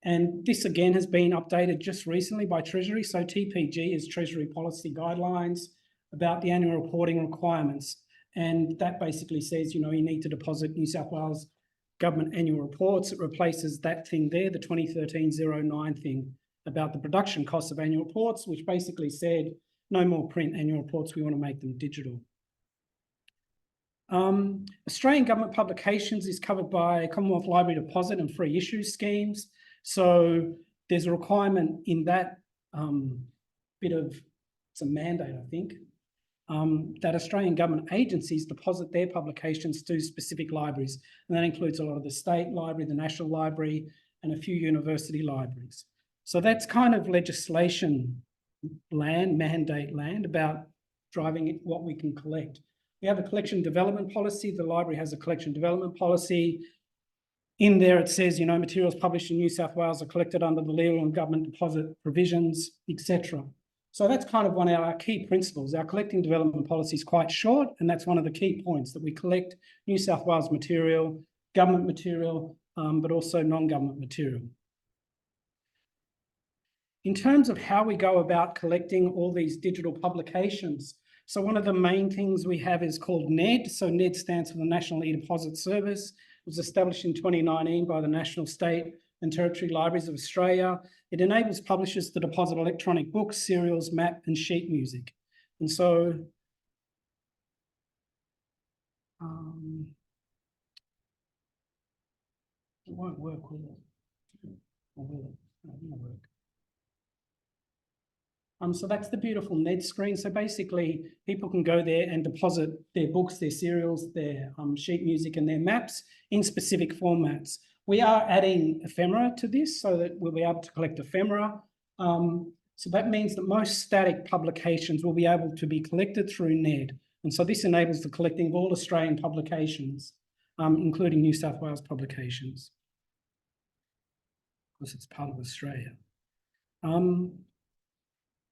And this again has been updated just recently by Treasury. So TPG is Treasury Policy Guidelines about the annual reporting requirements. And that basically says, you know, you need to deposit New South Wales government annual reports. It replaces that thing there, the 2013-09 thing about the production costs of annual reports, which basically said no more print annual reports, we want to make them digital. Australian government publications is covered by Commonwealth Library deposit and free issue schemes. So there's a requirement in that it's a mandate, I think, that Australian government agencies deposit their publications to specific libraries. And that includes a lot of the state library, the National Library, and a few university libraries. So that's kind of legislation land, mandate land about driving what we can collect. We have a collection development policy. The library has a collection development policy. In there it says, you know, materials published in New South Wales are collected under the legal and government deposit provisions, etc. So that's kind of one of our key principles. Our collecting development policy is quite short, and that's one of the key points, that we collect New South Wales material, government material, but also non-government material. In terms of how we go about collecting all these digital publications, so one of the main things we have is called NED. So NED stands for the National E-Deposit Service. It was established in 2019 by the National, State and Territory Libraries of Australia. It enables publishers to deposit electronic books, serials, map and sheet music. And so it won't work, will it? Or will it? No, it won't work. So that's the beautiful NED screen. So basically, people can go there and deposit their books, their serials, their sheet music and their maps in specific formats. We are adding ephemera to this so that we'll be able to collect ephemera. So that means that most static publications will be able to be collected through NED. And so this enables the collecting of all Australian publications, including New South Wales publications. Of course, it's part of Australia.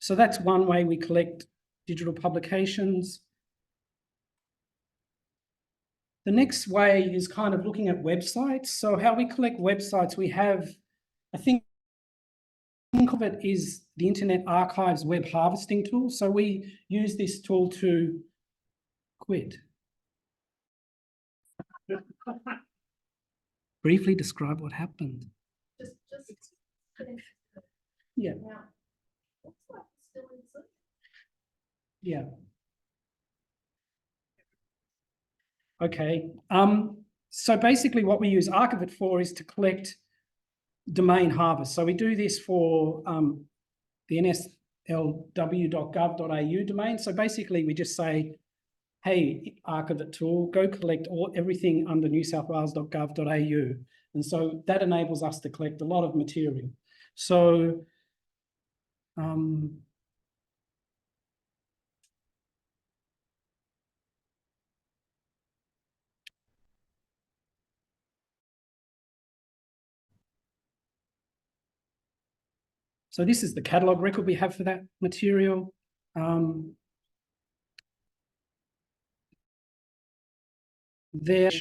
So that's one way we collect digital publications. The next way is kind of looking at websites. So how we collect websites, we have, I think of it is the Internet Archive's web harvesting tool. So we use this tool to briefly describe what happened. Yeah. Now, looks like it's still in Zoom. Yeah. Okay. So basically what we use Archivate for is to collect domain harvest. So we do this for the nslw.gov.au domain. So basically we just say, hey, Archivate tool, go collect everything under newsouthwales.gov.au. And so that enables us to collect a lot of material. So so this is the catalogue record we have for that material. There.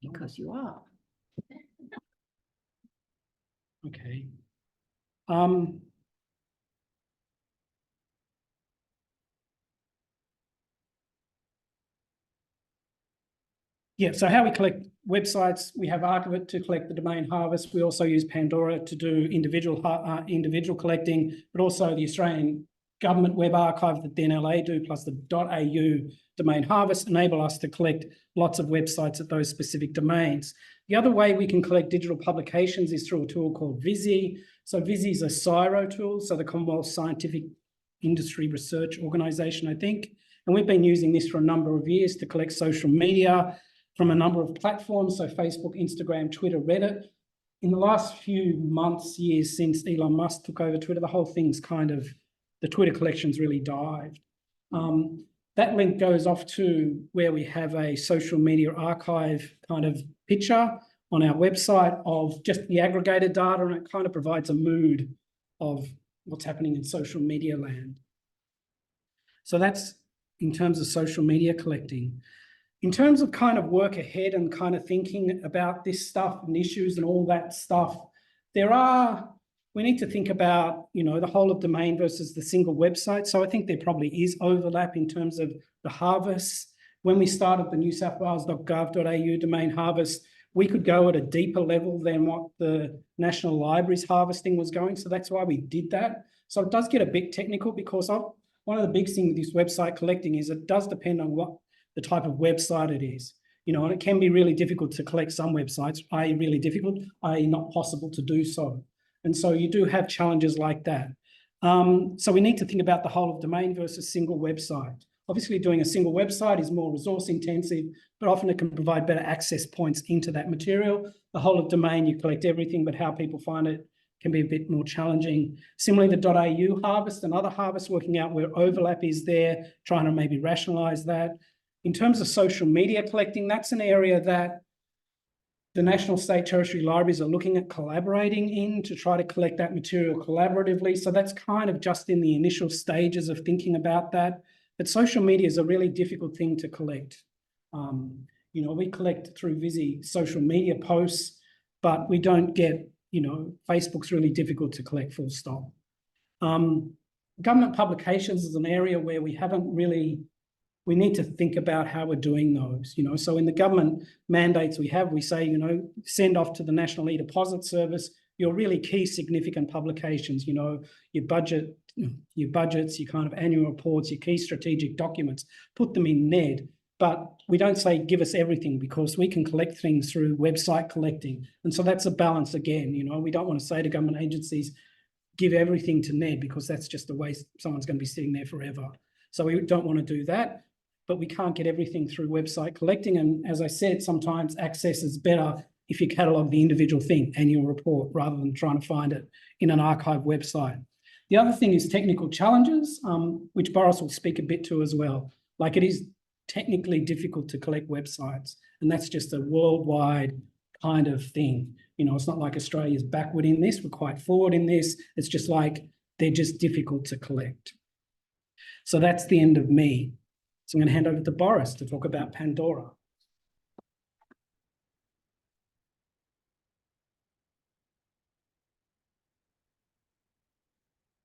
Because you are. Okay. Yeah, so how we collect websites, we have Archivate to collect the domain harvest. We also use Pandora to do individual collecting, but also the Australian Government Web Archive that the NLA do, plus the .au domain harvest, enable us to collect lots of websites at those specific domains. The other way we can collect digital publications is through a tool called Vizi. So Vizi is a CSIRO tool, so the Commonwealth Scientific Industry Research Organisation, I think. And we've been using this for a number of years to collect social media from a number of platforms, so Facebook, Instagram, Twitter, Reddit. in the last few months, years since Elon Musk took over Twitter, the whole thing's the Twitter collection's really dived. That link goes off to where we have a social media archive kind of picture on our website of just the aggregated data, and it kind of provides a mood of what's happening in social media land. So that's in terms of social media collecting. In terms of kind of work ahead and kind of thinking about this stuff and issues and all that stuff, we need to think about, the whole of domain versus the single website. So I think there probably is overlap in terms of the harvests. When we started the New South Wales.gov.au domain harvest, we could go at a deeper level than what the National Library's harvesting was going. So that's why we did that. So it does get a bit technical because one of the big things with this website collecting is it does depend on what the type of website it is. And it can be really difficult to collect some websites, i.e. really difficult, i.e. not possible to do so. And so you do have challenges like that. So we need to think about the whole of domain versus single website. Obviously, doing a single website is more resource intensive, but often it can provide better access points into that material. The whole of domain, you collect everything, but how people find it can be a bit more challenging. Similarly, the .au harvest and other harvests, working out where overlap is there, trying to maybe rationalise that. In terms of social media collecting, that's an area that the National State Tertiary Libraries are looking at collaborating in to try to collect that material collaboratively. So that's kind of just in the initial stages of thinking about that. But social media is a really difficult thing to collect. We collect through Visi social media posts, but we don't get, Facebook's really difficult to collect, full stop. Government publications is an area where we need to think about how we're doing those, So in the government mandates we say, send off to the National E-Deposit Service your really key significant publications, your budgets, your kind of annual reports, your key strategic documents, put them in NED. But we don't say give us everything because we can collect things through website collecting. And so that's a balance again, we don't want to say to government agencies, give everything to NED because that's just a waste. Someone's going to be sitting there forever. So we don't want to do that. But we can't get everything through website collecting. And as I said, sometimes access is better if you catalogue the individual thing, annual report, rather than trying to find it in an archive website. The other thing is technical challenges, which Boris will speak a bit to as well. Like it is technically difficult to collect websites, and that's just a worldwide kind of thing. It's not like Australia's backward in this, we're quite forward in this. It's just like they're just difficult to collect. So that's the end of me. So I'm going to hand over to Boris to talk about Pandora.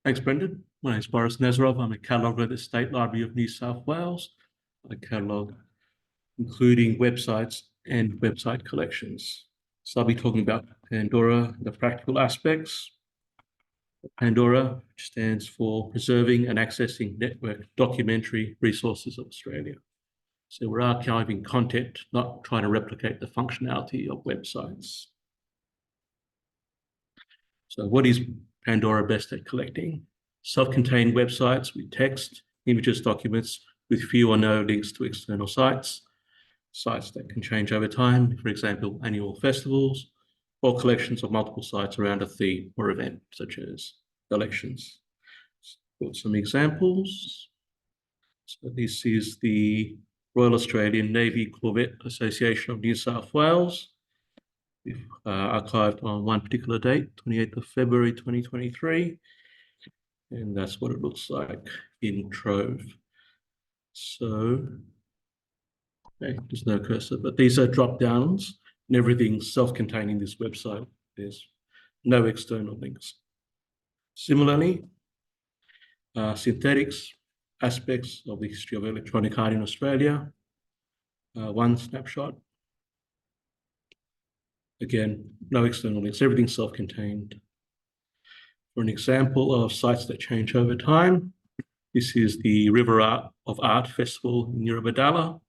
Thanks, Brendan. My name is Boris Nazarov. I'm a cataloguer at the State Library of New South Wales. I catalogue including websites and website collections. So I'll be talking about Pandora, the practical aspects. Pandora stands for Preserving and Accessing Network Documentary Resources of Australia. So we're archiving content, not trying to replicate the functionality of websites. So what is Pandora best at collecting? Self-contained websites with text, images, documents with few or no links to external sites, sites that can change over time, for example, annual festivals, or collections of multiple sites around a theme or event, such as elections. Got some examples. So this is the Royal Australian Navy Corvette Association of New South Wales. We've archived on one particular date, 28th of February 2023. And that's what it looks like in Trove. So, okay, there's no cursor, but these are drop downs and everything's self-contained in this website. There's no external links. Similarly, synthetics, aspects of the history of electronic art in Australia. One snapshot. Again, no external links, everything's self-contained. For an example of sites that change over time, this is the River of Art Festival in Eurobodalla.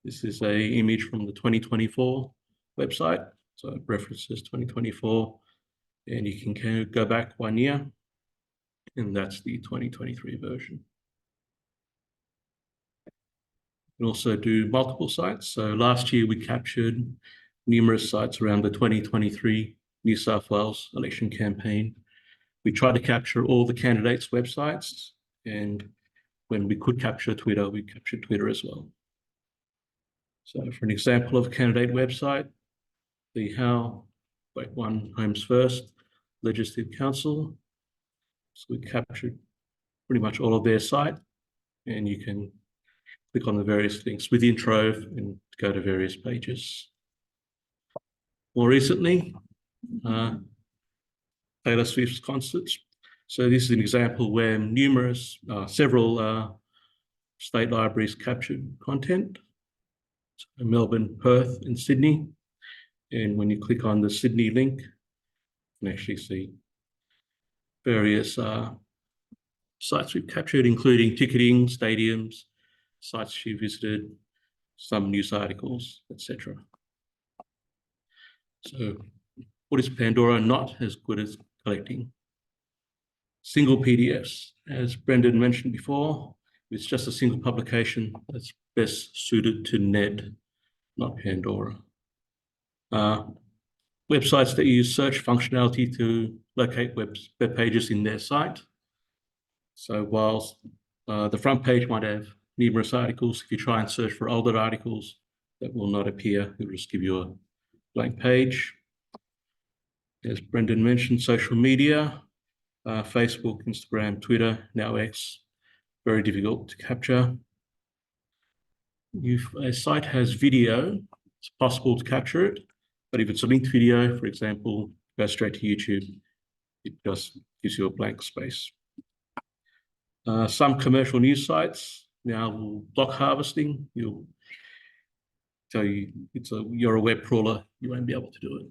This is an image from the 2024 website. So it references 2024, and you can go back 1 year, and that's the 2023 version. You can also do multiple sites. So last year we captured numerous sites around the 2023 New South Wales election campaign. We tried to capture all the candidates' websites, and when we could capture Twitter, we captured Twitter as well. So for an example of a candidate website, the How, like One Homes First Legislative Council. So we captured pretty much all of their site, and you can click on the various links within Trove and go to various pages. More recently, Taylor Swift's concerts. So this is an example where several state libraries captured content. So Melbourne, Perth, and Sydney. And when you click on the Sydney link, you can actually see various sites we've captured, including ticketing, stadiums, sites she visited, some news articles, etc. So what is Pandora not as good as collecting? Single PDFs. As Brendan mentioned before, it's just a single publication that's best suited to NED, not Pandora. Websites that use search functionality to locate web pages in their site. So whilst the front page might have numerous articles, if you try and search for older articles, that will not appear. It will just give you a blank page. As Brendan mentioned, social media, Facebook, Instagram, Twitter, now X, very difficult to capture. If a site has video, it's possible to capture it, but if it's a linked video, for example, go straight to YouTube, it just gives you a blank space. Some commercial news sites now will block harvesting. You'll tell you you're a web crawler, you won't be able to do it.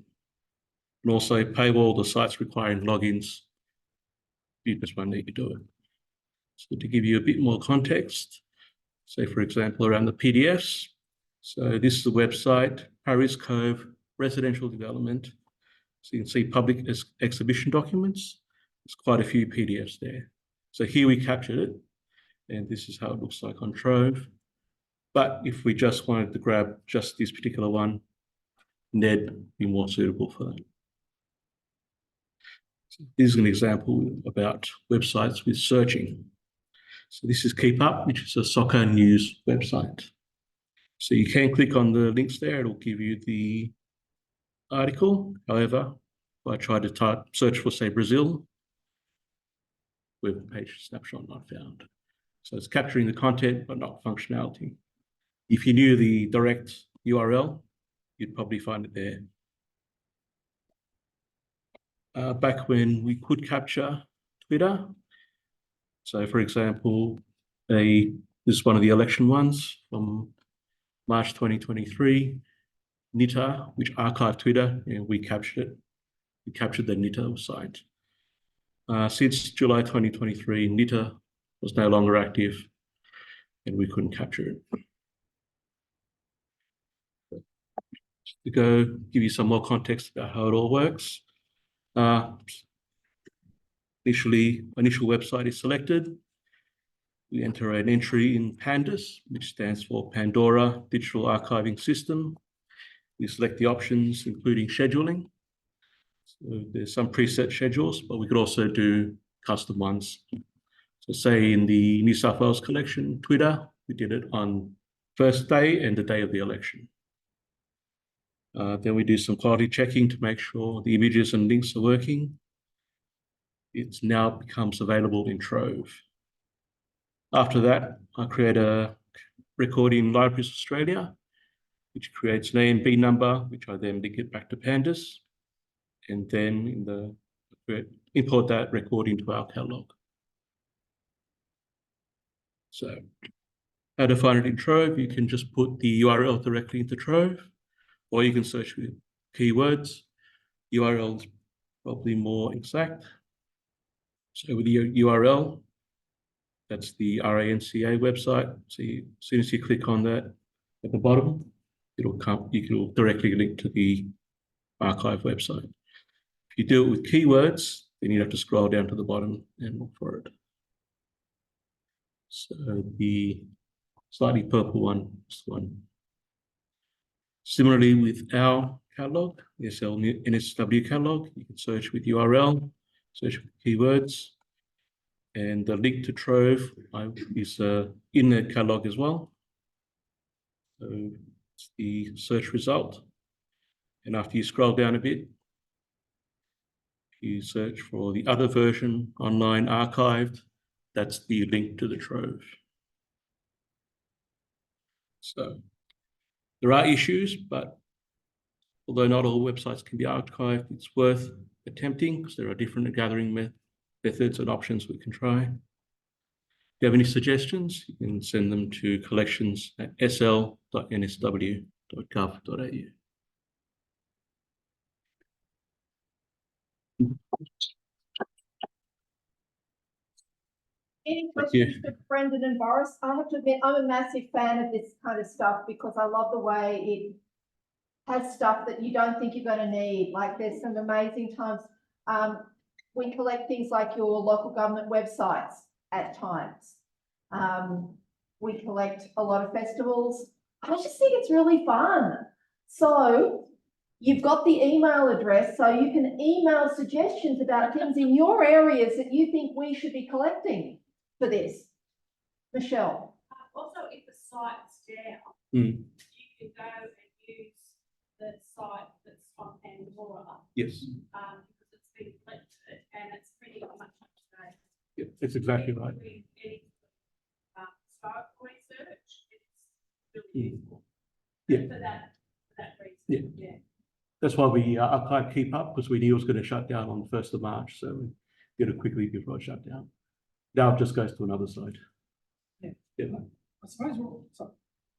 And also paywall the sites requiring logins. You just won't need to do it. So to give you a bit more context, say for example around the PDFs. So this is the website, Paris Cove Residential Development. So you can see public exhibition documents. There's quite a few PDFs there. So here we captured it, and this is how it looks like on Trove. But if we just wanted to grab just this particular one, NED would be more suitable for that. So this is an example about websites with searching. So this is Keep Up, which is a soccer news website. So you can click on the links there, it'll give you the article. However, if I try to search for, say, Brazil, web page snapshot not found. So it's capturing the content, but not functionality. If you knew the direct URL, you'd probably find it there. Back when we could capture Twitter, so for example, this is one of the election ones from March 2023, NITA, which archived Twitter, and we captured it. We captured the NITA site. Since July 2023, NITA was no longer active and we couldn't capture it. To go give you some more context about how it all works. Initial website is selected. We enter an entry in PANDAS, which stands for Pandora Digital Archiving System. We select the options, including scheduling. So there's some preset schedules, but we could also do custom ones. So say in the New South Wales collection, Twitter, we did it on first day and the day of the election. Then we do some quality checking to make sure the images and links are working. It now becomes available in Trove. After that, I create a record in Libraries Australia, which creates an A&B number, which I then link it back to Pandas, and then import that record into our catalog. So how to find it in Trove, you can just put the URL directly into Trove, or you can search with keywords. URL is probably more exact. So with the URL, that's the RANCA website. So as soon as you click on that at the bottom, you can directly link to the archive website. If you do it with keywords, then you have to scroll down to the bottom and look for it. So the slightly purple one is the one. Similarly with our catalog, NSW catalog. You can search with URL, search with keywords, and the link to Trove is in the catalog as well. So it's the search result. And after you scroll down a bit, you search for the other version online archived. That's the link to the Trove. So there are issues, but although not all websites can be archived, it's worth attempting because there are different gathering methods and options we can try. If you have any suggestions, you can send them to collections@sl.nsw.gov.au. Any questions for Brendan and Boris? I have to admit, I'm a massive fan of this kind of stuff because I love the way it has stuff that you don't think you're going to need. Like there's some amazing times. We collect things like your local government websites at times. We collect a lot of festivals. I just think it's really fun. So you've got the email address, so you can email suggestions about things in your areas that you think we should be collecting for this. Michelle. Also, if the site's down, Mm. you can go and use the site that's on Pandora. Yes. Because it's been collected and it's pretty much up to date. Yeah, that's exactly right. Any historical research, it's really useful. Yeah. For that reason. Yeah. Yeah. That's why we archive Keep Up, because we knew it was going to shut down on the 1st of March. So we did it quickly before it shut down. Now it just goes to another site. Yeah. Yeah. I suppose sorry.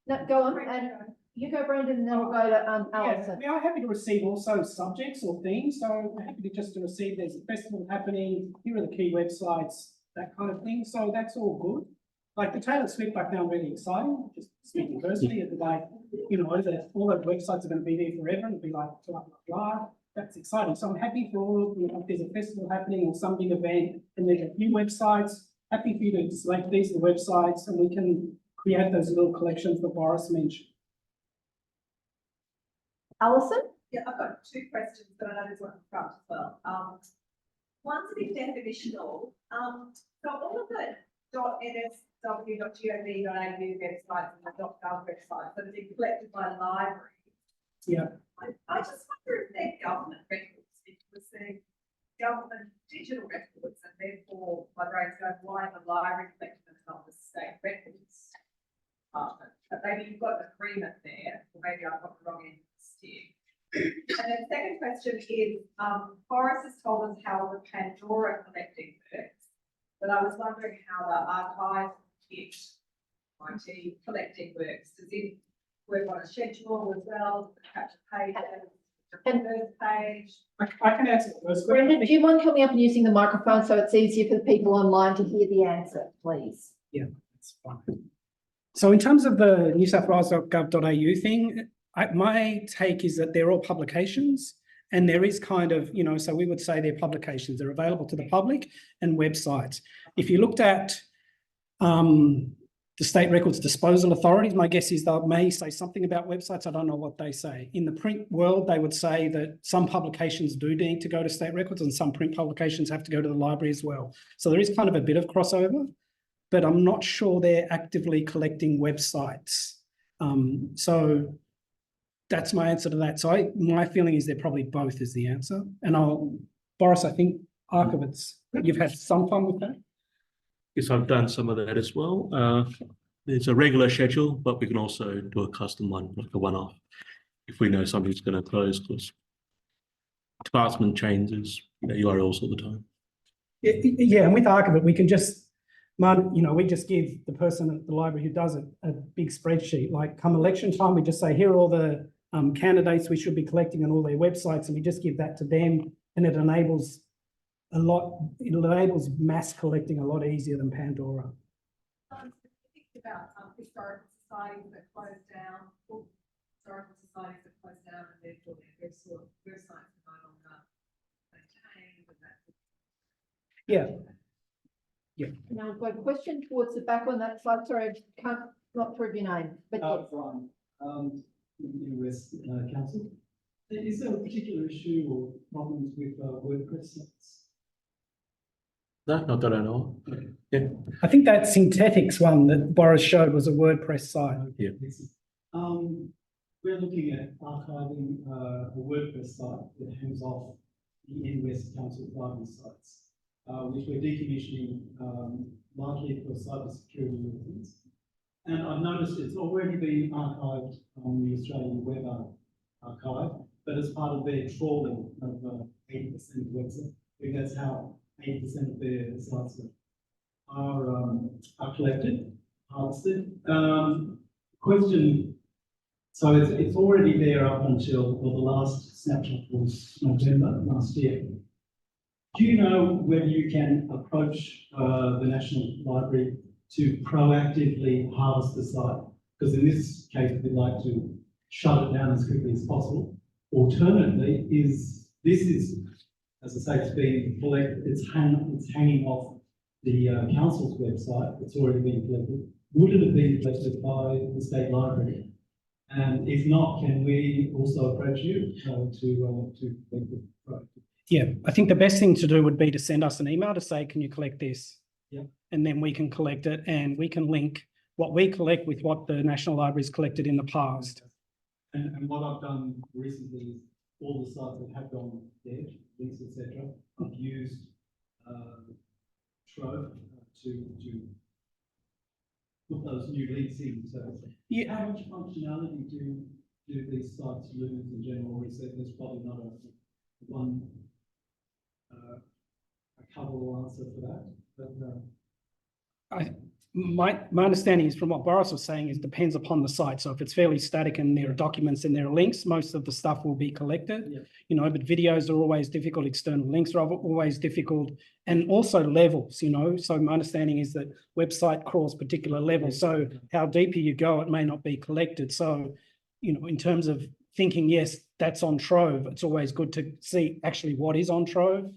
No, go on, and you go, Brendan, and then we'll go to Alison. We are happy to receive also subjects or themes, so we're happy to receive, there's a festival happening, here are the key websites, that kind of thing, so that's all good. Like the Taylor Swift, I found really exciting, just speaking personally, it's like, you know, all those websites are going to be there forever, and it'll be like, blah, blah, blah. That's exciting, so I'm happy for all of you, if there's a festival happening or some big event, and there's a few websites, happy for you to select these are the websites, and we can create those little collections that Boris mentioned. Alison? Yeah, I've got two questions, but I know there's one in front as well. One's a bit definitional. So all of the .nsw.gov.au websites and the .gov websites that have been collected by libraries. Yeah. I just wonder if they're government records, because they're government digital records, and therefore my brain's going, why the library collecting them, not the state records department? But maybe you've got an agreement there, or maybe I've got the wrong end of the stick. And then second question is, Boris has told us how the Pandora collecting works, but I was wondering how the archive kit IT collecting works. Does it work on a schedule as well? Catch a page, a first page? I can answer the first question. Brendan, do you mind coming up and using the microphone so it's easier for the people online to hear the answer, please? Yeah, that's fine. So in terms of the New South Wales.gov.au thing, my take is that they're all publications, and there is kind of, you know, so we would say they're publications. They're available to the public and websites. If you looked at the state records disposal authorities, my guess is they may say something about websites. I don't know what they say. In the print world, they would say that some publications do need to go to state records and some print publications have to go to the library as well. So there is kind of a bit of crossover, but I'm not sure they're actively collecting websites. So that's my answer to that. So my feeling is they're probably both is the answer. And Boris, I think archivists, you've had some fun with that? Yes, I've done some of that as well. There's a regular schedule, but we can also do a custom one, like a one-off, if we know something's going to close, because department changes, you know, URLs all the time. Yeah, and with Archivit, we can just, you know, we just give the person at the library who does it a big spreadsheet. Like come election time, we just say, here are all the candidates we should be collecting on all their websites, and we just give that to them, and it enables mass collecting a lot easier than Pandora. Think about historical societies that close down, or historical societies that close down, and therefore their websites are no longer maintained, and that. Yeah. Yeah. Now we've got a question towards the back on that slide. Sorry, I can't not prove your name, but yes. Brian, US Council. Is there a particular issue or problems with WordPress sites? No, not that I know of. Yeah. I think that synthetics one that Boris showed was a WordPress site. Yeah. We're looking at archiving a WordPress site that hangs off the NWest Council library sites, which we're decommissioning largely for cybersecurity reasons. And I've noticed it's already been archived on the Australian Web Archive, but as part of their trawling of 80% of websites. I think that's how 80% of their sites are collected, harvested. Question. So it's already there up until, well, the last snapshot was November last year. Do you know whether you can approach the National Library to proactively harvest the site? Because in this case, we'd like to shut it down as quickly as possible. Alternatively, this is, as I say, it's being collected, it's hanging off the council's website. It's already been collected. Would it have been collected by the State Library? And if not, can we also approach you to collect it? Yeah, I think the best thing to do would be to send us an email to say, can you collect this? Yeah. And then we can collect it and we can link what we collect with what the National Library's collected in the past. And what I've done recently is all the sites that have gone dead, links, etc. I've used Trove to put those new links in. So yeah. How much functionality do these sites lose in general? Or is that there's probably not a coverable answer for that? But my understanding is from what Boris was saying is depends upon the site. So if it's fairly static and there are documents and there are links, most of the stuff will be collected. Yeah. You know, but videos are always difficult. External links are always difficult, and also levels. You know, so my understanding is that website crawls particular levels. So how deeper you go, it may not be collected. So, you know, in terms of thinking, yes, that's on Trove. It's always good to see actually what is on Trove,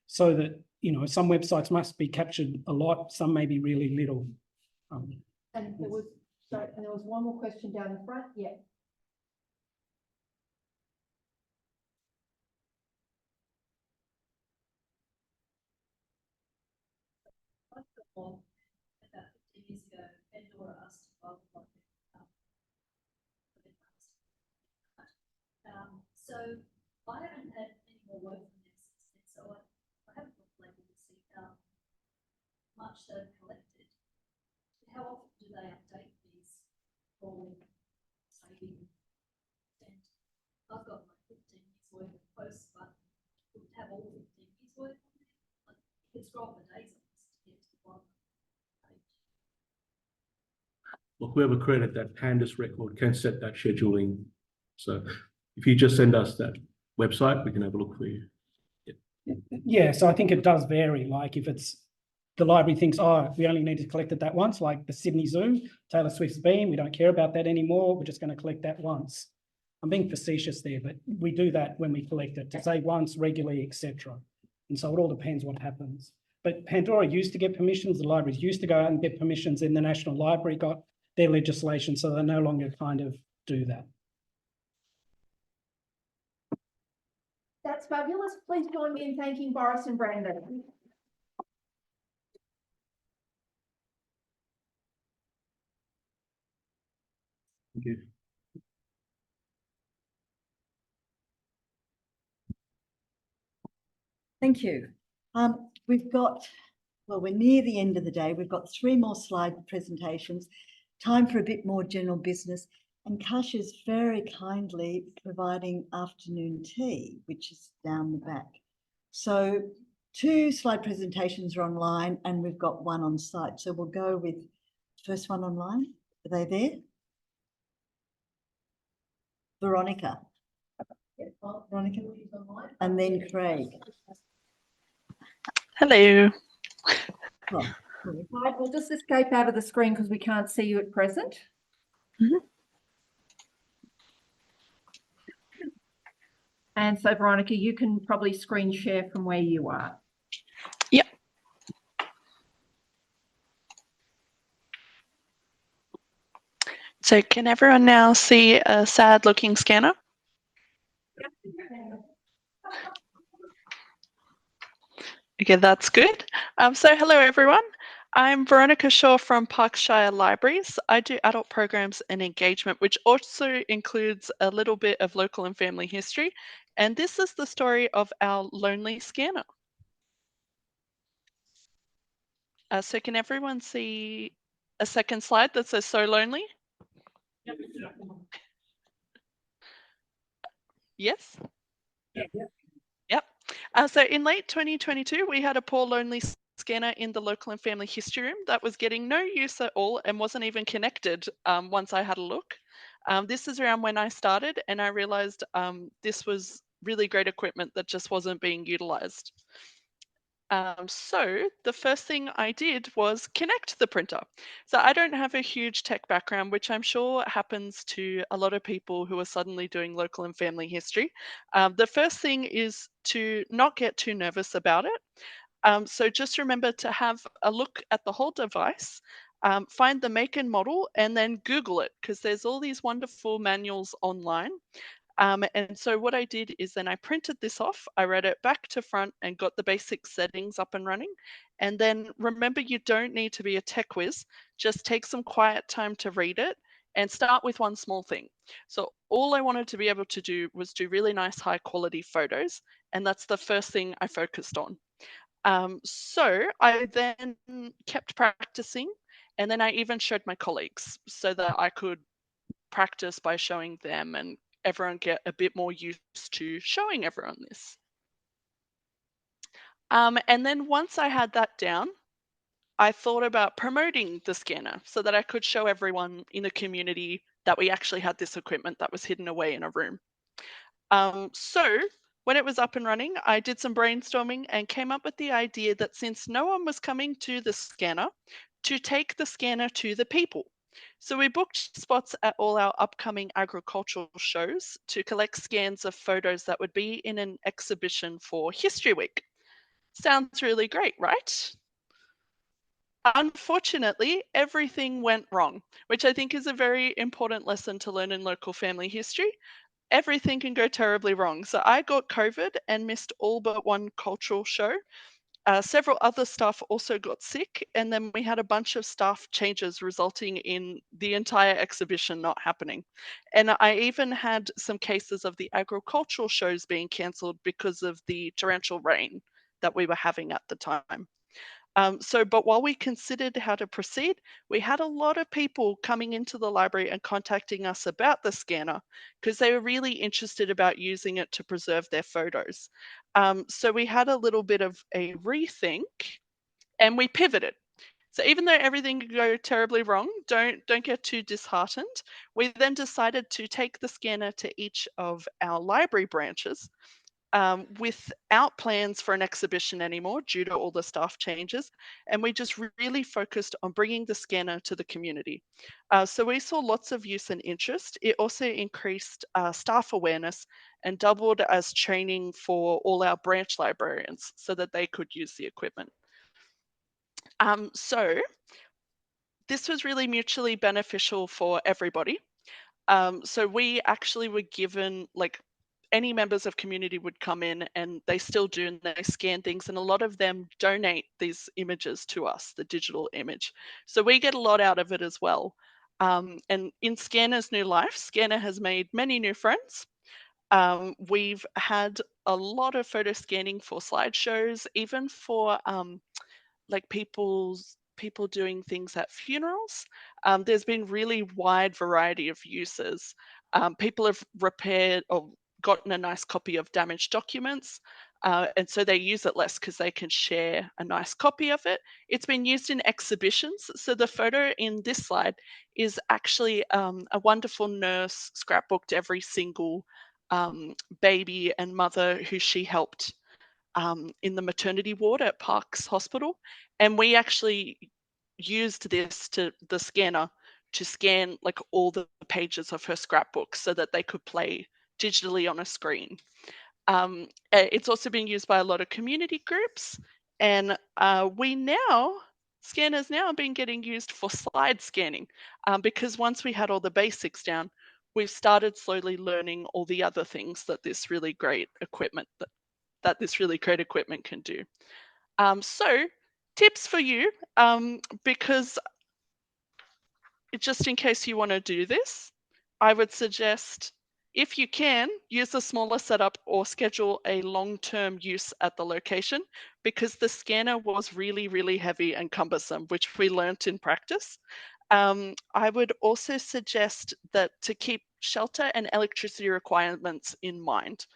so that you know some websites must be captured a lot, some may be really little. And there was one more question down the front. Yeah. About 15 years ago, Pandora asked to file a so I haven't had any more work from them since then, so I haven't been able to see how much they've collected. How often do they update these for saving? And I've got like 15 years worth of posts, but would have all 15 years worth on there. Like, you could scroll for days on this to get to the bottom page. Well, whoever created that Pandas record can set that scheduling. So if you just send us that website, we can have a look for you. Yeah, so I think it does vary. Like if it's the library thinks, oh, we only need to collect it that once, like the Sydney Zoo, Taylor Swift's been, we don't care about that anymore. We're just going to collect that once. I'm being facetious there, but we do that when we collect it to say once, regularly, etc. And so it all depends what happens. But Pandora used to get permissions. The libraries used to go out and get permissions, and the National Library got their legislation, so they no longer kind of do that. That's fabulous. Please join me in thanking Boris and Brandon. Thank you. Thank you. We've got, well, we're near the end of the day. We've got 3 more slide presentations, time for a bit more general business. And Kash is very kindly providing afternoon tea, which is down the back. So 2 slide presentations are online and we've got 1 on site. So we'll go with the first one online. Are they there? Veronica. Veronica, and then Craig. Hello. Oh, Right, we'll just escape out of the screen because we can't see you at present. And so, Veronica, you can probably screen share from where you are. Yep. So can everyone now see a sad looking scanner? Okay, that's good. So hello everyone. I'm Veronica Shaw from Parkshire Libraries. I do adult programs and engagement, which also includes a little bit of local and family history. And this is the story of our lonely scanner. So can everyone see a second slide that says "So lonely"? Yes? Yep. So in late 2022, we had a poor lonely scanner in the local and family history room that was getting no use at all and wasn't even connected once I had a look. This is around when I started, and I realized this was really great equipment that just wasn't being utilized. So the first thing I did was connect the printer. So I don't have a huge tech background, which I'm sure happens to a lot of people who are suddenly doing local and family history. The first thing is to not get too nervous about it. So just remember to have a look at the whole device, find the make and model, and then Google it, because there's all these wonderful manuals online. And so what I did is then I printed this off, I read it back to front and got the basic settings up and running. And then remember, you don't need to be a tech whiz, just take some quiet time to read it and start with one small thing. So all I wanted to be able to do was do really nice high quality photos. And that's the first thing I focused on. So I then kept practicing, and then I even showed my colleagues so that I could practice by showing them and everyone get a bit more used to showing everyone this. And then once I had that down, I thought about promoting the scanner so that I could show everyone in the community that we actually had this equipment that was hidden away in a room. So when it was up and running, I did some brainstorming and came up with the idea that since no one was coming to the scanner, to take the scanner to the people. So we booked spots at all our upcoming agricultural shows to collect scans of photos that would be in an exhibition for History Week. Sounds really great, right? Unfortunately, everything went wrong, which I think is a very important lesson to learn in local family history. Everything can go terribly wrong. So I got COVID and missed all but one cultural show. Several other staff also got sick, and then we had a bunch of staff changes resulting in the entire exhibition not happening. And I even had some cases of the agricultural shows being cancelled because of the torrential rain that we were having at the time. But while we considered how to proceed, we had a lot of people coming into the library and contacting us about the scanner because they were really interested about using it to preserve their photos. So we had a little bit of a rethink and we pivoted. So even though everything could go terribly wrong, don't get too disheartened. We then decided to take the scanner to each of our library branches without plans for an exhibition anymore due to all the staff changes. And we just really focused on bringing the scanner to the community. So we saw lots of use and interest. It also increased staff awareness and doubled as training for all our branch librarians so that they could use the equipment. So this was really mutually beneficial for everybody. So we actually were given, like, any members of community would come in and they still do, and they scan things, and a lot of them donate these images to us, the digital image. So we get a lot out of it as well. And in Scanner's new life, Scanner has made many new friends. We've had a lot of photo scanning for slideshows, even for like people doing things at funerals. There's been really wide variety of uses. People have repaired or gotten a nice copy of damaged documents, and so they use it less because they can share a nice copy of it. It's been used in exhibitions. So the photo in this slide is actually a wonderful nurse scrapbooked every single baby and mother who she helped in the maternity ward at Parks Hospital. And we actually used the scanner to scan like all the pages of her scrapbook so that they could play digitally on a screen. It's also been used by a lot of community groups, and scanners now have been getting used for slide scanning because once we had all the basics down, we've started slowly learning all the other things that this really great equipment can do. So tips for you, because just in case you want to do this, I would suggest, if you can, use a smaller setup or schedule a long-term use at the location, because the scanner was really, really heavy and cumbersome, which we learnt in practice. I would also suggest that to keep shelter and electricity requirements in mind,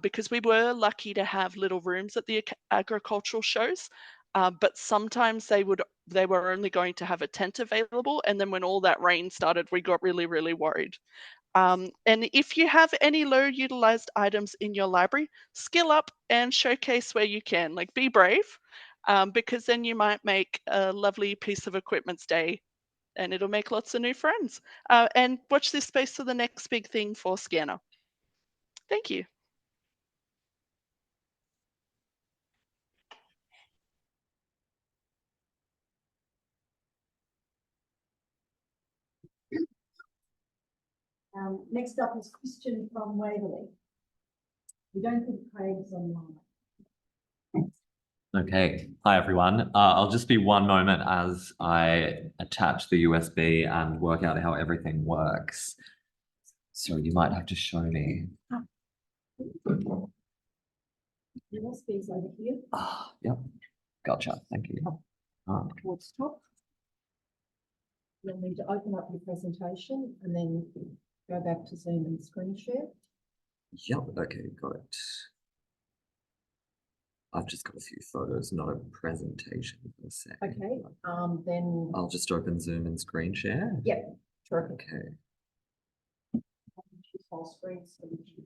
because we were lucky to have little rooms at the agricultural shows, but sometimes they were only going to have a tent available, and then when all that rain started, we got really, really worried. And if you have any low utilized items in your library, skill up and showcase where you can. Like, be brave, because then you might make a lovely piece of equipment day, and it'll make lots of new friends. And watch this space for the next big thing for Scanner. Thank you. Next up is Christian from Waverley. We don't think Craig's online. Okay, hi everyone. I'll just be one moment as I attach the USB and work out how everything works. So you might have to show me. USB's over here. Yep, gotcha, thank you. Towards top. You'll need to open up your presentation and then go back to Zoom and screen share. Yep, okay, got it. I've just got a few photos, not a presentation per se. Okay, then. I'll just open Zoom and screen share. Yep, terrific. Okay. Full screen so we can-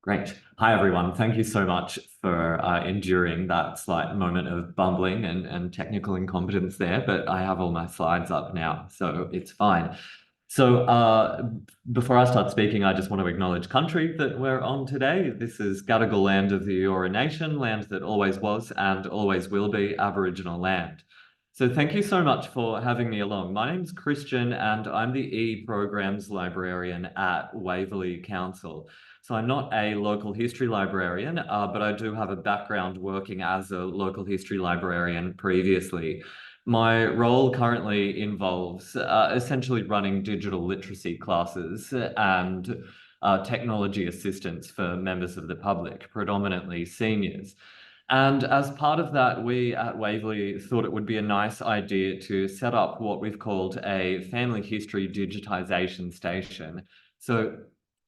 Great. Hi, everyone. Thank you so much for enduring that slight moment of bumbling and technical incompetence there, but I have all my slides up now, so it's fine. So before I start speaking, I just want to acknowledge country that we're on today. This is Gadigal land of the Eora Nation, land that always was and always will be Aboriginal land. So thank you so much for having me along. My name's Christian and I'm the E-Programs Librarian at Waverley Council. So I'm not a local history librarian, but I do have a background working as a local history librarian previously. My role currently involves essentially running digital literacy classes and technology assistance for members of the public, predominantly seniors. And as part of that, we at Waverley thought it would be a nice idea to set up what we've called a family history digitisation station. So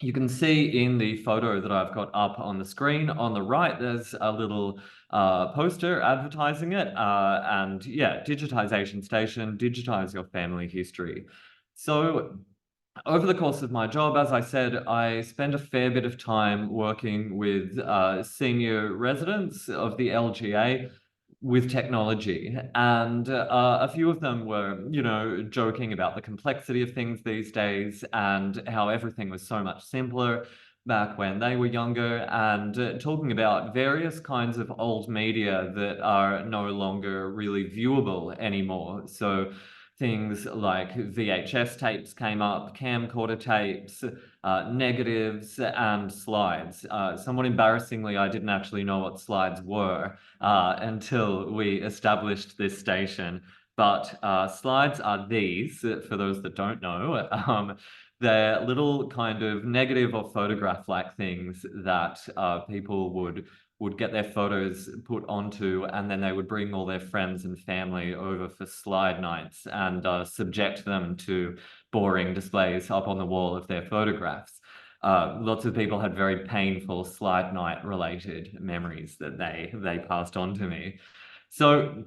you can see in the photo that I've got up on the screen, on the right, there's a little poster advertising it. And yeah, digitisation station, digitise your family history. So over the course of my job, as I said, I spend a fair bit of time working with senior residents of the LGA with technology, and a few of them were, you know, joking about the complexity of things these days and how everything was so much simpler back when they were younger, and talking about various kinds of old media that are no longer really viewable anymore. So things like VHS tapes came up, camcorder tapes, negatives, and slides. Somewhat embarrassingly, I didn't actually know what slides were until we established this station. But slides are these, for those that don't know. They're little kind of negative or photograph-like things that people would get their photos put onto, and then they would bring all their friends and family over for slide nights and subject them to boring displays up on the wall of their photographs. Lots of people had very painful slide night related memories that they passed on to me. So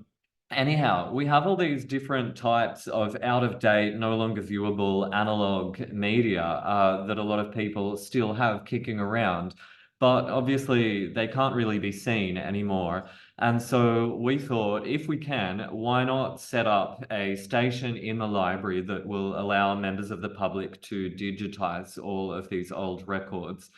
anyhow, we have all these different types of out-of-date, no longer viewable analog media that a lot of people still have kicking around, but obviously they can't really be seen anymore. And so we thought, if we can, why not set up a station in the library that will allow members of the public to digitize all of these old records.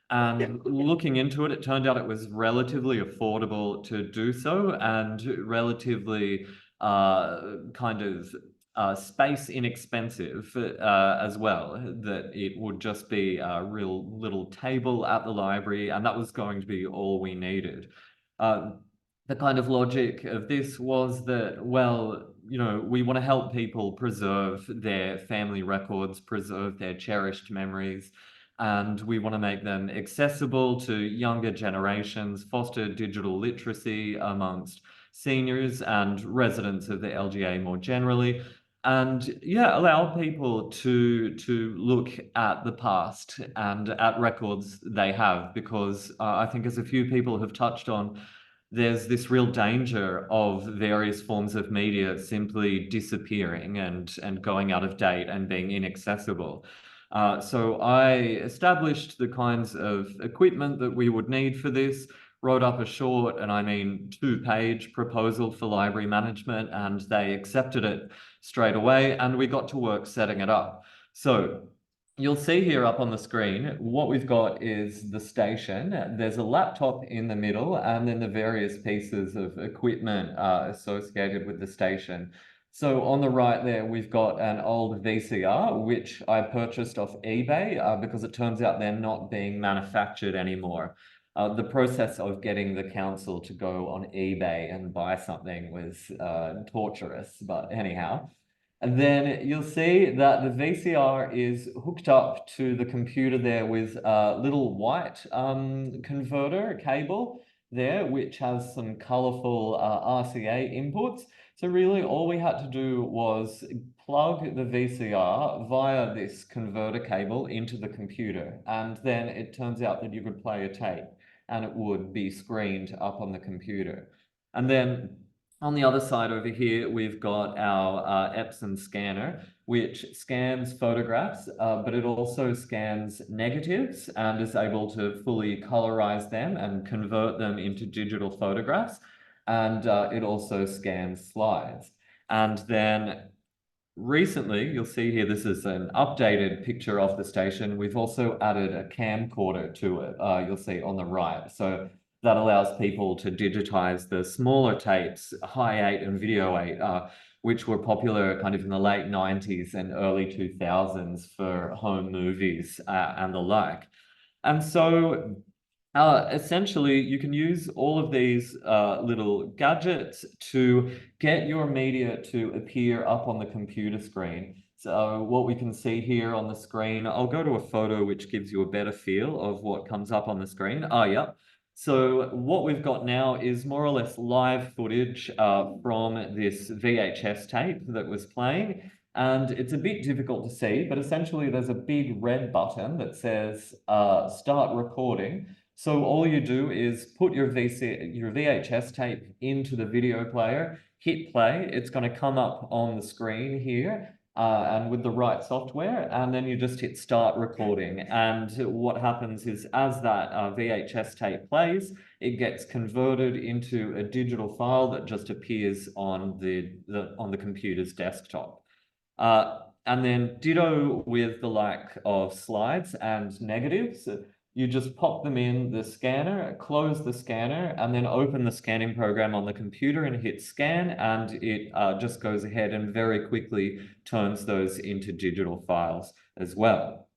And looking into it, it turned out it was relatively affordable to do so, and relatively kind of space inexpensive as well, that it would just be a real little table at the library, and that was going to be all we needed. The kind of logic of this was that, well, you know, we want to help people preserve their family records, preserve their cherished memories, and we want to make them accessible to younger generations, foster digital literacy amongst seniors and residents of the LGA more generally, and yeah, allow people to look at the past and at records they have, because I think, as a few people have touched on, there's this real danger of various forms of media simply disappearing and going out of date and being inaccessible. So I established the kinds of equipment that we would need for this, wrote up a short, and I mean 2-page proposal for library management, and they accepted it straight away, and we got to work setting it up. So you'll see here up on the screen, what we've got is the station. There's a laptop in the middle, and then the various pieces of equipment associated with the station. So on the right there, we've got an old VCR, which I purchased off eBay because it turns out they're not being manufactured anymore. The process of getting the council to go on eBay and buy something was torturous, but anyhow. And then you'll see that the VCR is hooked up to the computer there with a little white converter cable there, which has some colorful RCA inputs. So really all we had to do was plug the VCR via this converter cable into the computer. And then it turns out that you could play a tape and it would be screened up on the computer. And then on the other side over here, we've got our Epson scanner, which scans photographs, but it also scans negatives and is able to fully colorize them and convert them into digital photographs. And it also scans slides. And then recently, you'll see here, this is an updated picture of the station. We've also added a camcorder to it, you'll see on the right. So that allows people to digitize the smaller tapes, High 8 and Video 8, which were popular kind of in the late 90s and early 2000s for home movies and the like. And so essentially, you can use all of these little gadgets to get your media to appear up on the computer screen. So what we can see here on the screen, I'll go to a photo which gives you a better feel of what comes up on the screen. Yeah. So what we've got now is more or less live footage from this VHS tape that was playing. And it's a bit difficult to see, but essentially there's a big red button that says start recording. So all you do is put your VHS tape into the video player, hit play. It's going to come up on the screen here and with the right software, and then you just hit start recording. And what happens is, as that VHS tape plays, it gets converted into a digital file that just appears on the computer's desktop. And then ditto with the like of slides and negatives. You just pop them in the scanner, close the scanner, and then open the scanning program on the computer and hit scan, and it just goes ahead and very quickly turns those into digital files as well.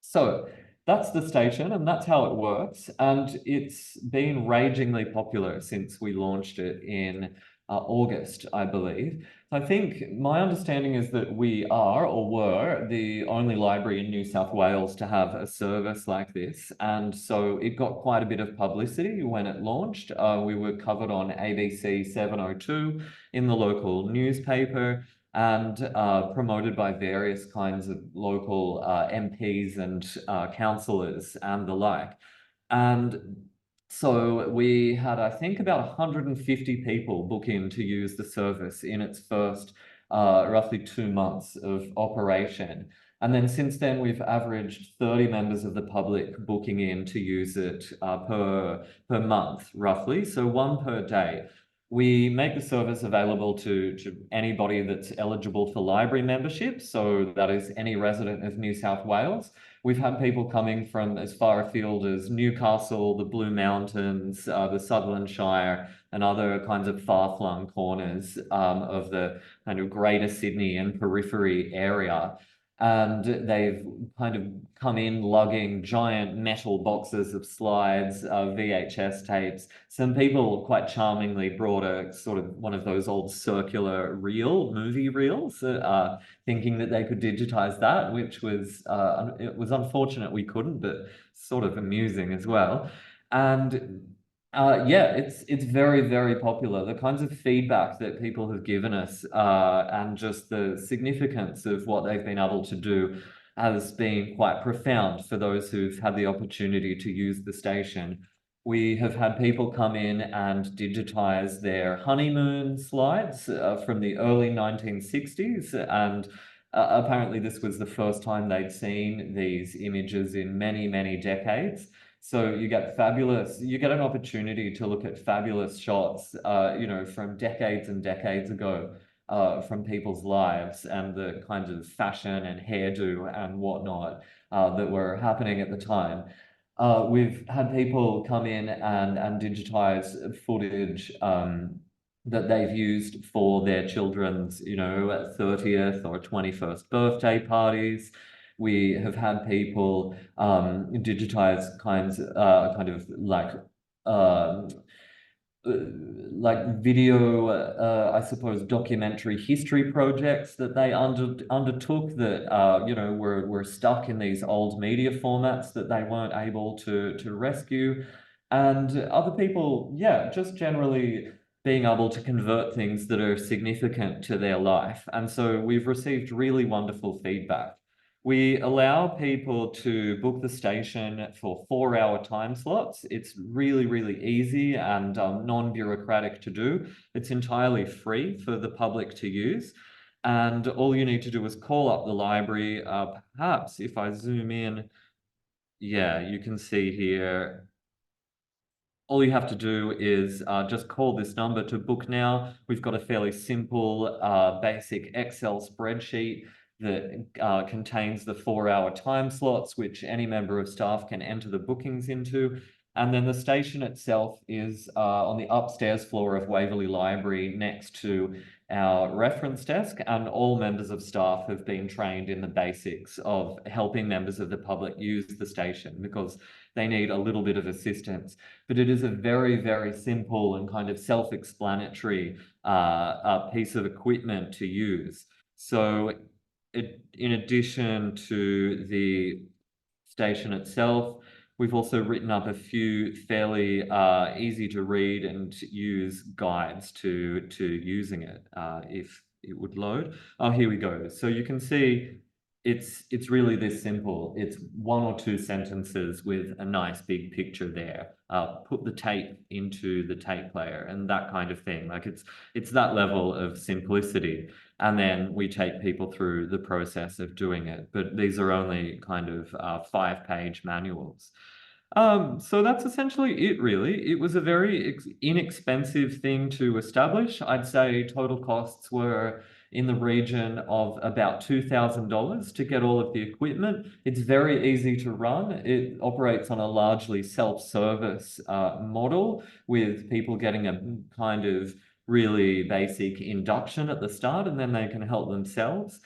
So that's the station, and that's how it works. And it's been ragingly popular since we launched it in August, I believe. I think my understanding is that we are, or were, the only library in New South Wales to have a service like this. And so it got quite a bit of publicity when it launched. We were covered on ABC 702 in the local newspaper, and promoted by various kinds of local MPs and councillors and the like. And so we had, I think, about 150 people book in to use the service in its first roughly 2 months of operation. And then since then, we've averaged 30 members of the public booking in to use it per month, roughly, so 1 per day. We make the service available to anybody that's eligible for library membership, so that is any resident of New South Wales. We've had people coming from as far afield as Newcastle, the Blue Mountains, the Sutherland Shire, and other kinds of far-flung corners of the kind of Greater Sydney and periphery area. And they've kind of come in lugging giant metal boxes of slides, VHS tapes. Some people quite charmingly brought a sort of one of those old circular movie reels, thinking that they could digitize that, which was, it was unfortunate we couldn't, but sort of amusing as well. And yeah, it's very, very popular. The kinds of feedback that people have given us and just the significance of what they've been able to do has been quite profound for those who've had the opportunity to use the station. We have had people come in and digitize their honeymoon slides from the early 1960s, and apparently this was the first time they'd seen these images in many, many decades. So you get an opportunity to look at fabulous shots, you know, from decades and decades ago, from people's lives and the kinds of fashion and hairdo and whatnot that were happening at the time. We've had people come in and digitize footage that they've used for their children's, you know, 30th or 21st birthday parties. We have had people digitize kind of like video, I suppose, documentary history projects that they undertook that, you know, were stuck in these old media formats that they weren't able to rescue. And other people, yeah, just generally being able to convert things that are significant to their life. And so we've received really wonderful feedback. We allow people to book the station for 4-hour time slots. It's really, really easy and non-bureaucratic to do. It's entirely free for the public to use. And all you need to do is call up the library. Perhaps if I zoom in, yeah, you can see here, all you have to do is just call this number to book now. We've got a fairly simple, basic Excel spreadsheet that contains the 4-hour time slots, which any member of staff can enter the bookings into. And then the station itself is on the upstairs floor of Waverley Library next to our reference desk, and all members of staff have been trained in the basics of helping members of the public use the station because they need a little bit of assistance. But it is a very, very simple and kind of self-explanatory piece of equipment to use. So in addition to the station itself, we've also written up a few fairly easy to read and use guides to using it, if it would load. Oh, here we go. So you can see it's really this simple. It's 1 or 2 sentences with a nice big picture there. Put the tape into the tape player and that kind of thing. Like it's that level of simplicity. And then we take people through the process of doing it. But these are only kind of 5-page manuals. So that's essentially it, really. It was a very inexpensive thing to establish. I'd say total costs were in the region of about $2,000 to get all of the equipment. It's very easy to run. It operates on a largely self-service model with people getting a kind of really basic induction at the start, and then they can help themselves.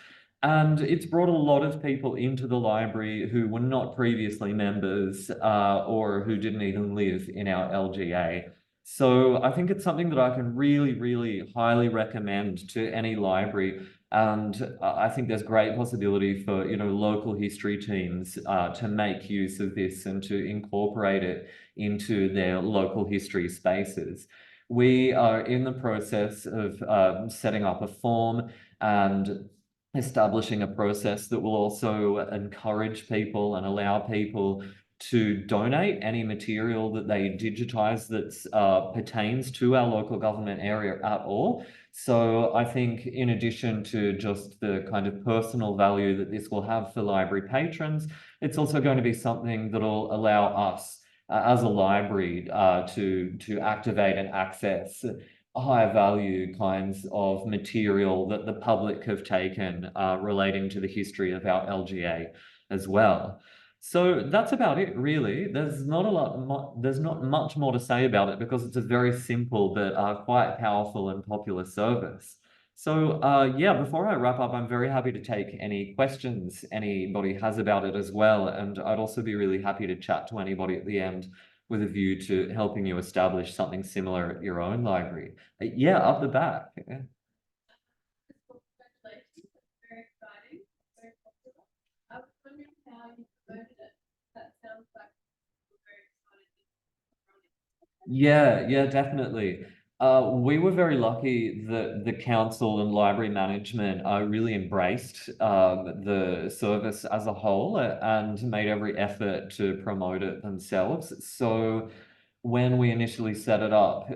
And it's brought a lot of people into the library who were not previously members or who didn't even live in our LGA. So I think it's something that I can really, really highly recommend to any library. And I think there's great possibility for, you know, local history teams to make use of this and to incorporate it into their local history spaces. We are in the process of setting up a form and establishing a process that will also encourage people and allow people to donate any material that they digitize that pertains to our local government area at all. So I think in addition to just the kind of personal value that this will have for library patrons, it's also going to be something that'll allow us as a library to activate and access higher value kinds of material that the public have taken relating to the history of our LGA as well. So that's about it, really. There's not much more to say about it because it's a very simple but quite powerful and popular service. So yeah, before I wrap up, I'm very happy to take any questions anybody has about it as well. And I'd also be really happy to chat to anybody at the end with a view to helping you establish something similar at your own library. Yeah, up the back. Yeah. Very exciting, very popular. I was wondering how you promoted it. That sounds like you're very excited. Yeah, definitely. We were very lucky that the council and library management really embraced the service as a whole and made every effort to promote it themselves. So when we initially set it up,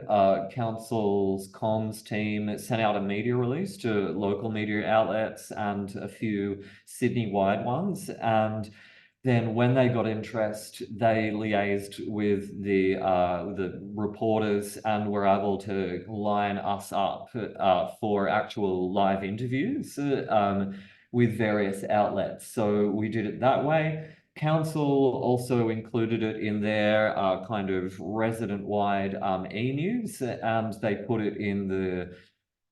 council's comms team sent out a media release to local media outlets and a few Sydney-wide ones. And then when they got interest, they liaised with the reporters and were able to line us up for actual live interviews with various outlets. So we did it that way. Council also included it in their kind of resident-wide e-news, and they put it in the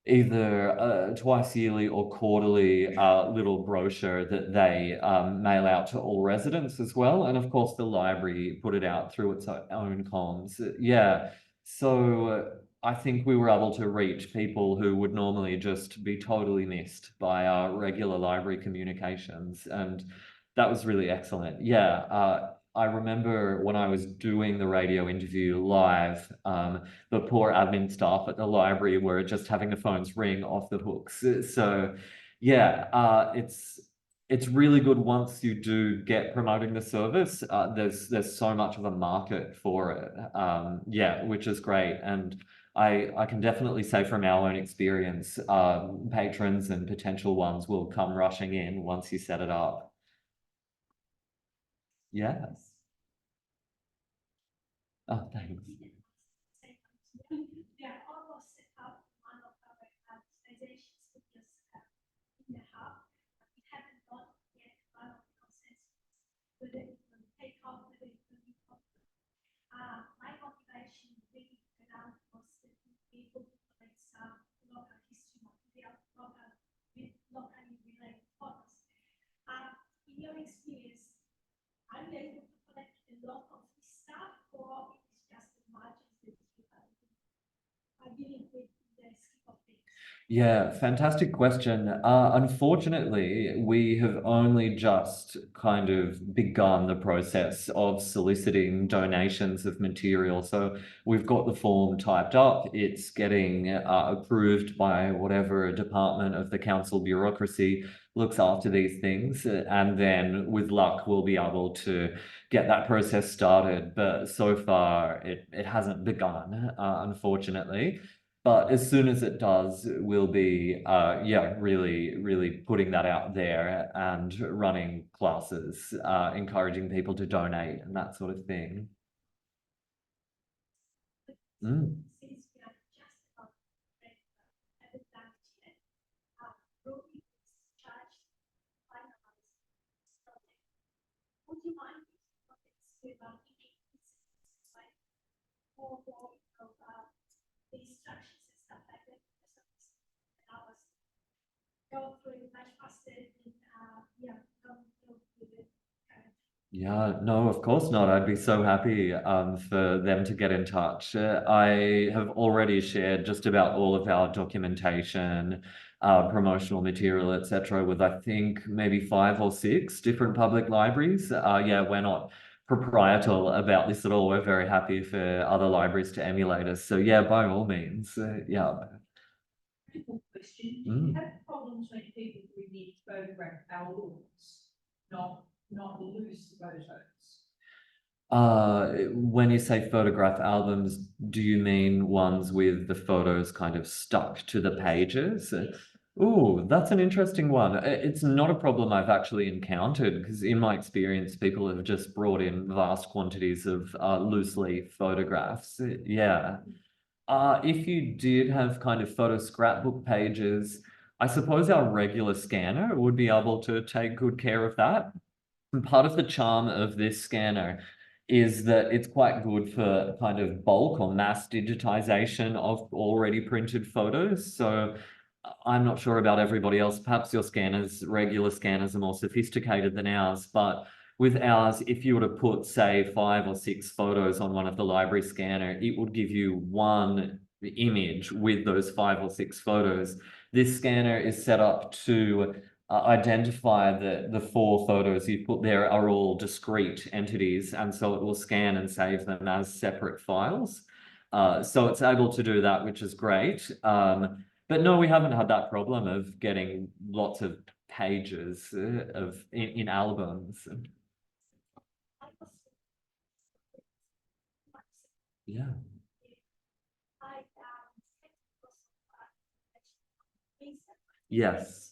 either twice yearly or quarterly little brochure that they mail out to all residents as well. And of course, the library put it out through its own comms. Yeah, so I think we were able to reach people who would normally just be totally missed by our regular library communications. And that was really excellent. Yeah, I remember when I was doing the radio interview live, the poor admin staff at the library were just having the phones ring off the hooks. So yeah, it's really good once you do get promoting the service. There's so much of a market for it. Yeah, which is great. And I can definitely say from our own experience, patrons and potential ones will come rushing in once you set it up. Yes. Oh, thanks. Yeah, almost set up one of our organizations with this in the hub. We haven't got yet one of the consensus with it, will take off with it. My motivation really around was to be able to collect some local history material, with locally related photos. In your experience, are you able to collect a lot of this stuff, or it is just the margins that you are dealing with in the scheme of things? Yeah, fantastic question. Unfortunately, we have only just kind of begun the process of soliciting donations of material. So we've got the form typed up. It's getting approved by whatever department of the council bureaucracy looks after these things. And then with luck, we'll be able to get that process started. But so far, it hasn't begun, unfortunately. But as soon as it does, we'll be, yeah, really putting that out there and running classes, encouraging people to donate and that sort of thing. Mm. Since we are just about to have it done yet, Ruby is charged finalized project. Would you mind if you with like more of the instructions and stuff like that? And I was go through it much faster and yeah, go with it. Yeah, no, of course not. I'd be so happy for them to get in touch. I have already shared just about all of our documentation, promotional material, etc., with I think maybe 5 or 6 different public libraries. Yeah, we're not proprietorial about this at all. We're very happy for other libraries to emulate us. So yeah, by all means, yeah. Question. Do you have problems when people who need photograph albums, not loose photos? When you say photograph albums, do you mean ones with the photos kind of stuck to the pages? Oh, that's an interesting one. It's not a problem I've actually encountered because in my experience, people have just brought in vast quantities of loose leaf photographs. Yeah. If you did have kind of photo scrapbook pages, I suppose our regular scanner would be able to take good care of that. And part of the charm of this scanner is that it's quite good for kind of bulk or mass digitization of already printed photos. So I'm not sure about everybody else. Perhaps your scanners, regular scanners, are more sophisticated than ours, but with ours, if you were to put, say, 5 or 6 photos on one of the library scanner, it would give you one image with those 5 or 6 photos. This scanner is set up to identify that the 4 photos you put there are all discrete entities, and so it will scan and save them as separate files. So it's able to do that, which is great. But no, we haven't had that problem of getting lots of pages in albums. Yeah. Yes.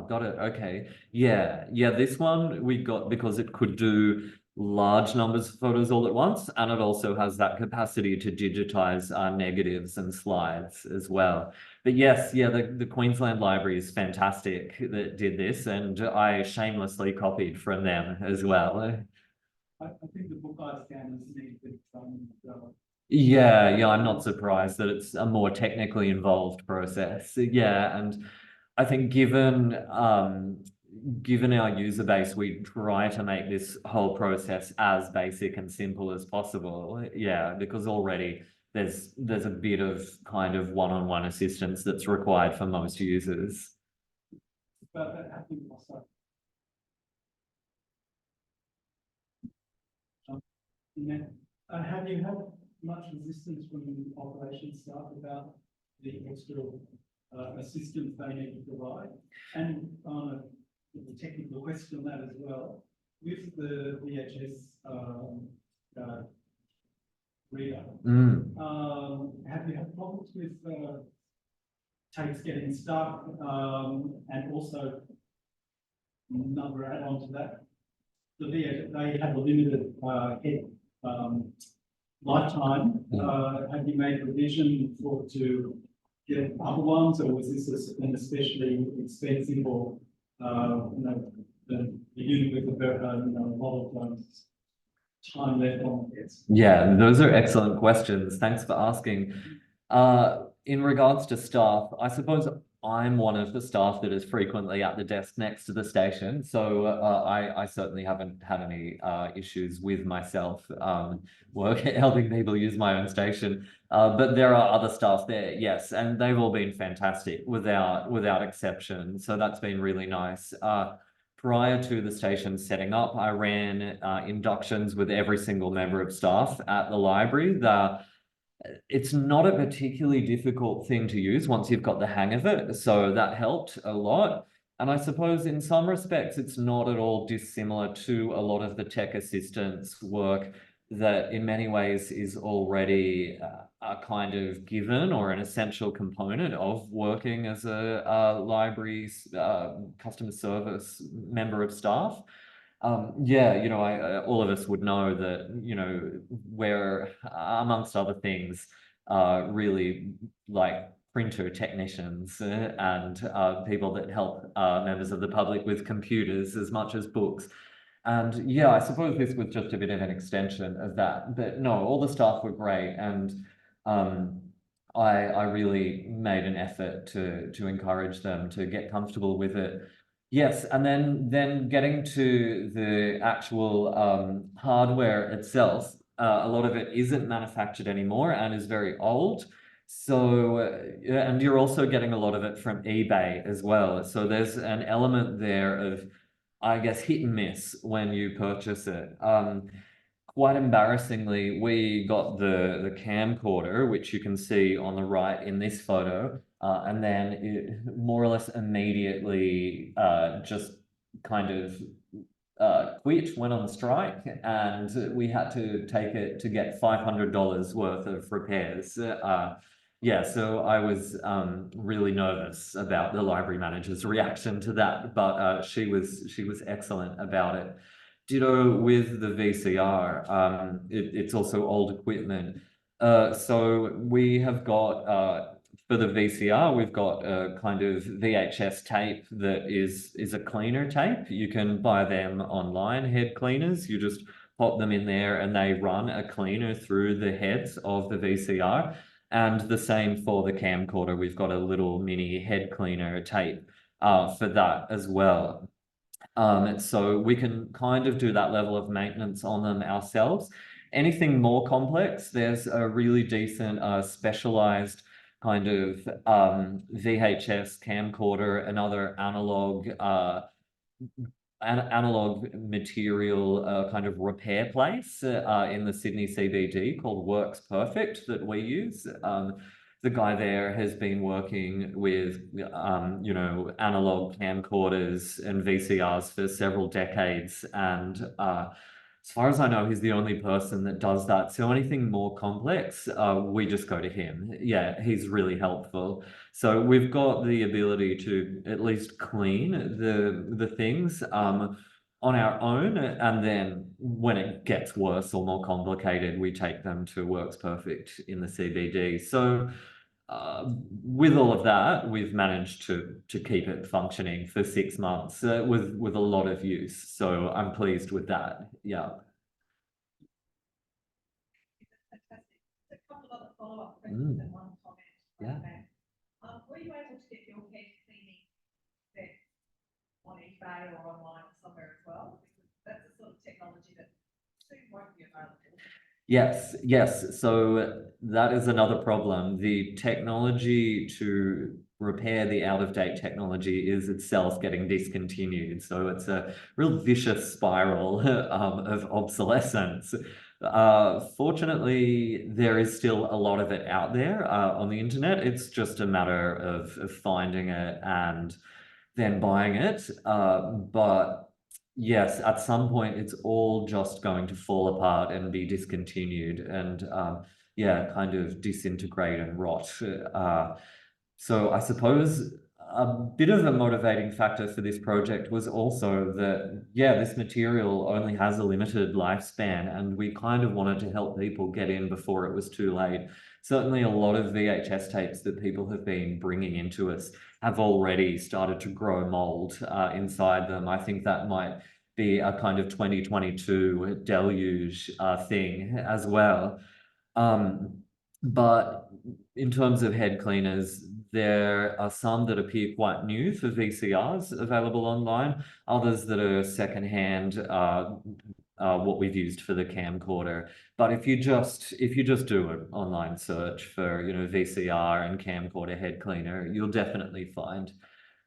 Got it. Okay. Yeah. This one we got because it could do large numbers of photos all at once, and it also has that capacity to digitize negatives and slides as well. But yes, the Queensland Library is fantastic that did this, and I shamelessly copied from them as well. I think the book eye scanners need to be done as well. Yeah, I'm not surprised that it's a more technically involved process. Yeah, and I think given our user base, we try to make this whole process as basic and simple as possible. Yeah, because already there's a bit of kind of one-on-one assistance that's required for most users. But that happened also. Have you had much resistance from operations staff about the extra assistance they need to provide? And the technical question on that as well, with the VHS reader, have you had problems with tapes getting stuck, and also another add-on to that, the VHS, they have a limited lifetime. Have you made provision to get other ones, or was this an especially expensive, or the unit with a lot of time left on it? Yeah, those are excellent questions. Thanks for asking. In regards to staff, I suppose I'm one of the staff that is frequently at the desk next to the station, so I certainly haven't had any issues with myself helping people use my own station. But there are other staff there, yes, and they've all been fantastic without exception. So that's been really nice. Prior to the station setting up, I ran inductions with every single member of staff at the library. It's not a particularly difficult thing to use once you've got the hang of it, so that helped a lot. And I suppose in some respects, it's not at all dissimilar to a lot of the tech assistance work that in many ways is already a kind of given or an essential component of working as a library's customer service member of staff. All of us would know that, we're, amongst other things, really like printer technicians and people that help members of the public with computers as much as books. And yeah, I suppose this was just a bit of an extension of that. But no, all the staff were great, and I really made an effort to encourage them to get comfortable with it. Yes, and then getting to the actual hardware itself, a lot of it isn't manufactured anymore and is very old. So, yeah, and you're also getting a lot of it from eBay as well. So there's an element there of, I guess, hit and miss when you purchase it. Quite embarrassingly, we got the camcorder, which you can see on the right in this photo, and then it more or less immediately just kind of quit, went on strike, and we had to take it to get $500 worth of repairs. Yeah, so I was really nervous about the library manager's reaction to that, but she was excellent about it. Ditto with the VCR. It's also old equipment. So we have got for the VCR, we've got a kind of VHS tape that is a cleaner tape. You can buy them online, head cleaners. You just pop them in there and they run a cleaner through the heads of the VCR. And the same for the camcorder. We've got a little mini head cleaner tape for that as well. So we can kind of do that level of maintenance on them ourselves. Anything more complex, there's a really decent specialized kind of VHS camcorder, another analog material kind of repair place in the Sydney CBD called Works Perfect that we use. The guy there has been working with, you know, analog camcorders and VCRs for several decades. And as far as I know, he's the only person that does that. So anything more complex, we just go to him. Yeah, he's really helpful. So we've got the ability to at least clean the things on our own. And then when it gets worse or more complicated, we take them to Works Perfect in the CBD. So with all of that, we've managed to keep it functioning for 6 months with a lot of use. So I'm pleased with that. Yeah. A couple of other follow-up questions and one comment. Yeah. Were you able to get your head cleaning set on eBay or online somewhere as well? Because that's the sort of technology that soon won't be available. Yes. So that is another problem. The technology to repair the out-of-date technology is itself getting discontinued. So it's a real vicious spiral of obsolescence. Fortunately, there is still a lot of it out there on the internet. It's just a matter of finding it and then buying it. But yes, at some point it's all just going to fall apart and be discontinued and yeah, kind of disintegrate and rot. So I suppose a bit of a motivating factor for this project was also that, yeah, this material only has a limited lifespan and we kind of wanted to help people get in before it was too late. Certainly a lot of VHS tapes that people have been bringing into us have already started to grow mold inside them. I think that might be a kind of 2022 deluge thing as well. But in terms of head cleaners, there are some that appear quite new for VCRs available online, others that are secondhand, what we've used for the camcorder. But if you just do an online search for, you know, VCR and camcorder head cleaner, you'll definitely find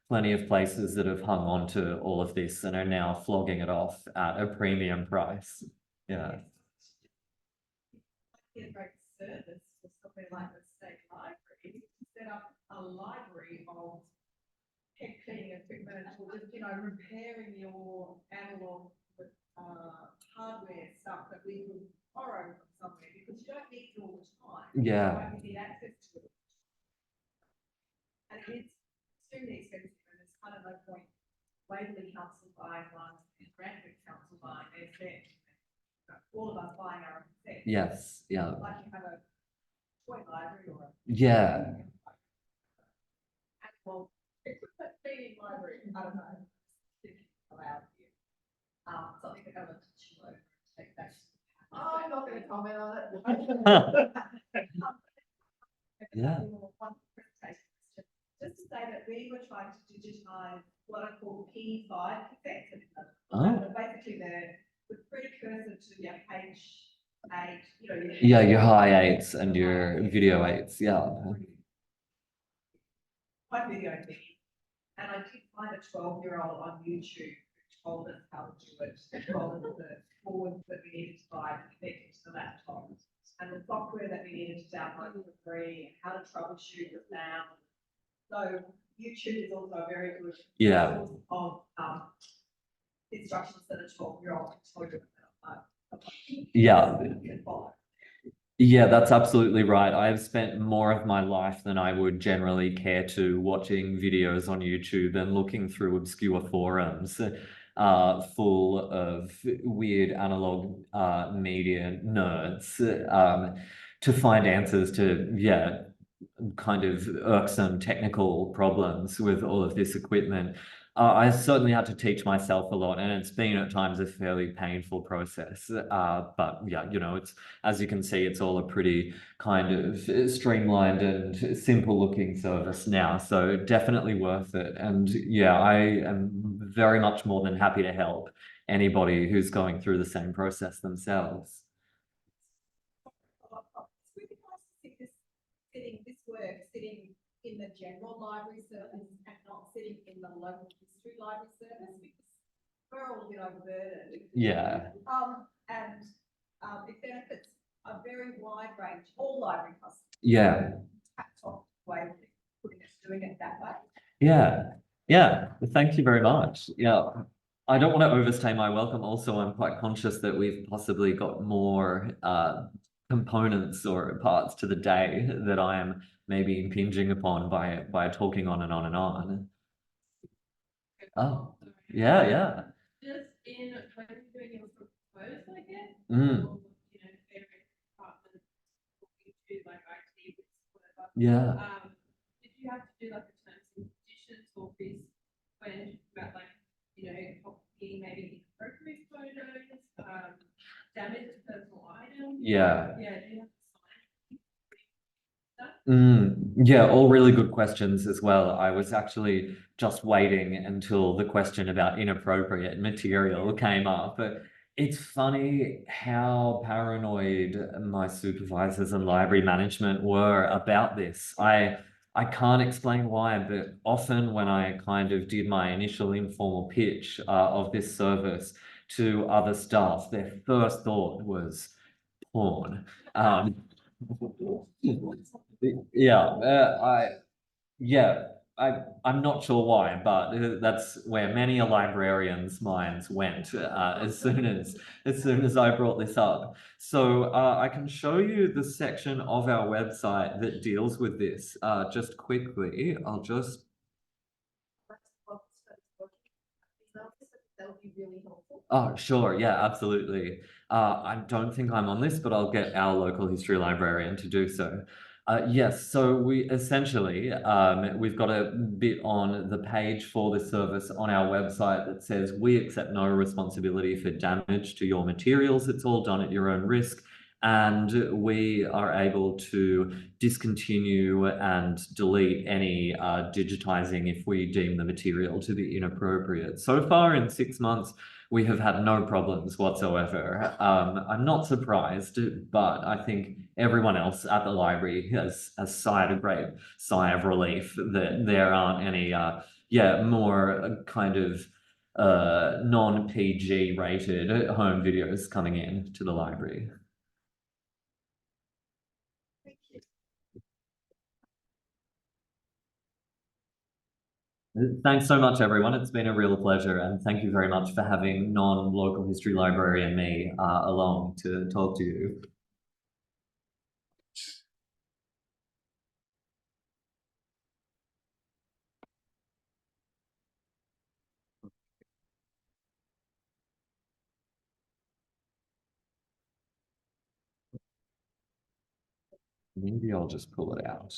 plenty of places that have hung on to all of this and are now flogging it off at a premium price. Yeah. Be a great service for somewhere like the State Library to set up a library of head cleaning equipment or just, you know, repairing your analog hardware stuff that we could borrow from somewhere because you don't need it all the time. Yeah. Right? You need access to it. And it's extremely expensive and there's kind of no point Waverley Council buying one and Randwick Council buying their set. All of us buying our own set. Yes, yeah. Like you have a toy library or a Yeah. well, it's a cleaning library, I don't know. Allowed here. Something that Ellen should over and take back. I'm not going to comment on it. Yeah. Just to say that we were trying to digitize what are called P5 cassettes. Oh. Basically the precursor to your 8, you know. Yeah, your high 8s and your video 8s, yeah. My video thing. And I did find a 12-year-old on YouTube who told us how to do it, told us the cords that we needed to buy to connect to the laptop, and the software that we needed to download for free, and how to troubleshoot the sound. So YouTube is also a very good source of instructions that a 12-year-old can tell you about. Yeah. Yeah, that's absolutely right. I've spent more of my life than I would generally care to watching videos on YouTube and looking through obscure forums full of weird analog media nerds to find answers to, yeah, kind of irksome technical problems with all of this equipment. I certainly had to teach myself a lot, and it's been at times a fairly painful process. But yeah, you know, it's, as you can see, it's all a pretty kind of streamlined and simple looking service now. So definitely worth it. And yeah, I am very much more than happy to help anybody who's going through the same process themselves. This work sitting in the general library service and not sitting in the local history library service, because we're all a bit overburdened. Yeah. It benefits a very wide range, all library customers. Yeah. Top way of doing it that way. Yeah. Yeah. Thank you very much. Yeah. I don't want to overstay my welcome. Also, I'm quite conscious that we've possibly got more components or parts to the day that I am maybe impinging upon by talking on and on and on. Oh, yeah, yeah. Just in when you're doing your proposed, I guess, Mm. or, you know, various departments, YouTube, like IT, whatever. Yeah. Did you have to do like a terms and conditions or this when about like, you know, copying maybe inappropriate photos, damage to personal items? Yeah. Yeah, do you have to Yeah, all really good questions as well. I was actually just waiting until the question about inappropriate material came up. But it's funny how paranoid my supervisors and library management were about this. I can't explain why, but often when I kind of did my initial informal pitch of this service to other staff, their first thought was porn. I'm not sure why, but that's where many a librarian's minds went as soon as I brought this up. So I can show you the section of our website that deals with this just quickly. I'll just. That'll be really helpful. Oh, sure. Yeah, absolutely. I don't think I'm on this, but I'll get our local history librarian to do so. Yes, so we essentially, we've got a bit on the page for the service on our website that says we accept no responsibility for damage to your materials. It's all done at your own risk. And we are able to discontinue and delete any digitizing if we deem the material to be inappropriate. So far in 6 months, we have had no problems whatsoever. I'm not surprised, but I think everyone else at the library has sighed a great sigh of relief that there aren't any, more kind of non-PG rated home videos coming in to the library. Thanks so much, everyone. It's been a real pleasure, and thank you very much for having non-local history librarian me along to talk to you. Maybe I'll just pull it out.